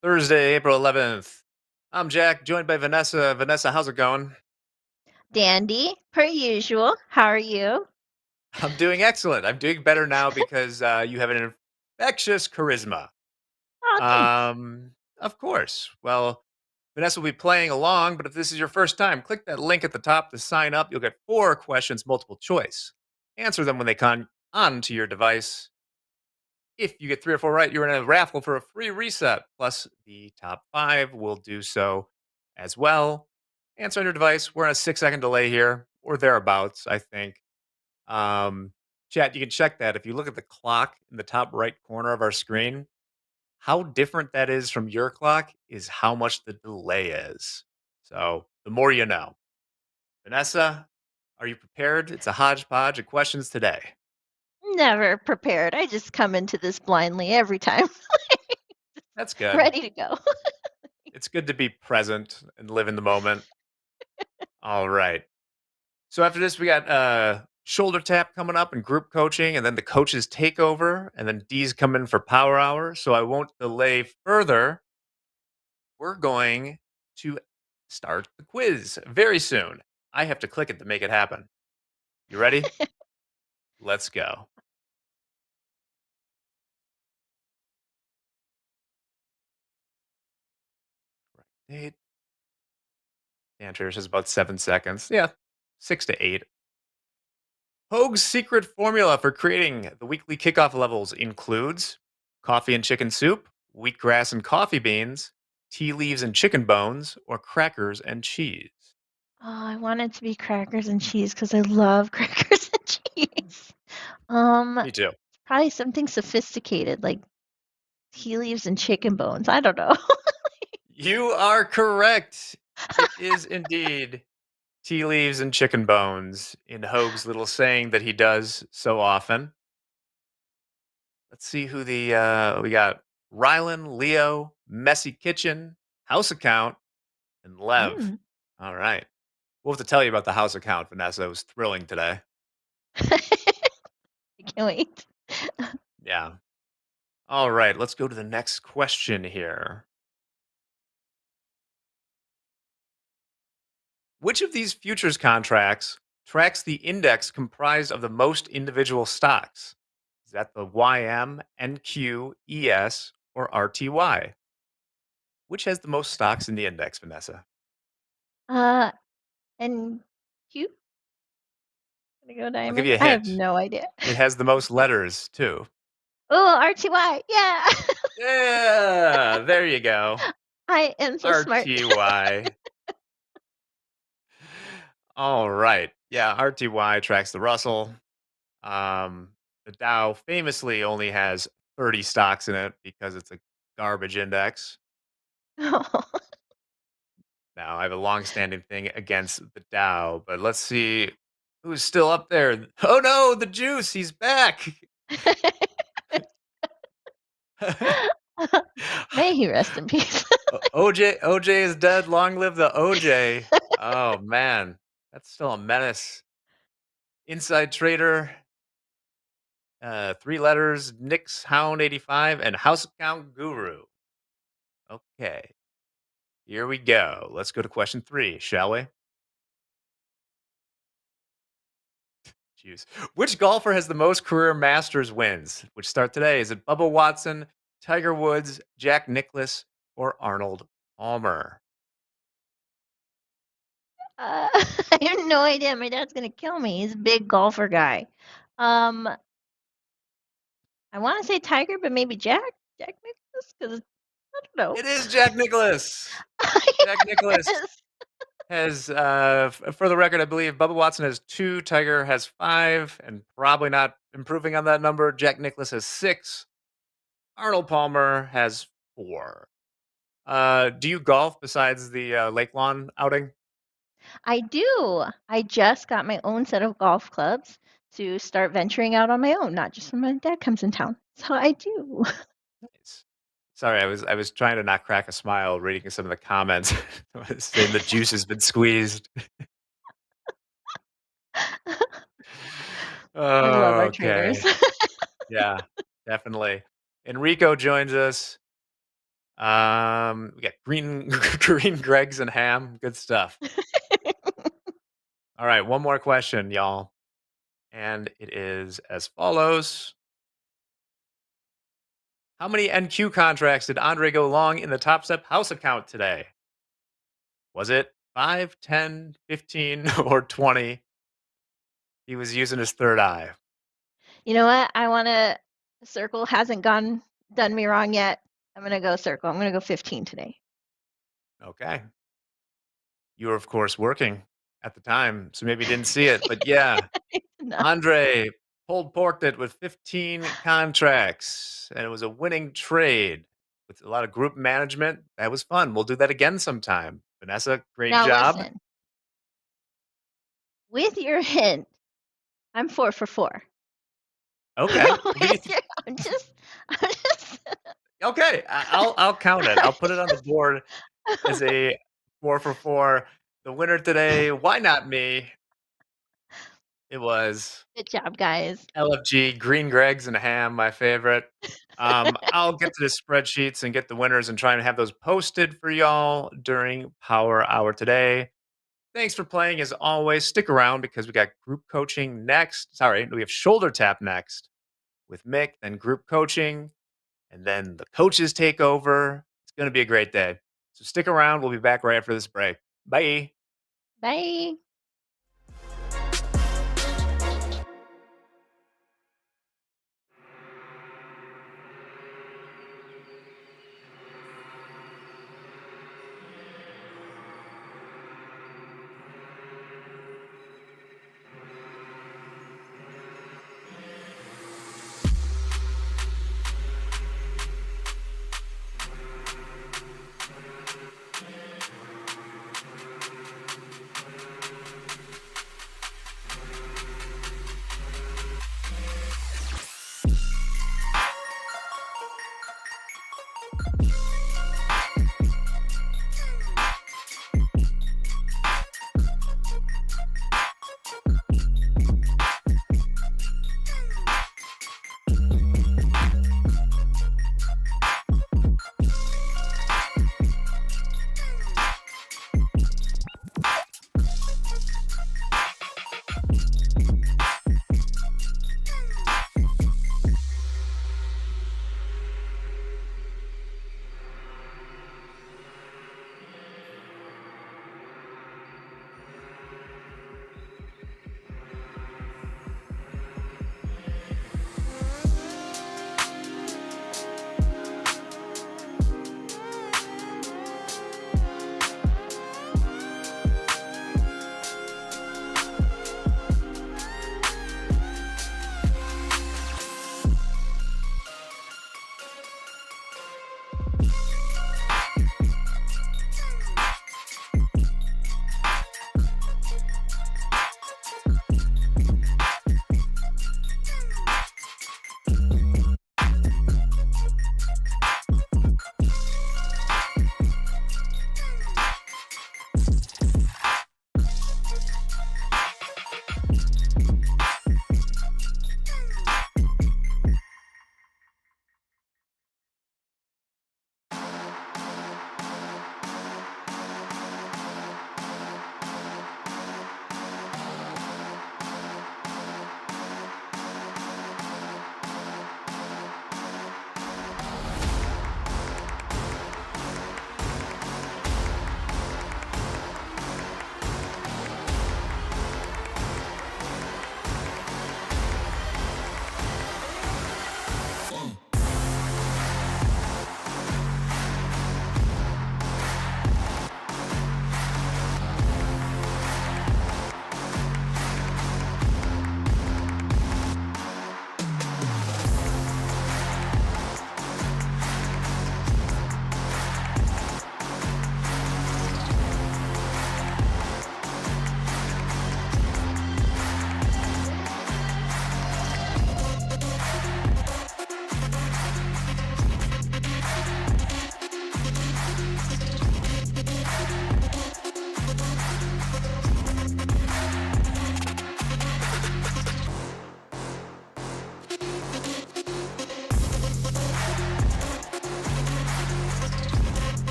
G: Thursday, April 11th. I'm Jack, joined by Vanessa. Vanessa, how's it going?
M: Dandy, per usual. How are you?
G: I'm doing excellent. I'm doing better now because you have an infectious charisma.
M: Oh, thanks.
G: Of course. Well, Vanessa will be playing along, but if this is your first time, click that link at the top to sign up. You'll get 4 questions, multiple choice. Answer them when they come onto your device. If you get 3 or 4 right, you're in a raffle for a free reset. Plus, the top 5 will do so as well. Answer on your device. We're on a 6-second delay here, or thereabouts, I think. Chat, you can check that. If you look at the clock in the top right corner of our screen, how different that is from your clock is how much the delay is. So, the more you know. Vanessa, are you prepared? It's a hodgepodge of questions today.
M: Never prepared. I just come into this blindly every time,
G: That's good.
M: ready to go.
G: It's good to be present and live in the moment. All right. So after this, we got shoulder tap coming up and group coaching, and then the coaches takeover, and then D's coming for power hour. So I won't delay further. We're going to start the quiz very soon. I have to click it to make it happen. You ready? Let's go. Date. Dan Trader says about 7 seconds. Yeah, 6 to 8. Hoag's secret formula for creating the weekly kickoff levels includes coffee and chicken soup, wheatgrass and coffee beans, tea leaves and chicken bones, or crackers and cheese.
M: Oh, I want it to be crackers and cheese because I love crackers and cheese.
G: Me too.
M: Probably something sophisticated like tea leaves and chicken bones. I don't know.
G: You are correct. It is indeed tea leaves and chicken bones in Hoag's little saying that he does so often. Let's see who we got. Rylan, Leo, Messy Kitchen, House Account, and Lev.
M: Mm.
G: All right. We'll have to tell you about the house account, Vanessa. It was thrilling today.
M: I can't wait.
G: Yeah. All right. Let's go to the next question here. Which of these futures contracts tracks the index comprised of the most individual stocks? Is that the YM, NQ, ES, or RTY? Which has the most stocks in the index, Vanessa?
M: And Q? Gonna go
G: I'll
M: diamond?
G: give you a
M: I have
G: hint.
M: no idea.
G: It has the most letters, too.
M: Oh, RTY. Yeah.
G: Yeah, there you go.
M: I am so smart.
G: RTY. All right. Yeah, RTY tracks the Russell. The Dow famously only has 30 stocks in it because it's a garbage index. Now, I have a long-standing thing against the Dow, but let's see who's still up there. Oh no, the Juice, he's back.
M: May he rest in peace.
G: OJ is dead. Long live the OJ. Oh man, that's still a menace. Inside Trader, 3 letters, Nick's Hound 85, and House Account Guru. Okay, here we go. Let's go to question 3, shall we? Jeez. Which golfer has the most career Masters wins? Which start today? Is it Bubba Watson, Tiger Woods, Jack Nicklaus, or Arnold Palmer?
M: I have no idea. My dad's gonna kill me. He's a big golfer guy. I want to say Tiger, but maybe Jack Nicklaus, because I don't know.
G: It is Jack Nicklaus. Jack Nicklaus has, for the record, I believe Bubba Watson has 2, Tiger has 5, and probably not improving on that number. Jack Nicklaus has 6. Arnold Palmer has 4. Do you golf besides the Lake Lawn outing?
M: I do. I just got my own set of golf clubs to start venturing out on my own, not just when my dad comes in town. So I do.
G: Nice. Sorry, I was trying to not crack a smile reading some of the comments saying the juice has been squeezed.
M: We love our
G: Okay.
M: traders.
G: Yeah, definitely. Enrico joins us. We got green Gregs and ham. Good stuff. All right, one more question, y'all. And it is as follows. How many NQ contracts did Andre go long in the Topstep house account today? Was it 5, 10, 15, or 20? He was using his third eye.
M: You know what? I want to. Circle hasn't done me wrong yet. I'm going to go circle. I'm going to go 15 today.
G: Okay. You were, of course, working at the time, so maybe you didn't see it. But yeah,
M: No.
G: Andre pulled porked it with 15 contracts, and it was a winning trade with a lot of group management. That was fun. We'll do that again sometime. Vanessa, great
M: Now
G: job.
M: listen. With your hint, I'm 4 for 4.
G: Okay. We'll give you
M: I'm just.
G: okay. I'll count it. I'll put it on the board as a 4 for 4. The winner today, why not me? It was
M: Good job, guys.
G: LFG, green Gregs and ham, my favorite. I'll get to the spreadsheets and get the winners and try and have those posted for y'all during Power Hour today. Thanks for playing as always. Stick around because we got group coaching next. Sorry, we have shoulder tap next with Mick, then group coaching, and then the coaches take over. It's going to be a great day. So stick around. We'll be back right after this break. Bye.
M: Bye.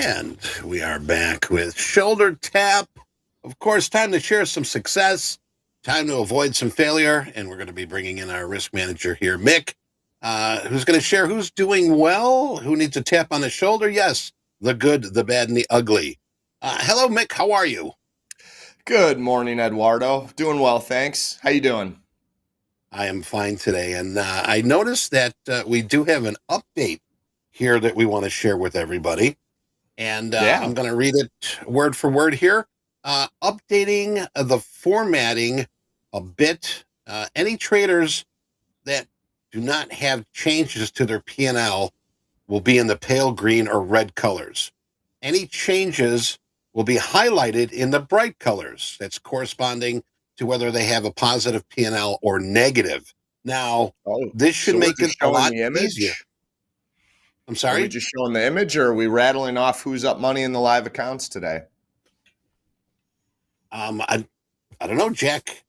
B: And we are back with Shoulder Tap. Of course, time to share some success, time to avoid some failure. And we're going to be bringing in our risk manager here, Mick, who's going to share who's doing well, who needs a tap on the shoulder. Yes, the good, the bad, and the ugly. Hello, Mick. How are you?
N: Good morning, Eduardo. Doing well, thanks. How you doing?
B: I am fine today. And I noticed that we do have an update here that we want to share with everybody. And I'm going to read it word for word here. Updating the formatting a bit. Any traders that do not have changes to their P&L will be in the pale green or red colors. Any changes will be highlighted in the bright colors. That's corresponding to whether they have a positive P&L or negative. Now, this should make it a lot easier. I'm sorry?
N: Are we just showing the image, or are we rattling off who's up money in the live accounts today?
B: I don't know, Jack.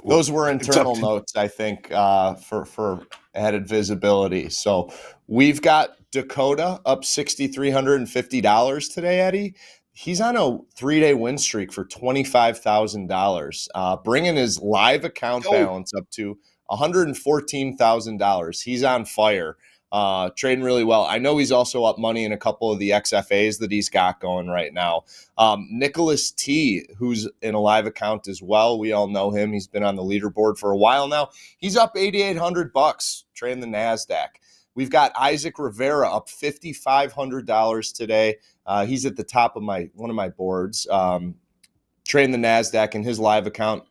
N: Those were internal notes, I think, for added visibility. So we've got Dakota up $6,350 today, Eddie. He's on a 3-day win streak for $25,000, bringing his live account balance up to $114,000. He's on fire. Trading really well. I know he's also up money in a couple of the XFAs that he's got going right now. Nicholas T, who's in a live account as well. We all know him. He's been on the leaderboard for a while now. He's up $8,800 trading the NASDAQ. We've got Isaac Rivera up $5,500 today. He's at the top of one of my boards, trading the NASDAQ in his live account.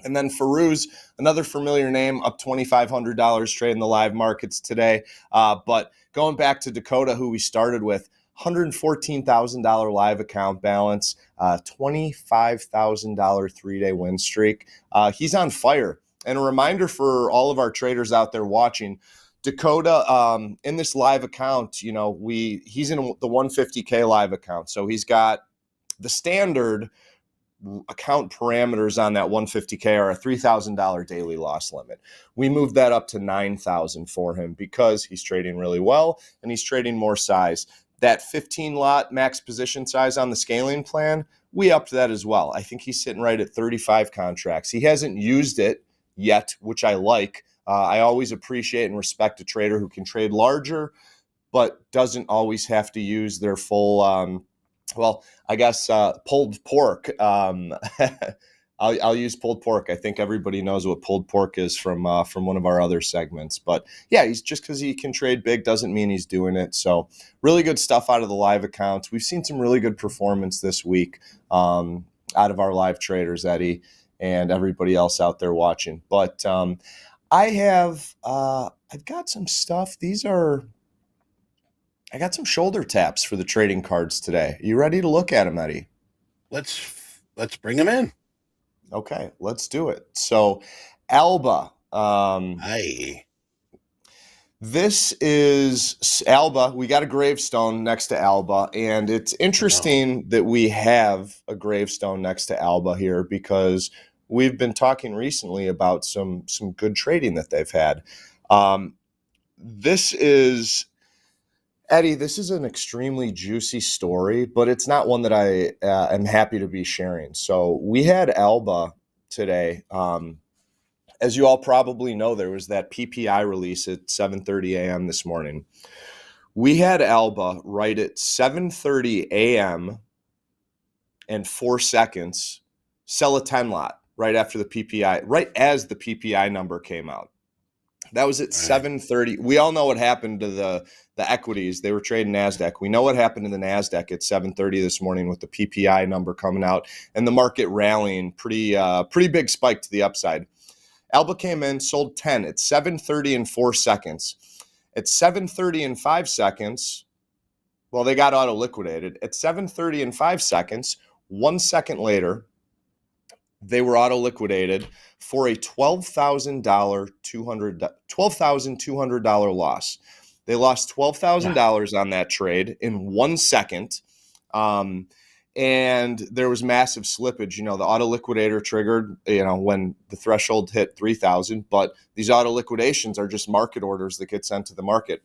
N: And then Farouz, another familiar name, up $2,500 trading the live markets today. But going back to Dakota, who we started with, $114,000 live account balance, $25,000 3-day win streak. He's on fire. And a reminder for all of our traders out there watching, Dakota, in this live account, he's in the 150K live account. So he's got the standard account parameters on that 150K are a $3,000 daily loss limit. We moved that up to $9,000 for him because he's trading really well and he's trading more size. That 15 lot max position size on the scaling plan, we upped that as well. I think he's sitting right at 35 contracts. He hasn't used it yet, which I like. I always appreciate and respect a trader who can trade larger, but doesn't always have to use their full pulled pork. I'll use pulled pork. I think everybody knows what pulled pork is from one of our other segments. But yeah, he's just because he can trade big doesn't mean he's doing it. So really good stuff out of the live accounts. We've seen some really good performance this week out of our live traders, Eddie, and everybody else out there watching. But I've got some stuff. I got some shoulder taps for the trading cards today. You ready to look at them, Eddie?
B: Let's bring them in.
N: Okay, let's do it. So, Alba. This is Alba. We got a gravestone next to Alba, and it's interesting that we have a gravestone next to Alba here because we've been talking recently about some good trading that they've had. Eddie, this is an extremely juicy story, but it's not one that I am happy to be sharing. So we had Alba today. As you all probably know, there was that PPI release at 7:30 a.m. this morning. We had Alba right at 7:30 a.m. and 4 seconds sell a 10 lot right after the PPI, right as the PPI number came out. That was at 7:30. We all know what happened to the equities. They were trading NASDAQ. We know what happened to the NASDAQ at 7:30 this morning with the PPI number coming out and the market rallying pretty big spike to the upside. Alba came in, sold 10 at 7:30 and 4 seconds. At 7:30 and 5 seconds, well, they got auto liquidated. At 7:30 and 5 seconds, 1 second later, they were auto liquidated for a $12,200 loss. They lost $12,000 on that trade in 1 second. And there was massive slippage. The auto liquidator triggered, when the threshold hit 3,000, but these auto liquidations are just market orders that get sent to the market.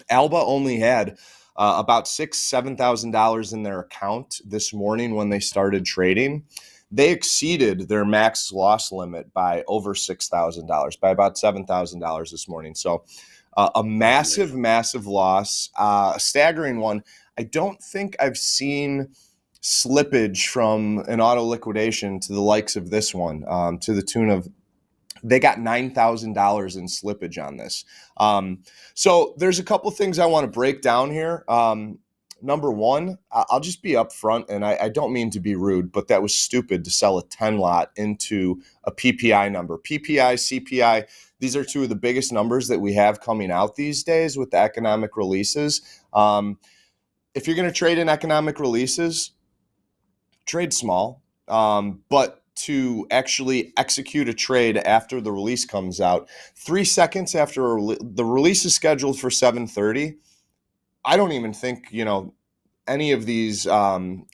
N: Alba only had about $7,000 in their account this morning when they started trading. They exceeded their max loss limit by over $6,000, by about $7,000 this morning. So a massive, massive loss, a staggering one. I don't think I've seen slippage from an auto liquidation to the likes of this one, to the tune of, they got $9,000 in slippage on this. So there's a couple things I want to break down here. Number one, I'll just be upfront, and I don't mean to be rude, but that was stupid to sell a 10 lot into a PPI number. PPI, CPI, these are two of the biggest numbers that we have coming out these days with the economic releases. If you're going to trade in economic releases, trade small, but to actually execute a trade after the release comes out, 3 seconds after the release is scheduled for 7:30. I don't even think, any of these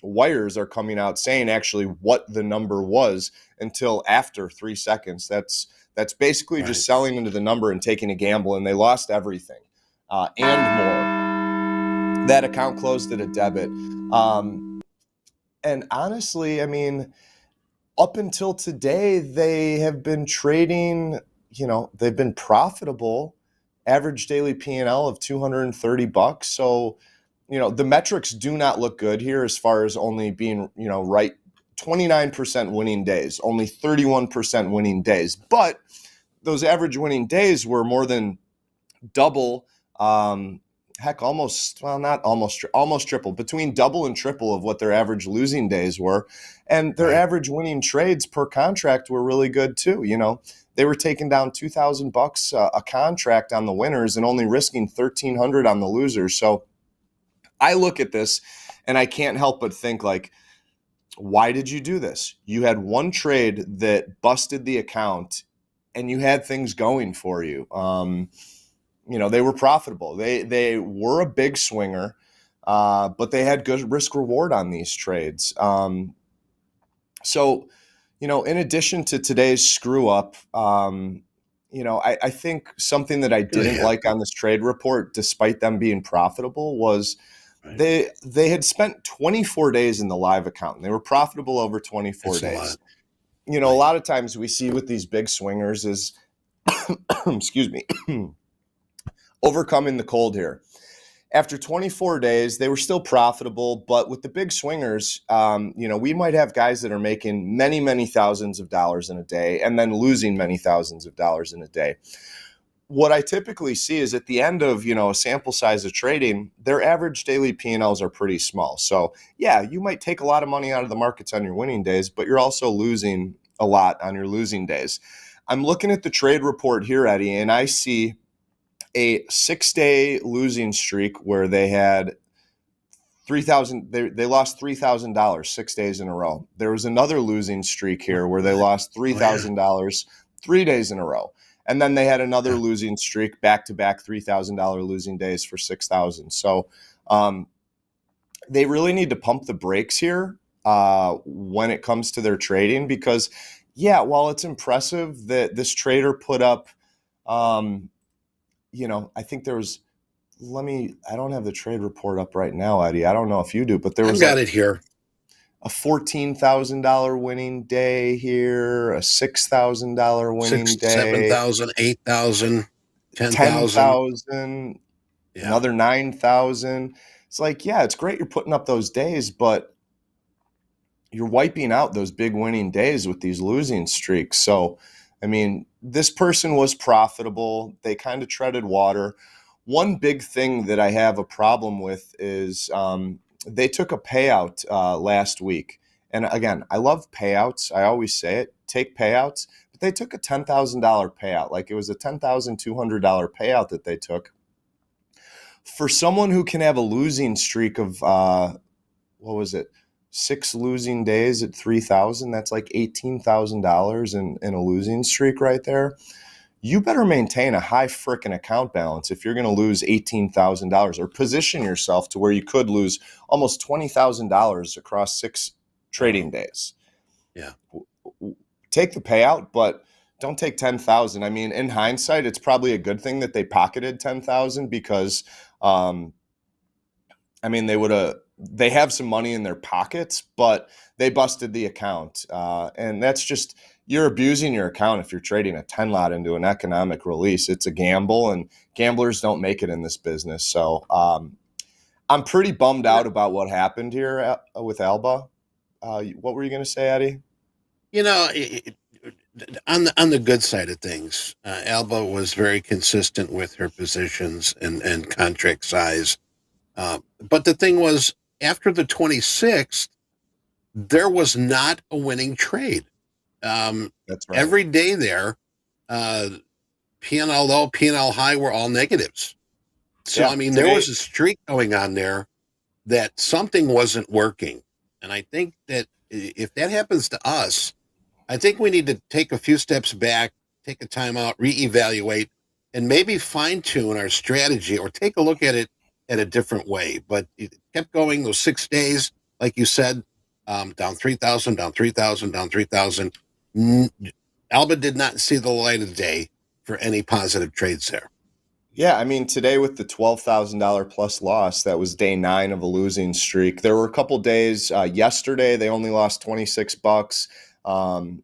N: wires are coming out saying actually what the number was until after 3 seconds. That's basically just selling into the number and taking a gamble, and they lost everything and more. That account closed at a debit. And honestly, I mean, up until today, they have been trading, they've been profitable, average daily P&L of $230. So, the metrics do not look good here as far as only being, right, 29% winning days, only 31% winning days. But those average winning days were more than double, almost triple, between double and triple of what their average losing days were. And their average winning trades per contract were really good too. They were taking down $2,000 a contract on the winners and only risking $1,300 on the losers. So I look at this and I can't help but think, like, why did you do this? You had one trade that busted the account and you had things going for you. They were profitable. They were a big swinger, but they had good risk reward on these trades. So, in addition to today's screw up, I think something that I didn't like on this trade report, despite them being profitable, was they had spent 24 days in the live account, and they were profitable over 24 days. A lot of times we see with these big swingers is, excuse me, overcoming the cold here. After 24 days, they were still profitable, but with the big swingers, we might have guys that are making many, many thousands of dollars in a day and then losing many thousands of dollars in a day. What I typically see is at the end of, a sample size of trading, their average daily P&Ls are pretty small. So yeah, you might take a lot of money out of the markets on your winning days, but you're also losing a lot on your losing days. I'm looking at the trade report here, Eddie, and I see a 6-day losing streak where they had they lost $3,000 6 days in a row. There was another losing streak here where they lost $3,000 3 days in a row. And then they had another losing streak, back-to-back $3,000 losing days for $6,000. So they really need to pump the brakes here when it comes to their trading, because, while it's impressive that this trader put up, I think there was, I don't have the trade report up right now, Eddie. I don't know if you do, but there was
B: it here.
N: A $14,000 winning day here, a $6,000 winning day,
B: $7,000, $8,000,
N: $10,000, another $9,000. It's like, it's great you're putting up those days, but you're wiping out those big winning days with these losing streaks. So, I mean, this person was profitable. They kind of treaded water. One big thing that I have a problem with is they took a payout last week. And again, I love payouts. I always say it, take payouts. But they took a $10,000 payout. Like, it was a $10,200 payout that they took. For someone who can have a losing streak of, 6 losing days at 3,000, that's like $18,000 in a losing streak right there. You better maintain a high frickin' account balance if you're going to lose $18,000, or position yourself to where you could lose almost $20,000 across 6 trading days.
B: Yeah.
N: Take the payout, but don't take 10,000. I mean, in hindsight, it's probably a good thing that they pocketed 10,000 because, I mean, they have some money in their pockets, but they busted the account. And that's just, you're abusing your account if you're trading a 10 lot into an economic release. It's a gamble, and gamblers don't make it in this business. So I'm pretty bummed out about what happened here with Alba. What were you going to say, Eddie?
B: You know, on the good side of things, Alba was very consistent with her positions and contract size. But the thing was, after the 26th, there was not a winning trade.
N: That's right.
B: Every day there, P&L low, P&L high were all negatives. So,
N: Yeah,
B: I mean,
N: today-
B: there was a streak going on there that something wasn't working. And I think that if that happens to us, I think we need to take a few steps back, take a time out, reevaluate, and maybe fine-tune our strategy or take a look at it at a different way. But it kept going those 6 days, like you said, down 3,000, down 3,000, down 3,000. Alba did not see the light of day for any positive trades there.
N: Yeah, I mean, today with the $12,000 plus loss, that was day 9 of a losing streak. There were a couple days yesterday, they only lost $26. On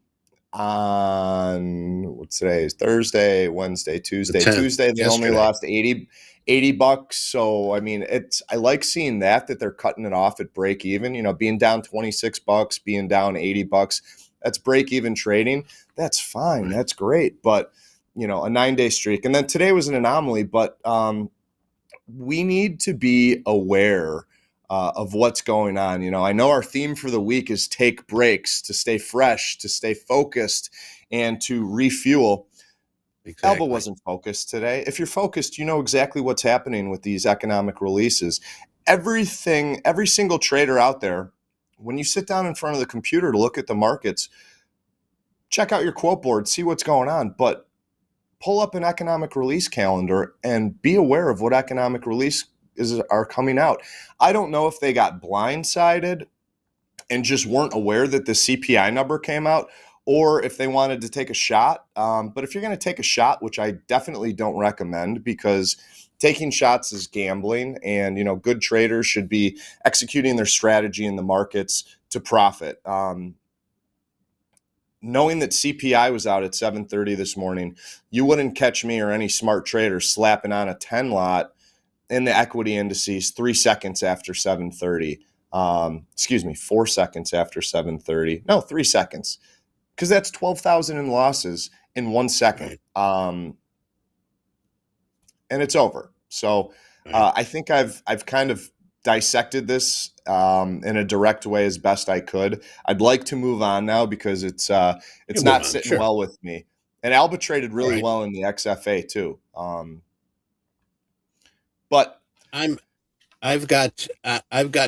N: what's today is Thursday, Wednesday, Tuesday.
B: The 10th,
N: Tuesday, they only
B: yesterday.
N: lost $80. So, I mean, I like seeing that they're cutting it off at break even, you know, being down $26, being down $80. That's break even trading. That's fine.
B: Right.
N: That's great. But, you know, a 9-day streak. And then today was an anomaly, but we need to be aware of what's going on. You know, I know our theme for the week is take breaks to stay fresh, to stay focused, and to refuel.
B: Exactly.
N: Alba wasn't focused today. If you're focused, you know exactly what's happening with these economic releases. Every single trader out there, when you sit down in front of the computer to look at the markets, check out your quote board, see what's going on, but pull up an economic release calendar and be aware of what economic release are coming out. I don't know if they got blindsided and just weren't aware that the CPI number came out, or if they wanted to take a shot. But if you're going to take a shot, which I definitely don't recommend, because taking shots is gambling, and you know, good traders should be executing their strategy in the markets to profit. Knowing that CPI was out at 7:30 this morning, you wouldn't catch me or any smart trader slapping on a 10 lot in the equity indices 3 seconds after 7:30. 4 seconds after 7:30. No, 3 seconds, because that's 12,000 in losses in 1 second. And it's over. So I think I've kind of dissected this in a direct way as best I could. I'd like to move on now because it's not sitting well with me. And Alba traded really well in the XFA too. But
B: I've got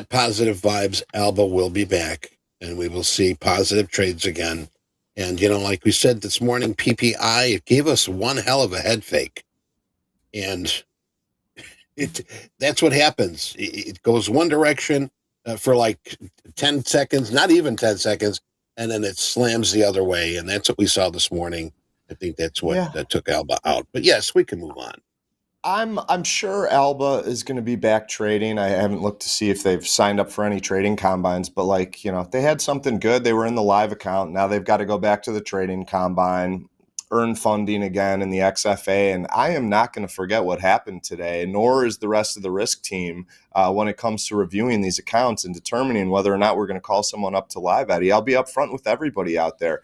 B: positive vibes. Alba will be back, and we will see positive trades again. And you know, like we said this morning, PPI, it gave us one hell of a head fake, and that's what happens. It goes one direction for like 10 seconds, not even 10 seconds, and then it slams the other way, and that's what we saw this morning. I think that's what took Alba out. But yes, we can move on.
N: I'm sure Alba is going to be back trading. I haven't looked to see if they've signed up for any trading combines, but like, you know, they had something good. They were in the live account. Now they've got to go back to the trading combine, earn funding again in the XFA. And I am not going to forget what happened today, nor is the rest of the risk team when it comes to reviewing these accounts and determining whether or not we're going to call someone up to live, Eddie. I'll be upfront with everybody out there.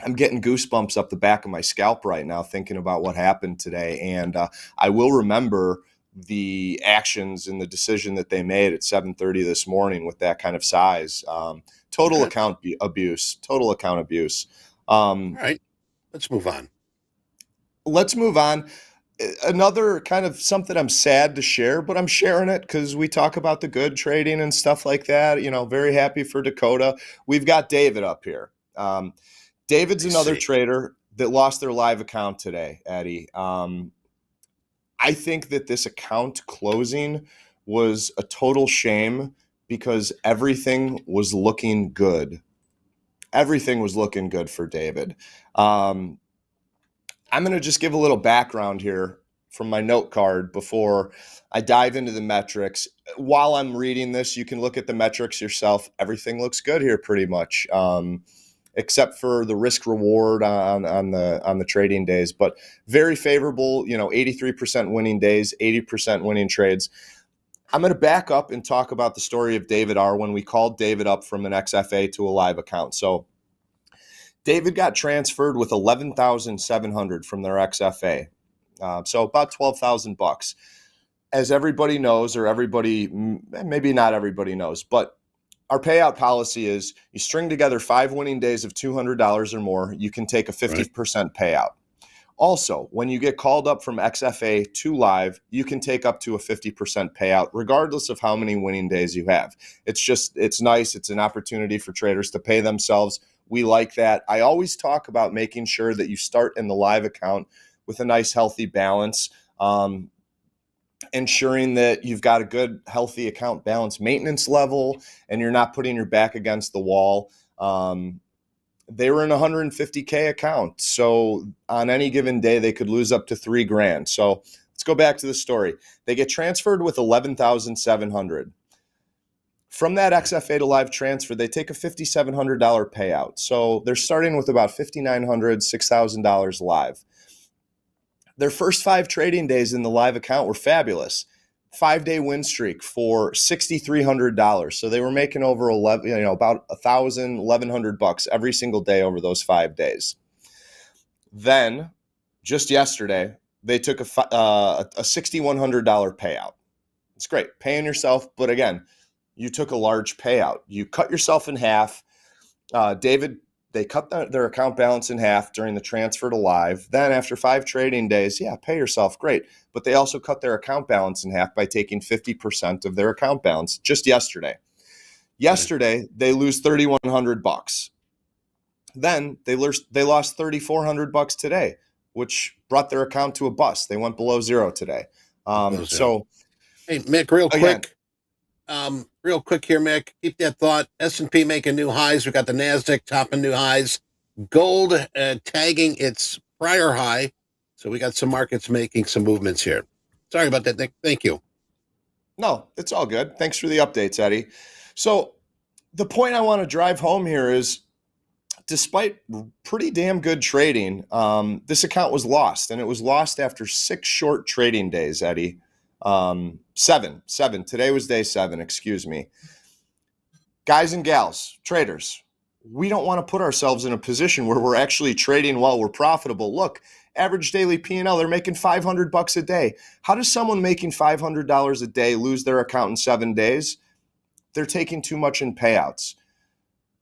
N: I'm getting goosebumps up the back of my scalp right now thinking about what happened today. And I will remember the actions and the decision that they made at 7:30 this morning with that kind of size. Total account abuse. All
B: right, let's move on.
N: Another kind of something I'm sad to share, but I'm sharing it because we talk about the good trading and stuff like that. You know, very happy for Dakota. We've got David up here. David's another trader that lost their live account today, Eddie. I think that this account closing was a total shame because everything was looking good. Everything was looking good for David. I'm going to just give a little background here from my note card before I dive into the metrics. While I'm reading this, you can look at the metrics yourself. Everything looks good here pretty much, except for the risk reward on the trading days, but very favorable, 83% winning days, 80% winning trades. I'm going to back up and talk about the story of David R. when we called David up from an XFA to a live account. So David got transferred with 11,700 from their XFA. So about $12,000. As everybody knows, or maybe not everybody knows, but our payout policy is you string together 5 winning days of $200 or more, you can take a 50% payout. Also, when you get called up from XFA to live, you can take up to a 50% payout, regardless of how many winning days you have. It's nice. It's an opportunity for traders to pay themselves. We like that. I always talk about making sure that you start in the live account with a nice, healthy balance, ensuring that you've got a good, healthy account balance maintenance level, and you're not putting your back against the wall. They were in a $150K account. So on any given day, they could lose up to $3,000. So let's go back to the story. They get transferred with 11,700. From that XFA to live transfer, they take a $5,700 payout. So they're starting with about $5,900, $6,000 live. Their first 5 trading days in the live account were fabulous. 5-day win streak for $6,300. So they were making over about $1,000, $1,100 every single day over those 5 days. Then, just yesterday, they took a $6,100 payout. It's great, paying yourself, but again, you took a large payout. You cut yourself in half. David, they cut their account balance in half during the transfer to live. Then after 5 trading days, pay yourself, great. But they also cut their account balance in half by taking 50% of their account balance just yesterday. Yesterday, they lose $3,100. Then they lost $3,400 today, which brought their account to a bust. They went below zero today. So,
B: hey, Mick, real quick here, Mick, keep that thought. S&P making new highs. We got the NASDAQ topping new highs. Gold tagging its prior high. So we got some markets making some movements here. Sorry about that, Nick. Thank you.
N: No, it's all good. Thanks for the updates, Eddie. So the point I want to drive home here is, despite pretty damn good trading, this account was lost, and it was lost after 6 short trading days, Eddie. 7. Today was day 7, excuse me. Guys and gals, traders, we don't want to put ourselves in a position where we're actually trading while we're profitable. Look, average daily P&L, they're making $500 a day. How does someone making $500 a day lose their account in 7 days? They're taking too much in payouts.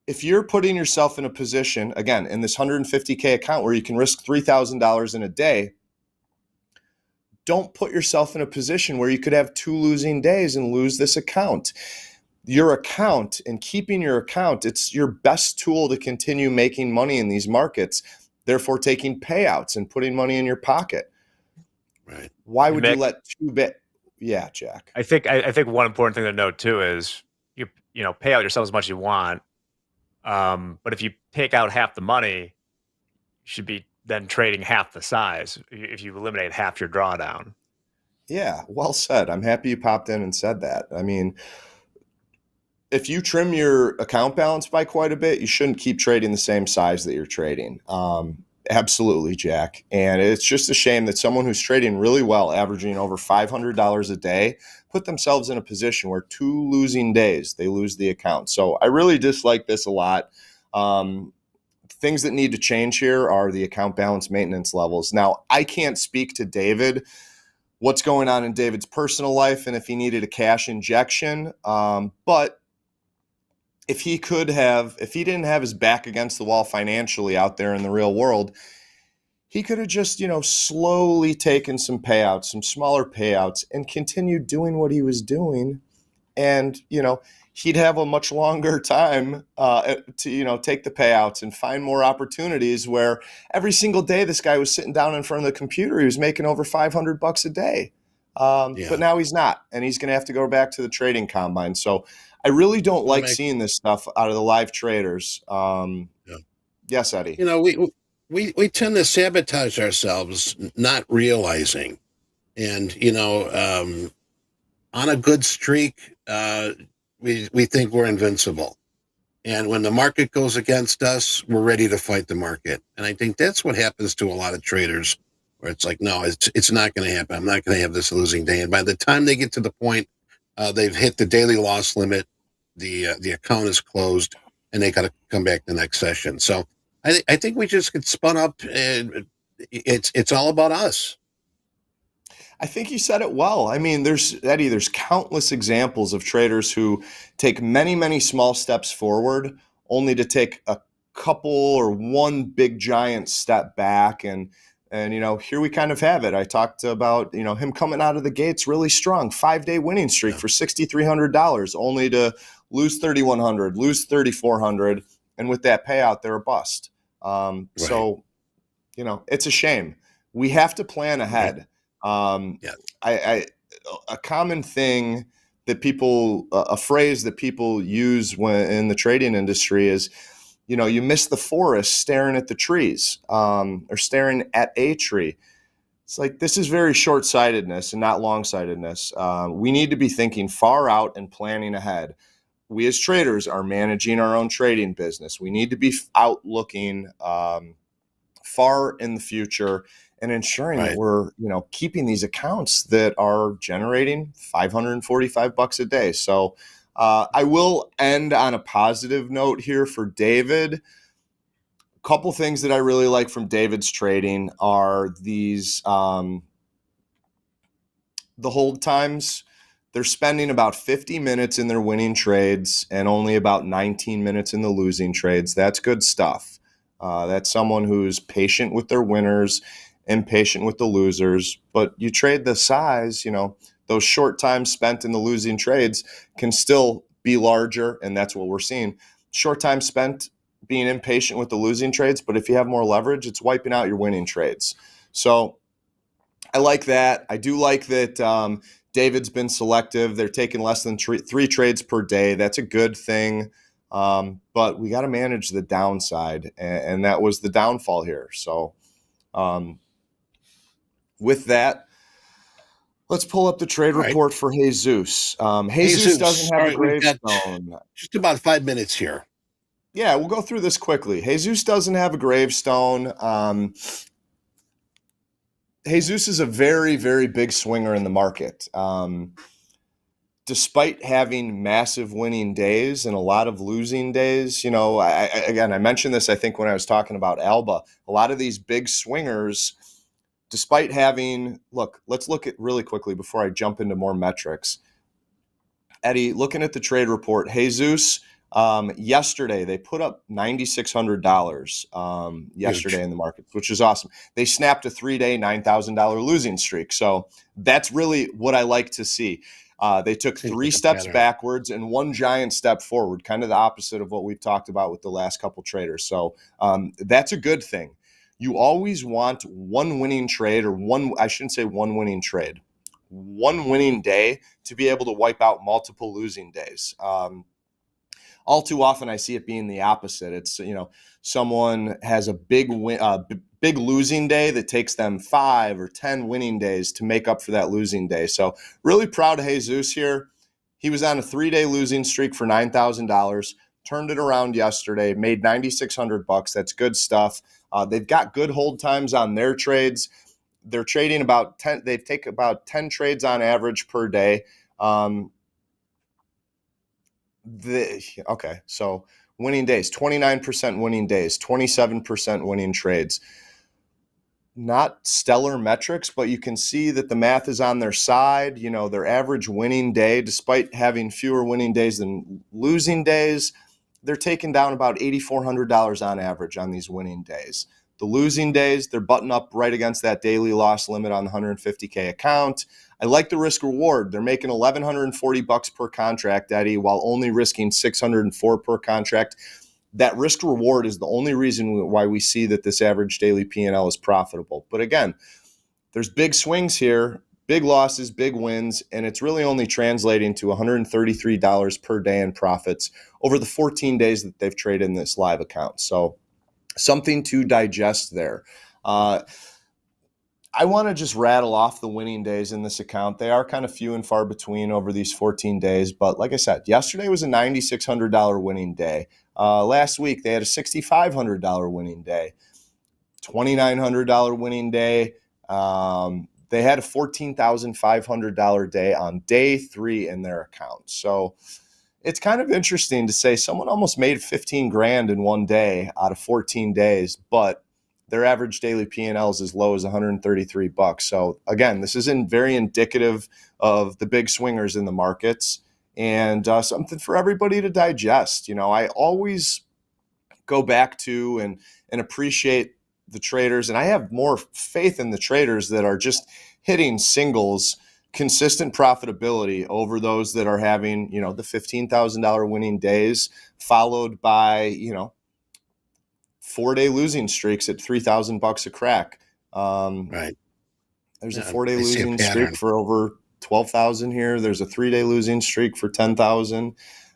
N: If you're putting yourself in a position, again, in this $150K account where you can risk $3,000 in a day, don't put yourself in a position where you could have 2 losing days and lose this account. Your account, and keeping your account, it's your best tool to continue making money in these markets, therefore taking payouts and putting money in your pocket.
B: Right.
N: Why would you let 2 bit? Yeah, Jack.
G: I think one important thing to note too is you pay out yourself as much as you want, but if you take out half the money, you should be then trading half the size if you eliminate half your drawdown.
N: Yeah, well said. I'm happy you popped in and said that. I mean, if you trim your account balance by quite a bit, you shouldn't keep trading the same size that you're trading. Absolutely, Jack. And it's just a shame that someone who's trading really well, averaging over $500 a day, put themselves in a position where 2 losing days, they lose the account. So I really dislike this a lot. Things that need to change here are the account balance maintenance levels. Now, I can't speak to David, what's going on in David's personal life, and if he needed a cash injection. But if he didn't have his back against the wall financially out there in the real world, he could have just, slowly taken some payouts, some smaller payouts, and continued doing what he was doing. And, he'd have a much longer time to, take the payouts and find more opportunities where every single day this guy was sitting down in front of the computer. He was making over $500 a day. But now he's not, and he's going to have to go back to the trading combine. So I really don't like seeing this stuff out of the live traders. Yes, Eddie.
B: We tend to sabotage ourselves, not realizing And, on a good streak, we think we're invincible. And when the market goes against us, we're ready to fight the market. And I think that's what happens to a lot of traders, where it's like, no, it's not going to happen. I'm not going to have this losing day. And by the time they get to the point, they've hit the daily loss limit, the account is closed, and they got to come back the next session. So I think we just get spun up, and it's all about us.
N: I think you said it well. I mean, there's countless examples of traders who take many, many small steps forward only to take a couple or one big giant step back. And here we kind of have it. I talked about, him coming out of the gates really strong, 5-day winning streak for $6,300, only to lose 3,100, lose 3,400. And with that payout, they're a bust. So, it's a shame. We have to plan ahead. A common thing that a phrase that people use when in the trading industry is, you miss the forest staring at the trees, or staring at a tree. It's like, this is very short-sightedness and not long-sightedness. We need to be thinking far out and planning ahead. We as traders are managing our own trading business. We need to be out looking far in the future and ensuring that we're, keeping these accounts that are generating $545 a day. So I will end on a positive note here for David. A couple things that I really like from David's trading are these, the hold times. They're spending about 50 minutes in their winning trades and only about 19 minutes in the losing trades. That's good stuff. That's someone who's patient with their winners, impatient with the losers. But you trade the size, those short times spent in the losing trades can still be larger, and that's what we're seeing. Short time spent being impatient with the losing trades, but if you have more leverage, it's wiping out your winning trades. So I like that. I do like that David's been selective. They're taking less than three trades per day. That's a good thing. But we got to manage the downside, and that was the downfall here. So with that, let's pull up the trade report for Jesus. Jesus doesn't have a gravestone.
B: Just about 5 minutes here.
N: Yeah, we'll go through this quickly. Jesus doesn't have a gravestone. Jesus is a very, very big swinger in the market. Despite having massive winning days and a lot of losing days, I mentioned this, I think, when I was talking about Alba. A lot of these big swingers, despite having, let's look at really quickly before I jump into more metrics. Eddie, looking at the trade report, Jesus, yesterday they put up $9,600 yesterday in the market, which is awesome. They snapped a 3-day $9,000 losing streak. So that's really what I like to see. They took 3 steps backwards and 1 giant step forward, kind of the opposite of what we've talked about with the last couple traders. So that's a good thing. You always want one winning trade, or one winning trade, one winning day to be able to wipe out multiple losing days. All too often I see it being the opposite. It's, someone has a big losing day that takes them 5 or 10 winning days to make up for that losing day. So really proud of Jesus here. He was on a 3-day losing streak for $9,000, turned it around yesterday, made $9,600. That's good stuff. They've got good hold times on their trades. They're trading about 10. They take about 10 trades on average per day. So winning days, 29% winning days, 27% winning trades. Not stellar metrics, but you can see that the math is on their side. Their average winning day, despite having fewer winning days than losing days, they're taking down about $8,400 on average on these winning days. The losing days, they're butting up right against that daily loss limit on the 150K account. I like the risk reward. They're making $1,140 per contract, Eddie, while only risking $604 per contract. That risk reward is the only reason why we see that this average daily P&L is profitable. But again, there's big swings here, big losses, big wins, and it's really only translating to $133 per day in profits over the 14 days that they've traded in this live account. So something to digest there. I want to just rattle off the winning days in this account. They are kind of few and far between over these 14 days. But like I said, yesterday was a $9,600 winning day. Last week, they had a $6,500 winning day, $2,900 winning day. They had a $14,500 day on day 3 in their account. So it's kind of interesting to say someone almost made 15 grand in one day out of 14 days, but their average daily P&L is as low as $133. So again, this isn't very indicative of the big swingers in the markets, and something for everybody to digest. I always go back to and appreciate the traders, and I have more faith in the traders that are just hitting singles, consistent profitability over those that are having, the $15,000 winning days, followed by, 4-day losing streaks at $3,000 a crack.
B: Right.
N: There's
B: Yeah,
N: a 4-day
B: I see a
N: losing
B: pattern.
N: streak for over 12,000 here. There's a 3-day losing streak for 10,000,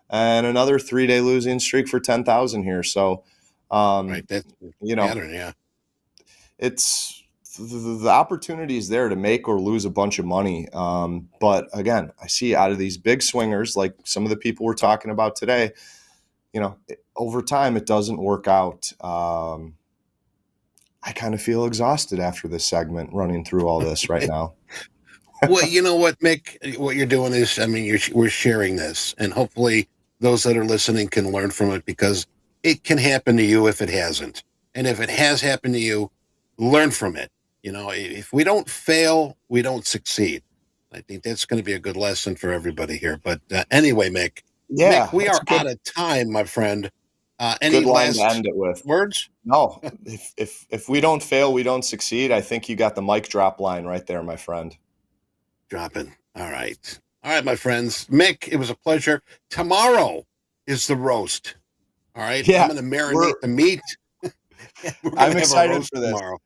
N: and another 3-day losing streak for 10,000 here. So,
B: Right. That's a pattern. Yeah.
N: it's the opportunity is there to make or lose a bunch of money. But again, I see out of these big swingers, like some of the people we're talking about today, over time, it doesn't work out. I kind of feel exhausted after this segment running through all this right now.
B: Well, you know what, Mick? What you're doing is, we're sharing this, and hopefully those that are listening can learn from it, because it can happen to you if it hasn't. And if it has happened to you, learn from it. If we don't fail, we don't succeed. I think that's going to be a good lesson for everybody here. But anyway, Mick,
N: Yeah,
B: Mick, we
N: that's
B: are
N: a good,
B: out of time, my friend. Any
N: good line to
B: last
N: end it with.
B: words?
N: No, if we don't fail, we don't succeed. I think you got the mic drop line right there, my friend.
B: Dropping. All right. All right, my friends. Mick, it was a pleasure. Tomorrow is the roast. All right.
N: Yeah,
B: I'm going to marinate the meat. We're going
N: I'm
B: to have a
N: excited
B: roast
N: for this.
B: tomorrow.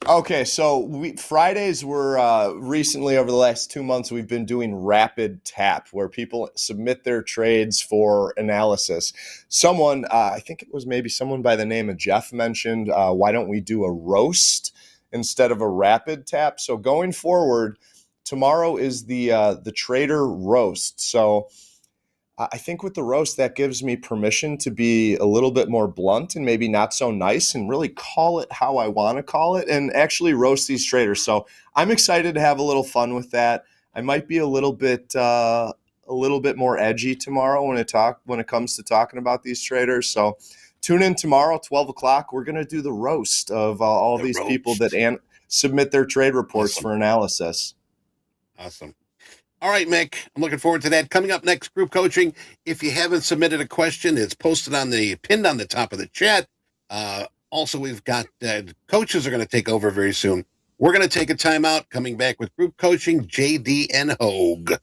N: Okay, so Fridays were recently, over the last 2 months, we've been doing rapid tap, where people submit their trades for analysis. Someone, I think it was maybe someone by the name of Jeff, mentioned, why don't we do a roast instead of a rapid tap? So going forward, tomorrow is the trader roast. So I think with the roast, that gives me permission to be a little bit more blunt and maybe not so nice, and really call it how I want to call it and actually roast these traders. So I'm excited to have a little fun with that. I might be a little bit more edgy tomorrow when it comes to talking about these traders. So tune in tomorrow, 12 o'clock. We're going to do the roast of all these people that submit their trade reports for analysis.
B: Awesome. All right, Mick, I'm looking forward to that. Coming up next, group coaching. If you haven't submitted a question, it's posted pinned on the top of the chat. Also, we've got coaches are going to take over very soon. We're going to take a timeout. Coming back with group coaching, JD and Hoag.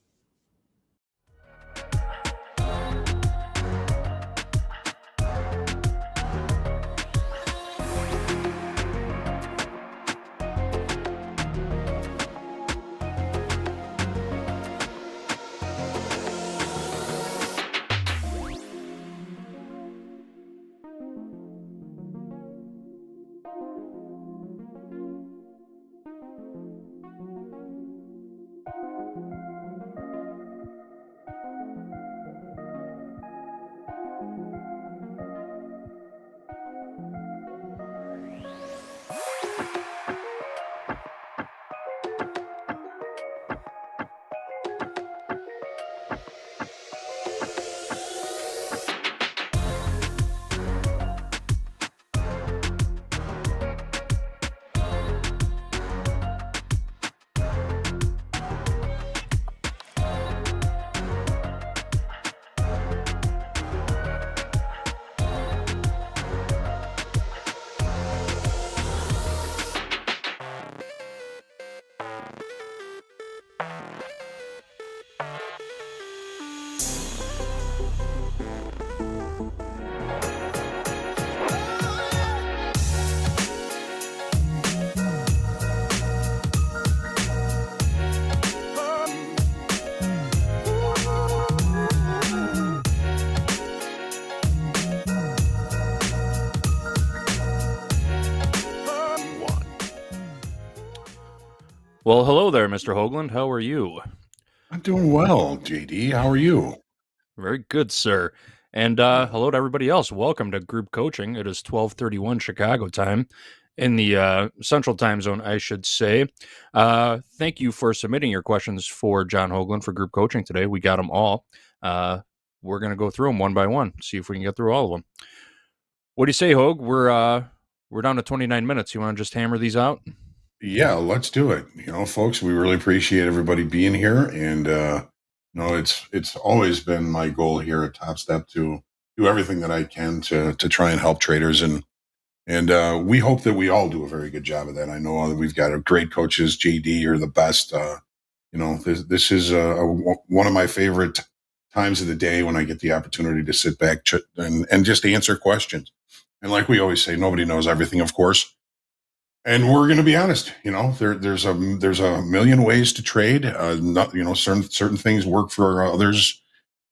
H: Well, hello there, Mr. Hoagland. How are you?
C: I'm doing well, JD. How are you?
H: Very good, sir. And hello to everybody else. Welcome to group coaching. It is 12:31 Chicago time in the Central Time Zone, I should say. Thank you for submitting your questions for John Hoagland for group coaching today. We got them all. We're going to go through them one by one, see if we can get through all of them. What do you say, Hoag? We're down to 29 minutes. You want to just hammer these out?
C: Yeah, let's do it. Folks, we really appreciate everybody being here. And, it's always been my goal here at TopStep to do everything that I can to try and help traders. And we hope that we all do a very good job of that. I know that we've got great coaches. JD, you're the best. This is one of my favorite times of the day when I get the opportunity to sit back and just answer questions. And like we always say, nobody knows everything, of course. And we're going to be honest, there's a million ways to trade. Certain things work for others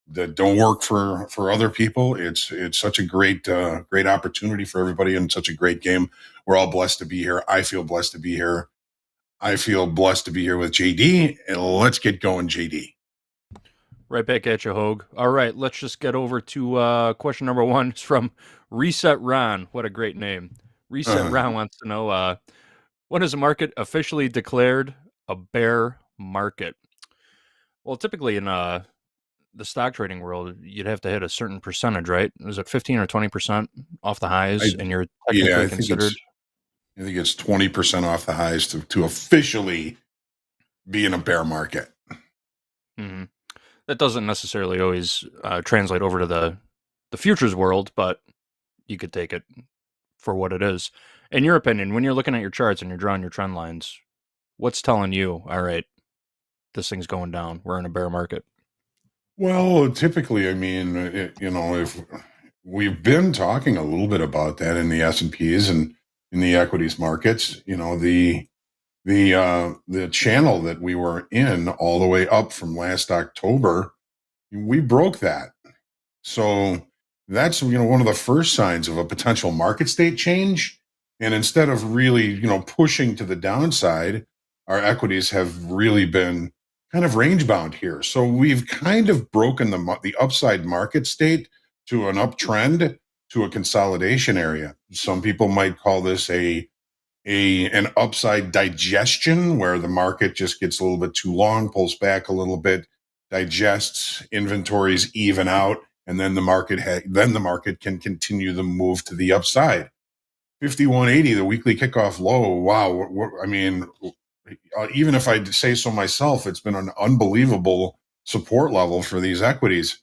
C: that don't work for other people. It's such a great opportunity for everybody and such a great game. We're all blessed to be here. I feel blessed to be here. I feel blessed to be here with JD. And let's get going, JD.
H: Right back at you, Hoag. All right, let's just get over to question number one. It's from Reset Ron. What a great name. Reset Ron wants to know, when is a market officially declared a bear market? Well, typically in the stock trading world, you'd have to hit a certain percentage, right? Is it 15 or 20% off the highs, and you're technically considered?
C: I think it's 20% off the highs to officially be in a bear market.
H: Mm-hmm. That doesn't necessarily always translate over to the futures world, but you could take it for what it is. In your opinion, when you're looking at your charts and you're drawing your trend lines, what's telling you, all right, this thing's going down, we're in a bear market?
C: Well, typically, I mean, if we've been talking a little bit about that in the S&Ps and in the equities markets, the channel that we were in all the way up from last October, we broke that. So that's, one of the first signs of a potential market state change. And instead of really, pushing to the downside, our equities have really been kind of range bound here. So we've kind of broken the upside market state to an uptrend to a consolidation area. Some people might call this an upside digestion, where the market just gets a little bit too long, pulls back a little bit, digests, inventories even out, and then the market can continue the move to the upside. 5180, the weekly kickoff low. Wow. Even if I say so myself, it's been an unbelievable support level for these equities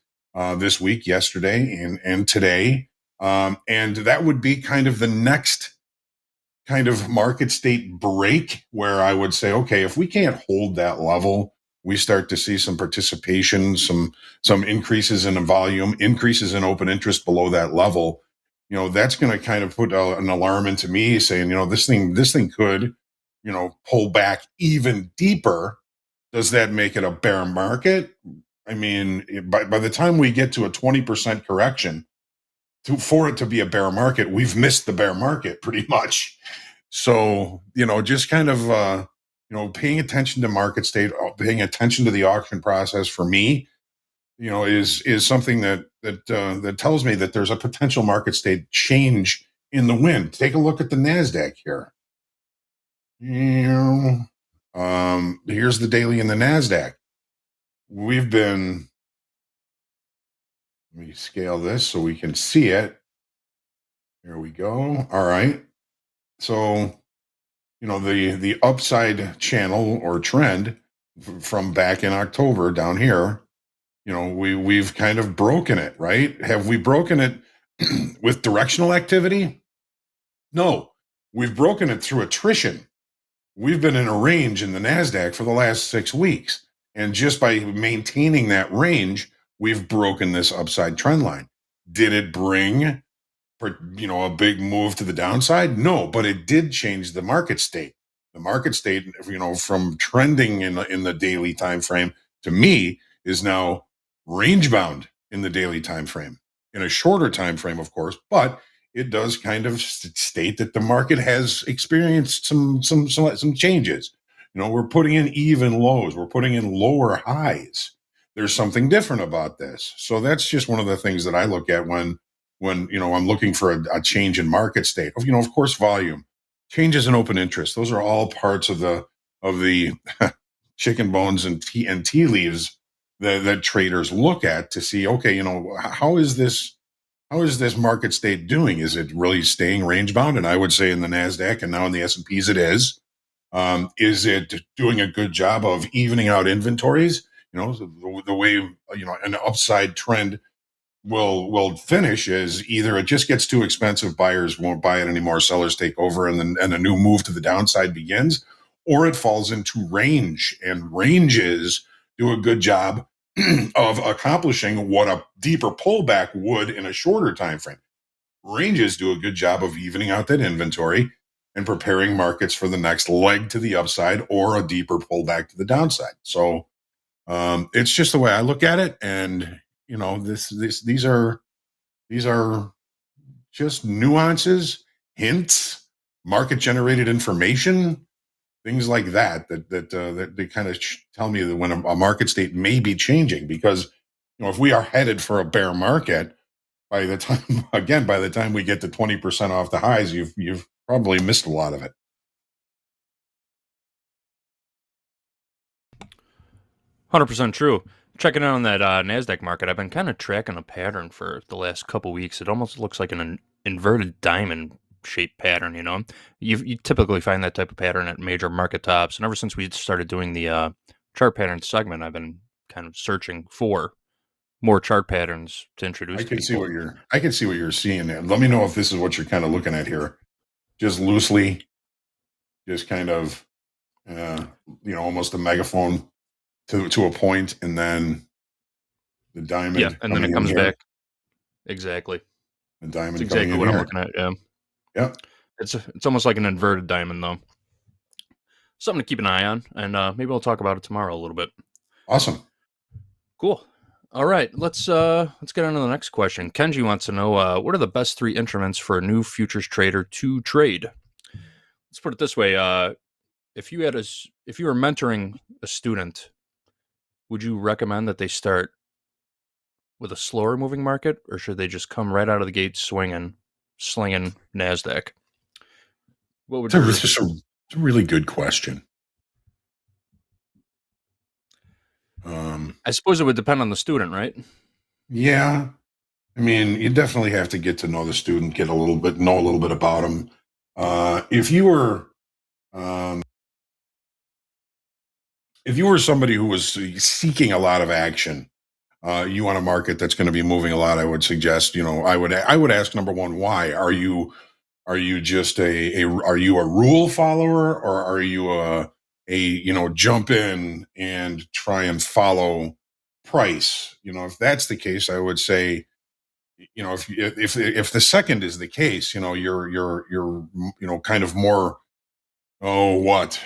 C: this week, yesterday, and today. And that would be kind of the next kind of market state break, where I would say, okay, if we can't hold that level, we start to see some participation, some increases in volume, increases in open interest below that level. That's going to kind of put an alarm into me, saying, this thing could, pull back even deeper. Does that make it a bear market? I mean, by the time we get to a 20% correction, for it to be a bear market, we've missed the bear market pretty much. So, just kind of, paying attention to market state, paying attention to the auction process for me, is something that tells me that there's a potential market state change in the wind. Take a look at the NASDAQ here. Here's the daily in the NASDAQ. Let me scale this so we can see it. There we go. All right. So, the upside channel or trend from back in October down here, we've kind of broken it, right? Have we broken it with directional activity? No, we've broken it through attrition. We've been in a range in the NASDAQ for the last 6 weeks. And just by maintaining that range, we've broken this upside trend line. Did it bring, a big move to the downside? No, but it did change the market state. The market state, from trending in the daily time frame, to me, is now range bound in the daily time frame. In a shorter time frame, of course, but it does kind of state that the market has experienced some changes. We're putting in even lows. We're putting in lower highs. There's something different about this. So that's just one of the things that I look at when I'm looking for a change in market state. Of course, volume, changes in open interest. Those are all parts of the chicken bones and tea leaves that traders look at to see, okay, how is this market state doing? Is it really staying range bound? And I would say in the NASDAQ and now in the S&Ps it is. Is it doing a good job of evening out inventories? The way, an upside trend will finish is either it just gets too expensive, buyers won't buy it anymore, sellers take over, and a new move to the downside begins, or it falls into range, and ranges do a good job of accomplishing what a deeper pullback would in a shorter time frame. Ranges do a good job of evening out that inventory and preparing markets for the next leg to the upside or a deeper pullback to the downside. So it's just the way I look at it, and these are just nuances, hints, market generated information, things like that they kind of tell me that when a market state may be changing, because if we are headed for a bear market, by the time we get to 20% off the highs, you've probably missed a lot of it.
H: 100% true. Checking out on that NASDAQ market, I've been kind of tracking a pattern for the last couple weeks. It almost looks like an inverted diamond shaped pattern, You typically find that type of pattern at major market tops. And ever since we started doing the chart pattern segment, I've been kind of searching for more chart patterns to introduce.
C: I can see what you're seeing there. Let me know if this is what you're kind of looking at here. Just loosely, just kind of, almost a megaphone to a point, and then the diamond.
H: Yeah, and then it comes back. Exactly.
C: The diamond.
H: That's exactly what I'm looking at. Yeah.
C: Yeah.
H: It's almost like an inverted diamond, though. Something to keep an eye on, and maybe we'll talk about it tomorrow a little bit.
C: Awesome.
H: Cool. All right, let's get on to the next question. Kenji wants to know what are the best 3 instruments for a new futures trader to trade. Let's put it this way: if you were mentoring a student, would you recommend that they start with a slower moving market, or should they just come right out of the gate slinging NASDAQ? What would
C: it's a really good question.
H: I suppose it would depend on the student, right?
C: Yeah. I mean, you definitely have to get to know the student, know a little bit about them. If you were somebody who was seeking a lot of action, you want a market that's going to be moving a lot, I would suggest, I would ask, number one, why? Are you just are you a rule follower, or are you a jump in and try and follow price? If that's the case, I would say, if the second is the case, you're kind of more, I don't want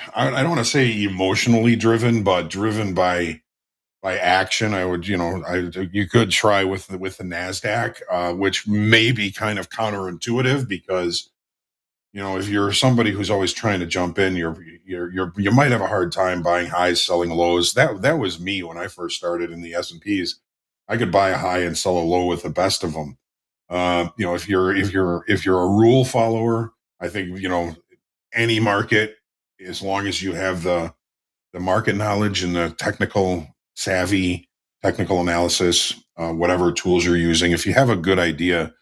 C: to say emotionally driven, but driven by action. I would, you could try with the NASDAQ, which may be kind of counterintuitive, because if you're somebody who's always trying to jump in, you might have a hard time buying highs, selling lows. That was me when I first started in the S&Ps. I could buy a high and sell a low with the best of them. If you're a rule follower, I think any market, as long as you have the market knowledge and the technical savvy, technical analysis, whatever tools you're using, if you have a good idea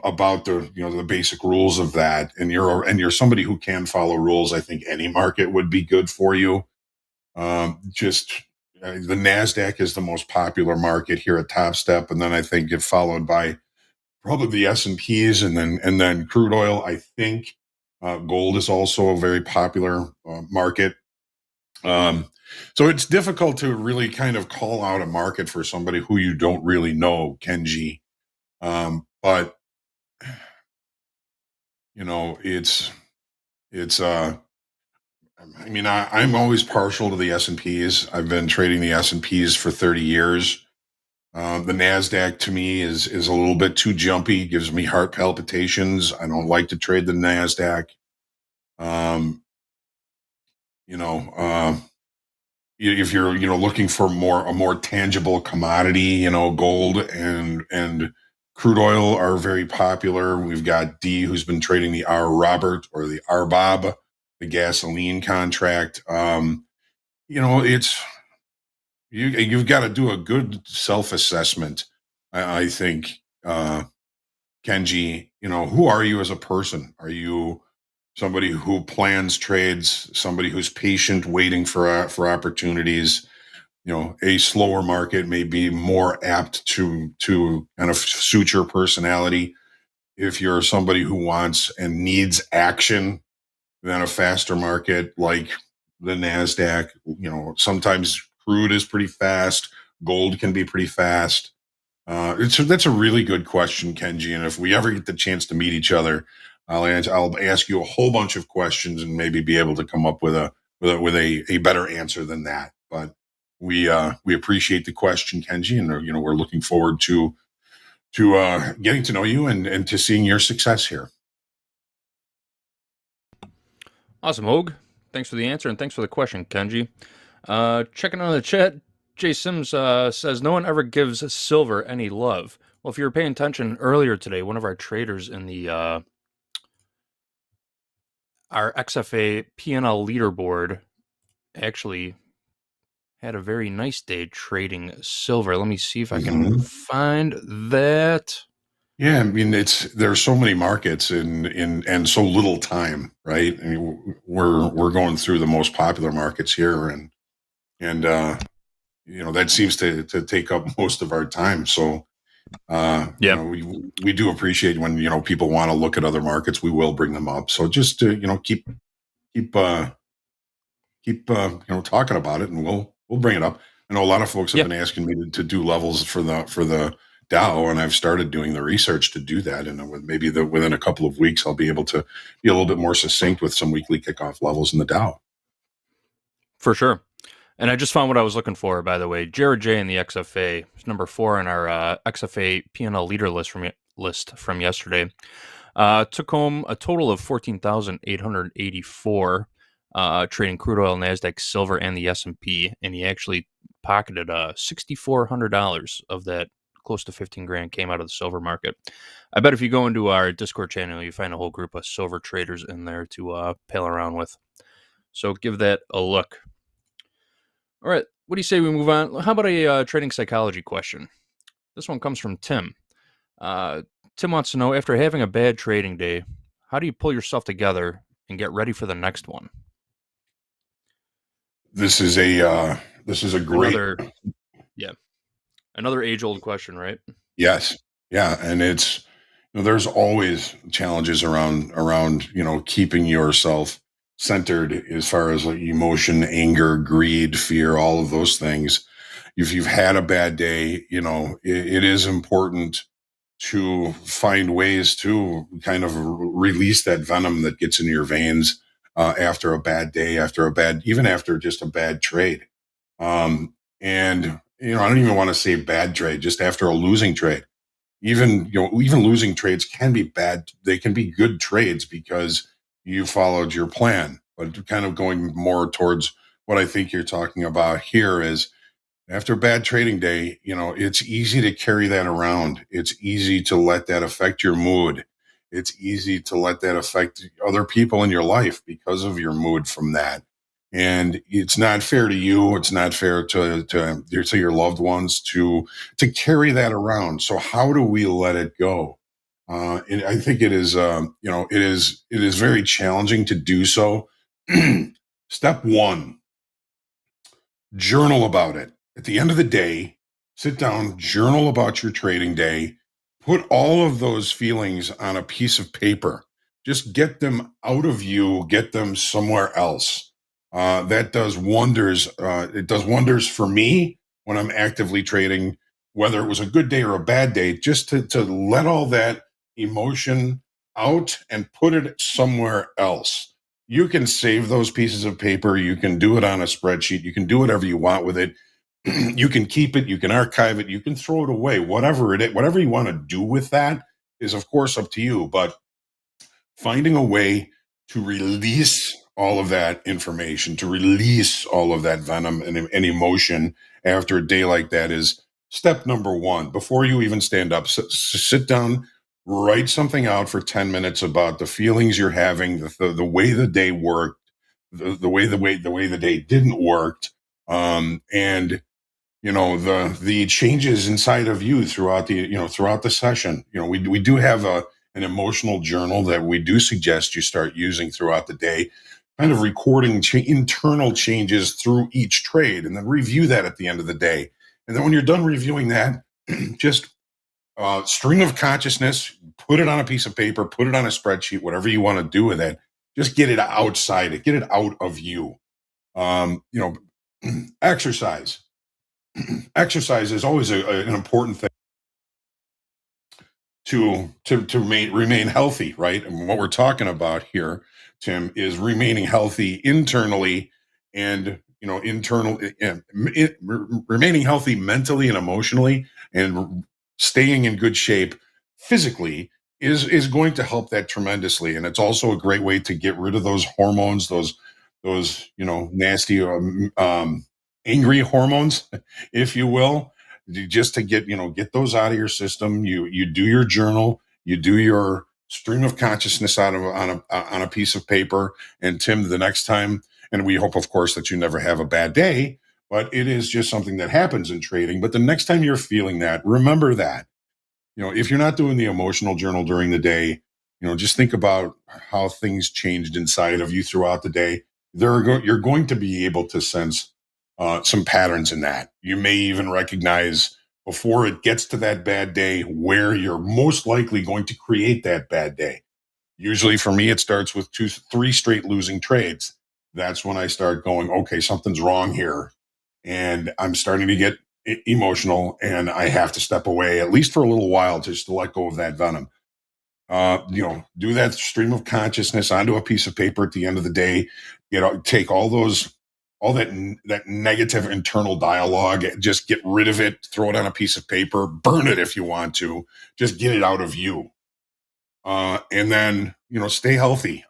C: about the basic rules of that, and you're somebody who can follow rules, I think any market would be good for you. The NASDAQ is the most popular market here at Topstep, and then I think get followed by probably the S&Ps, and then crude oil. I think gold is also a very popular market. So it's difficult to really kind of call out a market for somebody who you don't really know, Kenji. But I'm always partial to the S&Ps. I've been trading the S&Ps for 30 years. The NASDAQ to me is a little bit too jumpy, gives me heart palpitations. I don't like to trade the NASDAQ. you know, if you're looking for a more tangible commodity, gold and crude oil are very popular. We've got D, who's been trading the R Robert or the R Bob, the gasoline contract. It's you've got to do a good self assessment. I think, Kenji. Who are you as a person? Are you somebody who plans trades, somebody who's patient, waiting for opportunities? A slower market may be more apt to kind of suit your personality. If you're somebody who wants and needs action, then a faster market like the NASDAQ, sometimes crude is pretty fast. Gold can be pretty fast. That's a really good question, Kenji. And if we ever get the chance to meet each other, I'll ask you a whole bunch of questions and maybe be able to come up with a better answer than that. But we appreciate the question, Kenji, and we're looking forward to getting to know you and to seeing your success here.
H: Awesome, Hoag. Thanks for the answer and thanks for the question, Kenji. Checking on the chat, Jay Sims says, no one ever gives silver any love. Well, if you were paying attention earlier today, one of our traders in the our XFA P&L leaderboard actually had a very nice day trading silver. Let me see if I can find that.
C: Yeah, I mean, there's so many markets and so little time, right? I mean, we're going through the most popular markets here, and that seems to take up most of our time. So we do appreciate when people want to look at other markets. We will bring them up. So just to keep talking about it, and we'll bring it up. I know a lot of folks have been asking me to do levels for the Dow, and I've started doing the research to do that. And maybe within a couple of weeks, I'll be able to be a little bit more succinct with some weekly kickoff levels in the Dow.
H: For sure. And I just found what I was looking for, by the way. Jared J in the XFA is number 4 in our XFA P&L leader list from yesterday. Took home a total of 14,884 trading crude oil, NASDAQ, silver, and the S&P, and he actually pocketed $6,400 of that. Close to 15 grand came out of the silver market. I bet if you go into our Discord channel, you find a whole group of silver traders in there to pal around with. So give that a look. All right, what do you say we move on? How about a trading psychology question? This one comes from Tim. Tim wants to know, after having a bad trading day, how do you pull yourself together and get ready for the next one?
C: This is a great
H: another age-old question, right?
C: Yes. Yeah. And there's always challenges around, keeping yourself centered as far as like emotion, anger, greed, fear, all of those things. If you've had a bad day, it is important to find ways to kind of release that venom that gets in your veins after a bad day, even after just a bad trade. And I don't even want to say bad trade, just after a losing trade. Even losing trades can be bad. They can be good trades because you followed your plan. But kind of going more towards what I think you're talking about here is after a bad trading day, it's easy to carry that around. It's easy to let that affect your mood. It's easy to let that affect other people in your life because of your mood from that. And it's not fair to you. It's not fair to your loved ones to carry that around. So how do we let it go? And I think it is, it is very challenging to do so. Step 1, journal about it. At the end of the day, sit down, journal about your trading day, put all of those feelings on a piece of paper. Just get them out of you, get them somewhere else. That does wonders. It does wonders for me when I'm actively trading, whether it was a good day or a bad day, just to let all that emotion out and put it somewhere else. You can save those pieces of paper. You can do it on a spreadsheet. You can do whatever you want with it. You can keep it. You can archive it. You can throw it away. Whatever you want to do with that is, of course, up to you. But finding a way to release all of that information, to release all of that venom and emotion after a day like that is step number one. Before you even stand up, sit down, write something out for 10 minutes about the feelings you're having, the way the day worked, the way the day didn't work, and the changes inside of you throughout the session. We do have an emotional journal that we do suggest you start using throughout the day, kind of recording internal changes through each trade, and then review that at the end of the day. And then when you're done reviewing that, just stream of consciousness, put it on a piece of paper, put it on a spreadsheet, whatever you want to do with it. Just get it outside it, get it out of you. Exercise. Exercise is always an important thing to remain healthy, right? And what we're talking about here, Tim, is remaining healthy internally and remaining healthy mentally and emotionally, and staying in good shape physically is going to help that tremendously. And it's also a great way to get rid of those hormones, those nasty angry hormones, if you will, just to get those out of your system. You do your journal, you do your stream of consciousness on a piece of paper. And Tim, the next time, and we hope, of course, that you never have a bad day, but it is just something that happens in trading. But the next time you're feeling that, remember that, if you're not doing the emotional journal during the day, just think about how things changed inside of you throughout the day. You're going to be able to sense some patterns in that. You may even recognize, before it gets to that bad day, where you're most likely going to create that bad day. Usually for me, it starts with 2-3 straight losing trades. That's when I start going, okay, something's wrong here. And I'm starting to get emotional, and I have to step away, at least for a little while, just to let go of that venom. Do that stream of consciousness onto a piece of paper at the end of the day. Take all that negative internal dialogue, just get rid of it, throw it on a piece of paper, burn it if you want to, just get it out of you. And then, stay healthy.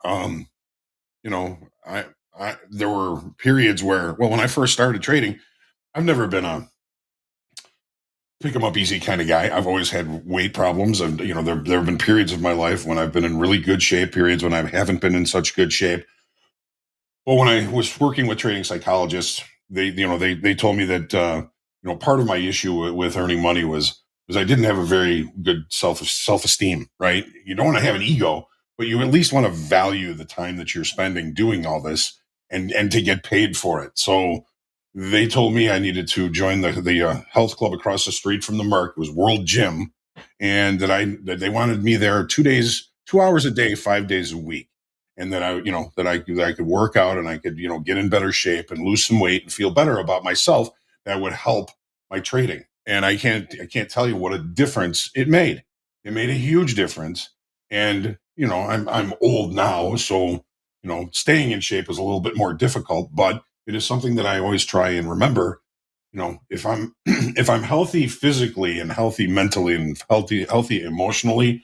C: There were periods where, when I first started trading, I've never been a pick them up easy kind of guy. I've always had weight problems, and there have been periods of my life when I've been in really good shape, periods when I haven't been in such good shape. Well, when I was working with trading psychologists, they told me that part of my issue with earning money was I didn't have a very good self-esteem. Right? You don't want to have an ego, but you at least want to value the time that you're spending doing all this, and to get paid for it. So they told me I needed to join the health club across the street from the Merc. It was World Gym, and that they wanted me there 2 hours a day, 5 days a week. And that I could work out, and I could, get in better shape and lose some weight and feel better about myself. That would help my trading. And I can't tell you what a difference it made. It made a huge difference. And, I'm old now, so, staying in shape is a little bit more difficult, but it is something that I always try and remember. If I'm if I'm healthy physically and healthy mentally and healthy emotionally,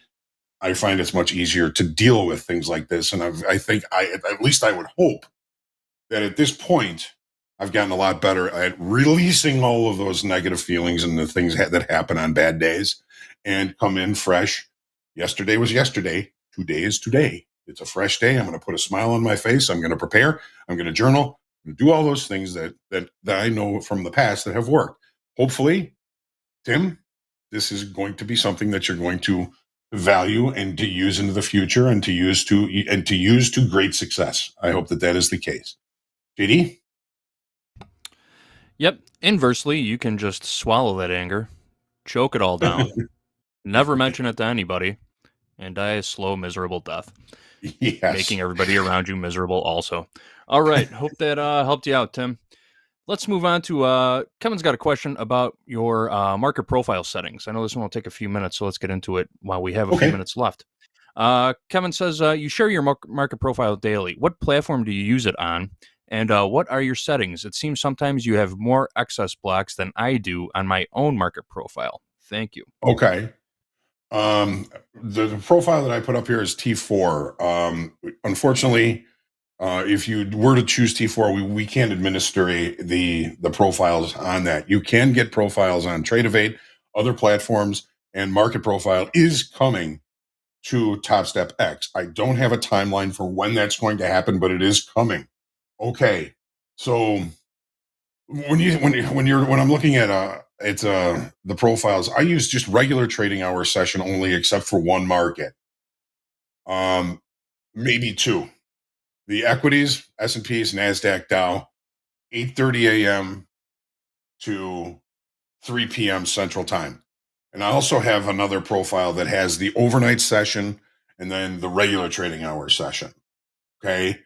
C: I find it's much easier to deal with things like this. And I think at least I would hope that at this point, I've gotten a lot better at releasing all of those negative feelings and the things that happen on bad days, and come in fresh. Yesterday was yesterday. Today is today. It's a fresh day. I'm going to put a smile on my face. I'm going to prepare. I'm going to journal. I'm going to do all those things that I know from the past that have worked. Hopefully, Tim, this is going to be something that you're going to value and to use into the future, and to use to great success. I hope that is the case. JD?
H: Yep. Inversely, you can just swallow that anger, choke it all down, never mention it to anybody, and die a slow, miserable death.
C: Yes.
H: Making everybody around you miserable also. All right. Hope that helped you out, Tim. Let's move on to Kevin's got a question about your market profile settings. I know this one will take a few minutes, so let's get into it while we have a few minutes left. Kevin says, you share your market profile daily. What platform do you use it on? And what are your settings? It seems sometimes you have more excess blocks than I do on my own market profile. Thank you.
C: Okay. The profile that I put up here is T4. Unfortunately, If you were to choose T4, we can't administer the profiles on that. You can get profiles on Tradeovate, other platforms, and Market Profile is coming to TopStep X. I don't have a timeline for when that's going to happen, but it is coming. Okay, so when I'm looking at the profiles, I use just regular trading hour session only, except for one market, maybe two. The equities, S&Ps, NASDAQ, Dow, 8:30 a.m. to 3 p.m. Central Time. And I also have another profile that has the overnight session and then the regular trading hour session. Okay.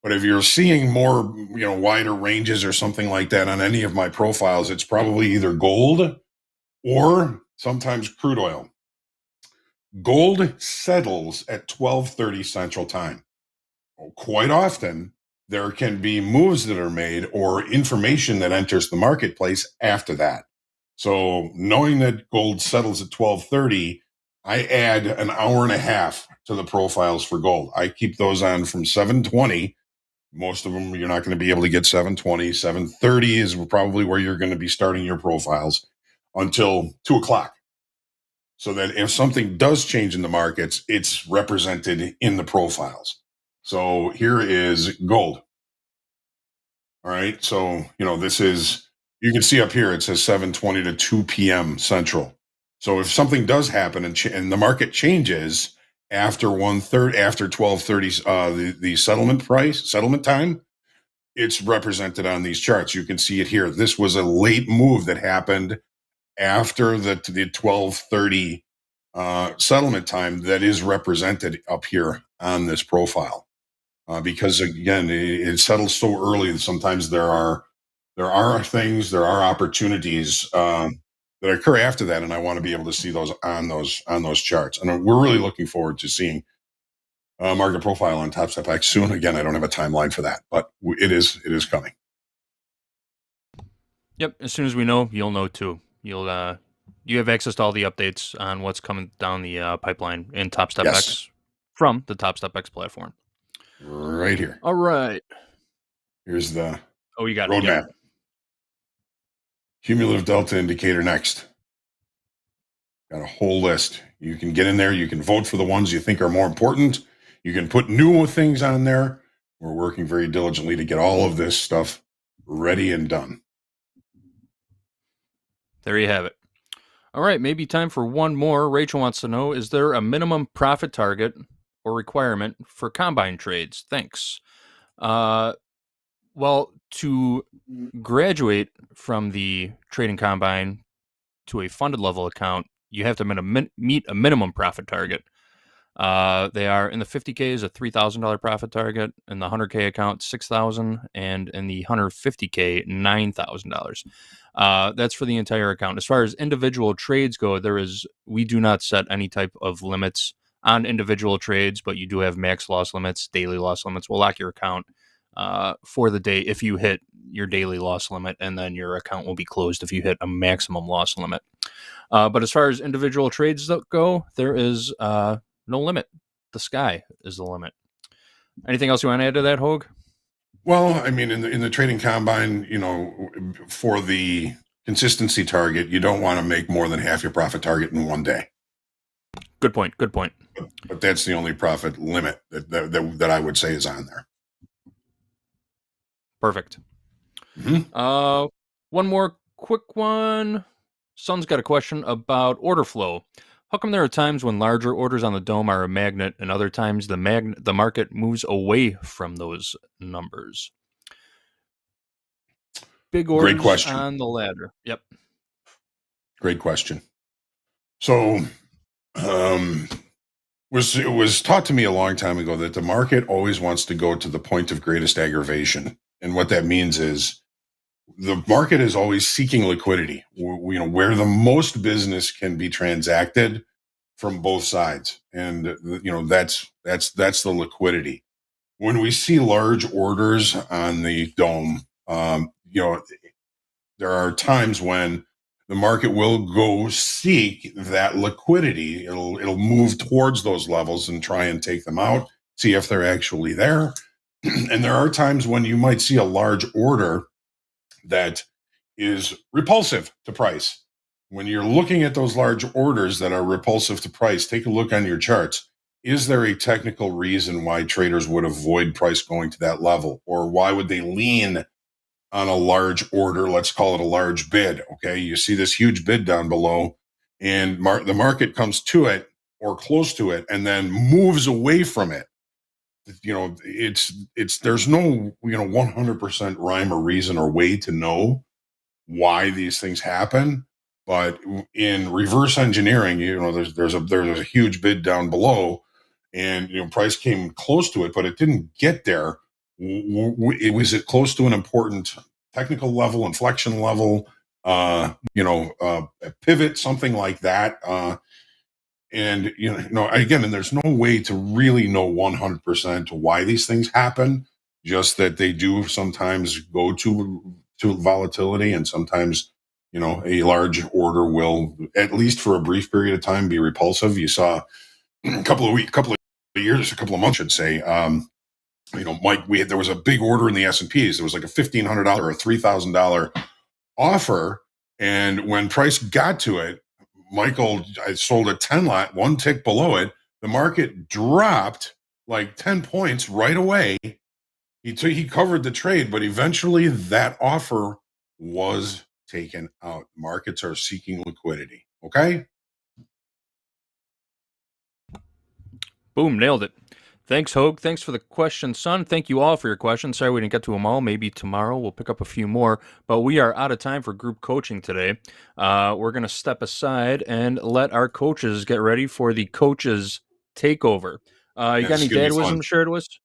C: But if you're seeing more, wider ranges or something like that on any of my profiles, it's probably either gold or sometimes crude oil. Gold settles at 12:30 Central Time. Quite often, there can be moves that are made or information that enters the marketplace after that. So knowing that gold settles at 12:30, I add an hour and a half to the profiles for gold. I keep those on from 7:20. Most of them, you're not going to be able to get 7:20. 7:30 is probably where you're going to be starting your profiles until 2 o'clock. So that if something does change in the markets, it's represented in the profiles. So here is gold. All right. So, this is, you can see up here, it says 7:20 to 2 p.m. Central. So if something does happen and the market changes after 12:30, the settlement time, it's represented on these charts. You can see it here. This was a late move that happened after the 12:30 settlement time that is represented up here on this profile. Because again, it settles so early that sometimes there are opportunities that occur after that, and I want to be able to see those on those charts. And we're really looking forward to seeing Market Profile on TopStep X soon. Again, I don't have a timeline for that, but it is coming.
H: Yep. As soon as we know, you'll know too. You have access to all the updates on what's coming down the pipeline in TopStep X from the TopStep X platform.
C: Right here.
H: All right.
C: Here's the
H: you got
C: roadmap.
H: It.
C: Cumulative delta indicator next. Got a whole list. You can get in there. You can vote for the ones you think are more important. You can put new things on there. We're working very diligently to get all of this stuff ready and done.
H: There you have it. All right, maybe time for one more. Rachel wants to know, is there a minimum profit target or requirement for combine trades? Thanks. Well, to graduate from the trading combine to a funded level account, you have to meet a minimum profit target. They are in the 50K is a $3,000 profit target, in the 100K account $6,000, and in the 150K $9,000. That's for the entire account. As far as individual trades go, we do not set any type of limits on individual trades, but you do have max loss limits, daily loss limits. We'll lock your account for the day if you hit your daily loss limit, and then your account will be closed if you hit a maximum loss limit. But as far as individual trades go, there is no limit. The sky is the limit. Anything else you want to add to that, Hoag?
C: Well, I mean, in the trading combine, for the consistency target, you don't want to make more than half your profit target in one day.
H: Good point.
C: But that's the only profit limit that I would say is on there.
H: Perfect.
C: Mm-hmm.
H: One more quick one. Son's got a question about order flow. How come there are times when larger orders on the dome are a magnet, and other times the market moves away from those numbers? Big orders.
C: Great question.
H: On the ladder. Yep.
C: Great question. So, it was taught to me a long time ago that the market always wants to go to the point of greatest aggravation. And what that means is the market is always seeking liquidity, where the most business can be transacted from both sides. And, that's the liquidity. When we see large orders on the dome, there are times when the market will go seek that liquidity. It'll move towards those levels and try and take them out, see if they're actually there. And there are times when you might see a large order that is repulsive to price. When you're looking at those large orders that are repulsive to price, take a look on your charts. Is there a technical reason why traders would avoid price going to that level? Or why would they lean on a large order? Let's call it a large bid. Okay. You see this huge bid down below, and the market comes to it or close to it and then moves away from it. There's no 100% rhyme or reason or way to know why these things happen. But in reverse engineering, there's a huge bid down below, and price came close to it, but it didn't get there. Was it close to an important technical level, inflection level, a pivot, something like that? And again, and there's no way to really know 100% why these things happen. Just that they do sometimes go to volatility, and sometimes a large order will, at least for a brief period of time, be repulsive. You saw a couple of months, should say. Mike, there was a big order in the S&Ps. There was like a $1,500 or a $3,000 offer, and when price got to it, Michael, I sold a 10 lot, one tick below it. The market dropped like 10 points right away. He covered the trade, but eventually that offer was taken out. Markets are seeking liquidity. Okay.
H: Boom, nailed it. Thanks, Hoag. Thanks for the question, son. Thank you all for your questions. Sorry we didn't get to them all. Maybe tomorrow we'll pick up a few more, but we are out of time for group coaching today. We're going to step aside and let our coaches get ready for the coaches takeover. You got any dad wisdom to share with us?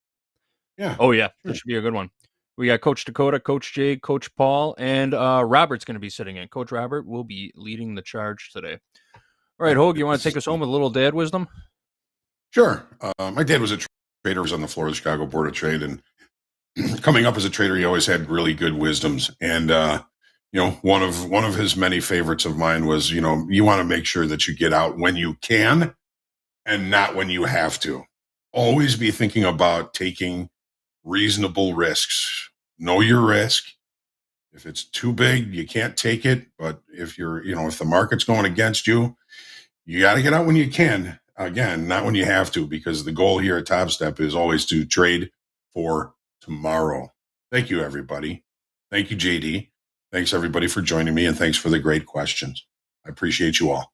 C: Yeah.
H: Oh, yeah. That should be a good one. We got Coach Dakota, Coach Jay, Coach Paul, and Robert's going to be sitting in. Coach Robert will be leading the charge today. All right, Hoag, you want to take us home with a little dad wisdom?
C: Sure. My dad was a trader, was on the floor of the Chicago Board of Trade, and coming up as a trader, he always had really good wisdoms. And one of his many favorites of mine was, you want to make sure that you get out when you can and not when you have to. Always be thinking about taking reasonable risks. Know your risk. If it's too big, you can't take it. But if if the market's going against you, you got to get out when you can. Again, not when you have to, because the goal here at TopStep is always to trade for tomorrow. Thank you, everybody. Thank you, JD. Thanks, everybody, for joining me, and thanks for the great questions. I appreciate you all.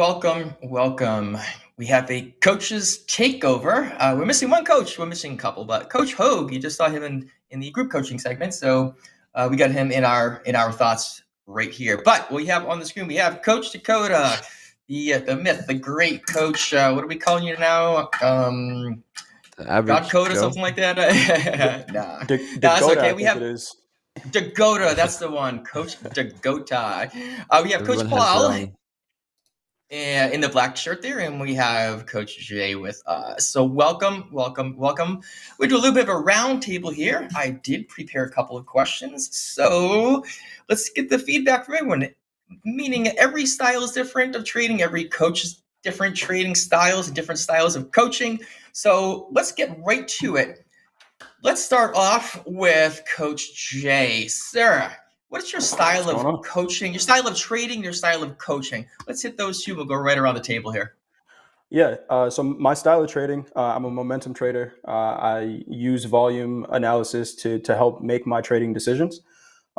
L: welcome. We have a coach's takeover. We're missing one coach. We're missing a couple, but Coach Hoag, you just saw him in the group coaching segment, so we got him in our thoughts right here. But we have on the screen, we have Coach Dakota, the myth, the great coach. What are we calling you now? God Code or something like that? Nah, that's okay. We have Dakota, that's the one. Coach Dakota. We have Coach Paul in the black shirt there, and we have Coach Jay with us. So welcome. We do a little bit of a round table here. I did prepare a couple of questions, so let's get the feedback from everyone. Meaning every style is different of trading, every coach is different trading styles and different styles of coaching. So let's get right to it. Let's start off with Coach Jay. Sir, what is your style of coaching, your style of trading, your style of coaching? Let's hit those two. We'll go right around the table here.
O: Yeah, so my style of trading, I'm a momentum trader. I use volume analysis to help make my trading decisions.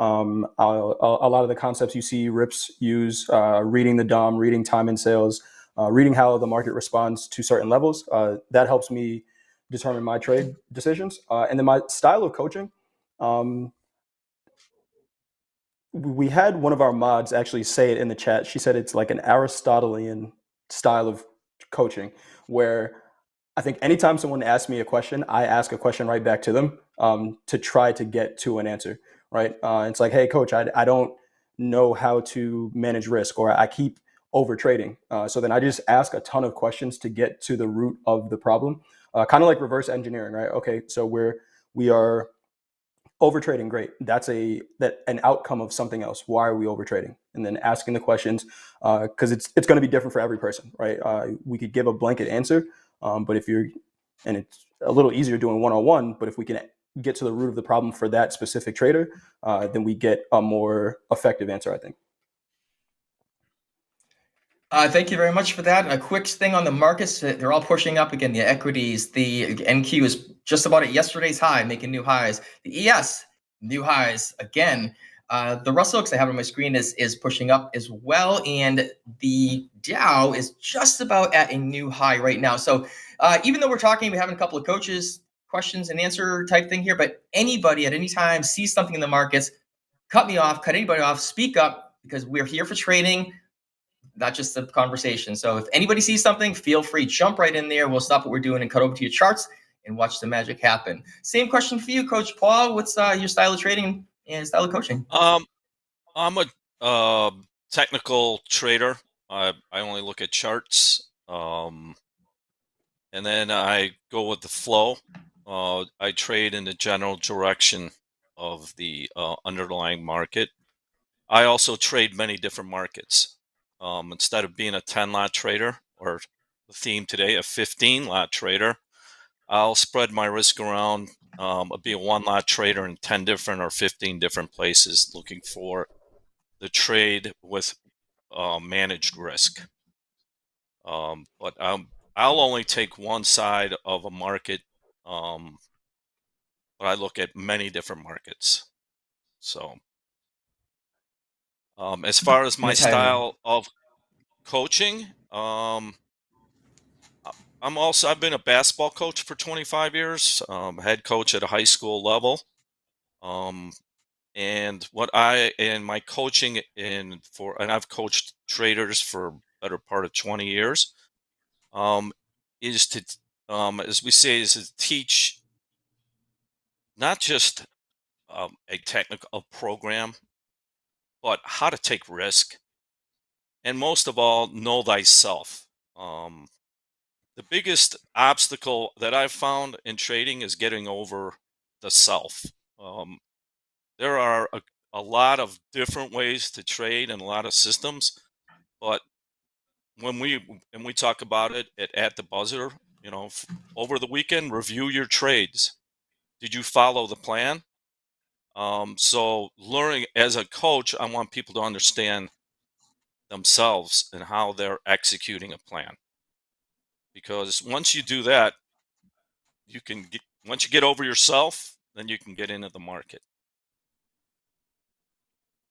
O: A lot of the concepts you see Rips use, reading the DOM, reading time and sales, reading how the market responds to certain levels, that helps me determine my trade decisions. And then my style of coaching, we had one of our mods actually say it in the chat. She said it's like an Aristotelian style of coaching, where I think anytime someone asks me a question, I ask a question right back to them to try to get to an answer, right? It's like, hey, coach, I don't know how to manage risk, or I keep over trading. So then I just ask a ton of questions to get to the root of the problem, kind of like reverse engineering, right? Okay, so we are over trading, great. That's an outcome of something else. Why are we over trading? And then asking the questions, because it's going to be different for every person, right? We could give a blanket answer, but and it's a little easier doing one-on-one, but if we can get to the root of the problem for that specific trader, then we get a more effective answer, I think.
L: Thank you very much for that. A quick thing on the markets. They're all pushing up again. The equities, the NQ is just about at yesterday's high, making new highs. The ES, new highs again. The Russell, because I have it on my screen, is pushing up as well. And the Dow is just about at a new high right now. So even though we're having a couple of coaches, questions and answer type thing here, but anybody at any time sees something in the markets, cut me off, cut anybody off, speak up, because we're here for trading, not just the conversation. So if anybody sees something, feel free, jump right in there. We'll stop what we're doing and cut over to your charts and watch the magic happen. Same question for you, Coach Paul. What's your style of trading and style of coaching?
P: I'm a technical trader. I only look at charts, and then I go with the flow. I trade in the general direction of the underlying market. I also trade many different markets. Instead of being a 10-lot trader, or the theme today, a 15-lot trader, I'll spread my risk around. I'll be a 1-lot trader in 10 different or 15 different places, looking for the trade with managed risk. But I'll only take one side of a market, but I look at many different markets. So as far as my style of coaching, I've been a basketball coach for 25 years, head coach at a high school level. And my coaching and I've coached traders for better part of 20 years, is to, as we say, is to teach not just a technical program, but how to take risk, and most of all, know thyself. The biggest obstacle that I've found in trading is getting over the self. There are a lot of different ways to trade and a lot of systems, but when we talk about it at the buzzer, over the weekend, review your trades. Did you follow the plan? So learning as a coach, I want people to understand themselves and how they're executing a plan. Because once you do that, once you get over yourself, then you can get into the market.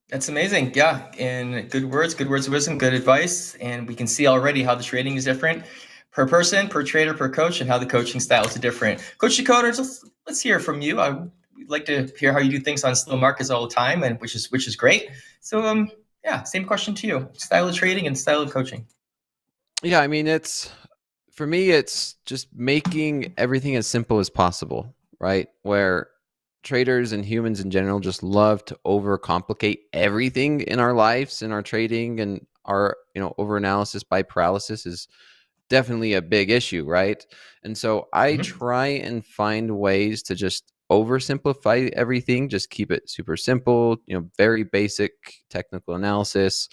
L: That's amazing. Yeah. And good words of wisdom, good advice. And we can see already how the trading is different per person, per trader, per coach, and how the coaching styles are different. Coach Dakota, let's hear from you. I'd like to hear how you do things on slow markets all the time, and which is great. So yeah, same question to you. Style of trading and style of coaching.
Q: Yeah, I mean, for me, it's just making everything as simple as possible, right? Where traders and humans in general just love to overcomplicate everything in our lives, in our trading, and our overanalysis by paralysis is definitely a big issue, right? And so I try and find ways to just oversimplify everything, just keep it super simple, very basic technical analysis,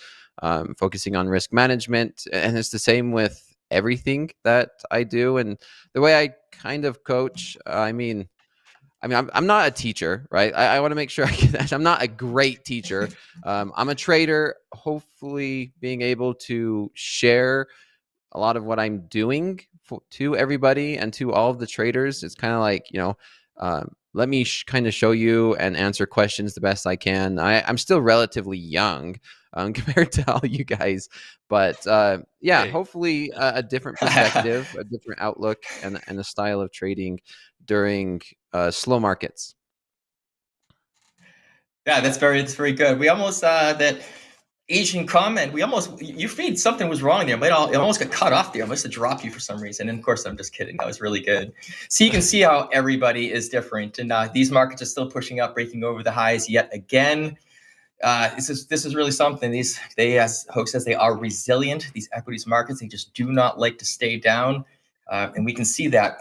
Q: focusing on risk management. And it's the same with everything that I do. And the way I kind of coach, I'm not a teacher, right? I want to make sure I'm not a great teacher. I'm a trader, hopefully being able to share a lot of what I'm doing to everybody and to all of the traders. It's kind of like, let me kind of show you and answer questions the best I can. I'm still relatively young compared to all you guys, but yeah, hopefully a different perspective, a different outlook, and a style of trading during slow markets.
L: Yeah, that's very good. We almost that Asian comment. Your feed something was wrong there. It almost got cut off there. I must have dropped you for some reason. And of course, I'm just kidding. That was really good. So you can see how everybody is different, and these markets are still pushing up, breaking over the highs yet again. This is really something. As Hoag says, they are resilient. These equities markets, they just do not like to stay down, and we can see that.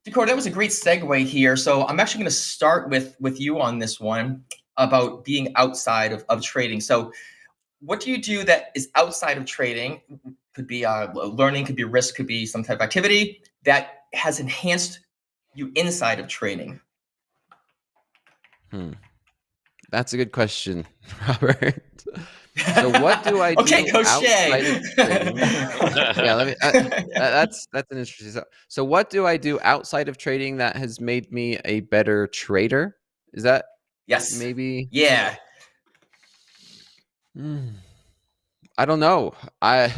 L: Dakota, that was a great segue here. So I'm actually going to start with you on this one about being outside of trading. So what do you do that is outside of trading? Could be learning, could be risk, could be some type of activity that has enhanced you inside of trading.
Q: That's a good question, Robert. So what do I do
L: Okay, Coach
Q: outside
L: Jay.
Q: of trading? Yeah, that's an interesting. So what do I do outside of trading that has made me a better trader? Is that
L: yes?
Q: Maybe.
L: Yeah.
Q: I don't know. I'm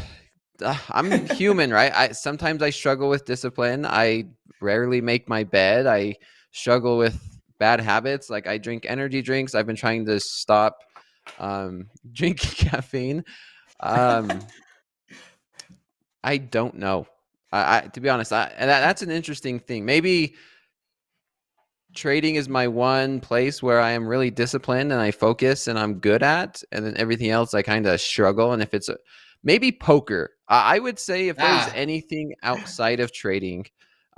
Q: human, right? Sometimes I struggle with discipline. I rarely make my bed. I struggle with bad habits. Like I drink energy drinks. I've been trying to stop drinking caffeine. I don't know. To be honest, that's an interesting thing. Maybe trading is my one place where I am really disciplined and I focus and I'm good at, and then everything else I kind of struggle. And if it's maybe poker, I would say if there's anything outside of trading,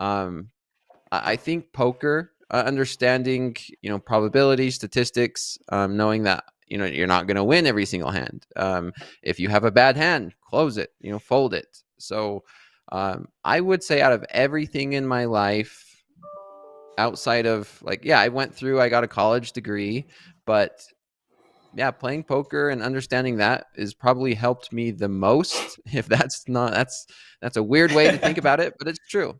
Q: I think poker, understanding, probability, statistics, knowing that, you're not going to win every single hand. If you have a bad hand, close it, fold it. So I would say out of everything in my life, outside of I got a college degree, but yeah, playing poker and understanding that is probably helped me the most. If that's a weird way to think about it, but it's true.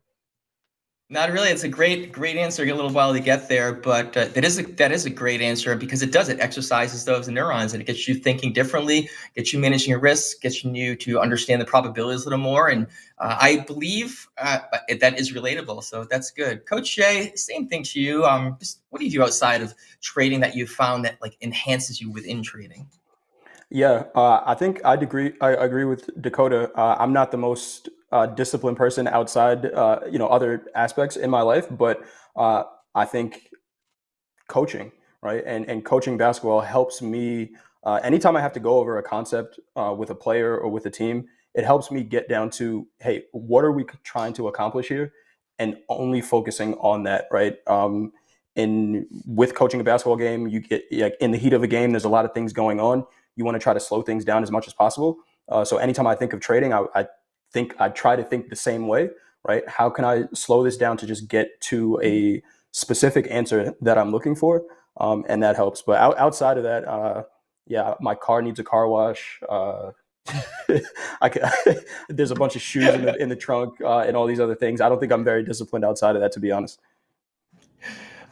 L: Not really. It's a great answer. Get a little while to get there, but that is a great answer because it exercises those neurons and it gets you thinking differently, gets you managing your risks, gets you to understand the probabilities a little more. And I believe that is relatable. So that's good. Coach Jay, same thing to you. Just what do you do outside of trading that you found that enhances you within trading?
O: Yeah, I think I agree with Dakota. I'm not the most disciplined person outside, other aspects in my life, but I think coaching, right, and coaching basketball helps me. Anytime I have to go over a concept with a player or with a team, it helps me get down to, hey, what are we trying to accomplish here, and only focusing on that, right? With coaching a basketball game, you get in the heat of a game. There's a lot of things going on. You want to try to slow things down as much as possible. So anytime I think of trading, I try to think the same way, right? How can I slow this down to just get to a specific answer that I'm looking for? And that helps. But outside of that, my car needs a car wash. There's a bunch of shoes in the trunk and all these other things. I don't think I'm very disciplined outside of that, to be honest.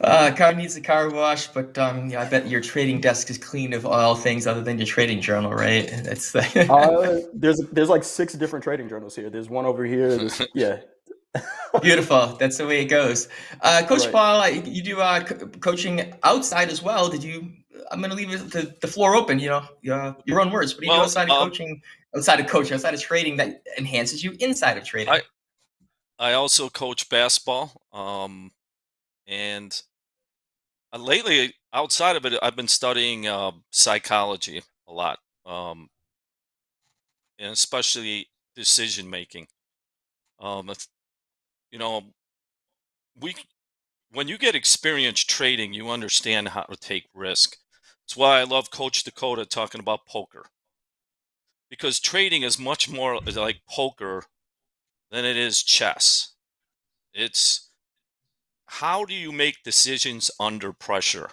L: Car needs a car wash, but yeah, I bet your trading desk is clean of all things other than your trading journal, right? That's
O: There's like 6 different trading journals here. There's one over here. Yeah.
L: Beautiful. That's the way it goes. Coach
O: Right.
L: Paul, you do coaching outside as well. Did you? I'm going to leave the floor open. You know, your own words. What do you do outside of coaching? Outside of trading, that enhances you inside of trading.
P: I also coach basketball. And lately, outside of it, I've been studying psychology a lot, and especially decision making. You know, when you get experience trading, you understand how to take risk. That's why I love Coach Dakota talking about poker, because trading is much more like poker than it is chess. It's how do you make decisions under pressure?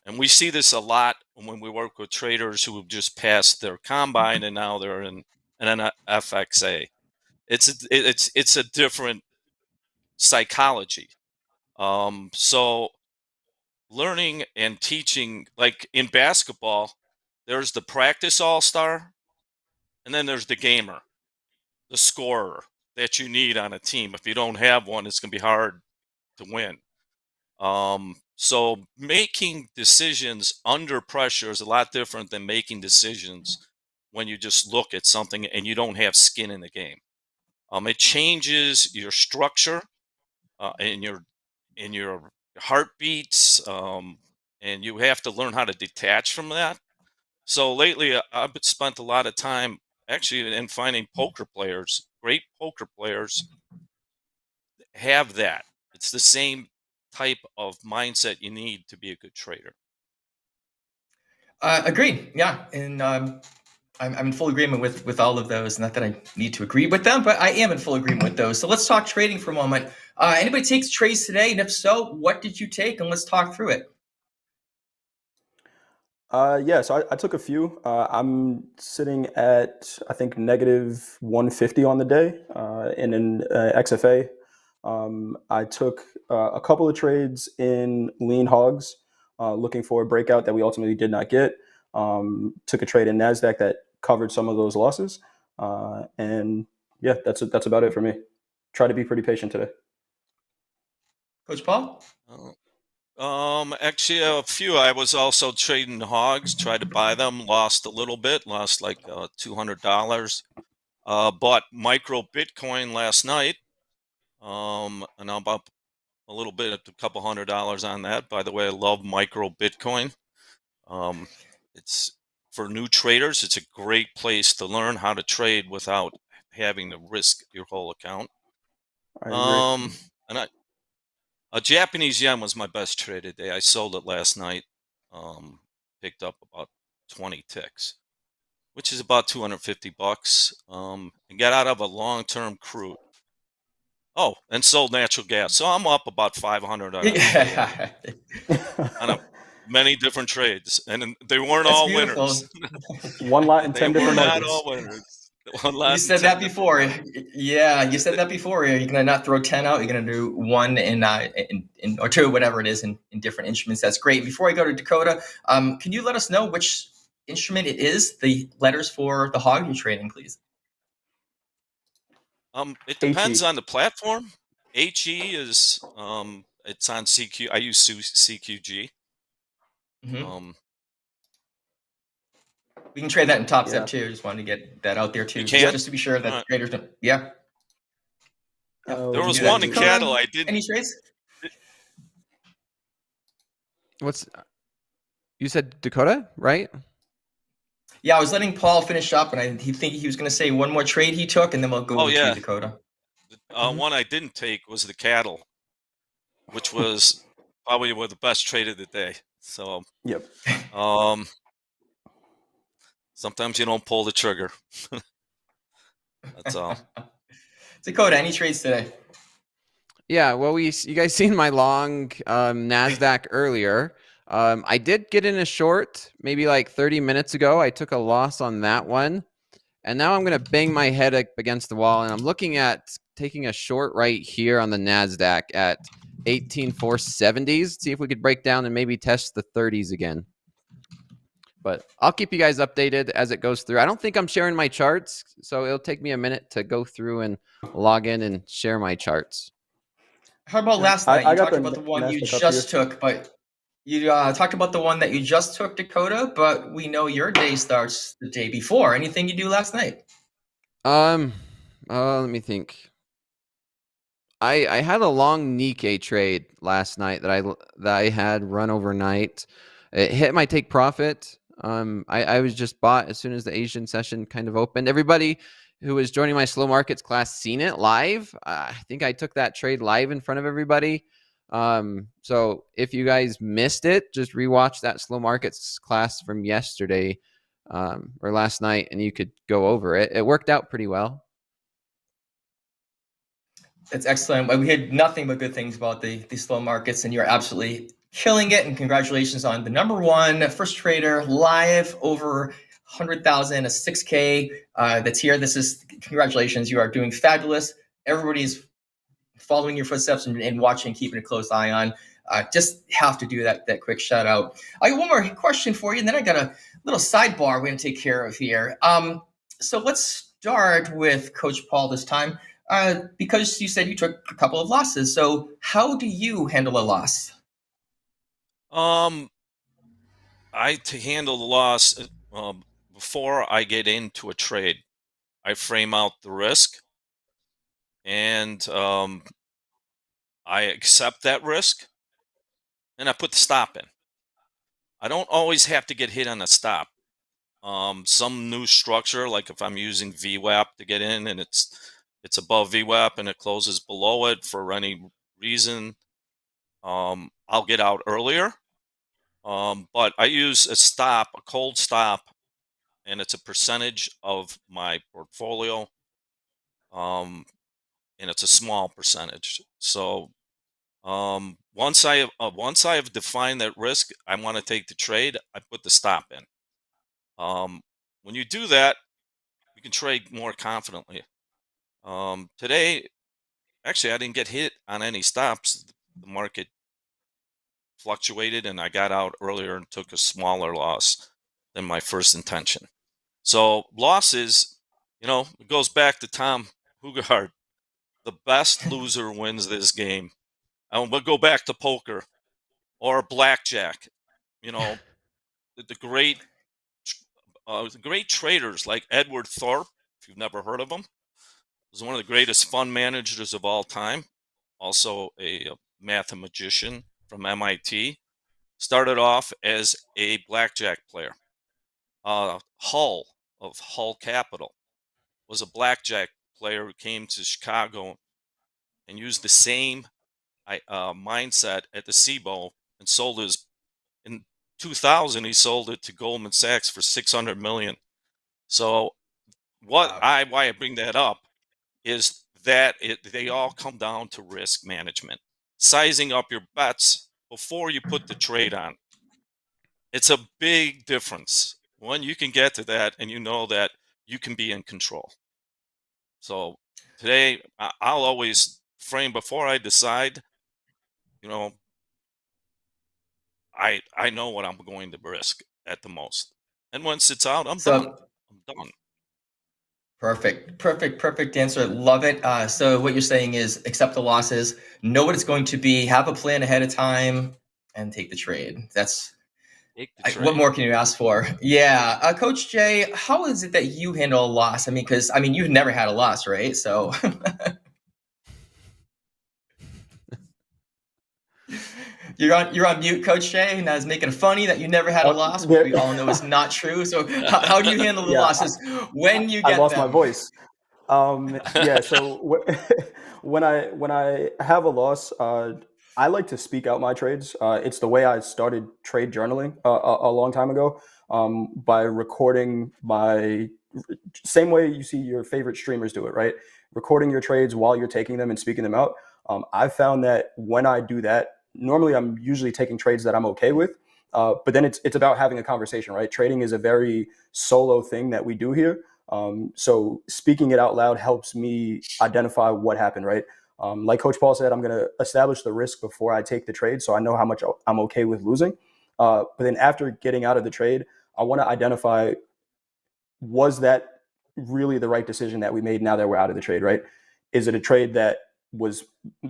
P: And we see this a lot when we work with traders who have just passed their combine and now they're in an FXA. It's a different psychology. So learning and teaching, like in basketball, there's the practice all-star, and then there's the gamer, the scorer that you need on a team. If you don't have one, it's going to be hard to win. So making decisions under pressure is a lot different than making decisions when you just look at something and you don't have skin in the game. It changes your structure and your heartbeats, and you have to learn how to detach from that. So lately, I've spent a lot of time actually in finding poker players, great poker players, have that. It's the same type of mindset you need to be a good trader.
L: Agreed. Yeah, and I'm in full agreement with all of those. Not that I need to agree with them, but I am in full agreement with those. So let's talk trading for a moment. Anybody takes trades today? And if so, what did you take? And let's talk through it.
O: Yeah, so I took a few. I'm sitting at, I think, negative 150 on the day in an XFA. I took a couple of trades in lean hogs, looking for a breakout that we ultimately did not get. Took a trade in NASDAQ that covered some of those losses. And yeah, that's about it for me. Try to be pretty patient today.
L: Coach Paul?
P: Actually, a few. I was also trading hogs, tried to buy them, lost a little bit, lost like $200. Bought micro Bitcoin last night, and I'm up a little bit, a couple $100 on that. By the way, I love micro Bitcoin. It's for new traders. It's a great place to learn how to trade without having to risk your whole account.
O: I agree.
P: And a Japanese yen was my best trade today. I sold it last night. Picked up about 20 ticks, which is about $250. And got out of a long-term crude. Oh, and sold natural gas. So I'm up about 500 on many different trades, and they weren't
L: That's
P: all
L: beautiful.
P: winners.
O: One lot in 10 different
P: Not
O: markets.
P: all winners. One lot
L: You
P: in
L: said
P: 10
L: that before. Yeah, you said that before. You're gonna not throw 10 out. You're gonna do one in or two, whatever it is, in different instruments. That's great. Before I go to Dakota, can you let us know which instrument it is? The letters for the hog you're trading, please.
P: It depends on the platform. HE is it's on CQ. I use CQG.
L: We can trade that in Topstep too. Just wanted to get that out there too.
P: You can?
L: Just to be sure that traders don't. Yeah.
P: There was one in cattle. I didn't.
L: Any trades?
Q: You said Dakota, right?
L: Yeah, I was letting Paul finish up, and he was going to say one more trade he took, and then we'll go to Dakota.
P: One I didn't take was the cattle, which was probably the best trade of the day. So,
O: yep.
P: Sometimes you don't pull the trigger. That's all.
L: Dakota, any trades today?
Q: Yeah, well, you guys seen my long NASDAQ earlier. I did get in a short maybe like 30 minutes ago. I took a loss on that one. And now I'm going to bang my head up against the wall. And I'm looking at taking a short right here on the NASDAQ at 18,470s. See if we could break down and maybe test the 30s again. But I'll keep you guys updated as it goes through. I don't think I'm sharing my charts, so it'll take me a minute to go through and log in and share my charts.
L: How about last night?
O: I
L: You
O: got
L: talked
O: the
L: about the one you
O: NASDAQ up here.
L: just took, but you talked about the one that you just took, Dakota, but we know your day starts the day before. Anything you do last night?
Q: Let me think. I had a long Nikkei trade last night that I had run overnight. It hit my take profit. I was just bought as soon as the Asian session kind of opened. Everybody who was joining my slow markets class seen it live. I think I took that trade live in front of everybody. So if you guys missed it, just rewatch that slow markets class from yesterday or last night, and you could go over it. It worked out pretty well.
L: It's excellent. We heard nothing but good things about the slow markets, and you're absolutely killing it. And congratulations on the #1 first trader live over 100,000, a 6K that's here. Congratulations. You are doing fabulous. Everybody's following your footsteps and watching, keeping a close eye on. Just have to do that quick shout out. I got one more question for you, and then I got a little sidebar we're going to take care of here. So let's start with Coach Paul this time. Because you said you took a couple of losses. So how do you handle a loss?
P: I to handle the loss before I get into a trade, I frame out the risk, and I accept that risk, and I put the stop in. I don't always have to get hit on the stop. Some new structure, like if I'm using VWAP to get in and it's above VWAP and it closes below it for any reason, I'll get out earlier. But I use a cold stop, and it's a percentage of my portfolio, and it's a small percentage. So once I have defined that risk I want to take the trade, I put the stop in. When you do that, you can trade more confidently. Today, actually, I didn't get hit on any stops. The market fluctuated, and I got out earlier and took a smaller loss than my first intention. So losses, it goes back to Tom Hoagland. The best loser wins this game. And we'll go back to poker or blackjack. The great traders like Edward Thorpe, if you've never heard of him, was one of the greatest fund managers of all time. Also a mathematician from MIT. Started off as a blackjack player. Hull of Hull Capital was a blackjack player who came to Chicago and used the same mindset at the SIBO and sold in 2000 he sold it to Goldman Sachs for $600 million. So why I bring that up is that they all come down to risk management, sizing up your bets before you put the trade on. It's a big difference when you can get to that and you know that you can be in control. So today I'll always frame before I decide, I know what I'm going to risk at the most. And once it's out, I'm done.
L: Perfect answer. Love it. So what you're saying is accept the losses, know what it's going to be, have a plan ahead of time, and take the trade. What more can you ask for? Yeah. Coach Jay, how is it that you handle a loss? Because you've never had a loss, right? So you're on mute, Coach Jay, and I was making funny that you never had a loss, which we all know is not true. So how do you handle the losses when you get
O: I lost
L: them?
O: my voice. So when I have a loss, I like to speak out my trades. It's the way I started trade journaling a long time ago, by recording same way you see your favorite streamers do it, right? Recording your trades while you're taking them and speaking them out. I've found that when I do that, normally I'm usually taking trades that I'm okay with, but then it's about having a conversation, right? Trading is a very solo thing that we do here. So speaking it out loud helps me identify what happened, right? Like Coach Paul said, I'm going to establish the risk before I take the trade, so I know how much I'm okay with losing. But then after getting out of the trade, I want to identify, was that really the right decision that we made now that we're out of the trade, right? Is it a trade that was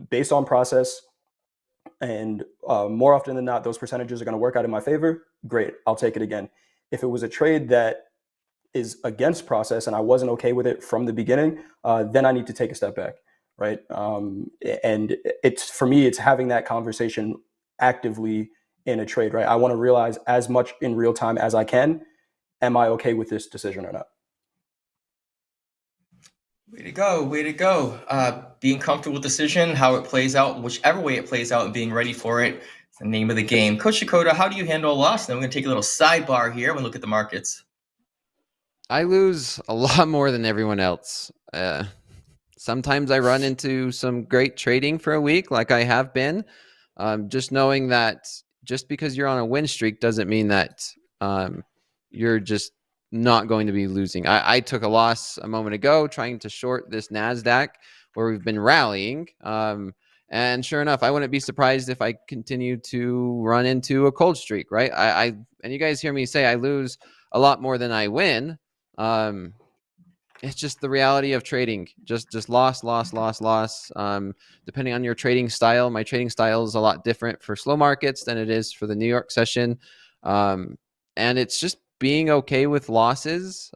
O: based on process, and more often than not, those percentages are going to work out in my favor? Great, I'll take it again. If it was a trade that is against process and I wasn't okay with it from the beginning, then I need to take a step back, right? And it's, for me, it's having that conversation actively in a trade, right? I want to realize as much in real time as I can, am I okay with this decision or not?
L: Way to go, way to go. Being comfortable with decision, how it plays out, whichever way it plays out, and being ready for it. It's the name of the game. Coach Dakota, how do you handle a loss? Then we're going to take a little sidebar here and look at the markets.
Q: I lose a lot more than everyone else. Sometimes I run into some great trading for a week, like I have been. Just knowing that just because you're on a win streak doesn't mean that you're just not going to be losing. I took a loss a moment ago trying to short this NASDAQ where we've been rallying. And sure enough, I wouldn't be surprised if I continue to run into a cold streak, right? And you guys hear me say I lose a lot more than I win. It's just the reality of trading. Just loss. Depending on your trading style, my trading style is a lot different for slow markets than it is for the New York session. And it's just being okay with losses,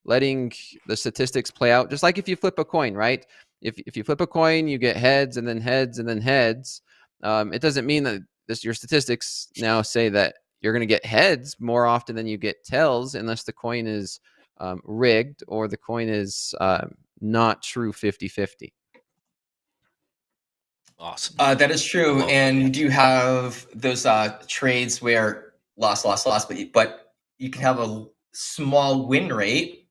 Q: letting the statistics play out. Just like if you flip a coin, right? If you flip a coin, you get heads and then heads and then heads. It doesn't mean that your statistics now say that you're going to get heads more often than you get tails, unless the coin is rigged or the coin is not true 50-50.
P: Awesome.
L: That is true. And you do have those trades where loss, but you can have a small win rate,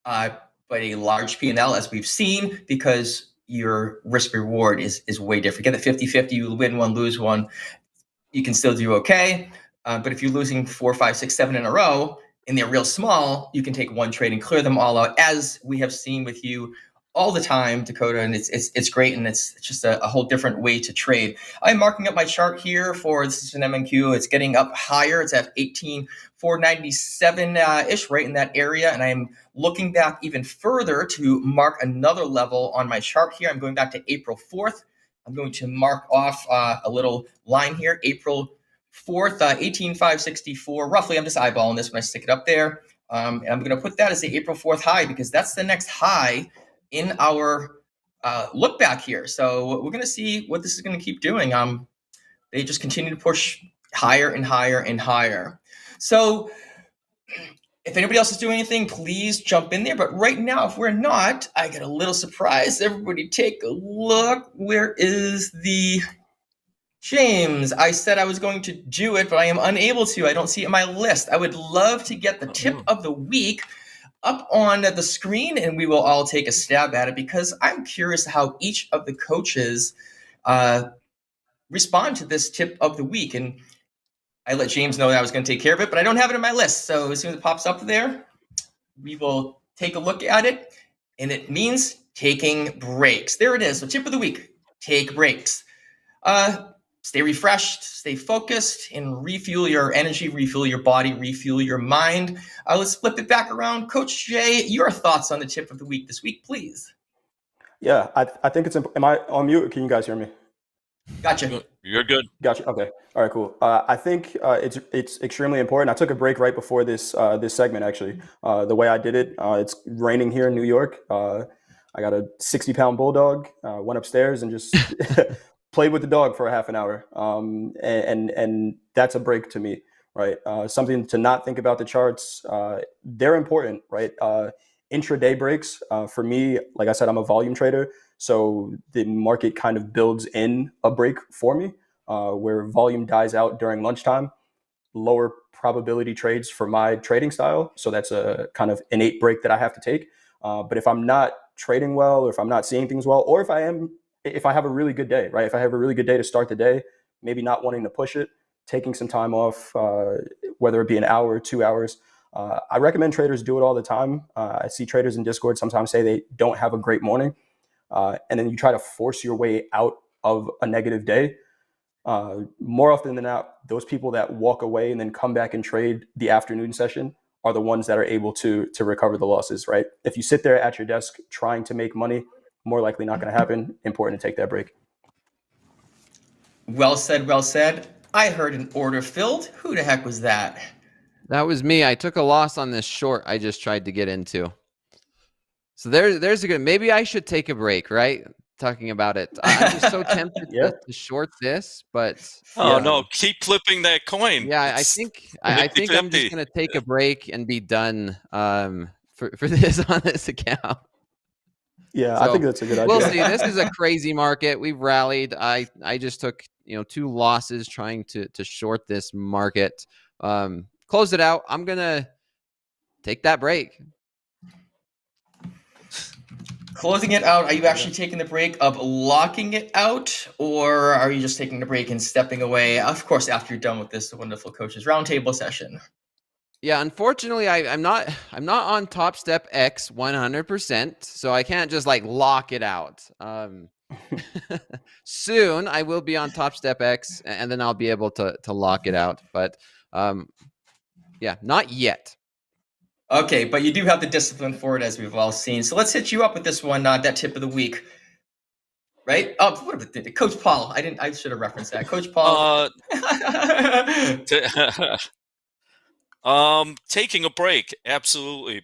L: but a large P&L, as we've seen, because your risk reward is way different. Get the 50-50, you win one, lose one, you can still do okay. But if you're losing 4, 5, 6, 7 in a row, and they're real small, you can take one trade and clear them all out, as we have seen with you all the time, Dakota, and it's great, and it's just a whole different way to trade. I'm marking up my chart here for, this is an MNQ. It's getting up higher. It's at 18,497-ish, right in that area, and I'm looking back even further to mark another level on my chart here. I'm going back to April 4th. I'm going to mark off a little line here, April 4th, 18,564, roughly. I'm just eyeballing this when I stick it up there. And I'm going to put that as the April 4th high, because that's the next high in our look back here. So we're going to see what this is going to keep doing. They just continue to push higher and higher and higher. So if anybody else is doing anything, please jump in there. But right now, if we're not, I get a little surprised. Everybody take a look. Where is the James? I said I was going to do it, but I am unable to. I don't see it on my list. I would love to get the tip of the week up on the screen, and we will all take a stab at it, because I'm curious how each of the coaches respond to this tip of the week. And I let James know that I was going to take care of it, but I don't have it on my list. So as soon as it pops up there, we will take a look at it, and it means taking breaks. There it is. So tip of the week, take breaks. Stay refreshed, stay focused, and refuel your energy, refuel your body, refuel your mind. Let's flip it back around. Coach Jay, your thoughts on the tip of the week this week, please.
O: Yeah, I think it's, am I on mute, or can you guys hear me?
L: Gotcha.
P: You're good.
O: Gotcha. Okay. All right, cool. I think it's extremely important. I took a break right before this segment, actually. The way I did it, it's raining here in New York. I got a 60-pound bulldog, went upstairs and just played with the dog for a half an hour. And that's a break to me, right? Something to not think about the charts. They're important, right? Intraday breaks, for me, like I said, I'm a volume trader. So the market kind of builds in a break for me, where volume dies out during lunchtime, lower probability trades for my trading style. So that's a kind of innate break that I have to take. But if I'm not trading well, or if I'm not seeing things well, or if I have a really good day, right? If I have a really good day to start the day, maybe not wanting to push it, taking some time off, whether it be an hour or 2 hours. I recommend traders do it all the time. I see traders in Discord sometimes say they don't have a great morning. and then you try to force your way out of a negative day, more often than not, those people that walk away and then come back and trade the afternoon session are the ones that are able to recover the losses, right? If you sit there at your desk trying to make money, more likely not going to happen. Important to take that break.
L: Well said, well said. I heard an order filled. Who the heck was that?
Q: That was me. I took a loss on this short I just tried to get into. So there's a good, maybe I should take a break, right? Talking about it. I'm just so tempted to short this, but
P: no, keep flipping that coin.
Q: yeah, I think I'm just gonna take a break and be done for this on this account.
O: Yeah,
Q: So,
O: I think that's a good idea.
Q: We'll see. This is a crazy market. We've rallied. I just took 2 losses trying to short this market. Close it out. I'm gonna take that break.
L: Closing it out, are you actually taking the break of locking it out, or are you just taking the break and stepping away, of course, after you're done with this wonderful Coaches Roundtable session?
Q: Yeah, unfortunately, I'm not on Topstep X 100%, so I can't just like lock it out. Soon I will be on Topstep X, and then I'll be able to lock it out. But yeah, not yet.
L: Okay, but you do have the discipline for it, as we've all seen. So let's hit you up with this one, that tip of the week. Right? Oh, what about Coach Paul? I should have referenced that. Coach Paul.
P: Taking a break, absolutely.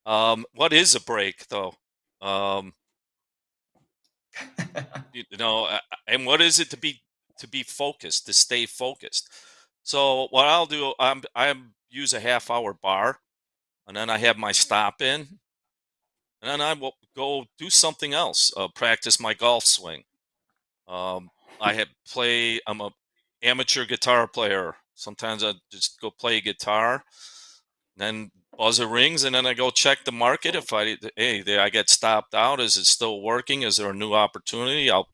P: What is a break, though? And what is it to be focused, to stay focused? So what I'll do, I use a half-hour bar, and then I have my stop in, and then I will go do something else, practice my golf swing. I'm a amateur guitar player. Sometimes I just go play guitar, then buzzer rings, and then I go check the market. If I get stopped out, is it still working? Is there a new opportunity? I'll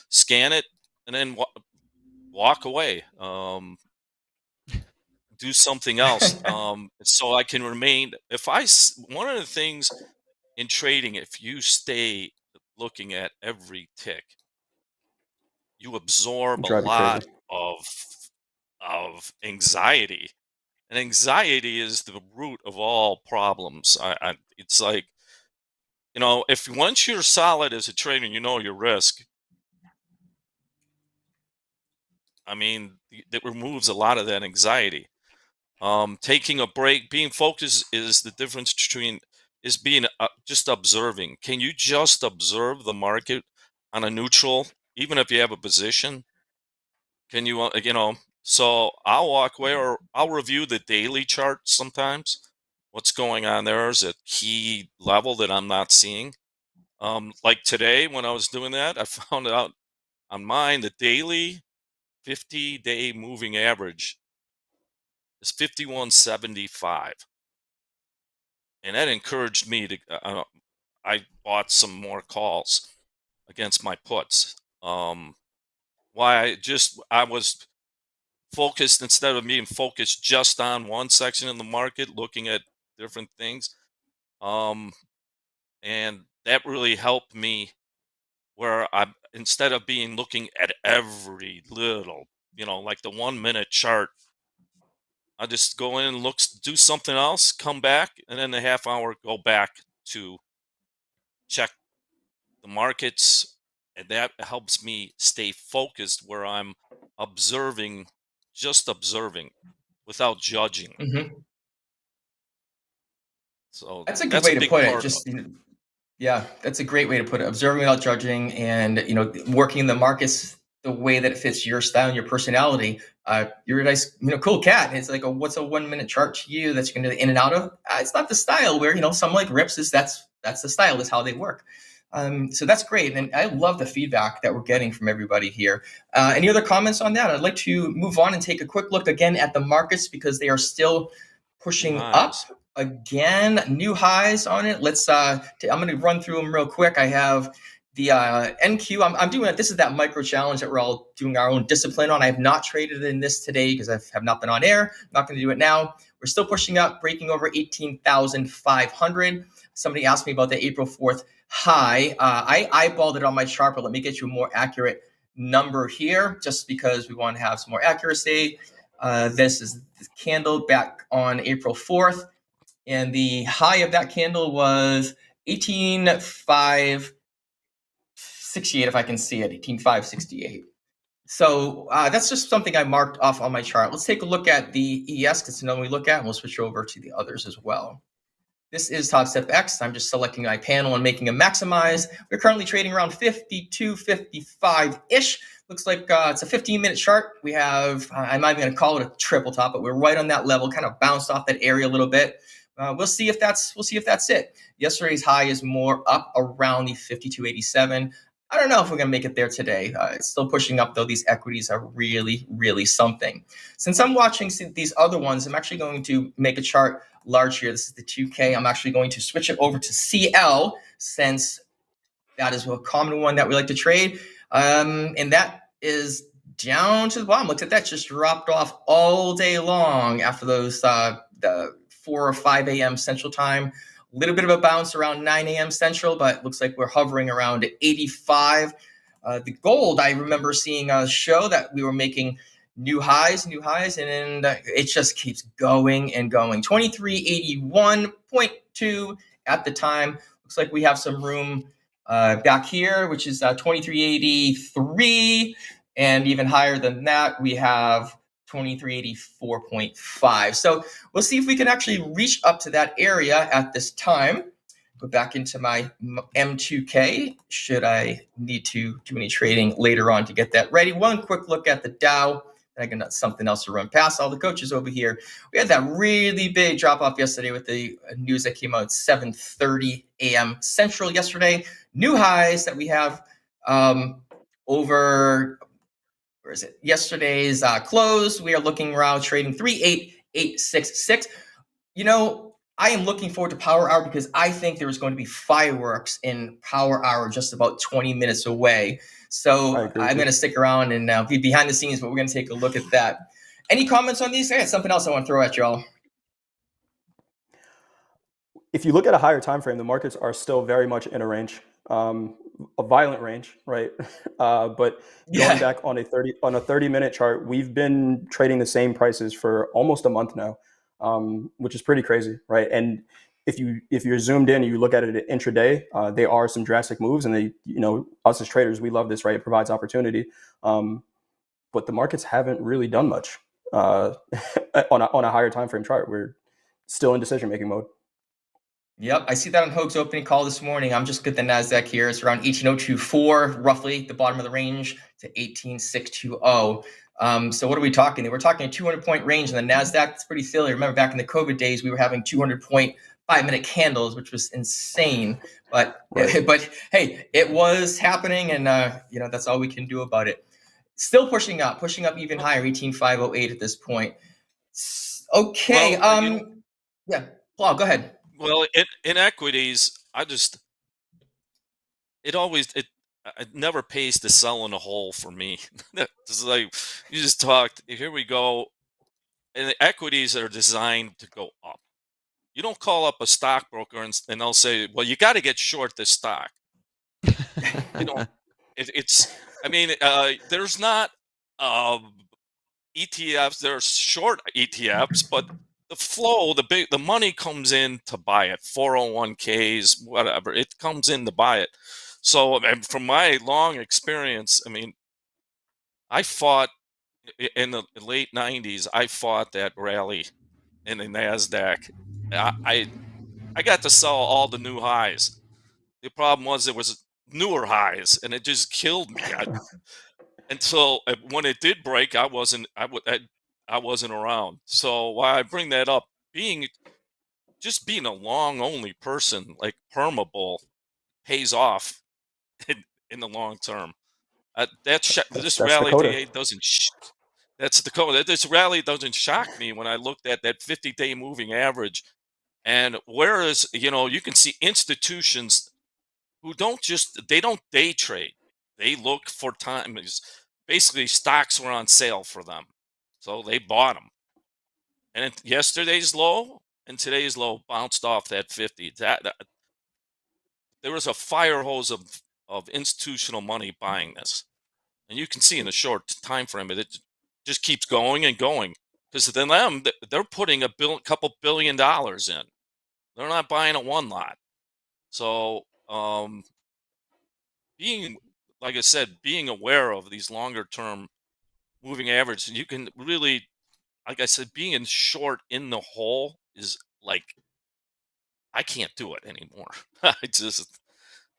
P: scan it and then walk away. Do something else, so I can remain. One of the things in trading, if you stay looking at every tick, you absorb a lot of anxiety, and anxiety is the root of all problems. It's like, if once you're solid as a trader, you know your risk. I mean, it removes a lot of that anxiety. Taking a break, being focused is the difference between being just observing. Can you just observe the market on a neutral, even if you have a position? Can you, so I'll walk away, or I'll review the daily chart sometimes. What's going on there is a key level that I'm not seeing. Like today, when I was doing that, I found out on mine, the daily 50-day moving average is 51.75, and that encouraged me to. I bought some more calls against my puts. I was focused instead of being focused just on one section in the market, looking at different things, and that really helped me. Where instead of looking at every little, like the 1 minute chart, I just go in, do something else, come back, and then the half hour go back to check the markets, and that helps me stay focused where I'm just observing without judging.
L: Mm-hmm.
P: So
L: that's a good way to put it. Yeah, that's a great way to put it. Observing without judging, and working the markets the way that it fits your style and your personality. You're a nice, cool cat. It's like, what's a 1 minute chart to you that you can do in and out of? It's not the style where, some like Rips that's the style, is how they work. So that's great. And I love the feedback that we're getting from everybody here. Any other comments on that? I'd like to move on and take a quick look again at the markets, because they are still pushing up again, new highs on it. I'm going to run through them real quick. I have the NQ. I'm doing it. This is that micro challenge that we're all doing our own discipline on. I have not traded in this today because I have not been on air. I'm not going to do it now. We're still pushing up, breaking over 18,500. Somebody asked me about the April 4th high. I eyeballed it on my chart, but let me get you a more accurate number here, just because we want to have some more accuracy. This is the candle back on April 4th, and the high of that candle was 18,568, if I can see it, 18,568. So that's just something I marked off on my chart. Let's take a look at the ES, because it's the one we look at, and we'll switch over to the others as well. This is Topstep X. I'm just selecting my panel and making a maximize. We're currently trading around 52, 55-ish. Looks like it's a 15-minute chart. We have, I'm not even going to call it a triple top, but we're right on that level, kind of bounced off that area a little bit. We'll see if that's it. Yesterday's high is more up around the 52.87. I don't know if we're going to make it there today. It's still pushing up, though. These equities are really, really something. Since I'm watching these other ones, I'm actually going to make a chart large here. This is the 2K. I'm actually going to switch it over to CL, since that is a common one that we like to trade. And that is down to the bottom. Look at that, just dropped off all day long after those the 4 or 5 a.m. Central Time. A little bit of a bounce around 9 a.m. Central, but looks like we're hovering around 85. The gold, I remember seeing a show that we were making new highs, and it just keeps going and going. 2381.2 at the time. Looks like we have some room back here, which is 2383, and even higher than that, we have 2384.5. So we'll see if we can actually reach up to that area at this time. Go back into my M2K, should I need to do any trading later on to get that ready. One quick look at the Dow. I got something else to run past all the coaches over here. We had that really big drop off yesterday with the news that came out at 7:30 a.m. Central yesterday. New highs that we have over, where is it? Yesterday's close. We are looking around trading 38866. You know, I am looking forward to Power Hour, because I think there is going to be fireworks in Power Hour just about 20 minutes away. So I'm going to stick around and be behind the scenes, but we're going to take a look at that. Any comments on these? I got something else I want to throw at y'all.
O: If you look at a higher time frame, the markets are still very much in a range, a violent range, right? But going back on a 30-minute chart, we've been trading the same prices for almost a month now, which is pretty crazy, right? And if you're zoomed in and you look at it intraday, there are some drastic moves, and they, us as traders, we love this, right? It provides opportunity, but the markets haven't really done much on a higher time frame chart. We're still in decision making mode.
L: Yep, I see that on Hoag's opening call this morning. I'm just looking at the NASDAQ here. It's around 18,024, roughly the bottom of the range, to 18,620. So what are we talking? We're talking a 200-point range in the NASDAQ. It's pretty silly. Remember back in the COVID days, we were having 200-point 5-minute candles, which was insane. But hey, it was happening, and that's all we can do about it. Still pushing up even higher, 18,508 at this point. Okay. Yeah, Paul, go ahead.
P: Well, in equities, it never pays to sell in a hole for me. It's like you just talked. Here we go. And the equities are designed to go up. You don't call up a stockbroker and they'll say, "Well, you got to get short this stock." There's not ETFs. There's short ETFs, but the flow, the money comes in to buy it. 401ks, whatever, it comes in to buy it. So, from my long experience, I fought in the late 90s. I fought that rally in the NASDAQ. I got to sell all the new highs. The problem was there was newer highs, and it just killed me. Until when it did break, I wasn't around. So why I bring that up, being a long only person, like permabull, pays off in the long term. This rally today doesn't. That's the code. This rally doesn't shock me when I looked at that 50-day moving average, and whereas you can see institutions who don't day trade. They look for time. Basically, stocks were on sale for them, so they bought them. And yesterday's low and today's low bounced off that 50. there was a fire hose of institutional money buying this, and you can see in a short time frame it just keeps going and going, because then they're putting couple $1 billion in. They're not buying it one lot. So being, like I said, being aware of these longer term moving average, you can really, like I said, being in short in the hole is like, I can't do it anymore. I just,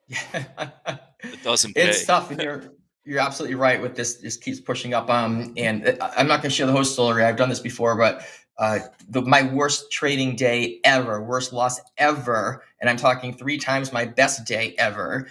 P: it doesn't pay.
L: It's tough, and you're absolutely right with this. This keeps pushing up. And I'm not going to share the whole story. I've done this before, but my worst trading day ever, worst loss ever, and I'm talking 3 times my best day ever,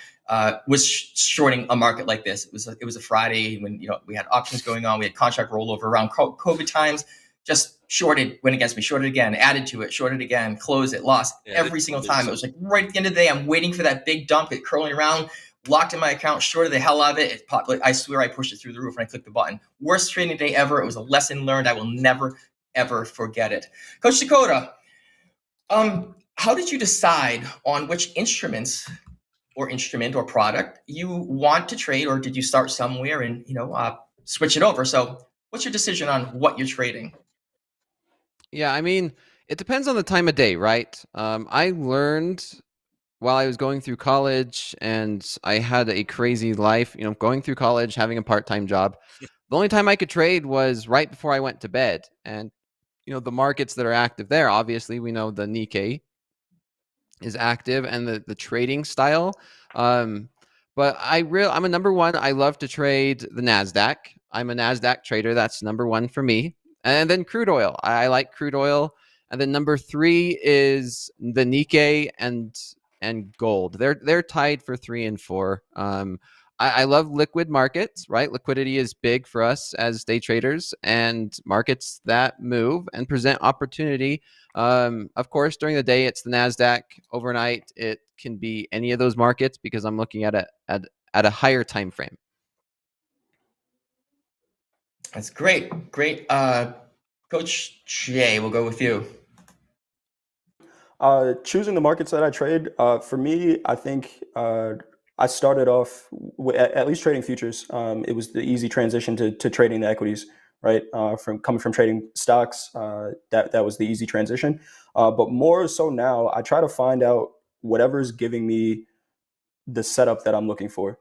L: was shorting a market like this. It was a Friday when we had options going on, we had contract rollover around COVID times. Just shorted, went against me, shorted again, added to it, shorted again, closed it, lost every single time. It was like right at the end of the day, I'm waiting for that big dump, it curling around, locked in my account, shorted the hell out of it. It popped, like, I swear I pushed it through the roof and I clicked the button. Worst trading day ever. It was a lesson learned. I will never, ever forget it. Coach Dakota, how did you decide on which instrument or product you want to trade, or did you start somewhere and switch it over? So what's your decision on what you're trading?
Q: Yeah, I mean, it depends on the time of day, right? I learned while I was going through college, and I had a crazy life, going through college, having a part-time job. The only time I could trade was right before I went to bed. And, the markets that are active there, obviously, we know the Nikkei is active and the trading style. But I'm a number one. I love to trade the NASDAQ. I'm a NASDAQ trader. That's number one for me. And then crude oil. I like crude oil. And then number 3 is the Nikkei and gold. They're tied for 3 and 4. I love liquid markets, right? Liquidity is big for us as day traders, and markets that move and present opportunity. Of course, during the day, it's the NASDAQ. Overnight, it can be any of those markets because I'm looking at a higher time frame.
L: That's great. Coach Jay, we'll go with you.
O: Choosing the markets that I trade, for me, I think I started off at least trading futures. It was the easy transition to trading the equities, right? From coming from trading stocks, that was the easy transition. But more so now, I try to find out whatever's giving me the setup that I'm looking for.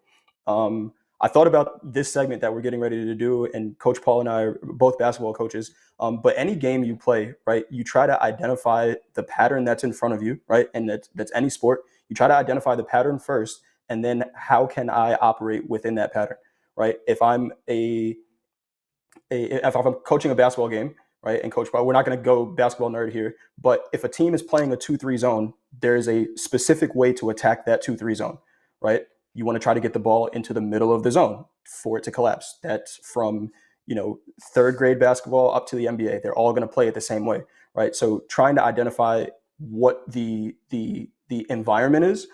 O: I thought about this segment that we're getting ready to do, and Coach Paul and I are both basketball coaches. But any game you play, right, you try to identify the pattern that's in front of you, right? And that's any sport. You try to identify the pattern first, and then how can I operate within that pattern, right? If I'm if I'm coaching a basketball game, right, and Coach Paul, we're not going to go basketball nerd here, but if a team is playing a 2-3 zone, there is a specific way to attack that 2-3 zone, right? You want to try to get the ball into the middle of the zone for it to collapse. That's from, 3rd grade basketball up to the NBA. They're all going to play it the same way, right? So trying to identify what the environment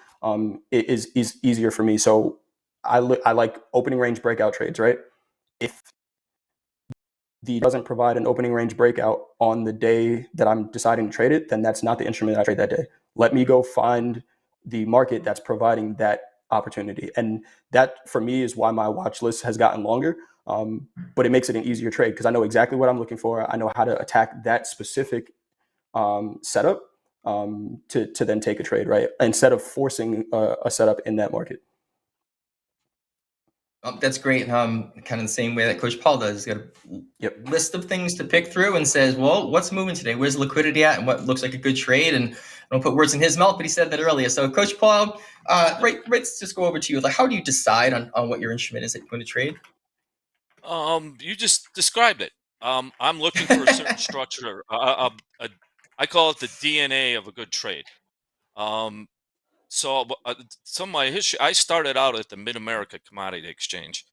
O: is easier for me. So I like opening range breakout trades, right? If the doesn't provide an opening range breakout on the day that I'm deciding to trade it, then that's not the instrument I trade that day. Let me go find the market that's providing that opportunity. And that, for me, is why my watch list has gotten longer. But it makes it an easier trade because I know exactly what I'm looking for. I know how to attack that specific setup to then take a trade, right? Instead of forcing a setup in that market.
L: That's great. Kind of the same way that Coach Paul does. He's got a list of things to pick through and says, well, what's moving today? Where's liquidity at? And what looks like a good trade? And I don't put words in his mouth, but he said that earlier. So Coach Paul, let's just go over to you. Like, how do you decide on what your instrument is that you're going to trade?
P: You just described it. I'm looking for a certain structure. I call it the DNA of a good trade. So some of my history, I started out at the Mid-America Commodity Exchange.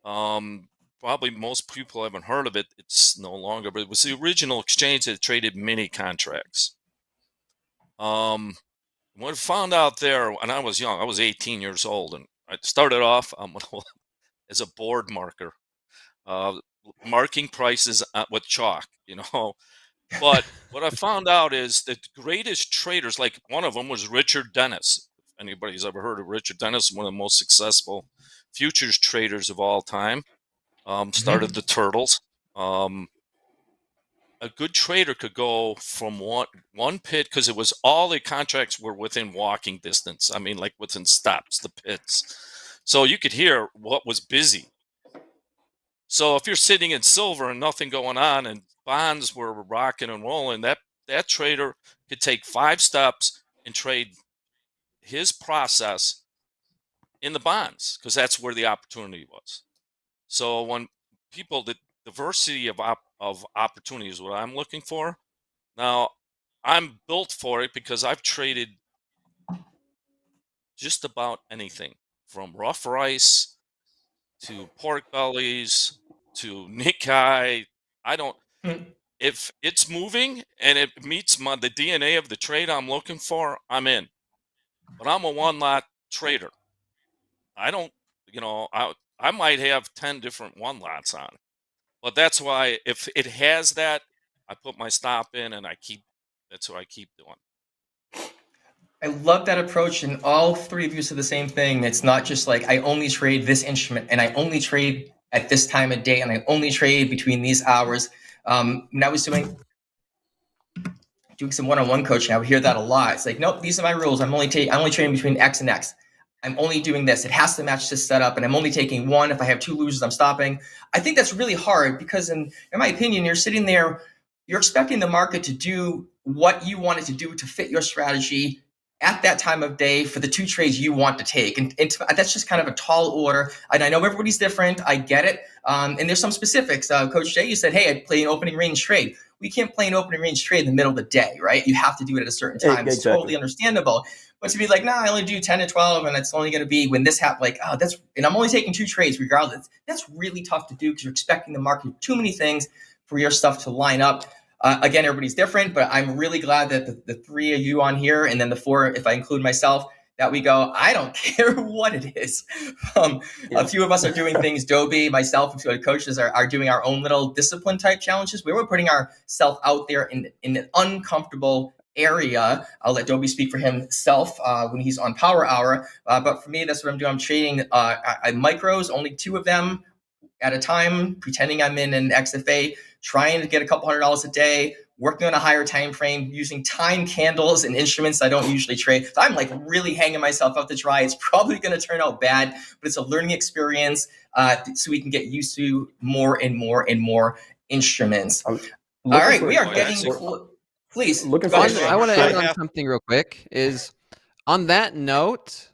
P: Probably most people haven't heard of it. It's no longer, but it was the original exchange that traded mini contracts. What I found out there when I was young, I was 18 years old, and I started off as a board marker, marking prices with chalk, But what I found out is that the greatest traders, like one of them was Richard Dennis, anybody's ever heard of Richard Dennis, one of the most successful futures traders of all time. Started the Turtles. A good trader could go from one pit, because it was all the contracts were within walking distance. I mean, like within stops, the pits. So you could hear what was busy. So if you're sitting in silver and nothing going on and bonds were rocking and rolling, that trader could take 5 steps and trade his process in the bonds, because that's where the opportunity was. So when people, the diversity of opportunity is what I'm looking for. Now, I'm built for it because I've traded just about anything from rough rice to pork bellies to Nikkei. I don't, if it's moving and it meets the DNA of the trade I'm looking for, I'm in. But I'm a one lot trader. I don't, I might have 10 different one lots on. But that's why if it has that, I put my stop in and that's what I keep doing.
L: I love that approach, and all three of you said the same thing. It's not just like I only trade this instrument and I only trade at this time of day and I only trade between these hours. When I was doing some one-on-one coaching, I would hear that a lot. It's like, nope, these are my rules. I'm only trading between X and X. I'm only doing this. It has to match this setup, and I'm only taking one. If I have 2 losers, I'm stopping. I think that's really hard because, in my opinion, you're sitting there, you're expecting the market to do what you want it to do to fit your strategy at that time of day for the 2 trades you want to take. And that's just kind of a tall order. And I know everybody's different. I get it. And there's some specifics. Coach Jay, you said, hey, I play an opening range trade. We can't play an opening range trade in the middle of the day, right? You have to do it at a certain time.
O: Exactly.
L: It's totally understandable. But to be like, I only do 10 to 12, and it's only going to be when this happens, like, and I'm only taking 2 trades regardless. That's really tough to do because you're expecting the market too many things for your stuff to line up. Again, everybody's different, but I'm really glad that the 3 of you on here, and then the 4, if I include myself, that we go, I don't care what it is. A few of us are doing things. Dobie, myself, and 2 other coaches are doing our own little discipline type challenges where we're putting ourselves out there in an uncomfortable area. I'll let Dobie speak for himself when he's on Power Hour. But for me, that's what I'm doing. I'm trading micros, only 2 of them at a time, pretending I'm in an XFA, trying to get a couple $100 a day, working on a higher time frame, using time candles and instruments I don't usually trade. So I'm like really hanging myself out to dry. It's probably going to turn out bad, but it's a learning experience so we can get used to more and more and more instruments. All right, we are getting please.
Q: I want to add on something real quick. Is on that note,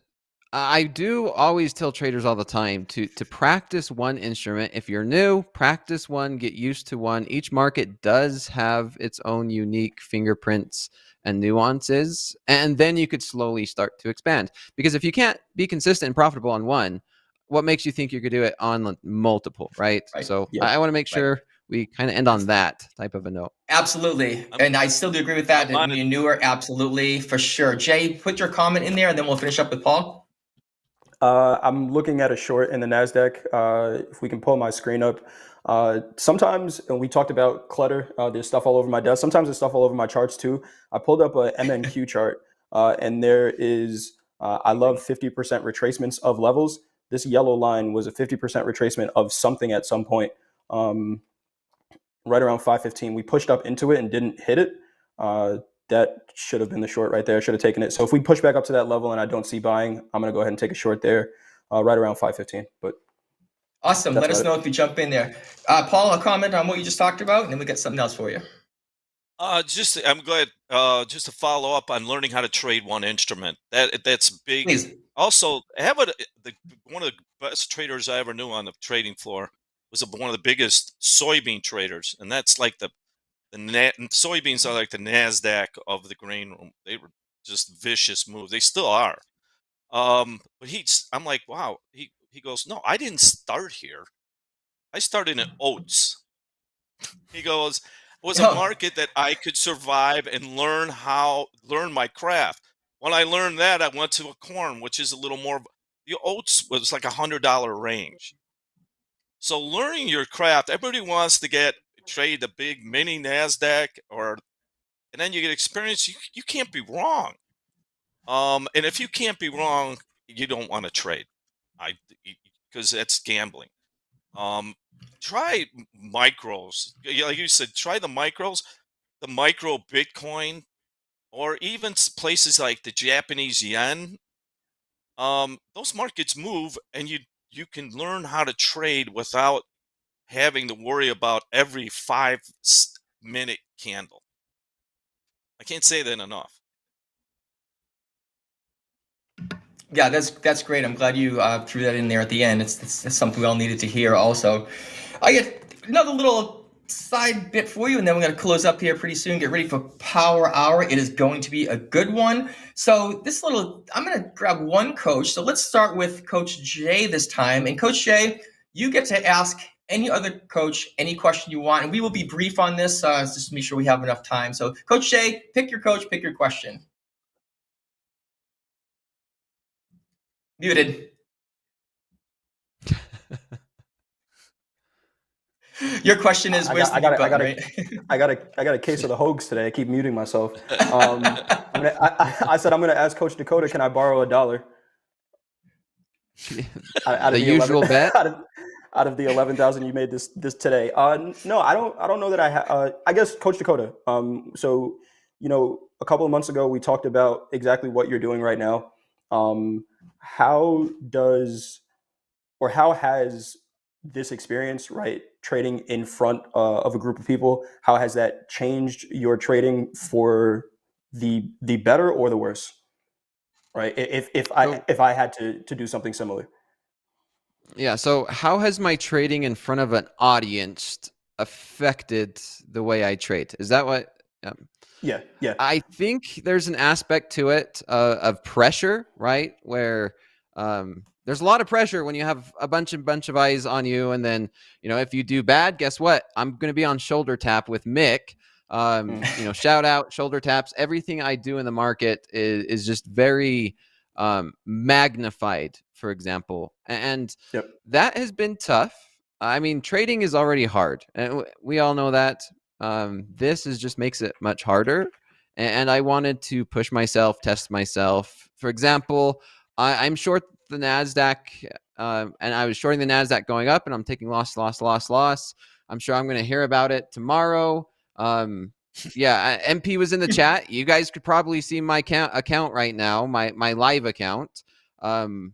Q: I do always tell traders all the time to practice one instrument. If you're new, practice one, get used to one. Each market does have its own unique fingerprints and nuances, and then you could slowly start to expand. Because if you can't be consistent and profitable on one, what makes you think you could do it on multiple, right? So I want to make sure we kind of end on that type of a note.
L: Absolutely. And I still do agree with that. When you're newer, absolutely, for sure. Jay, put your comment in there, and then we'll finish up with Paul.
O: I'm looking at a short in the NASDAQ. If we can pull my screen up. Sometimes, and we talked about clutter, there's stuff all over my desk. Sometimes there's stuff all over my charts too. I pulled up a MNQ chart, and there is, I love 50% retracements of levels. This yellow line was a 50% retracement of something at some point. Right around 515, we pushed up into it and didn't hit it. That should have been the short right there. I should have taken it. So if we push back up to that level and I don't see buying, I'm going to go ahead and take a short there, right around 515. But
L: awesome. Let us know if you jump in there. Paul, a comment on what you just talked about, and then we got something else for you.
P: I'm glad. Just to follow up on learning how to trade one instrument. That's big.
L: Please.
P: Also, one of the best traders I ever knew on the trading floor was one of the biggest soybean traders, and that's like the soybeans are like the NASDAQ of the grain room. They were just vicious moves. They still are. But I'm like, wow. He goes, no, I didn't start here. I started in oats. He goes, it was a market that I could survive and learn my craft. When I learned that, I went to a corn, which is a little more. The oats was like $100 range. So learning your craft, everybody wants to trade the big mini NASDAQ, and then you get experience. You can't be wrong. And if you can't be wrong, you don't want to trade. Because that's gambling. Try micros. Like you said, try the micros, the micro Bitcoin, or even places like the Japanese yen. Those markets move, and you can learn how to trade without having to worry about every 5-minute candle. I can't say that enough.
L: Yeah, that's great. I'm glad you threw that in there at the end. It's something we all needed to hear. Also, I get another little side bit for you, and then we're going to close up here pretty soon. Get ready for Power Hour. It is going to be a good one. So I'm going to grab one coach. So let's start with Coach Jay this time. And Coach Jay, you get to ask any other coach any question you want, and we will be brief on this, just to make sure we have enough time. So, Coach Jay, pick your coach, pick your question. Muted. Your question is, where's the mute button, right?
O: I got a case of the Hoags today. I keep muting myself. I said I'm gonna ask Coach Dakota, can I borrow $1?
Q: The usual bet.
O: Out of the 11,000 you made this today. No, I don't know that I guess Coach Dakota. So a couple of months ago we talked about exactly what you're doing right now. How has this experience, right, trading in front of a group of people, how has that changed your trading for the better or the worse? Right. If I had to do something similar.
Q: Yeah. So how has my trading in front of an audience affected the way I trade? Is that what?
O: Yeah.
Q: I think there's an aspect to it of pressure, right? Where there's a lot of pressure when you have a bunch of eyes on you, and then if you do bad, guess what? I'm going to be on shoulder tap with Mick. Shout out, shoulder taps. Everything I do in the market is just very magnified, for example, and that has been tough. I mean, trading is already hard, and we all know that. This just makes it much harder, and I wanted to push myself, test myself. For example, I'm short the NASDAQ, and I was shorting the NASDAQ going up, and I'm taking loss. I'm sure I'm going to hear about it tomorrow. MP was in the chat. You guys could probably see my account right now, my live account. I'm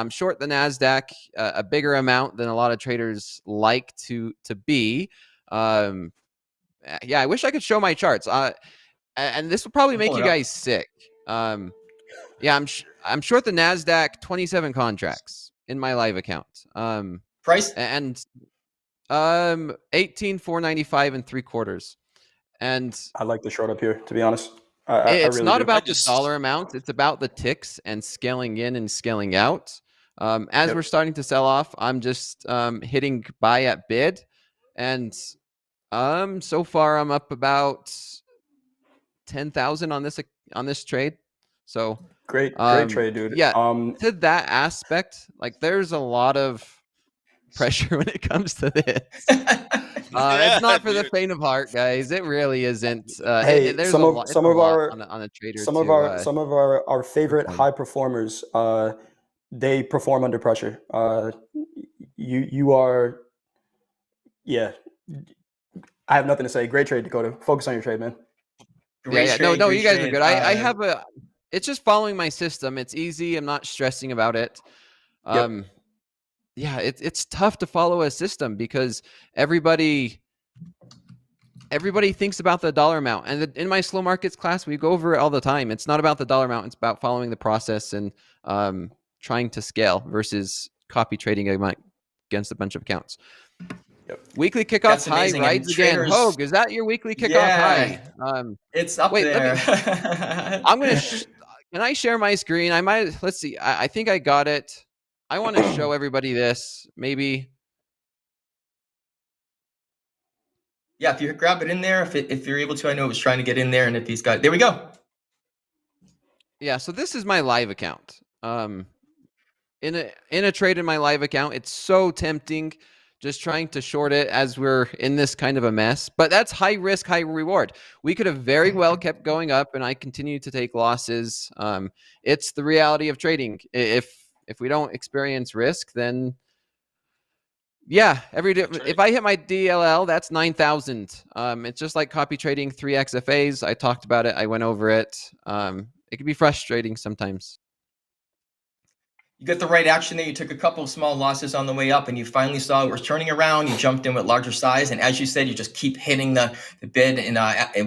Q: short the NASDAQ a bigger amount than a lot of traders like to be. I wish I could show my charts. And this will probably make you guys sick. I'm short the NASDAQ 27 contracts in my live account.
L: Price?
Q: And 18,495 and 3/4. And
O: I like the short up here, to be honest.
Q: It's
O: really
Q: not
O: do.
Q: about the dollar amount. It's about the ticks and scaling in and scaling out. As we're starting to sell off, I'm just hitting buy at bid. And so far I'm up about 10,000 on this trade. So
O: great trade, dude.
Q: Yeah. To that aspect, like there's a lot of pressure when it comes to this. It's not for the faint of heart, guys. It really isn't.
O: Hey,
Q: there's
O: some
Q: a
O: of
Q: lot,
O: some of our
Q: on a trader.
O: Some of our favorite high performers, they perform under pressure. You are, yeah. I have nothing to say. Great trade, Dakota. Focus on your trade, man.
Q: No, you guys are good. I have it's just following my system. It's easy. I'm not stressing about it. It's tough to follow a system because everybody thinks about the dollar amount. And in my slow markets class, we go over it all the time. It's not about the dollar amount. It's about following the process and trying to scale versus copy trading against a bunch of accounts. Weekly kickoff high rides again. Hoag, is that your weekly kickoff high?
L: It's up there.
Q: I'm going to... Can I share my screen? Let's see. I think I got it. I want to show everybody this. Maybe.
L: Yeah, if you grab it in there, if you're able to, I know it was trying to get in there, and if he's got, there we go.
Q: Yeah, so this is my live account. In a trade in my live account, it's so tempting just trying to short it as we're in this kind of a mess. But that's high risk, high reward. We could have very well kept going up, and I continue to take losses. It's the reality of trading. If we don't experience risk, then yeah, if I hit my DLL, that's 9,000. It's just like copy trading 3 XFAs. I talked about it. I went over it. It can be frustrating sometimes.
L: You got the right action there. You took a couple of small losses on the way up, and you finally saw it was turning around. You jumped in with larger size, and as you said, you just keep hitting the bid in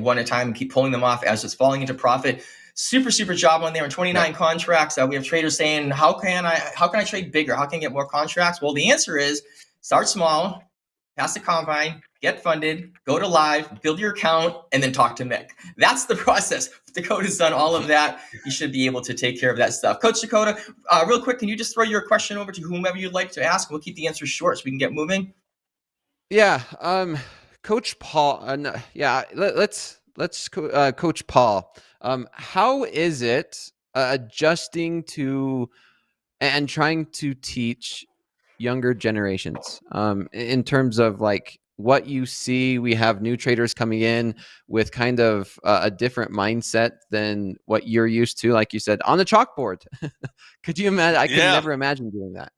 L: one at a time and keep pulling them off as it's falling into profit. Super job on there. In 29 contracts, we have traders saying, "How can I trade bigger? How can I get more contracts?" Well, the answer is start small, pass the combine, get funded, go to live, build your account, and then talk to Mick. That's the process. Dakota's done all of that. You should be able to take care of that stuff. Coach Dakota, real quick, can you just throw your question over to whomever you'd like to ask? We'll keep the answers short so we can get moving.
Q: Yeah, Coach Paul. Let's Coach Paul. How is it adjusting to and trying to teach younger generations in terms of like what you see? We have new traders coming in with kind of a different mindset than what you're used to, like you said, on the chalkboard. Could you imagine? I could never imagine doing that.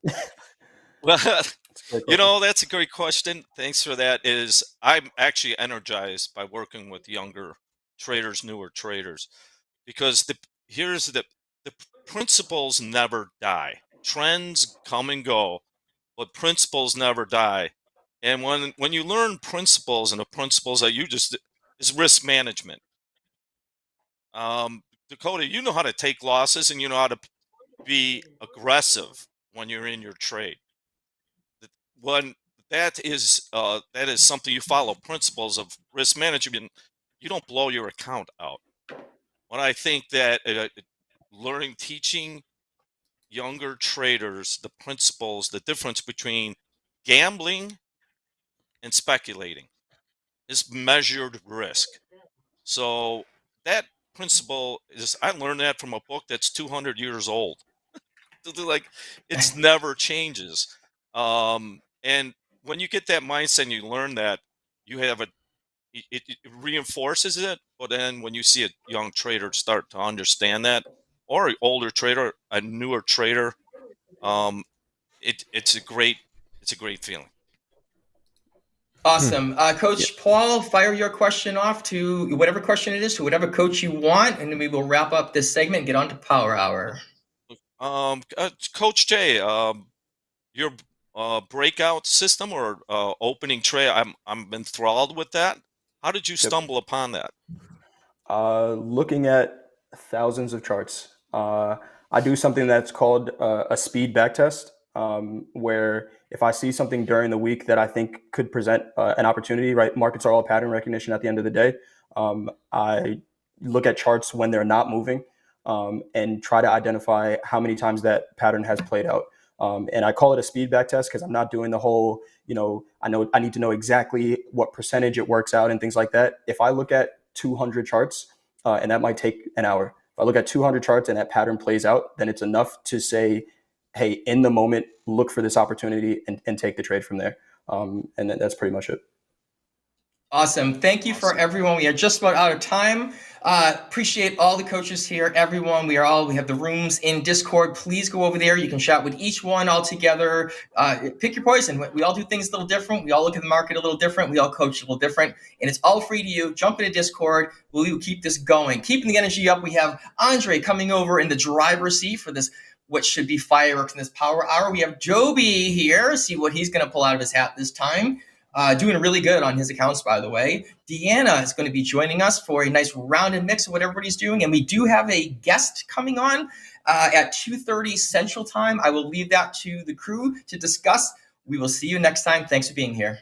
P: Well, that's a great question. Thanks for that. I'm actually energized by working with younger traders, newer traders, because the principles never die. Trends come and go, but principles never die. And when you learn principles, and the principles that is risk management. Dakota, you know how to take losses, and you know how to be aggressive when you're in your trade. When that is something you follow, principles of risk management, you don't blow your account out. When I think that teaching younger traders the principles, the difference between gambling and speculating is measured risk. So that principle I learned that from a book that's 200 years old. Like, it's never changes. And when you get that mindset and you learn that, you have it reinforces it. But then when you see a young trader start to understand that, or an older trader, a newer trader, it's a great feeling.
L: Awesome. Coach Paul, fire your question off to whatever question it is, to whatever coach you want, and then we will wrap up this segment and get on to Power Hour.
P: Coach Jay, your breakout system or opening trade, I'm enthralled with that. How did you stumble upon that?
O: Looking at thousands of charts. I do something that's called a speed backtest, where if I see something during the week that I think could present an opportunity, right? Markets are all pattern recognition at the end of the day. I look at charts when they're not moving and try to identify how many times that pattern has played out. And I call it a speed back test because I'm not doing the whole, I need to know exactly what percentage it works out and things like that. If I look at 200 charts, and that might take an hour, if I look at 200 charts and that pattern plays out, then it's enough to say, hey, in the moment, look for this opportunity and take the trade from there. And that's pretty much it.
L: Awesome. Thank you for everyone. We are just about out of time. Appreciate all the coaches here, everyone. We have the rooms in Discord. Please go over there. You can chat with each one all together. Pick your poison. We all do things a little different. We all look at the market a little different. We all coach a little different. And it's all free to you. Jump into Discord. We will keep this going. Keeping the energy up. We have Andre coming over in the driver's seat for this, what should be fireworks in this Power Hour. We have Joby here. See what he's going to pull out of his hat this time. Doing really good on his accounts, by the way. Deanna is going to be joining us for a nice rounded mix of what everybody's doing. And we do have a guest coming on at 2:30 Central Time. I will leave that to the crew to discuss. We will see you next time. Thanks for being here.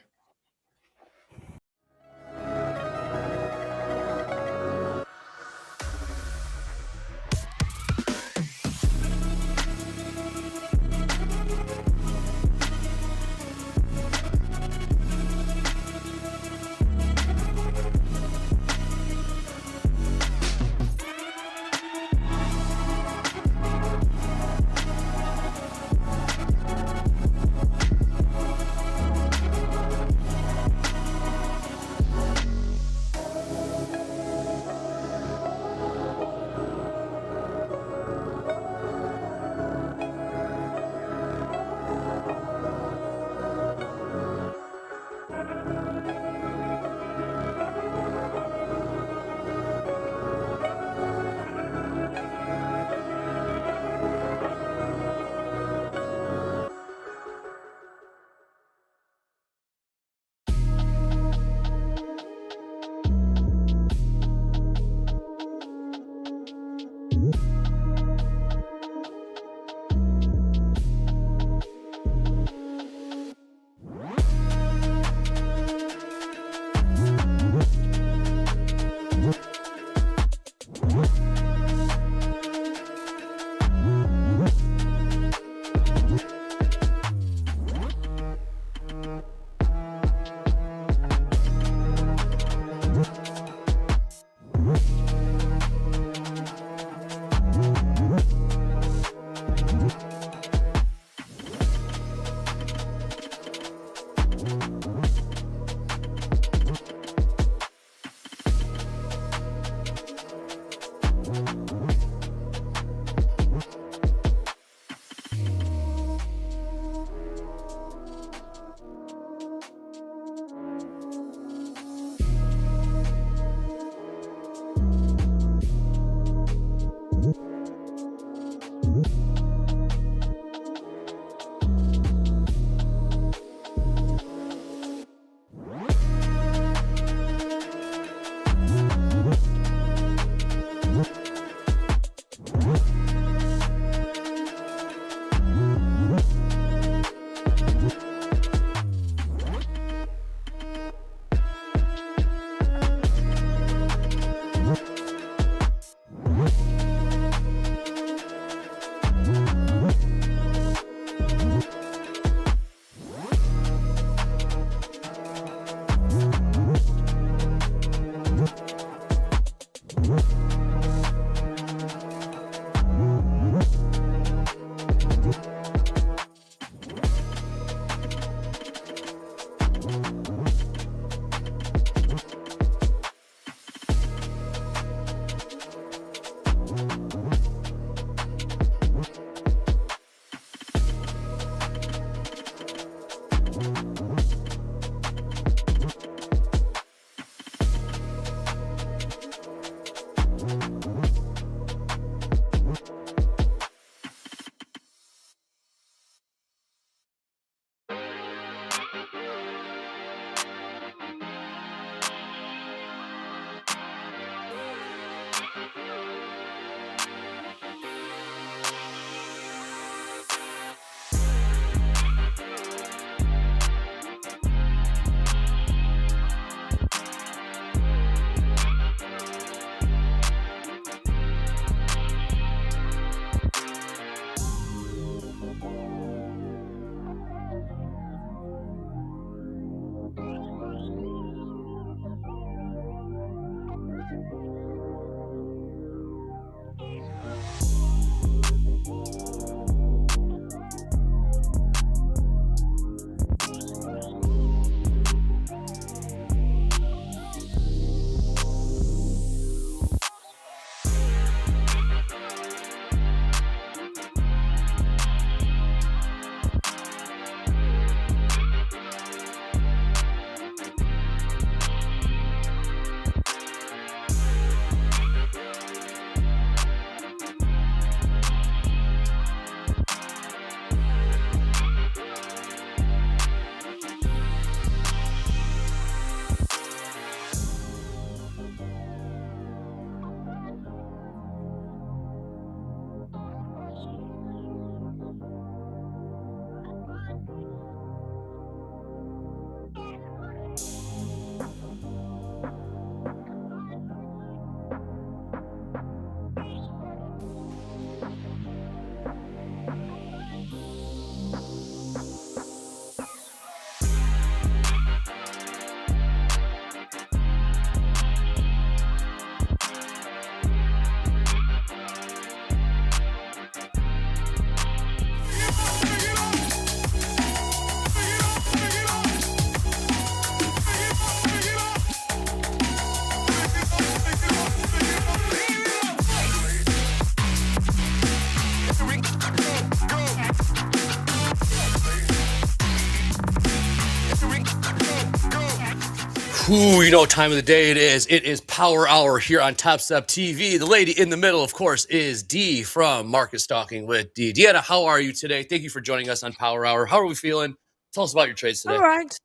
D: Ooh, you know what time of the day it is. It is Power Hour here on TopstepTV. The lady in the middle, of course, is Dee from Market Stalking with Dee. Deanna, how are you today? Thank you for joining us on Power Hour. How are we feeling? Tell us about your trades today.
R: All right.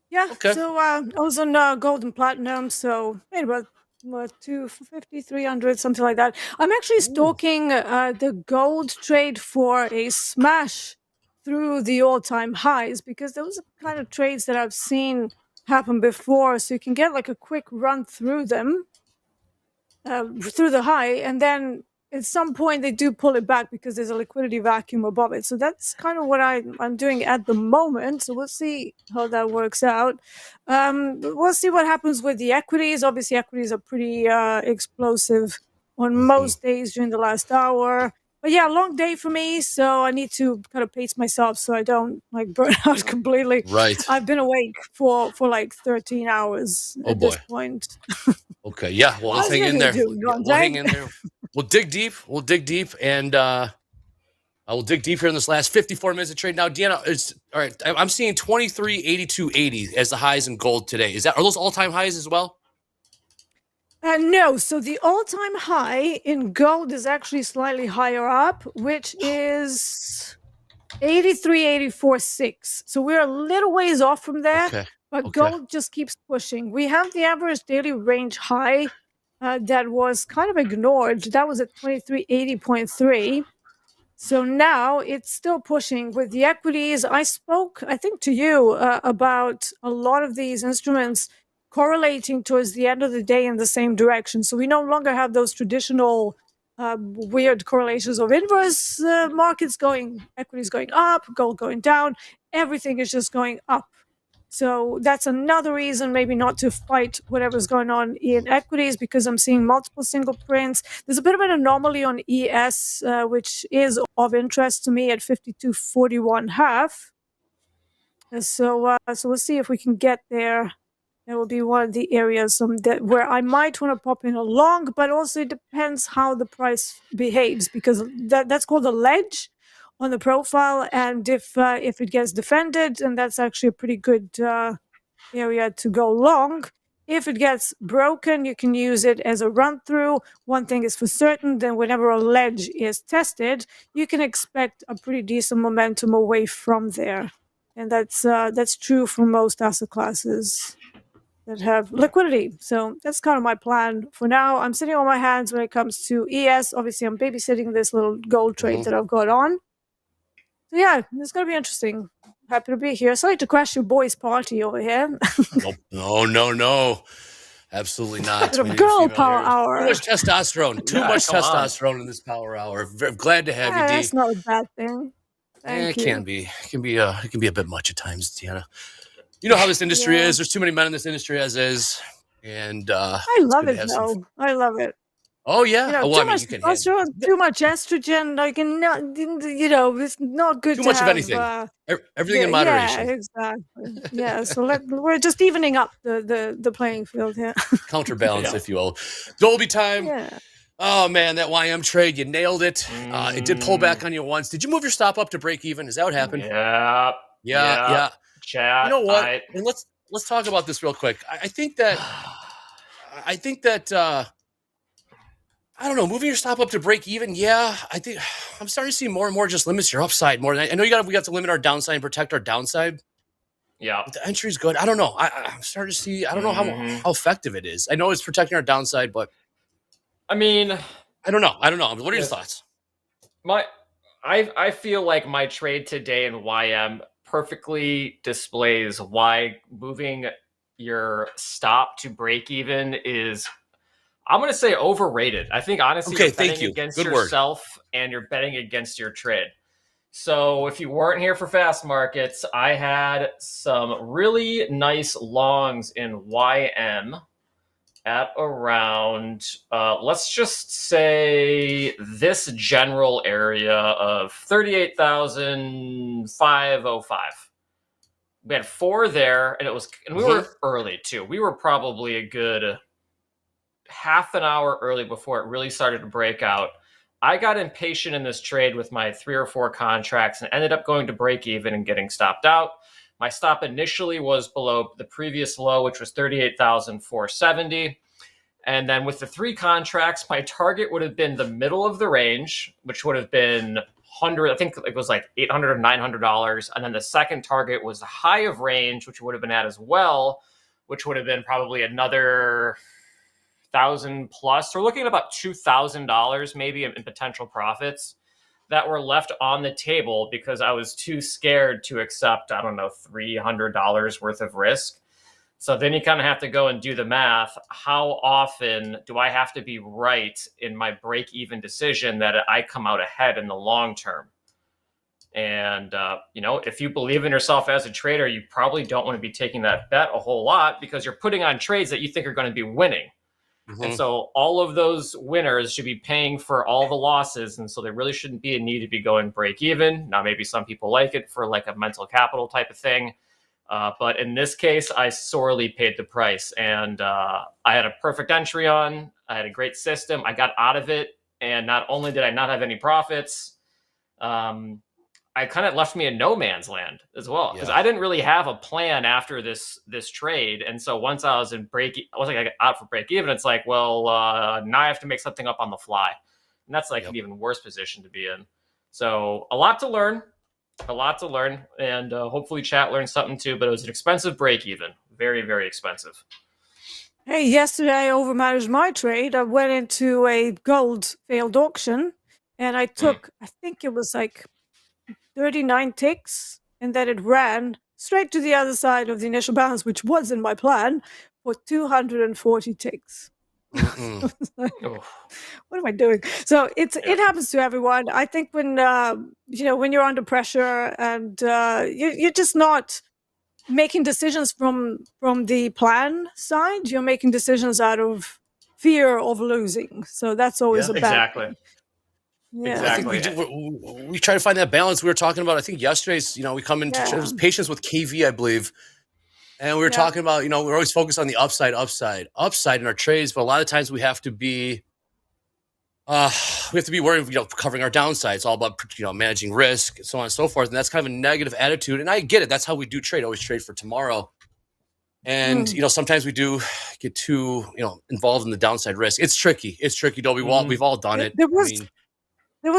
R: Yeah.
D: Okay.
R: So I was on gold and platinum, so made about what 250, 300, something like that. I'm actually stalking the gold trade for a smash through the all-time highs because those are kind of trades that I've seen happen before. So you can get like a quick run through them, through the high, and then at some point they do pull it back because there's a liquidity vacuum above it. So that's kind of what I'm doing at the moment. So we'll see how that works out. We'll see what happens with the equities. Obviously, equities are pretty explosive on most days during the last hour. But yeah, long day for me, so I need to kind of pace myself so I don't like burn out completely.
D: Right.
R: I've been awake for like 13 hours at this point.
D: Okay, yeah. Well, let's
R: How's
D: hang
R: your
D: in
R: day
D: there.
R: doing,
D: We'll hang in there. We'll dig deep. We'll dig deep, and I will dig deep here in this last 54 minutes of trade. Now, Deanna, it's all right. I'm seeing 23.8280 as the highs in gold today. Are those all-time highs as well?
R: No, so the all-time high in gold is actually slightly higher up, which is 83.84.6. So we're a little ways off from there, but gold just keeps pushing. We have the average daily range high that was kind of ignored. That was at 2380.3. So now it's still pushing with the equities. I spoke, I think, to you about a lot of these instruments correlating towards the end of the day in the same direction. So we no longer have those traditional weird correlations of inverse markets going, equities going up, gold going down. Everything is just going up. So that's another reason maybe not to fight whatever's going on in equities, because I'm seeing multiple single prints. There's a bit of an anomaly on ES, which is of interest to me at 52.41.5. So we'll see if we can get there. That will be one of the areas where I might want to pop in a long, but also it depends how the price behaves, because that's called a ledge on the profile, and if it gets defended, then that's actually a pretty good area to go long. If it gets broken, you can use it as a run through. One thing is for certain, then whenever a ledge is tested, you can expect a pretty decent momentum away from there, and that's true for most asset classes that have liquidity. So that's kind of my plan for now. I'm sitting on my hands when it comes to ES. Obviously, I'm babysitting this little gold trade that I've got on. So yeah, it's going to be interesting. Happy to be here. Sorry to crash your boys' party over here.
D: No. Absolutely not.
R: Bit of girl power hour.
D: Too much testosterone. Too much testosterone in this power hour. Glad to have you, Dee.
R: That's not a bad thing. Thank you.
D: It can be. It can be a bit much at times, Deanna. You know how this industry is. There's too many men in this industry as is. And
R: I love it though. I love it.
D: Oh yeah.
R: You know,
D: well,
R: too much testosterone, too much estrogen, like it's not good.
D: Too
R: to
D: much
R: have,
D: of anything. Everything in moderation.
R: Yeah, exactly. Yeah. So we're just evening up the playing field here.
D: Counterbalance, if you will. Dolby time.
R: Yeah.
D: Oh man, that YM trade, you nailed it. It did pull back on you once. Did you move your stop up to break even? Is that what happened?
F: Yeah. Chat.
D: You know what? And let's talk about this real quick. I think that I don't know, moving your stop up to break even. Yeah, I think I'm starting to see more and more just limits your upside more. I know we got to limit our downside and protect our downside.
F: Yeah,
D: but the entry's good. I don't know. I'm starting to see. I don't know how effective it is. I know it's protecting our downside, but
F: I mean,
D: I don't know. What are your thoughts?
F: I feel like my trade today in YM perfectly displays why moving your stop to break even is, I'm going to say, overrated. I think honestly, you're betting against yourself and you're betting against your trade. So if you weren't here for fast markets, I had some really nice longs in YM at around, let's just say this general area of 38,505. We had 4 there, and we were early too. We were probably a good half an hour early before it really started to break out. I got impatient in this trade with my 3 or 4 contracts and ended up going to break even and getting stopped out. My stop initially was below the previous low, which was 38,470. And then with the 3 contracts, my target would have been the middle of the range, which would have been I think it was like $800 or $900. And then the second target was the high of range, which would have been at as well, which would have been probably another 1,000 plus. So we're looking at about $2,000 maybe in potential profits that were left on the table because I was too scared to accept, I don't know, $300 worth of risk. So then you kind of have to go and do the math. How often do I have to be right in my break-even decision that I come out ahead in the long term? And, if you believe in yourself as a trader, you probably don't want to be taking that bet a whole lot because you're putting on trades that you think are going to be winning. And so all of those winners should be paying for all the losses. And so there really shouldn't be a need to be going break even. Now, maybe some people like it for like a mental capital type of thing. But in this case, I sorely paid the price. And I had a perfect entry on. I had a great system. I got out of it. And not only did I not have any profits, I kind of left me in no man's land as well, because I didn't really have a plan after this trade. And so once I was in I got out for break even, it's like, well, now I have to make something up on the fly. And that's like an even worse position to be in. So a lot to learn, and hopefully chat learned something too, but it was an expensive break even. Very, very expensive.
R: Hey, yesterday I overmanaged my trade. I went into a gold failed auction and I took, I think it was like 39 ticks, and then it ran straight to the other side of the initial balance, which was in my plan, for 240 ticks. What am I doing? So it happens to everyone. I think when when you're under pressure and you're just not making decisions from the plan side, you're making decisions out of fear of losing. So that's always a bad thing. Yeah.
D: I think we try to find that balance. We were talking about, I think yesterday's, we come into it was patience with KV, I believe. And we were talking about, we're always focused on the upside in our trades, but a lot of times we have to be worried, covering our downside. It's all about, managing risk and so on and so forth. And that's kind of a negative attitude. And I get it. That's how we do trade. Always trade for tomorrow. And, sometimes we do get too, involved in the downside risk. It's tricky. Though. We've all done it.
R: There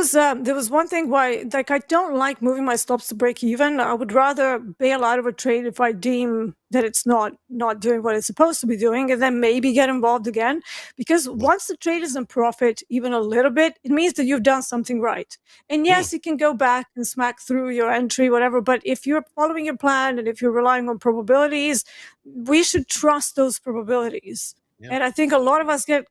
R: was one thing why, like, I don't like moving my stops to break even. I would rather bail out of a trade if I deem that it's not doing what it's supposed to be doing, and then maybe get involved again. Because once the trade is in profit, even a little bit, it means that you've done something right. And yes, you can go back and smack through your entry, whatever. But if you're following your plan and if you're relying on probabilities, we should trust those probabilities. And I think a lot of us get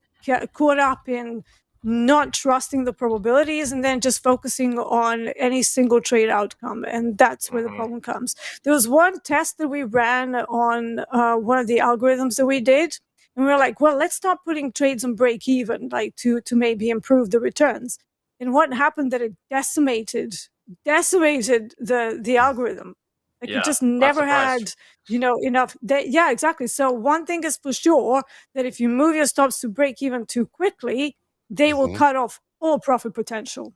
R: caught up in not trusting the probabilities and then just focusing on any single trade outcome. And that's where the problem comes. There was one test that we ran on one of the algorithms that we did. And we were like, well, let's start putting trades on break even, like to maybe improve the returns. And what happened that it decimated the algorithm. Like it just never had, enough. Exactly. So one thing is for sure, that if you move your stops to break even too quickly, they will cut off all profit potential.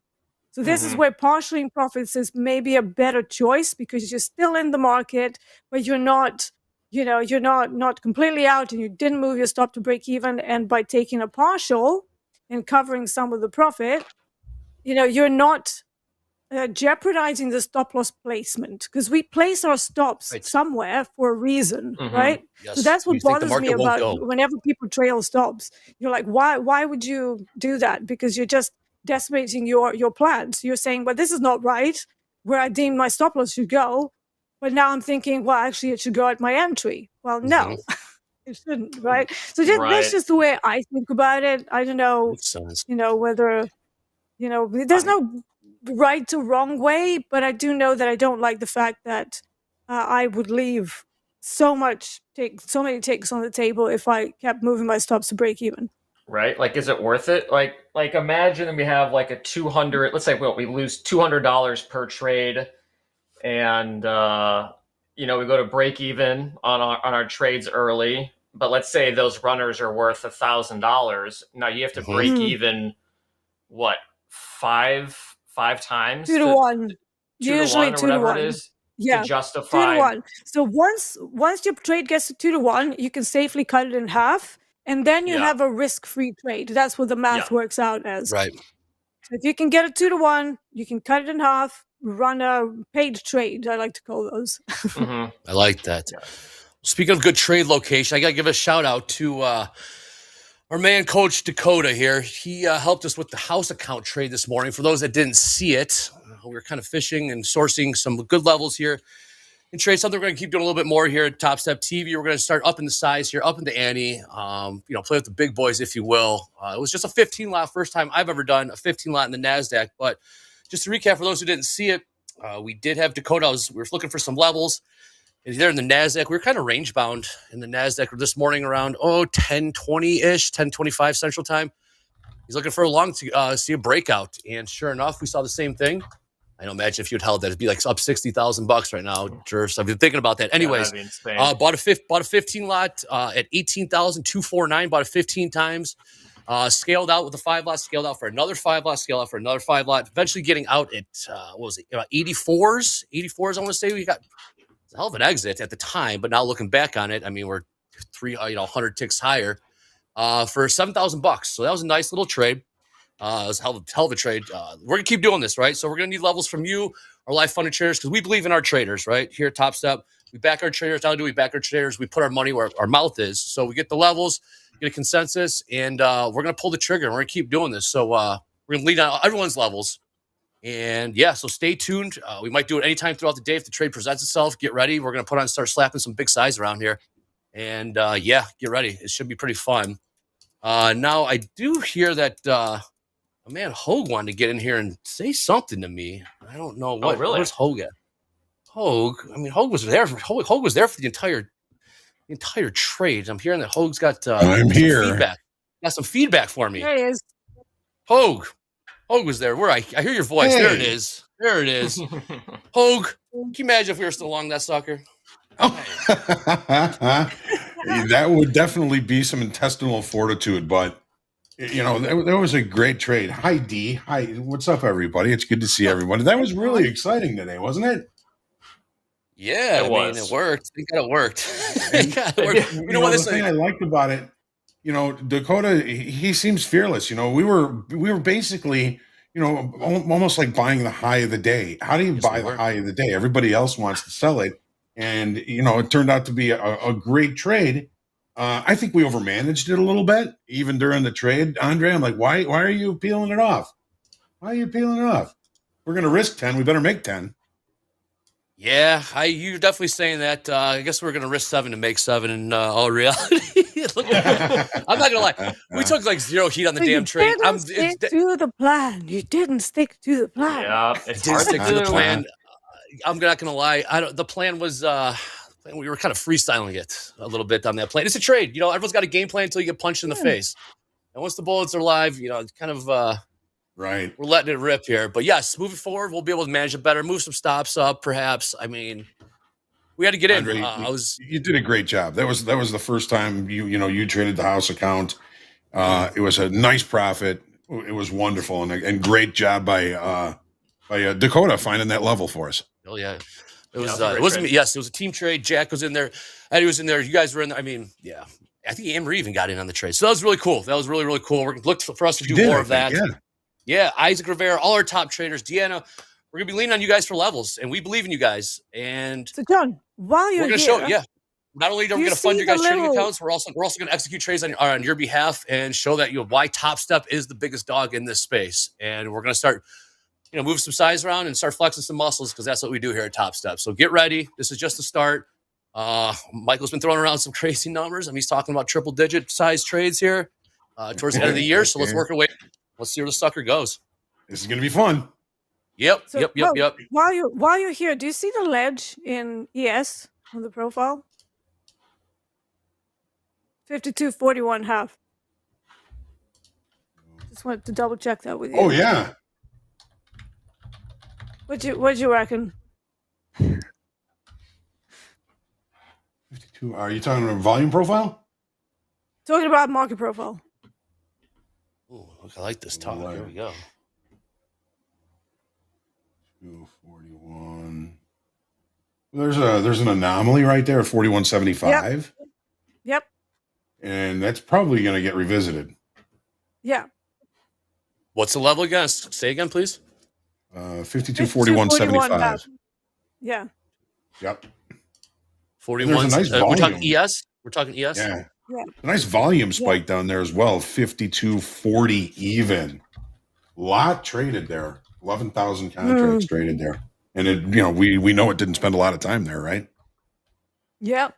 R: So this is where partially profits is maybe a better choice, because you're still in the market, but you're not, you're not completely out, and you didn't move your stop to break even. And by taking a partial and covering some of the profit, you're not jeopardizing the stop loss placement, because we place our stops somewhere for a reason, right?
D: Yes.
R: So that's what
D: You think the
R: bothers me
D: market won't
R: about
D: go.
R: whenever people trail stops. You're like, why would you do that? Because you're just decimating your plans. You're saying, well, this is not right, where I deem my stop loss should go. But now I'm thinking, well, actually it should go at my entry. Well, no, it shouldn't, right? So that's just the way I think about it. I don't know, whether, there's no right or wrong way, but I do know that I don't like the fact that I would leave so many takes on the table if I kept moving my stops to break even.
F: Right? Like, is it worth it? Like imagine we have like a 200, let's say we lose $200 per trade, and we go to break even on our trades early, but let's say those runners are worth $1,000. Now you have to break even, what, five times?
R: 2 to 1. Usually 2 to 1.
F: It is.
R: Yeah, 2 to
F: justify.
R: 1. So once your trade gets to 2 to 1, you can safely cut it in half, and then you
F: Yeah.
R: have a risk-free trade. That's what the math
F: Yeah.
R: works out as.
D: Right.
R: So if you can get it 2 to 1, you can cut it in half, run a paid trade. I like to call those.
F: Mhm.
D: I like that. Speaking of good trade location, I got to give a shout out to our man, Coach Dakota here. He helped us with the house account trade this morning. For those that didn't see it, we were kind of fishing and sourcing some good levels here in trade. Something we're going to keep doing a little bit more here at TopstepTV. We're going to start up in the size here, up in the ante. Play with the big boys, if you will. It was just a 15 lot, first time I've ever done a 15 lot in the NASDAQ. But just to recap, for those who didn't see it, we did have Dakota. We were looking for some levels. And there in the NASDAQ, we were kind of range bound in the NASDAQ this morning around 10:20-ish, 10:25 Central Time. He's looking for a long to see a breakout. And sure enough, we saw the same thing. I don't imagine if you'd held that, it'd be like up $60,000 right now, Jervis. I've been thinking about that. Anyways,
F: that'd be insane.
D: bought a 15 lot at 18,249, bought it 15 times. Scaled out with a 5 lot, scaled out for another 5 lot, scaled out for another 5 lot, eventually getting out at, 84s? 84s, I want to say. We got a hell of an exit at the time, but now looking back on it, I mean, we're 100 ticks higher for $7,000. So that was a nice little trade. It was a hell of a trade. We're gonna keep doing this, right? So we're gonna need levels from you, our live funded traders, because we believe in our traders, right? Here at TopStep, we back our traders. How do we back our traders? We put our money where our mouth is. So we get the levels, get a consensus, and we're gonna pull the trigger. And we're gonna keep doing this. So we're gonna lead on everyone's levels. And yeah, so stay tuned. We might do it anytime throughout the day if the trade presents itself. Get ready. We're going to start slapping some big size around here. And get ready. It should be pretty fun. Now, I do hear that a man, Hoag, wanted to get in here and say something to me. I don't know what.
F: Oh, really?
D: Where's Hoag at? Hoag was there. Hoag was there for the entire trade. I'm hearing that Hoag's got
C: I'm here.
D: feedback. Got some feedback for me.
R: There he is.
D: Hoag was there. Where I hear your voice.
C: Hey.
D: There it is. There it is. Hoag, can you imagine if we were still along that sucker?
C: That would definitely be some intestinal fortitude, but that was a great trade. Hi, D. Hi, what's up, everybody? It's good to see everybody. That was really exciting today, wasn't it?
D: Yeah,
F: It was.
D: it worked. I think it worked.
C: You know what? The thing I liked about it, Dakota, he seems fearless. We were basically, almost like buying the high of the day. How do you buy the high of the day? Everybody else wants to sell it. And, it turned out to be a great trade. I think we overmanaged it a little bit, even during the trade, Andre. I'm like, why are you peeling it off? Why are you peeling it off? We're going to risk 10. We better make 10.
D: Yeah, you're definitely saying that. I guess we're going to risk 7 to make 7 in all reality. I'm not going to lie. We took like 0 heat on the damn trade.
R: You didn't stick to the plan. You didn't stick to the plan.
F: Yeah, it's
D: didn't
F: hard
D: stick
F: to
D: to the
F: do.
D: plan. I'm not going to lie. The plan was we were kind of freestyling it a little bit on that plan. It's a trade. Everyone's got a game plan until you get punched in the face. And once the bullets are live, it's kind of
C: right.
D: We're letting it rip here. But yes, moving forward, we'll be able to manage it better, move some stops up, perhaps. I mean, we had to get in.
C: Andre, you did a great job. That was the first time you traded the house account. It was a nice profit. It was wonderful and great job by Dakota finding that level for us.
D: Oh yeah, it was. It wasn't me. Yes, it was a team trade. Jack was in there. Eddie was in there. You guys were in there. I mean, yeah. I think Anne-Marie even got in on the trade. So that was really cool. That was really, really cool. We're looking for us to do more of that. Yeah, Isaac Rivera, all our top traders, Deanna, we're gonna be leaning on you guys for levels, and we believe in you guys. And
R: so, John, while you're
D: we're gonna
R: here,
D: show, not only are we gonna fund your guys' trading accounts, we're also gonna execute trades on your behalf and show that why TopStep is the biggest dog in this space. And we're gonna start, move some size around and start flexing some muscles because that's what we do here at TopStep. So get ready. This is just the start. Michael's been throwing around some crazy numbers. I mean, he's talking about triple-digit size trades here towards the end of the year. So let's work our way. Let's see where the sucker goes.
C: This is going to be fun.
D: Yep.
R: So, While you're here, do you see the ledge in ES on the profile? 52.41.5. Just wanted to double check that with you.
C: Oh yeah.
R: What'd you reckon?
C: 52. Are you talking about volume profile?
R: Talking about market profile.
D: Ooh, look, I like this talk. Here we go.
C: 241. There's an anomaly right there at 41.75.
R: Yep.
C: And that's probably going to get revisited.
R: Yeah.
D: What's the level again? Say again, please.
C: 52.41.75.
R: Yeah.
C: Yep.
D: 41.
C: There's a nice volume.
D: We're talking ES. We're talking ES.
C: Yeah.
R: Yeah.
C: A nice volume spike down there as well. 52.40 even. Lot traded there. 11,000 contracts traded there. And it, we know it didn't spend a lot of time there, right?
R: Yep.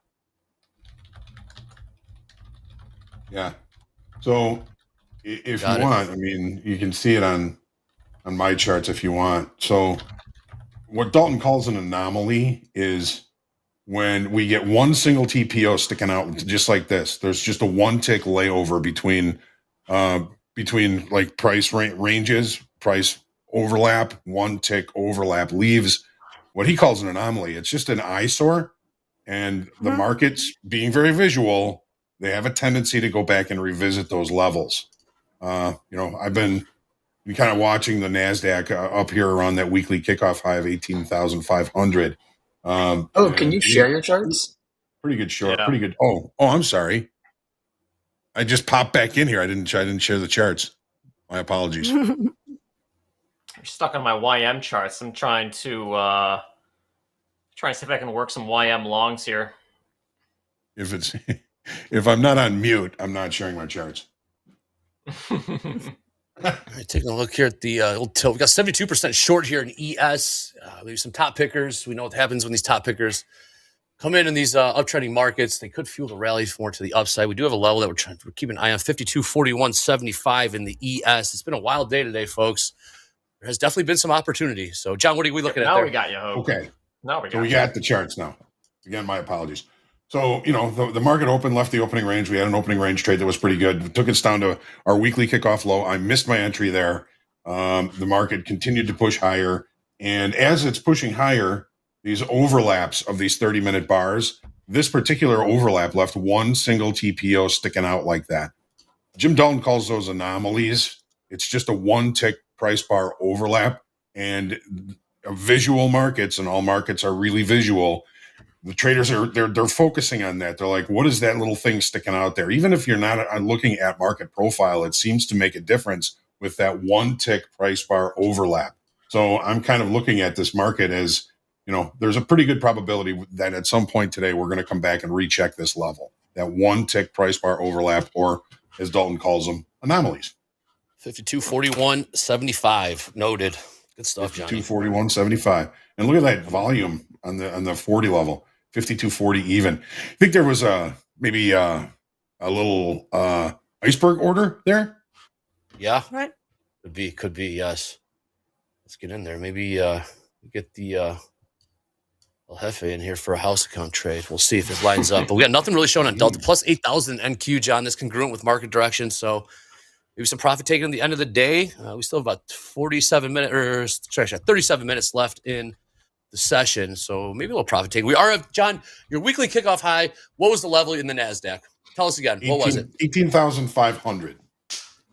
C: Yeah. So if you want, I mean, you can see it on my charts if you want. So what Dalton calls an anomaly is when we get one single TPO sticking out just like this. There's just a one tick layover between like price ranges, price overlap, one tick overlap leaves what he calls an anomaly. It's just an eyesore, and the markets being very visual, they have a tendency to go back and revisit those levels. I've been kind of watching the NASDAQ up here around that weekly kickoff high of 18,500.
S: Can you share your charts?
C: Pretty good short. Yeah. Pretty good. Oh, I'm sorry. I just popped back in here. I didn't share the charts. My apologies.
F: I'm stuck on my YM charts. I'm trying to see if I can work some YM longs here.
C: If I'm not on mute, I'm not sharing my charts.
D: All right, taking a look here at the old tilt. We got 72% short here in ES. Maybe some top pickers. We know what happens when these top pickers come in these uptrending markets. They could fuel the rallies more to the upside. We do have a level that we're keeping an eye on, 52.41.75 in the ES. It's been a wild day today, folks. There has definitely been some opportunity. So, John, what are we looking at
F: now
D: there?
F: We got you, Hope.
C: Okay.
F: Now
C: we got the charts now. Again, my apologies. So, the market opened, left the opening range. We had an opening range trade that was pretty good. We took us down to our weekly kickoff low. I missed my entry there. The market continued to push higher. And as it's pushing higher, these overlaps of these 30-minute bars, this particular overlap left one single TPO sticking out like that. Jim Dalton calls those anomalies. It's just a one-tick price bar overlap. And visual markets, and all markets are really visual, the traders they're focusing on that. They're like, what is that little thing sticking out there? Even if you're not looking at market profile, it seems to make a difference with that one tick price bar overlap. So I'm kind of looking at this market as, there's a pretty good probability that at some point today, we're going to come back and recheck this level, that one tick price bar overlap, or as Dalton calls them, anomalies.
D: 52.41.75 noted. Good stuff, Johnny.
C: 52.41.75. And look at that volume on the 40 level, 52.40 even. I think there was maybe a little iceberg order there.
D: Yeah.
R: Right.
D: Could be, yes. Let's get in there. Maybe get the El Jefe in here for a house account trade. We'll see if it lines up. But we got nothing really showing on Delta. Plus 8,000 NQ, John. This congruent with market direction. So maybe some profit taken at the end of the day. We still have about 37 minutes left in the session. So maybe a little profit taking. We are, John, your weekly kickoff high. What was the level in the NASDAQ? Tell us again. What was it?
C: 18,500.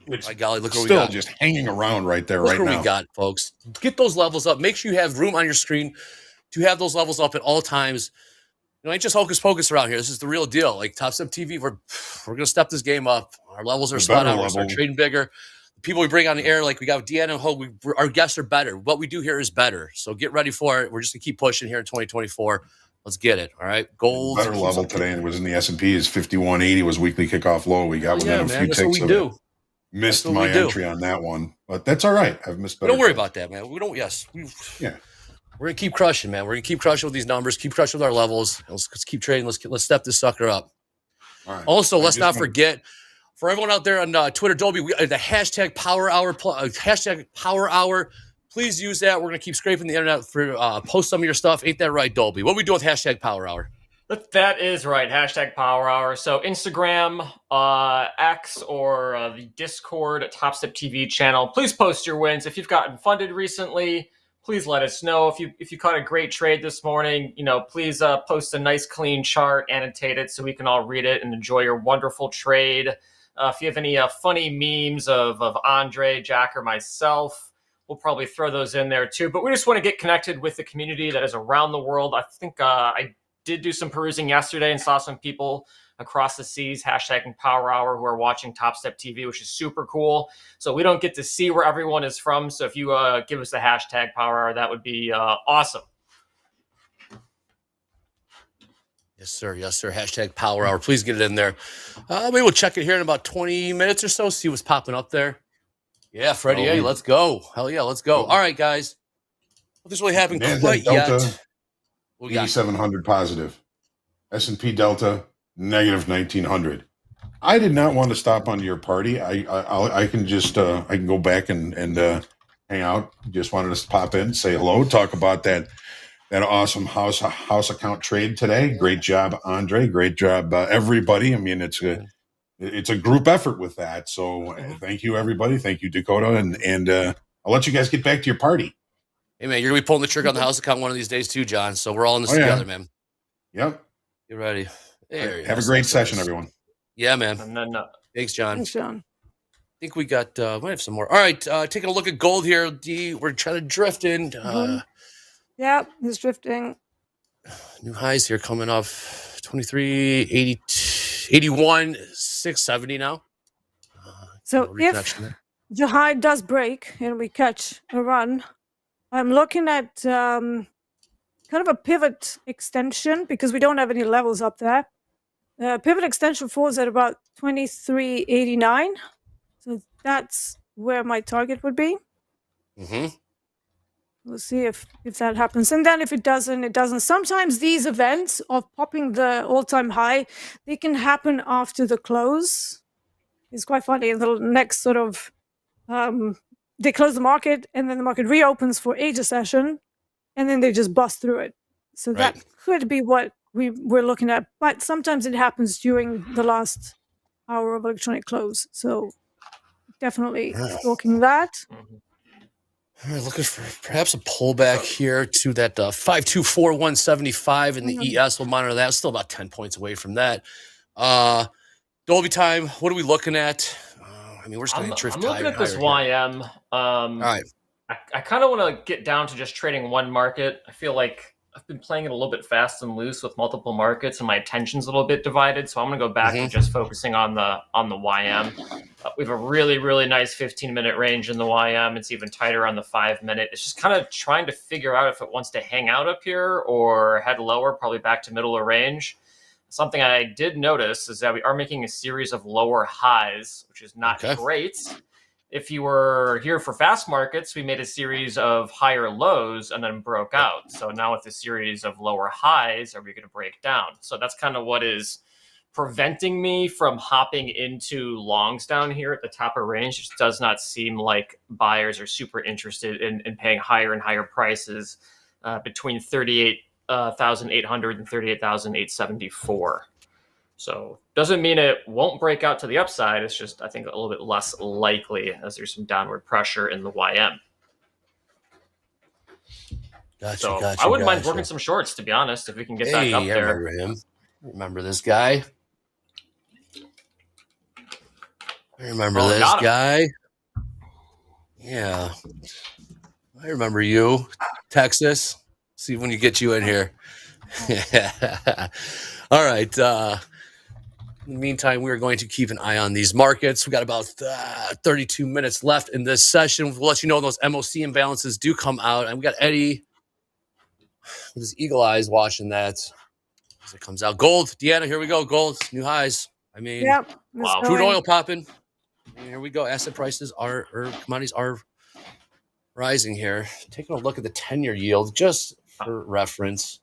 D: My golly, look what we
C: Still
D: got.
C: just hanging around right there
D: Look
C: right
D: what
C: now.
D: we got, folks. Get those levels up. Make sure you have room on your screen to have those levels up at all times. Ain't just hocus pocus around here. This is the real deal. Like TopstepTV, we're going to step this game up. Our levels are spot on. We're start trading bigger. The people we bring on the air, like we got with Deanna and Hoag, our guests are better. What we do here is better. So get ready for it. We're just going to keep pushing here in 2024. Let's get it. All right. Gold.
C: Better level today, and it was in the S&P is 51.80 was weekly kickoff low. We got within a few ticks of it. Missed my entry on that one, but that's all right. I've missed better.
D: Don't worry about that, man. We don't. Yes.
C: Yeah.
D: We're gonna keep crushing, man. We're gonna keep crushing with these numbers. Keep crushing with our levels. Let's keep trading. Let's step this sucker up.
C: All right.
D: Also, let's not forget, for everyone out there on Twitter, Dolby, the hashtag Power Hour. Hashtag Power Hour. Please use that. We're gonna keep scraping the internet for post some of your stuff. Ain't that right, Dolby? What do we do with hashtag Power Hour?
F: That is right. Hashtag Power Hour. So Instagram, X, or the Discord TopstepTV channel. Please post your wins. If you've gotten funded recently, please let us know. If you caught a great trade this morning, please post a nice clean chart, annotate it so we can all read it and enjoy your wonderful trade. If you have any funny memes of Andre, Jack, or myself, we'll probably throw those in there too. But we just want to get connected with the community that is around the world. I think I did do some perusing yesterday and saw some people across the seas hashtagging Power Hour who are watching Topstep TV, which is super cool. So we don't get to see where everyone is from. So if you give us the hashtag Power Hour, that would be awesome.
D: Yes, sir. Yes, sir. Hashtag Power Hour. Please get it in there. Maybe we'll check it here in about 20 minutes or so, see what's popping up there. Yeah, Freddie, hey, let's go. Hell yeah, let's go. All right, guys. Nothing's really happened quite
C: Delta,
D: yet.
C: 8,700 positive. S&P Delta, negative 1,900. I did not want to stop onto your party. I can just I can go back and hang out. Just wanted us to pop in, say hello, talk about that awesome house account trade today. Great job, Andre. Great job, everybody. I mean, it's a group effort with that. So thank you, everybody. Thank you, Dakota. And I'll let you guys get back to your party.
D: Hey, man, you're going to be pulling the trigger on the house account one of these days too, John. So we're all in this together, man.
C: Yep.
D: Get ready.
C: Have a great session, everyone.
D: Yeah, man.
F: And then,
D: thanks, John.
R: Thanks, John.
D: I think we got, might have some more. All right, taking a look at gold here. We're trying to drift in.
R: Yeah, he's drifting.
D: New highs here coming off 23, 81, 670 now.
R: So if the high does break and we catch a run, I'm looking at kind of a pivot extension because we don't have any levels up there. Pivot extension falls at about 23.89. So that's where my target would be. We'll see if that happens. And then if it doesn't, it doesn't. Sometimes these events of popping the all-time high, they can happen after the close. It's quite funny. The next sort of, they close the market and then the market reopens for age session and then they just bust through it. So that could be what we're looking at. But sometimes it happens during the last hour of electronic close. So definitely stalking that.
D: All right, looking for perhaps a pullback here to that 524,175 in the ES. We'll monitor that. Still about 10 points away from that. Dolby time, what are we looking at? I mean, we're just going to drift
F: I'm looking at this YM. All
D: right.
F: I kind of want to get down to just trading one market. I feel like I've been playing it a little bit fast and loose with multiple markets, and my attention's a little bit divided. So I'm going to go back to just focusing on the YM. We have a really, really nice 15-minute range in the YM. It's even tighter on the 5-minute. It's just kind of trying to figure out if it wants to hang out up here or head lower, probably back to middle of range. Something I did notice is that we are making a series of lower highs, which is not great. If you were here for fast markets, we made a series of higher lows and then broke out. So now with a series of lower highs, are we going to break down? So that's kind of what is preventing me from hopping into longs down here at the top of range. It just does not seem like buyers are super interested in paying higher and higher prices between 38,800 and 38,874. So doesn't mean it won't break out to the upside. It's just, I think, a little bit less likely as there's some downward pressure in the YM.
D: Gotcha,
F: I wouldn't mind working some shorts, to be honest, if we can get back up there.
D: I remember him. Remember this guy. I remember this guy. Yeah. I remember you. Texas. See when you get you in here. All right. In the meantime, we're going to keep an eye on these markets. We got about 32 minutes left in this session. We'll let you know those MOC imbalances do come out. And we got Eddie with his eagle eyes watching that as it comes out. Gold, Deanna, here we go. Gold, new highs. I mean, crude oil popping. And here we go. Asset prices or commodities are rising here. Taking a look at the 10-year yield, just for reference.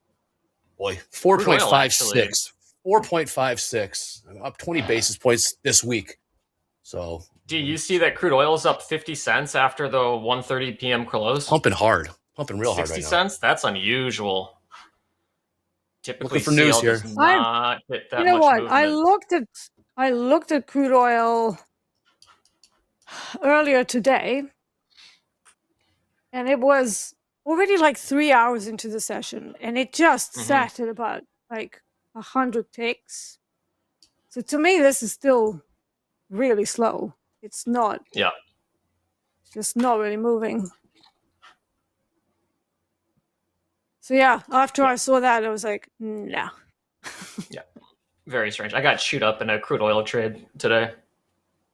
D: Boy, 4.56. 4.56, up 20 basis points this week. So,
F: do you see that crude oil is up 50 cents after the 1:30 p.m. close?
D: Pumping hard, pumping real hard right now.
F: 60 cents? That's unusual. Typically,
D: looking for news
F: CL
D: here.
F: does not hit that
R: You know
F: much
R: what?
F: movement.
R: I looked at crude oil earlier today, and it was already like 3 hours into the session, and it just sat at about like 100 ticks. So to me, this is still really slow. It's not.
F: Yeah.
R: It's just not really moving. So yeah, after I saw that, I was like, no.
F: Yeah, very strange. I got chewed up in a crude oil trade today.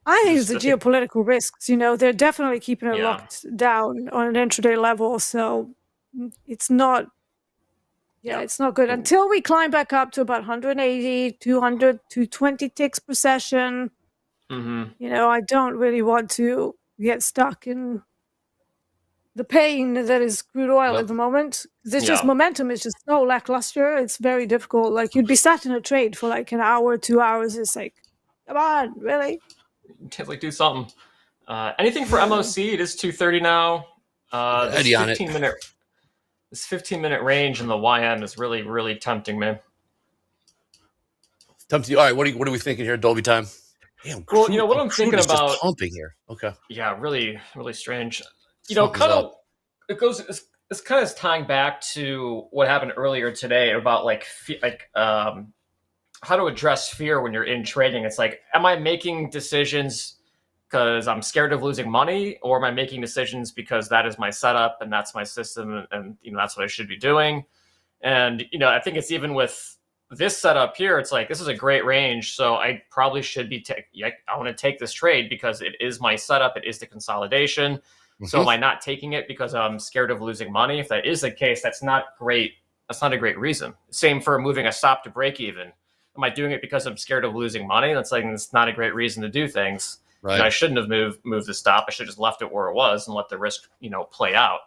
R: I think it's the geopolitical risks. You know, they're definitely keeping it
F: Yeah.
R: locked down on an intraday level. So it's not, it's not good until we climb back up to about 180, 200, 220 ticks per session.
F: Mm-hmm.
R: You know, I don't really want to get stuck in the pain that is crude oil at the moment. It's just momentum is just so lackluster. It's very difficult. Like you'd be sat in a trade for like an hour, 2 hours. It's like, come on, really?
F: Like do something. Anything for MOC? It is 2:30 now. This
D: Eddie on it.
F: 15-minute range in the YM is really, really tempting me.
D: Tempting you. All right, what are we thinking here? Dolby time. Damn,
F: Well, you know what I'm
D: crude
F: thinking
D: is just
F: about.
D: pumping here. Okay.
F: Yeah, really, really strange. You know,
D: Something's
F: kind of.
D: up.
F: It goes. It's kind of tying back to what happened earlier today about how to address fear when you're in trading. It's like, am I making decisions because I'm scared of losing money, or am I making decisions because that is my setup and that's my system and you know that's what I should be doing? And you know, I think it's even with this setup here, it's like this is a great range, so I probably should be I want to take this trade because it is my setup, it is the consolidation. So am I not taking it because I'm scared of losing money? If that is the case, that's not great. That's not a great reason. Same for moving a stop to break even. Am I doing it because I'm scared of losing money? That's like, it's not a great reason to do things.
D: Right.
F: You know, I shouldn't have moved the stop. I should have just left it where it was and let the risk, you know, play out.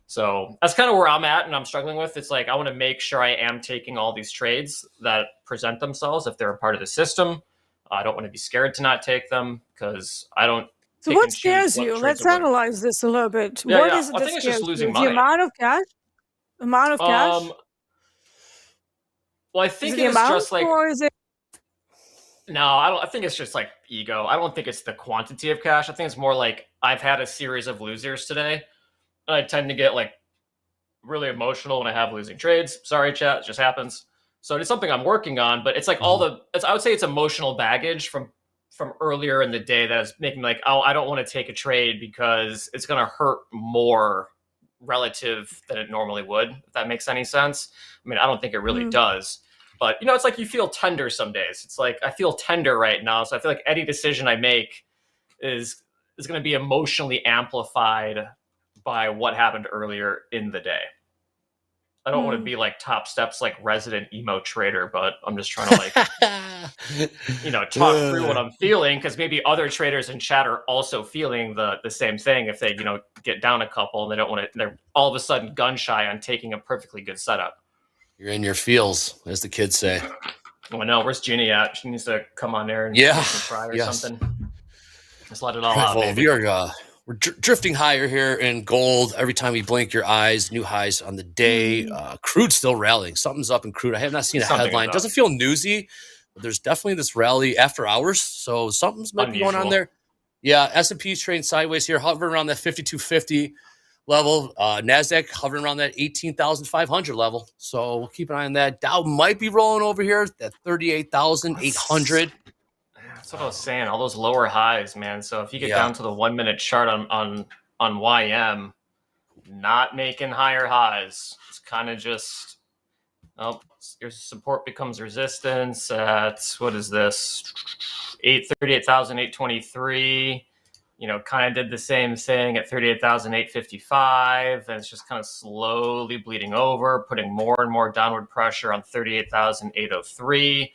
F: So that's kind of where I'm at and I'm struggling with. It's like, I want to make sure I am taking all these trades that present themselves if they're a part of the system. I don't want to be scared to not take them because I don't.
R: So what scares you? Let's analyze this a little bit.
F: Yeah,
R: What
F: yeah.
R: is it
F: I
R: that
F: think it's
R: scares
F: just losing
R: you?
F: money.
R: The amount of cash? Amount of cash?
F: Well, I
R: Is
F: think
R: it the
F: it's
R: amount,
F: just like,
R: or is it?
F: no, I don't. I think it's just like ego. I don't think it's the quantity of cash. I think it's more like I've had a series of losers today. And I tend to get like really emotional when I have losing trades. Sorry, chat, it just happens. So it's something I'm working on, but it's like all the. I would say it's emotional baggage from earlier in the day that is making me like, oh, I don't want to take a trade because it's going to hurt more relative than it normally would. If that makes any sense. I mean, I don't think it really does. But, you know, it's like you feel tender some days. It's like I feel tender right now. So I feel like any decision I make is going to be emotionally amplified by what happened earlier in the day. I don't want to be like Topstep's like resident emo trader, but I'm just trying to like, you know, talk through what I'm feeling because maybe other traders in chat are also feeling the same thing. If they, you know, get down a couple and they don't want to, they're all of a sudden gun shy on taking a perfectly good setup.
D: You're in your feels, as the kids say.
F: Oh no, where's Ginny at? She needs to come on there and cry or something. Just let it all out.
D: Well,
F: baby.
D: we're drifting higher here in gold. Every time you blink your eyes, new highs on the day. Crude's still rallying. Something's up in crude. I have not seen a
F: Something
D: headline.
F: is up.
D: Doesn't feel newsy, but there's definitely this rally after hours. So something's might be going on
F: Unusual.
D: there. Yeah, S&P's trading sideways here, hovering around that 5250 level. NASDAQ hovering around that 18,500 level. So we'll keep an eye on that. Dow might be rolling over here at 38,800.
F: That's what I was saying. All those lower highs, man. So if you get down to the 1 minute chart on YM, not making higher highs. It's kind of just, your support becomes resistance at, what is this? 38,823. You know, kind of did the same thing at 38,855. And it's just kind of slowly bleeding over, putting more and more downward pressure on 38,803.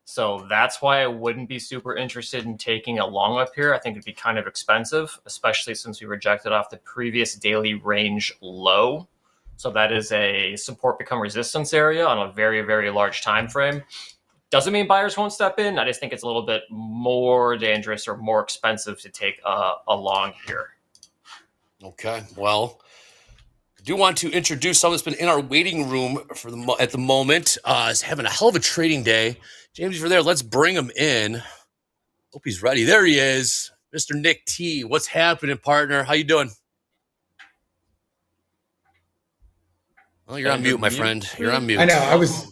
F: So that's why I wouldn't be super interested in taking a long up here. I think it'd be kind of expensive, especially since we rejected off the previous daily range low. So that is a support become resistance area on a very, very large time frame. Doesn't mean buyers won't step in. I just think it's a little bit more dangerous or more expensive to take a long here.
D: Okay, well, I do want to introduce someone that's been in our waiting room at the moment. Is having a hell of a trading day. James, over there. Let's bring him in. Hope he's ready. There he is, Mr. Nick T. What's happening, partner? How you doing? Well, you're on mute, my friend. You're on mute.
T: I know.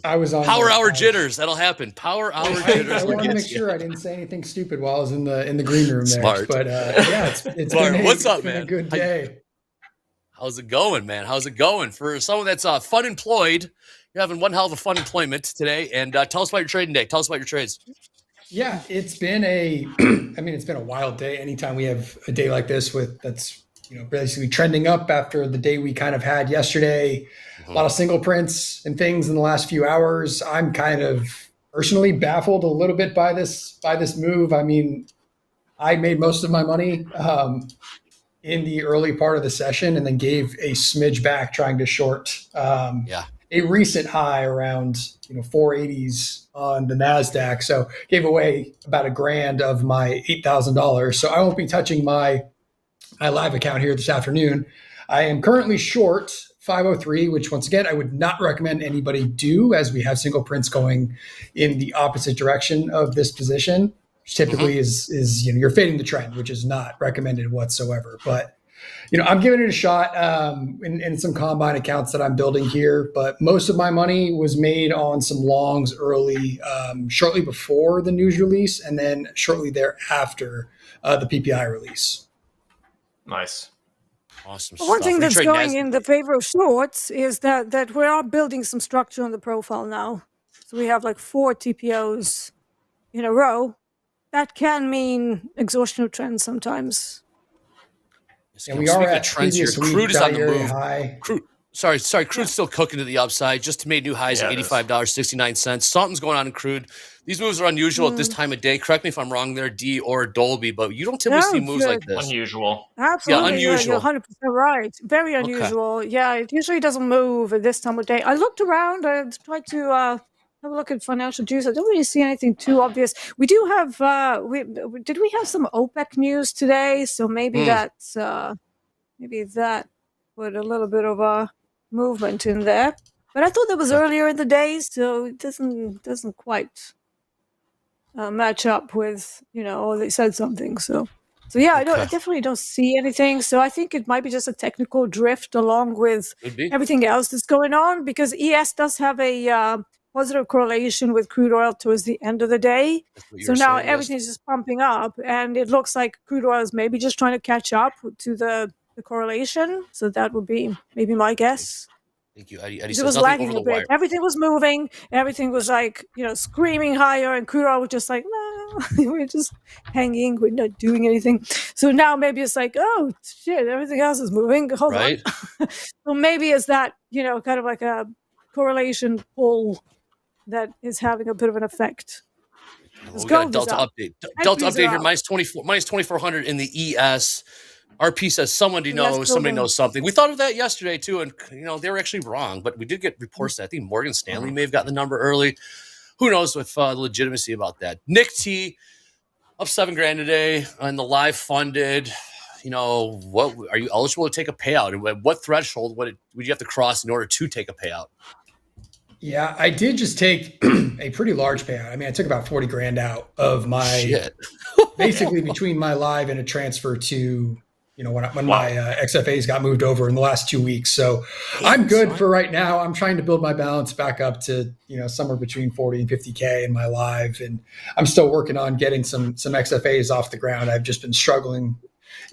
T: I was on
D: power hour jitters. That'll happen. Power hour jitters.
T: I wanted to make sure I didn't say anything stupid while I was in the green room there.
D: Smart.
T: But yeah, it's
D: Smart.
T: been
D: What's up,
T: it's been
D: man?
T: a good day.
D: How's it going, man? How's it going? For someone that's fun employed, you're having one hell of a fun employment today. And tell us about your trading day. Tell us about your trades.
T: Yeah, it's been it's been a wild day. Anytime we have a day like this that's basically trending up after the day we kind of had yesterday, a lot of single prints and things in the last few hours. I'm kind of personally baffled a little bit by this move. I mean, I made most of my money in the early part of the session and then gave a smidge back trying to short a recent high around 480s on the NASDAQ. So gave away about $1,000 of my $8,000. So I won't be touching my live account here this afternoon. I am currently short 503, which once again, I would not recommend anybody do, as we have single prints going in the opposite direction of this position, which typically is you're fading the trend, which is not recommended whatsoever. But I'm giving it a shot in some combine accounts that I'm building here. But most of my money was made on some longs early, shortly before the news release, and then shortly thereafter the PPI release.
F: Nice.
D: Awesome.
R: One thing that's going in the favor of shorts is that we are building some structure on the profile now. So we have like 4 TPOs in a row. That can mean exhaustion of trends sometimes.
T: And we are at
D: trends here.
T: previous week
D: Crude is on the
T: value area
D: move.
T: high.
D: Crude's still cooking to the upside. Just made new highs at $85.69. Something's going on in crude. These moves are unusual at this time of day. Correct me if I'm wrong there, D or Dolby, but you don't typically see moves like this.
F: Unusual.
R: Absolutely.
D: Yeah, unusual.
R: You're 100% right. Very unusual. Yeah, it usually doesn't move at this time of day. I looked around. I tried to have a look at financial news. I don't really see anything too obvious. We do have, did we have some OPEC news today? So maybe that's, maybe that put a little bit of a movement in there. But I thought that was earlier in the day, so it doesn't quite match up with, they said something. So yeah, I definitely don't see anything. So I think it might be just a technical drift along with everything else that's going on, because ES does have a positive correlation with crude oil towards the end of the day. So now everything's just pumping up, and it looks like crude oil is maybe just trying to catch up to the correlation. So that would be maybe my guess.
D: Thank you, Eddie. Eddie
R: It
D: says
R: was
D: nothing
R: lagging
D: over
R: a
D: the
R: bit.
D: wire.
R: Everything was moving. Everything was like, screaming higher, and crude oil was just like, no, we're just hanging. We're not doing anything. So now maybe it's like, oh shit, everything else is moving. Hold on. So maybe it's that, kind of like a correlation pull that is having a bit of an effect.
D: We got a Delta update. Delta update here, minus 2,400 in the ES. RP says somebody knows something. We thought of that yesterday too, and they were actually wrong, but we did get reports that I think Morgan Stanley may have gotten the number early. Who knows with the legitimacy about that? Nick T up $7,000 today on the live funded. What are you eligible to take a payout? And what threshold would you have to cross in order to take a payout?
T: Yeah, I did just take a pretty large payout. I mean, I took about $40,000 out of my basically between my live and a transfer to when my XFAs got moved over in the last 2 weeks. So I'm good for right now. I'm trying to build my balance back up to, somewhere between 40 and 50K in my live. And I'm still working on getting some XFAs off the ground. I've just been struggling.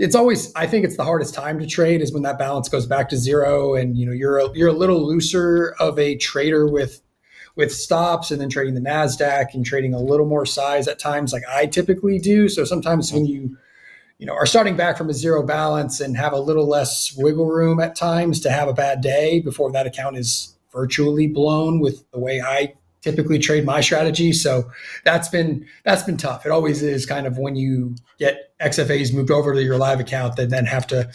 T: I think it's the hardest time to trade is when that balance goes back to zero and, you're a little looser of a trader with stops and then trading the NASDAQ and trading a little more size at times like I typically do. So sometimes when you are starting back from a zero balance and have a little less wiggle room at times to have a bad day before that account is virtually blown with the way I typically trade my strategy. So that's been tough. It always is kind of when you get XFAs moved over to your live account that then have to,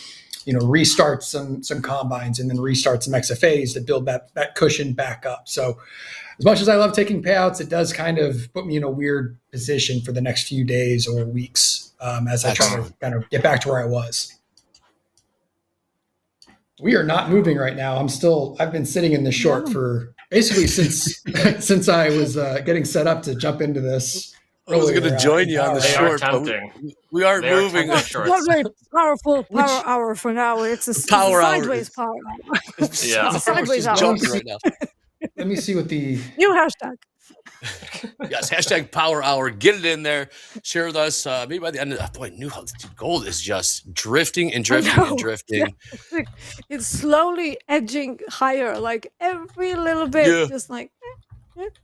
T: restart some combines and then restart some XFAs to build that cushion back up. So as much as I love taking payouts, it does kind of put me in a weird position for the next few days or weeks as I try to kind of get back to where I was. We are not moving right now. I've been sitting in the short for basically since I was getting set up to jump into this.
D: I was going to join you on the short, but we aren't moving.
R: Not very powerful power hour for now. It's a
D: power
R: sideways power hour.
D: Yeah,
R: it's a sideways hour.
D: Jumping right now.
T: Let me see what the
R: new hashtag.
D: Yes, hashtag Power Hour. Get it in there. Share with us. Maybe by the end of the gold is just drifting and drifting and drifting.
R: Yeah, it's slowly edging higher, like every little bit, just like.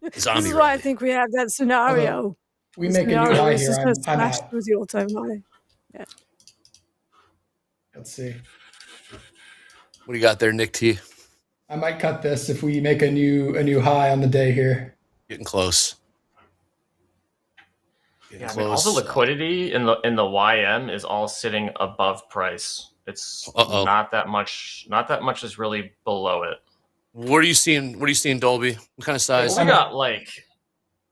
R: This is why I think we have that scenario.
T: Although we make a new high here. I'm out.
R: Through the all-time high. Yeah.
T: Let's see.
D: What do you got there, Nick T?
T: I might cut this if we make a new high on the day here.
D: Getting close.
F: Yeah, I mean, all the liquidity in the YM is all sitting above price. It's not that much. Not that much is really below it.
D: What are you seeing? What are you seeing, Dolby? What kind of size?
F: We got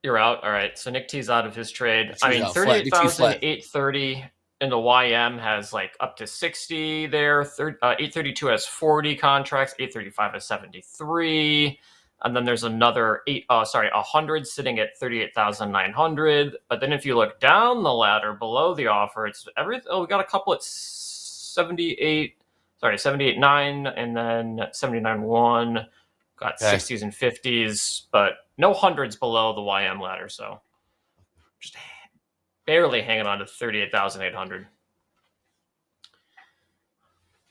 F: you're out. All right. So Nick T's out of his trade. I mean, 38,830 in the YM has like up to 60 there. 832 has 40 contracts. 835 has 73. And then there's another 100 sitting at 38,900. But then if you look down the ladder below the offer, it's everything. Oh, we got a couple at 78.9 and then 79.1. Got 60s and 50s, but no hundreds below the YM ladder. So just barely hanging on to 38,800.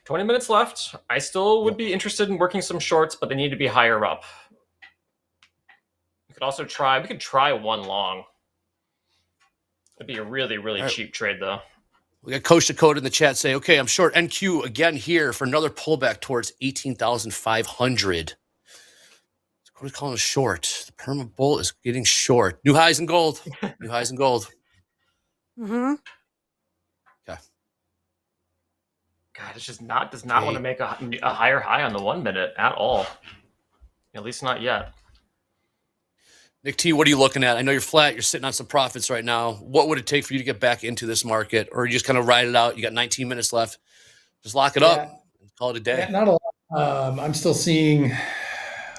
F: 20 minutes left. I still would be interested in working some shorts, but they need to be higher up. We could try one long. It'd be a really, really cheap trade though.
D: We got Coach Dakota in the chat say, okay, I'm short NQ again here for another pullback towards 18,500. Dakota's calling us short. The perma bull is getting short. New highs in gold. New highs in gold.
R: Mm-hmm.
D: Okay.
F: God, it just does not want to make a higher high on the 1 minute at all. At least not yet.
D: Nick T, what are you looking at? I know you're flat. You're sitting on some profits right now. What would it take for you to get back into this market? Or you just kind of ride it out? You got 19 minutes left. Just lock it up. Call it a day.
T: Yeah, not a lot. I'm still seeing,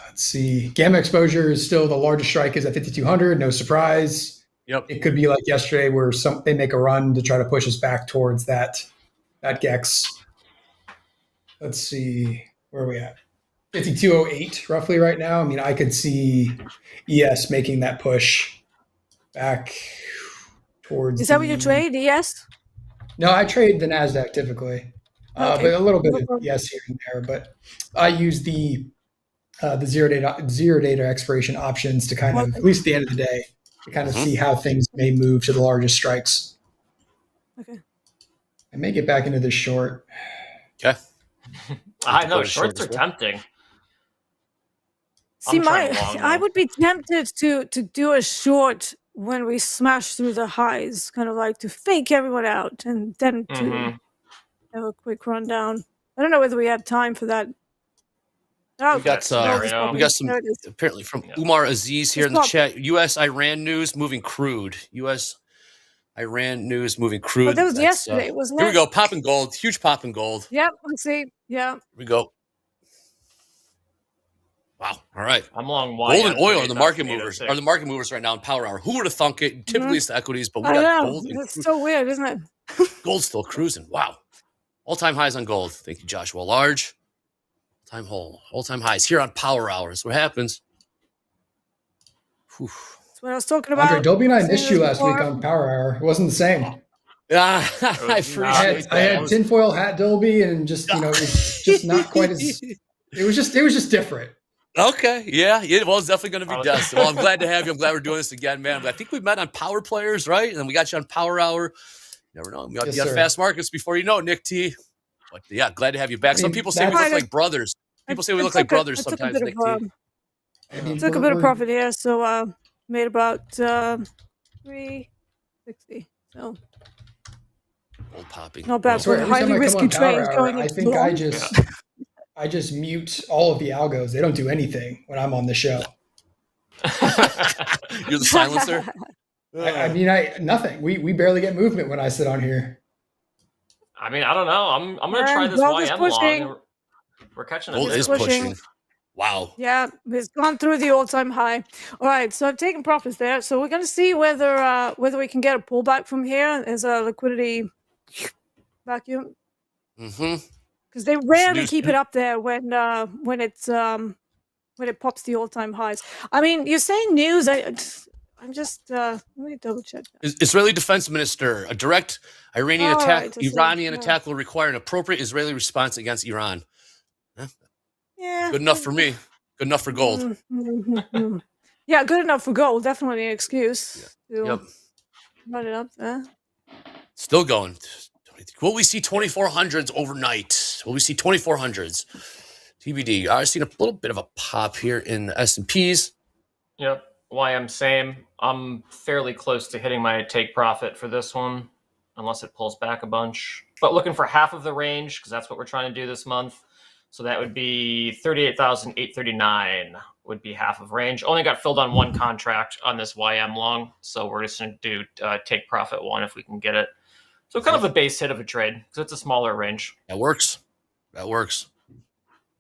T: let's see, gamma exposure is still the largest strike is at 5,200. No surprise.
D: Yep.
T: It could be like yesterday where they make a run to try to push us back towards that GEX. Let's see, where are we at? 5208 roughly right now. I mean, I could see ES making that push back towards.
R: Is that what you trade? ES?
T: No, I trade the NASDAQ typically, but a little bit of ES here and there. But I use the zero data expiration options to kind of, at least at the end of the day, to kind of see how things may move to the largest strikes.
R: Okay.
T: I may get back into this short.
D: Okay.
F: I know shorts are tempting.
R: See, I would be tempted to do a short when we smash through the highs, kind of like to fake everyone out and then to have a quick rundown. I don't know whether we have time for that.
D: We got some apparently from Umar Aziz here in the chat. U.S.-Iran news moving crude. U.S.-Iran news moving crude.
R: Oh, that was yesterday, wasn't it?
D: Here we go. Popping gold. Huge popping gold.
R: Yep. Let's see. Yeah.
D: Here we go. Wow. All right.
F: I'm long.
D: Gold and oil are the market movers. Are the market movers right now in Power Hour? Who would have thunk it? Typically, it's the equities, but we got gold.
R: It's so weird, isn't it?
D: Gold's still cruising. Wow. All-time highs on gold. Thank you, Joshua Large. All-time highs here on Power Hours. What happens?
R: That's what I was talking about.
T: Andre, Dolby and I missed you last week on Power Hour. It wasn't the same.
D: Yeah, I appreciate that.
T: I had tinfoil hat Dolby, and just it's just not quite as. It was just different.
D: Okay, yeah. Well, it's definitely going to be dusted. Well, I'm glad to have you. I'm glad we're doing this again, man. I think we met on Power Players, right? And then we got you on Power Hour. You never know. We got you on Fast Markets before you know it, Nick T. But yeah, glad to have you back. Some people say we look like brothers. People say we look like brothers sometimes, Nick T.
R: Took a bit of profit here, so made about 360. So
D: gold popping.
R: Not bad for a highly risky trade going
T: I think I just mute all of the algos. They don't do anything when I'm on the show.
D: You're the silencer?
T: I mean, nothing. We barely get movement when I sit on here.
F: I mean, I don't know. I'm going to try this YM long. We're catching
D: gold is pushing. Wow.
R: Yeah, it's gone through the all-time high. All right, so I've taken profits there. So we're going to see whether we can get a pullback from here as a liquidity vacuum.
D: Mm-hmm.
R: Because they rarely keep it up there when it's when it pops the all-time highs. I mean, you're saying news. I'm just let me double check.
D: Israeli Defense Minister: a direct Iranian
R: All
D: attack,
R: right, it's
D: Iranian
R: yeah.
D: attack will require an appropriate Israeli response against Iran.
R: Yeah.
D: Good enough for me. Good enough for gold.
R: Yeah, good enough for gold. Definitely an excuse to
D: Yep.
R: run it up there.
D: Still going. Will we see 2400s overnight? Will we see 2400s? TBD. I've seen a little bit of a pop here in the S&Ps.
F: Yep. YM same. I'm fairly close to hitting my take profit for this one, unless it pulls back a bunch. But looking for half of the range, because that's what we're trying to do this month. So that would be 38,839 would be half of range. Only got filled on one contract on this YM long, so we're just going to do take profit one if we can get it. So kind of a base hit of a trade, because it's a smaller range.
D: That works. That works.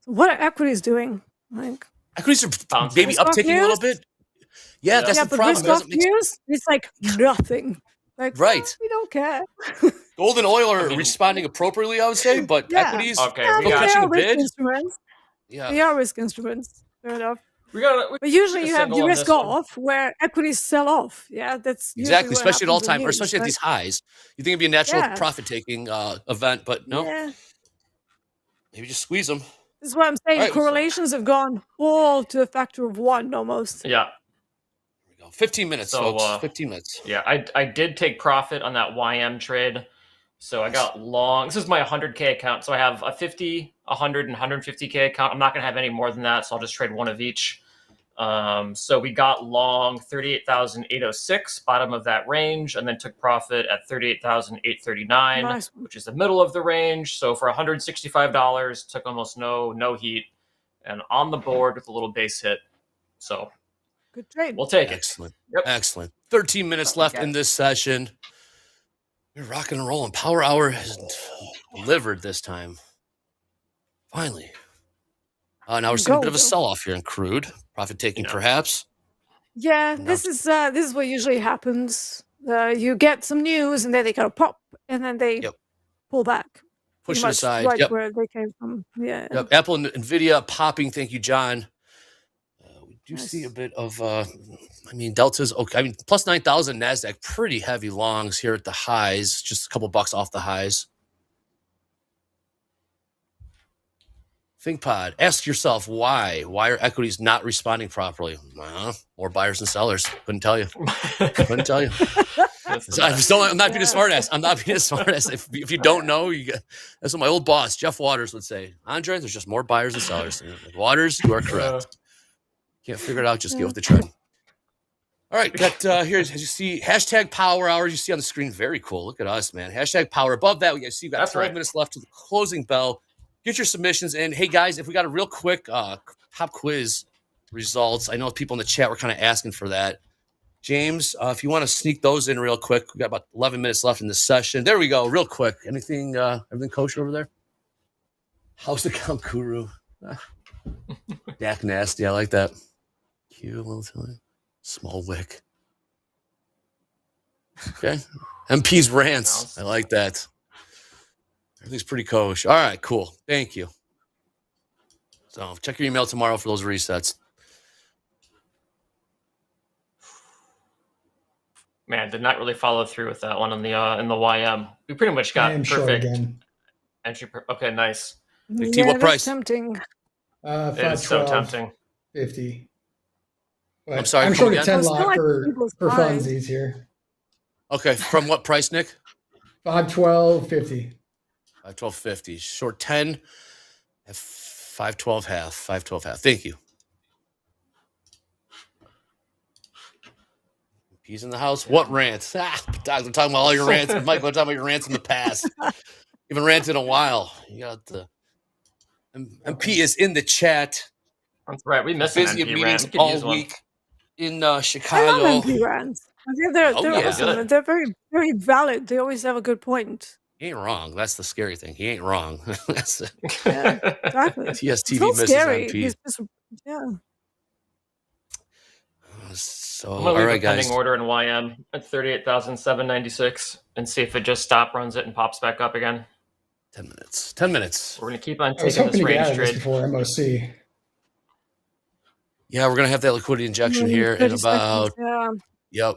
R: What are equities doing? Like
D: equities are maybe upticking a little bit. Yeah, that's the problem.
R: Risk-off news, it's like nothing. Like,
D: right.
R: We don't care.
D: Gold and oil are responding appropriately, I would say, but equities
F: okay,
D: still catching a bid.
R: Instruments.
D: Yeah.
R: They are risk instruments. Fair enough.
F: But
R: usually you have the risk off where equities sell off. Yeah, that's
D: exactly,
R: what
D: especially at all
R: happens in
D: time, or
R: news,
D: especially at
R: right?
D: these highs. You think it'd be a natural
R: Yeah.
D: profit-taking event, but no.
R: Yeah.
D: Maybe just squeeze them.
R: This is what I'm saying.
D: All right.
R: Correlations have gone all to a factor of 1 almost.
F: Yeah.
D: 15 minutes, folks. 15 minutes.
F: Yeah, I did take profit on that YM trade. So I got long. This is my 100K account. So I have a 50, 100, and 150K account. I'm not going to have any more than that, so I'll just trade one of each. So we got long 38,806, bottom of that range, and then took profit at 38,839,
R: Nice.
F: which is the middle of the range. So for $165, took almost no heat, and on the board with a little base hit. So
R: good trade.
F: We'll take it.
D: Excellent. Yep. Excellent. 13 minutes left in this session. We're rocking and rolling. Power Hour has delivered this time. Finally. Now we're seeing a bit of a sell-off here in crude. Profit-taking, perhaps.
R: Yeah, this is what usually happens. You get some news, and then they kind of pop, and then they pull back.
D: Push
R: pretty
D: it
R: much
D: aside.
R: Right
D: Yep.
R: where they came from. Yeah.
D: Yep. Apple and NVIDIA popping. Thank you, John. We do see a bit of, Delta's okay. I mean, plus 9,000 NASDAQ, pretty heavy longs here at the highs, just a couple bucks off the highs. ThinkPod, ask yourself why. Why are equities not responding properly? More buyers than sellers. Couldn't tell you. Couldn't tell you. I'm not being a smartass. I'm not being a smartass. If you don't know, that's what my old boss, Jeff Waters, would say. Andre, there's just more buyers than sellers. Waters, you are correct. Can't figure it out, just get with the trend. All right, got here, as you see, hashtag Power Hour, you see on the screen. Very cool. Look at us, man. Hashtag Power. Above that, we see you've got 12 minutes left to the closing bell. Get your submissions in. Hey, guys, if we got a real quick pop quiz results, I know people in the chat were kind of asking for that. James, if you want to sneak those in real quick, we got about 11 minutes left in this session. There we go, real quick. Everything kosher over there? House account guru. Dak nasty, I like that. Cute little time. Small wick. Okay. MP's rants. I like that. Everything's pretty kosher. All right, cool. Thank you. So check your email tomorrow for those resets.
F: Man, did not really follow through with that one in the YM. We pretty much got perfect entry. Okay, nice.
D: Big T, what price?
R: Tempting.
F: It is so tempting.
T: 50.
D: I'm sorry.
T: I'm short of
D: again?
T: 10 lot for funsies here.
D: Okay, from what price, Nick?
T: 512.50.
D: 512.50. Short 10 at 512 half. 512 half. Thank you. He's in the house. What rants? I'm talking about all your rants. Michael, I'm talking about your rants in the past. You haven't ranted in a while. You got the MP is in the chat.
F: That's right. We missed
D: busy
F: an MP
D: meetings
F: rant.
D: all week in Chicago.
R: I love MP rants. They're awesome. They're very, very valid. They always have a good point.
D: He ain't wrong. That's the scary thing. He ain't wrong. That's it.
R: Yeah, exactly.
D: TSTV
R: it's
D: misses
R: scary.
D: MP.
R: He's just, yeah.
D: So,
F: I'm gonna
D: all
F: leave
D: right,
F: a pending
D: guys.
F: order in YM at 38,796 and see if it just stop runs it and pops back up again.
D: 10 minutes. 10 minutes.
F: We're gonna keep on
T: I was
F: taking
T: hoping
F: this
T: to get out
F: range
T: of this
F: trade.
T: before MOC.
D: Yeah, we're gonna have that liquidity injection here in
R: 30
D: about
R: seconds,
D: yep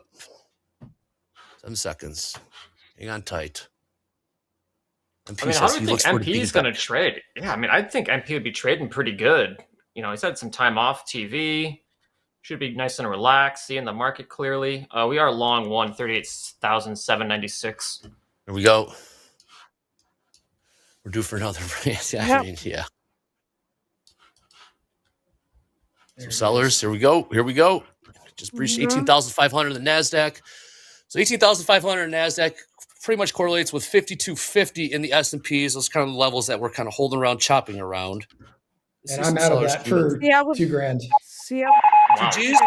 D: 7 seconds. Hang on tight. MP
F: I mean, how
D: says
F: do we
D: he
F: think
D: looks forward to
F: MP
D: being
F: is going to
D: back.
F: trade? Yeah, I mean, I think MP would be trading pretty good. You know, he's had some time off TV. Should be nice and relaxed, seeing the market clearly. We are long 138,796.
D: Here we go. We're due for another raise. Yeah, I mean, yeah. Some sellers. Here we go. Here we go. Just breached 18,500 in the NASDAQ. So 18,500 in NASDAQ pretty much correlates with 5250 in the S&Ps. Those kind of levels that we're kind of holding around, chopping around.
T: And I'm out of that for $2,000.
R: See,
D: Two G's?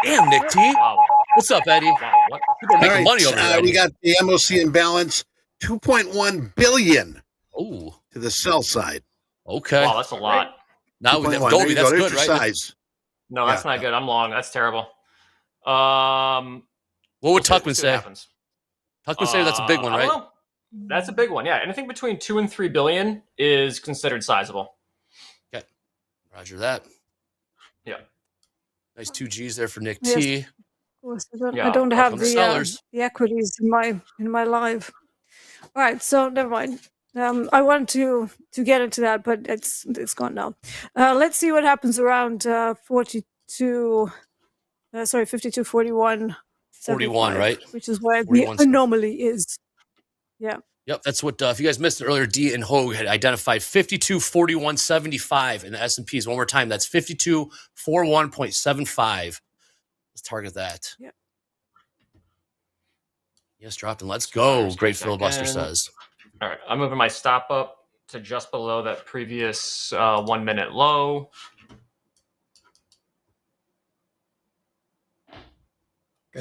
D: Damn, Nick T.
F: Wow.
D: What's up, Eddie?
F: Wow, what?
D: People are
B: All
D: making
B: right,
D: money over there.
B: we got the MOC in balance, 2.1 billion
D: to
B: the sell side.
D: Okay.
F: Wow, that's a lot.
D: Now with
B: 2.1.
D: Dolby,
B: There you
D: that's
B: go.
D: good,
B: There's your
D: right?
B: size.
F: No, that's not good. I'm long. That's terrible.
D: What would Tuckman
F: see what
D: say?
F: happens.
D: Tuckman say that's a big one,
F: I
D: right?
F: don't know. That's a big one. Yeah, anything between 2 and 3 billion is considered sizable.
D: Okay. Roger that.
F: Yeah.
D: Nice 2 G's there for Nick
R: Yes.
D: T.
R: Of course, I
F: Yeah,
R: don't have
D: welcome to
R: the
D: sellers.
R: equities in my live. All right, so never mind. I wanted to get into that, but it's gone now. Let's see what happens around 52. 41.
D: 41, right?
R: Which is where the
D: 41.
R: anomaly is. Yeah.
D: Yep, that's what. If you guys missed it earlier, D and Hoag had identified 5241.75 in the S&Ps. One more time, that's 5241.75. Let's target that.
R: Yep.
D: Yes, dropped and let's go. Great filibuster says.
F: All right, I'm moving my stop up to just below that previous 1 minute low.
T: I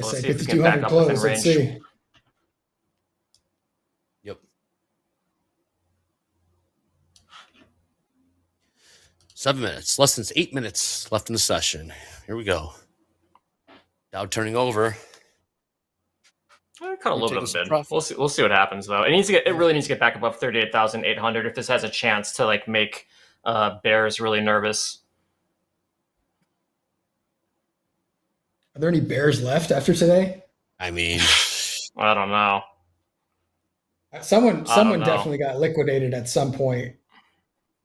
F: Let's
T: say
F: see if we can
T: 5,200
F: back up within
T: close. Let's
F: range.
T: see.
D: Yep. 7 minutes, less than 8 minutes left in the session. Here we go. Dow turning over.
F: Cut a little bit of a bid. We'll see. We'll see what happens though. It needs to get. It really needs to get back above 38,800 if this has a chance to like make bears really nervous.
T: Are there any bears left after today?
D: I mean,
F: I don't know.
T: Someone
F: know.
T: definitely got liquidated at some point.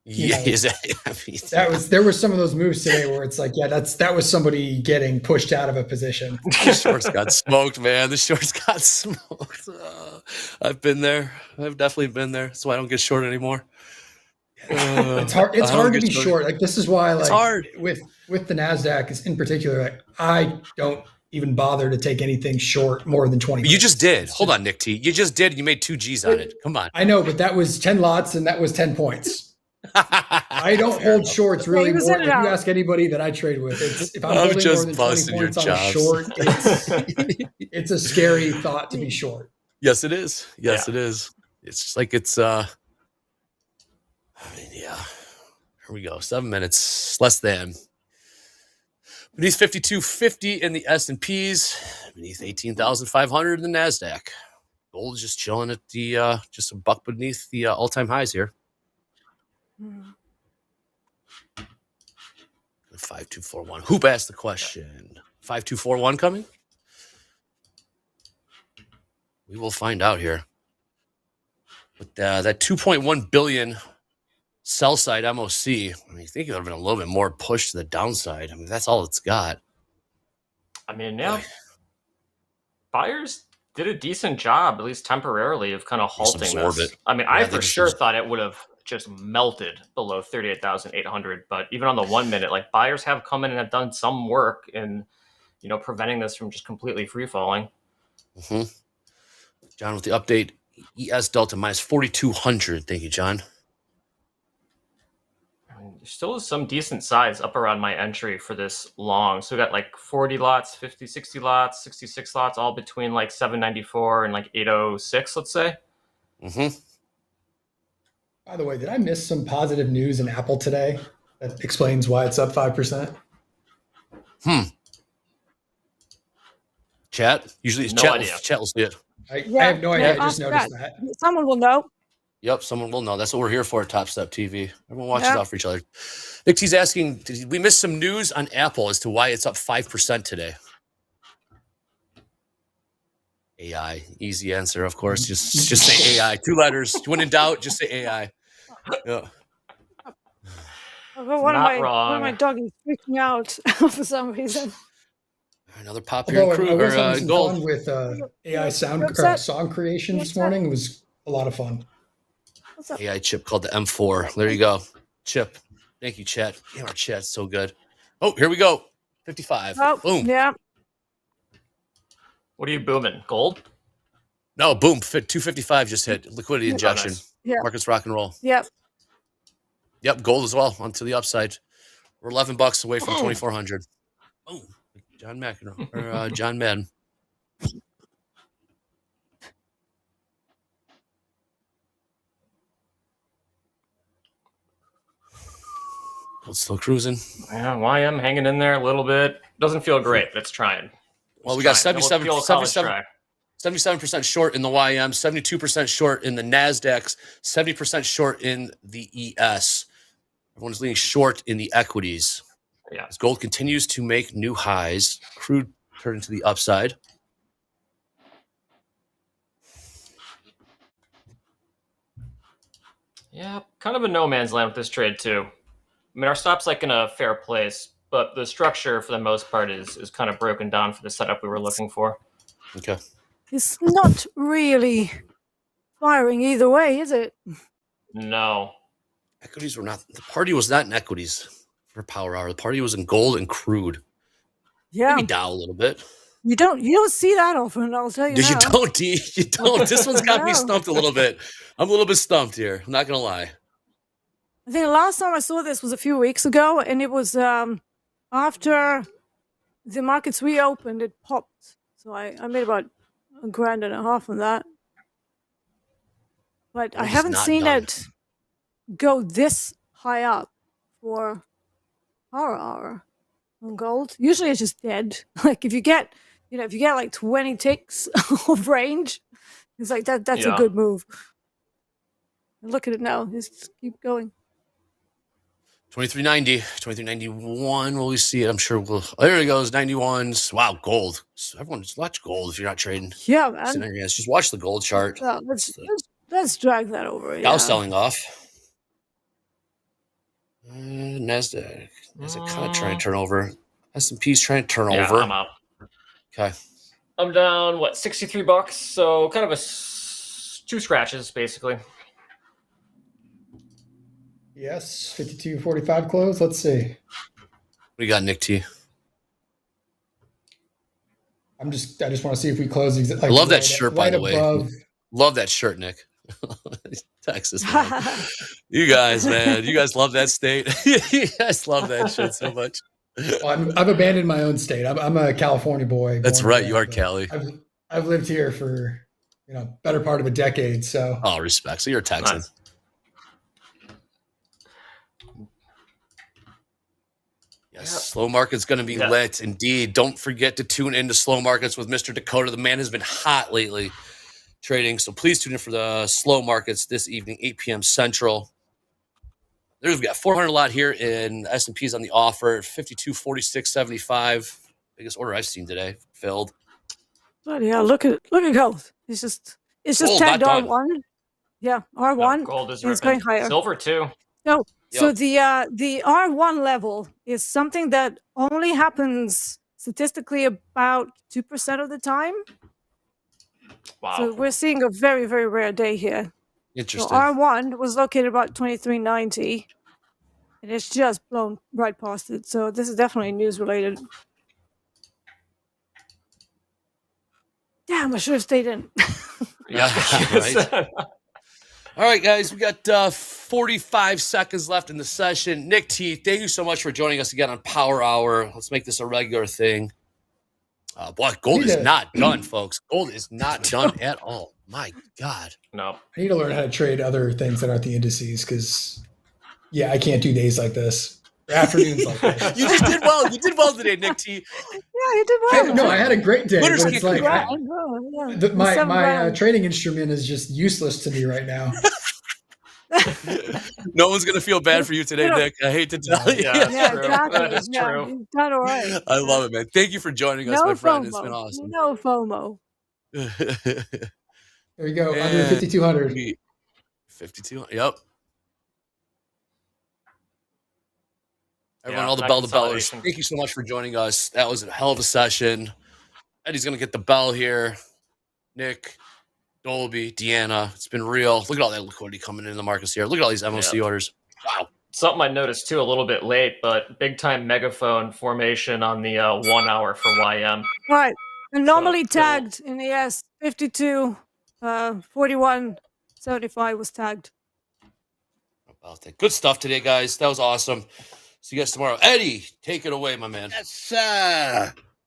D: Yeah,
T: There were some of those moves today where it's like, yeah, that was somebody getting pushed out of a position.
D: The shorts got smoked, man. The shorts got smoked. I've been there. I've definitely been there. That's why I don't get short anymore.
T: It's hard. It's hard to be short. Like this is why, like,
D: it's hard
T: with the Nasdaq is in particular. Like, I don't even bother to take anything short more than 20.
D: You just did. Hold on, Nick T. You just did. You made 2 G's on it. Come on.
T: I know, but that was 10 lots and that was 10 points. I don't hold shorts really more. If you ask anybody that I trade with, if I'm holding more than 20 points on a short, it's a scary thought to be short.
D: Yes, it is. Yes, it is. It's just like it's I mean, yeah. Here we go. 7 minutes, less than. Beneath 5250 in the S&Ps, beneath 18,500 in the NASDAQ. Gold is just chilling at the just a buck beneath the all-time highs here. 5241. Hoop asked the question. 5241 coming? We will find out here. But that 2.1 billion sell side MOC, I mean, you think it would have been a little bit more push to the downside. I mean, that's all it's got.
F: I mean, yeah. Buyers did a decent job, at least temporarily, of kind of halting
D: absorb
F: this.
D: it.
F: I mean,
D: Yeah,
F: I
D: they
F: for
D: just
F: sure thought it would have just melted below 38,800. But even on the 1 minute, like buyers have come in and have done some work in, you know, preventing this from just completely free falling.
D: Mm-hmm. John with the update. ES Delta minus 4,200. Thank you, John.
F: There still is some decent size up around my entry for this long. So we got like 40 lots, 50, 60 lots, 66 lots, all between like 794 and like 806, let's say.
D: Mm-hmm.
T: By the way, did I miss some positive news in Apple today that explains why it's up 5%?
D: Chat? Usually it's
F: No
D: chat.
F: idea.
D: Chat will see it.
T: I have no idea. I just noticed that.
R: Someone will know.
D: Yep, someone will know. That's what we're here for at TopstepTV. Everyone watches
R: Yep.
D: out for each other. Nick T's asking, did we miss some news on Apple as to why it's up 5% today? AI. Easy answer, of course. Just say AI. 2 letters. When in doubt, just say AI. Yeah.
R: One of my doggies freaking out for some reason.
D: Another pop here
T: Although
D: in
T: I was having some
D: gold.
T: fun with AI song creation this morning. It was a lot of fun.
D: AI chip called the M4. There you go. Chip. Thank you, chat. Damn, our chat's so good. Oh, here we go. 55.
R: Oh,
D: Boom.
R: yeah.
F: What are you booming? Gold?
D: No, boom. 255 just hit. Liquidity injection.
F: nice.
R: Yeah.
D: Markets rock and roll.
R: Yep.
D: Yep, gold as well onto the upside. We're $11 away from 2,400. Boom. John McEnroe or John Madden. Gold's still cruising.
F: Yeah, YM hanging in there a little bit. Doesn't feel great, but it's trying.
D: Well, we got
F: Trying. It'll feel college
D: 77% short in the YM, 72% short in the NASDAQ, 70% short in the ES. Everyone's leaning short in the equities.
F: Yeah.
D: As gold continues to make new highs, crude turning to the upside.
F: Yeah, kind of a no man's land with this trade too. I mean, our stop's like in a fair place, but the structure for the most part is kind of broken down for the setup we were looking for.
D: Okay.
R: It's not really firing either way, is it?
F: No.
D: Equities were not, the party was not in equities for power hour. The party was in gold and crude.
R: Yeah.
D: Maybe Dow a little bit.
R: You don't see that often, I'll tell you
D: You
R: now.
D: don't, D. You don't. This one's got me
R: No.
D: stumped a little bit. I'm a little bit stumped here. I'm not going to lie.
R: I think the last time I saw this was a few weeks ago, and it was after the markets reopened, it popped. So I made about $1.5 grand on that. But I
D: Gold is
R: haven't
D: not
R: seen
D: done.
R: it go this high up for hour on gold. Usually it's just dead. Like if you get like 20 ticks of range, it's like that's a
F: Yeah.
R: good move. And look at it now. Just keep going.
D: 2390, 2391. Will we see it? I'm sure we'll. There it goes. 91s. Wow, gold. So everyone just watch gold if you're not trading.
R: Yeah,
D: Sit
R: man.
D: on your hands. Just watch the gold chart.
R: Well, let's drag that over.
D: Dow
R: Yeah.
D: selling off. Nasdaq kind of trying to turn over. S&P's trying to turn
F: Yeah,
D: over.
F: I'm out.
D: Okay.
F: I'm down, what, $63? So kind of two scratches, basically.
T: Yes, 52.45 close. Let's see.
D: We got Nick T.
T: I just want to see if we close.
D: I love that shirt, by the way.
T: Above.
D: Love that shirt, Nick. Texas, man. You guys, man. You guys love that state. You guys love that shit so much.
T: Well, I've abandoned my own state. I'm a California boy.
D: That's
T: born
D: right.
T: and
D: You are
T: bred,
D: Cali.
T: I've lived here for better part of a decade. So
D: Oh, respect. So you're a Texan.
F: Nice.
D: Yes, slow market's going to be
F: Yeah.
D: lit. Indeed. Don't forget to tune into slow markets with Mr. Dakota. The man has been hot lately trading. So please tune in for the slow markets this evening, 8 p.m. Central. We've got 400 lot here in S&P's on the offer, 52.46.75. Biggest order I've seen today filled.
R: But yeah, look at gold. It's just
D: Gold,
R: tagged
D: not done.
R: R1. Yeah, R1.
F: No, gold is
R: and it's
F: ripping.
R: going higher.
F: Silver too.
R: No, so
D: Yep.
R: the R1 level is something that only happens statistically about 2% of the time.
F: Wow.
R: So we're seeing a very, very rare day here. So
D: Interesting.
R: R1 was located about 2390, and it's just blown right past it. So this is definitely news related. Damn, I should have stayed in.
D: Yeah, right. All right, guys, we got 45 seconds left in the session. Nick T, thank you so much for joining us again on Power Hour. Let's make this a regular thing. Boy, gold is not done, folks. Gold is not done at all. My God.
F: No.
T: I need to learn how to trade other things that aren't the indices because, yeah, I can't do days like this. Or afternoons like this.
D: You just did well. You did well today, Nick T.
R: Yeah, you did well.
T: No, I had a great day.
D: Winners
T: But it's
D: can't
T: like
D: come
T: my
R: 7 grand.
T: trading instrument is just useless to me right now.
D: No one's gonna feel bad for you today, Nick. I hate to tell you.
F: Yeah,
R: Yeah,
F: true.
R: exactly.
F: That is
R: Yeah,
F: true.
R: you've done all right.
D: I love it, man. Thank you for joining us,
R: No
D: my friend.
R: FOMO.
D: It's been awesome.
R: No FOMO.
T: There you go. Under
D: And
T: 5,200.
D: 52. Yep. Everyone,
F: Yeah,
D: all the
F: that
D: bell to bellers.
F: consolidation.
D: Thank you so much for joining us. That was a hell of a session. Eddie's gonna get the bell here. Nick, Dolby, Deanna. It's been real. Look at all that liquidity coming in the markets here. Look at all these MOC orders. Wow.
F: Something I noticed too, a little bit late, but big time megaphone formation on the 1 hour for YM.
R: Right. Anomaly
F: So,
R: tagged in the S 52, 41, 75 was tagged.
D: About that. Good stuff today, guys. That was awesome. See you guys tomorrow. Eddie, take it away, my man.
B: Yes,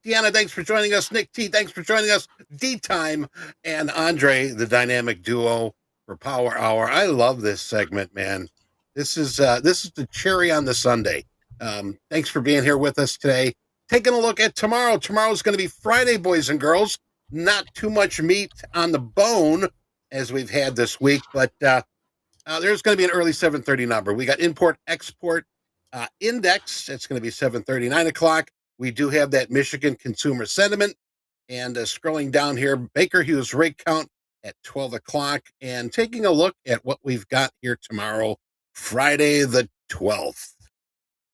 B: Deanna, thanks for joining us. Nick T, thanks for joining us. D-Time and Andre, the dynamic duo for Power Hour. I love this segment, man. This is the cherry on the sundae. Thanks for being here with us today. Taking a look at tomorrow. Tomorrow's going to be Friday, boys and girls. Not too much meat on the bone as we've had this week, but there's going to be an early 7:30 number. We got import-export index. It's going to be 7:30, 9 o'clock. We do have that Michigan consumer sentiment. And scrolling down here, Baker Hughes rig count at 12 o'clock. And taking a look at what we've got here tomorrow, Friday the 12th.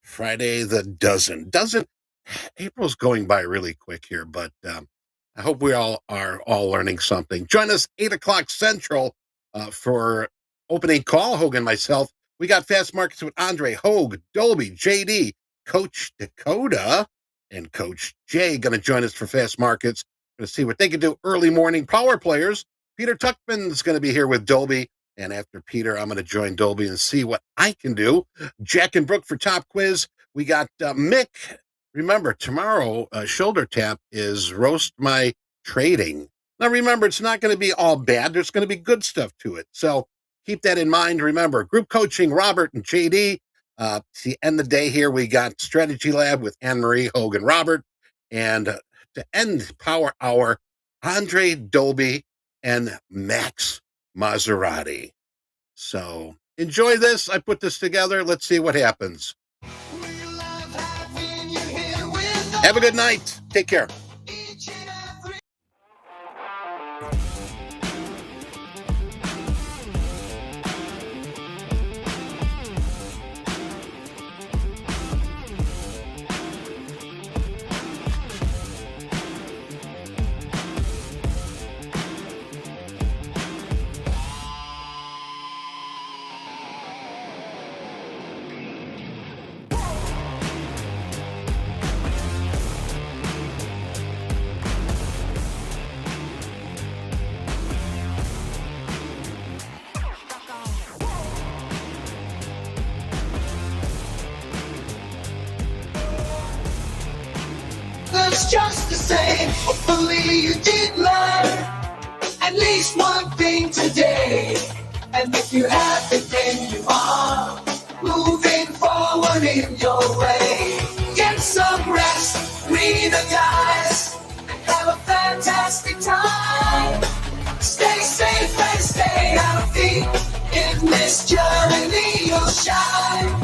B: Friday the dozen. April's going by really quick here, but I hope we are all learning something. Join us 8 o'clock Central for opening call. Hoag and myself. We got Fast Markets with Andre, Hoag, Dolby, JD, Coach Dakota, and Coach Jay going to join us for Fast Markets. Going to see what they can do early morning. Power players. Peter Tuckman's going to be here with Dolby. And after Peter, I'm going to join Dolby and see what I can do. Jack and Brooke for Top Quiz. We got Mick. Remember, tomorrow, Shoulder Tap is Roast My Trading. Now, remember, it's not going to be all bad. There's going to be good stuff to it. So keep that in mind. Remember, group coaching, Robert and JD. To end the day here, we got Strategy Lab with Anne-Marie, Hoag, and Robert. And to end Power Hour, Andre, Dolby, and Max Maserati. So enjoy this. I put this together. Let's see what happens. Have a good night. Take care.
U: That's just the same. Hopefully you did learn at least one thing today. And if you haven't, then you are moving forward in your way. Get some rest, read the guys, and have a fantastic time. Stay safe and stay healthy. In this journey you'll shine.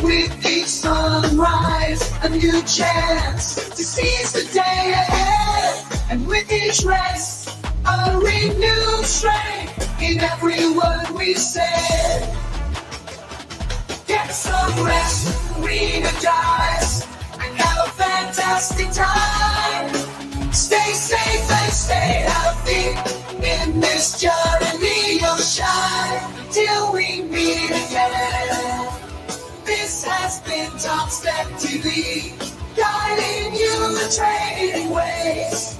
U: With each sunrise, a new chance to seize the day ahead. And with each rest, a renewed strength in every word we said. Get some rest, read the dice, and have a fantastic time. Stay safe and stay healthy. In this journey you'll shine till we meet again. This has been Topstep TV, guiding you the trading ways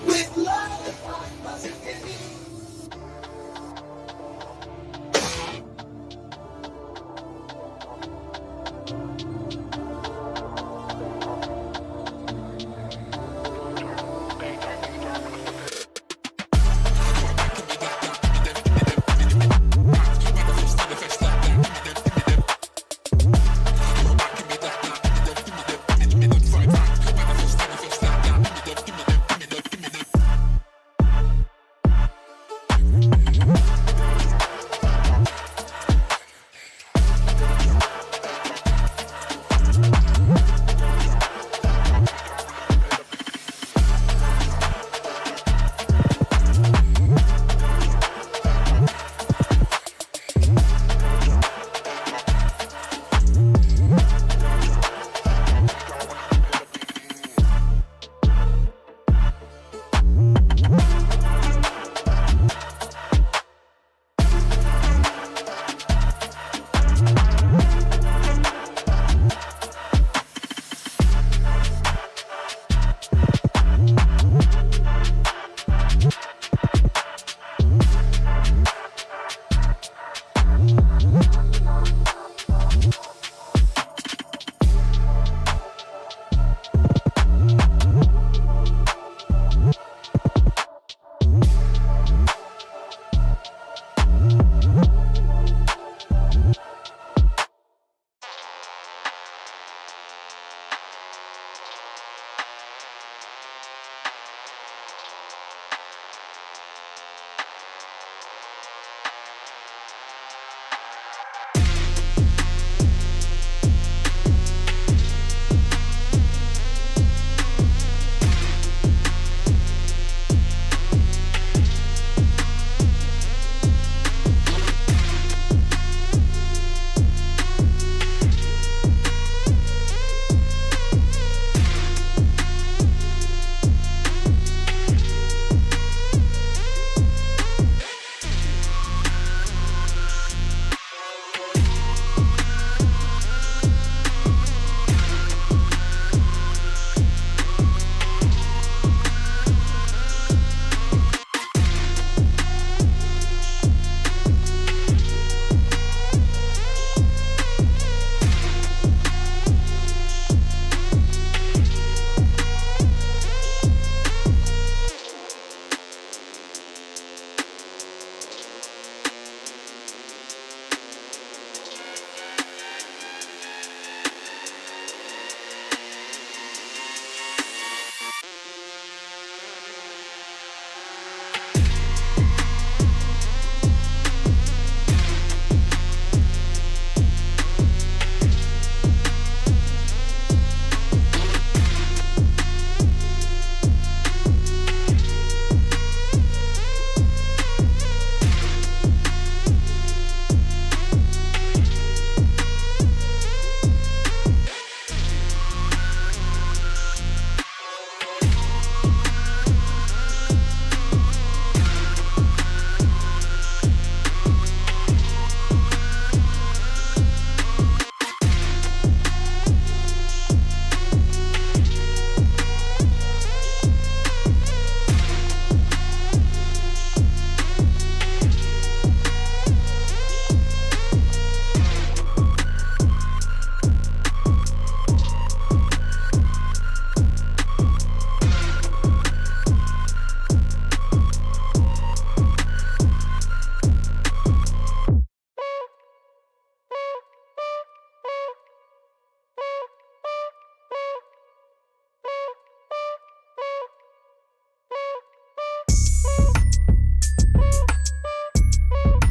U: with love and positivity.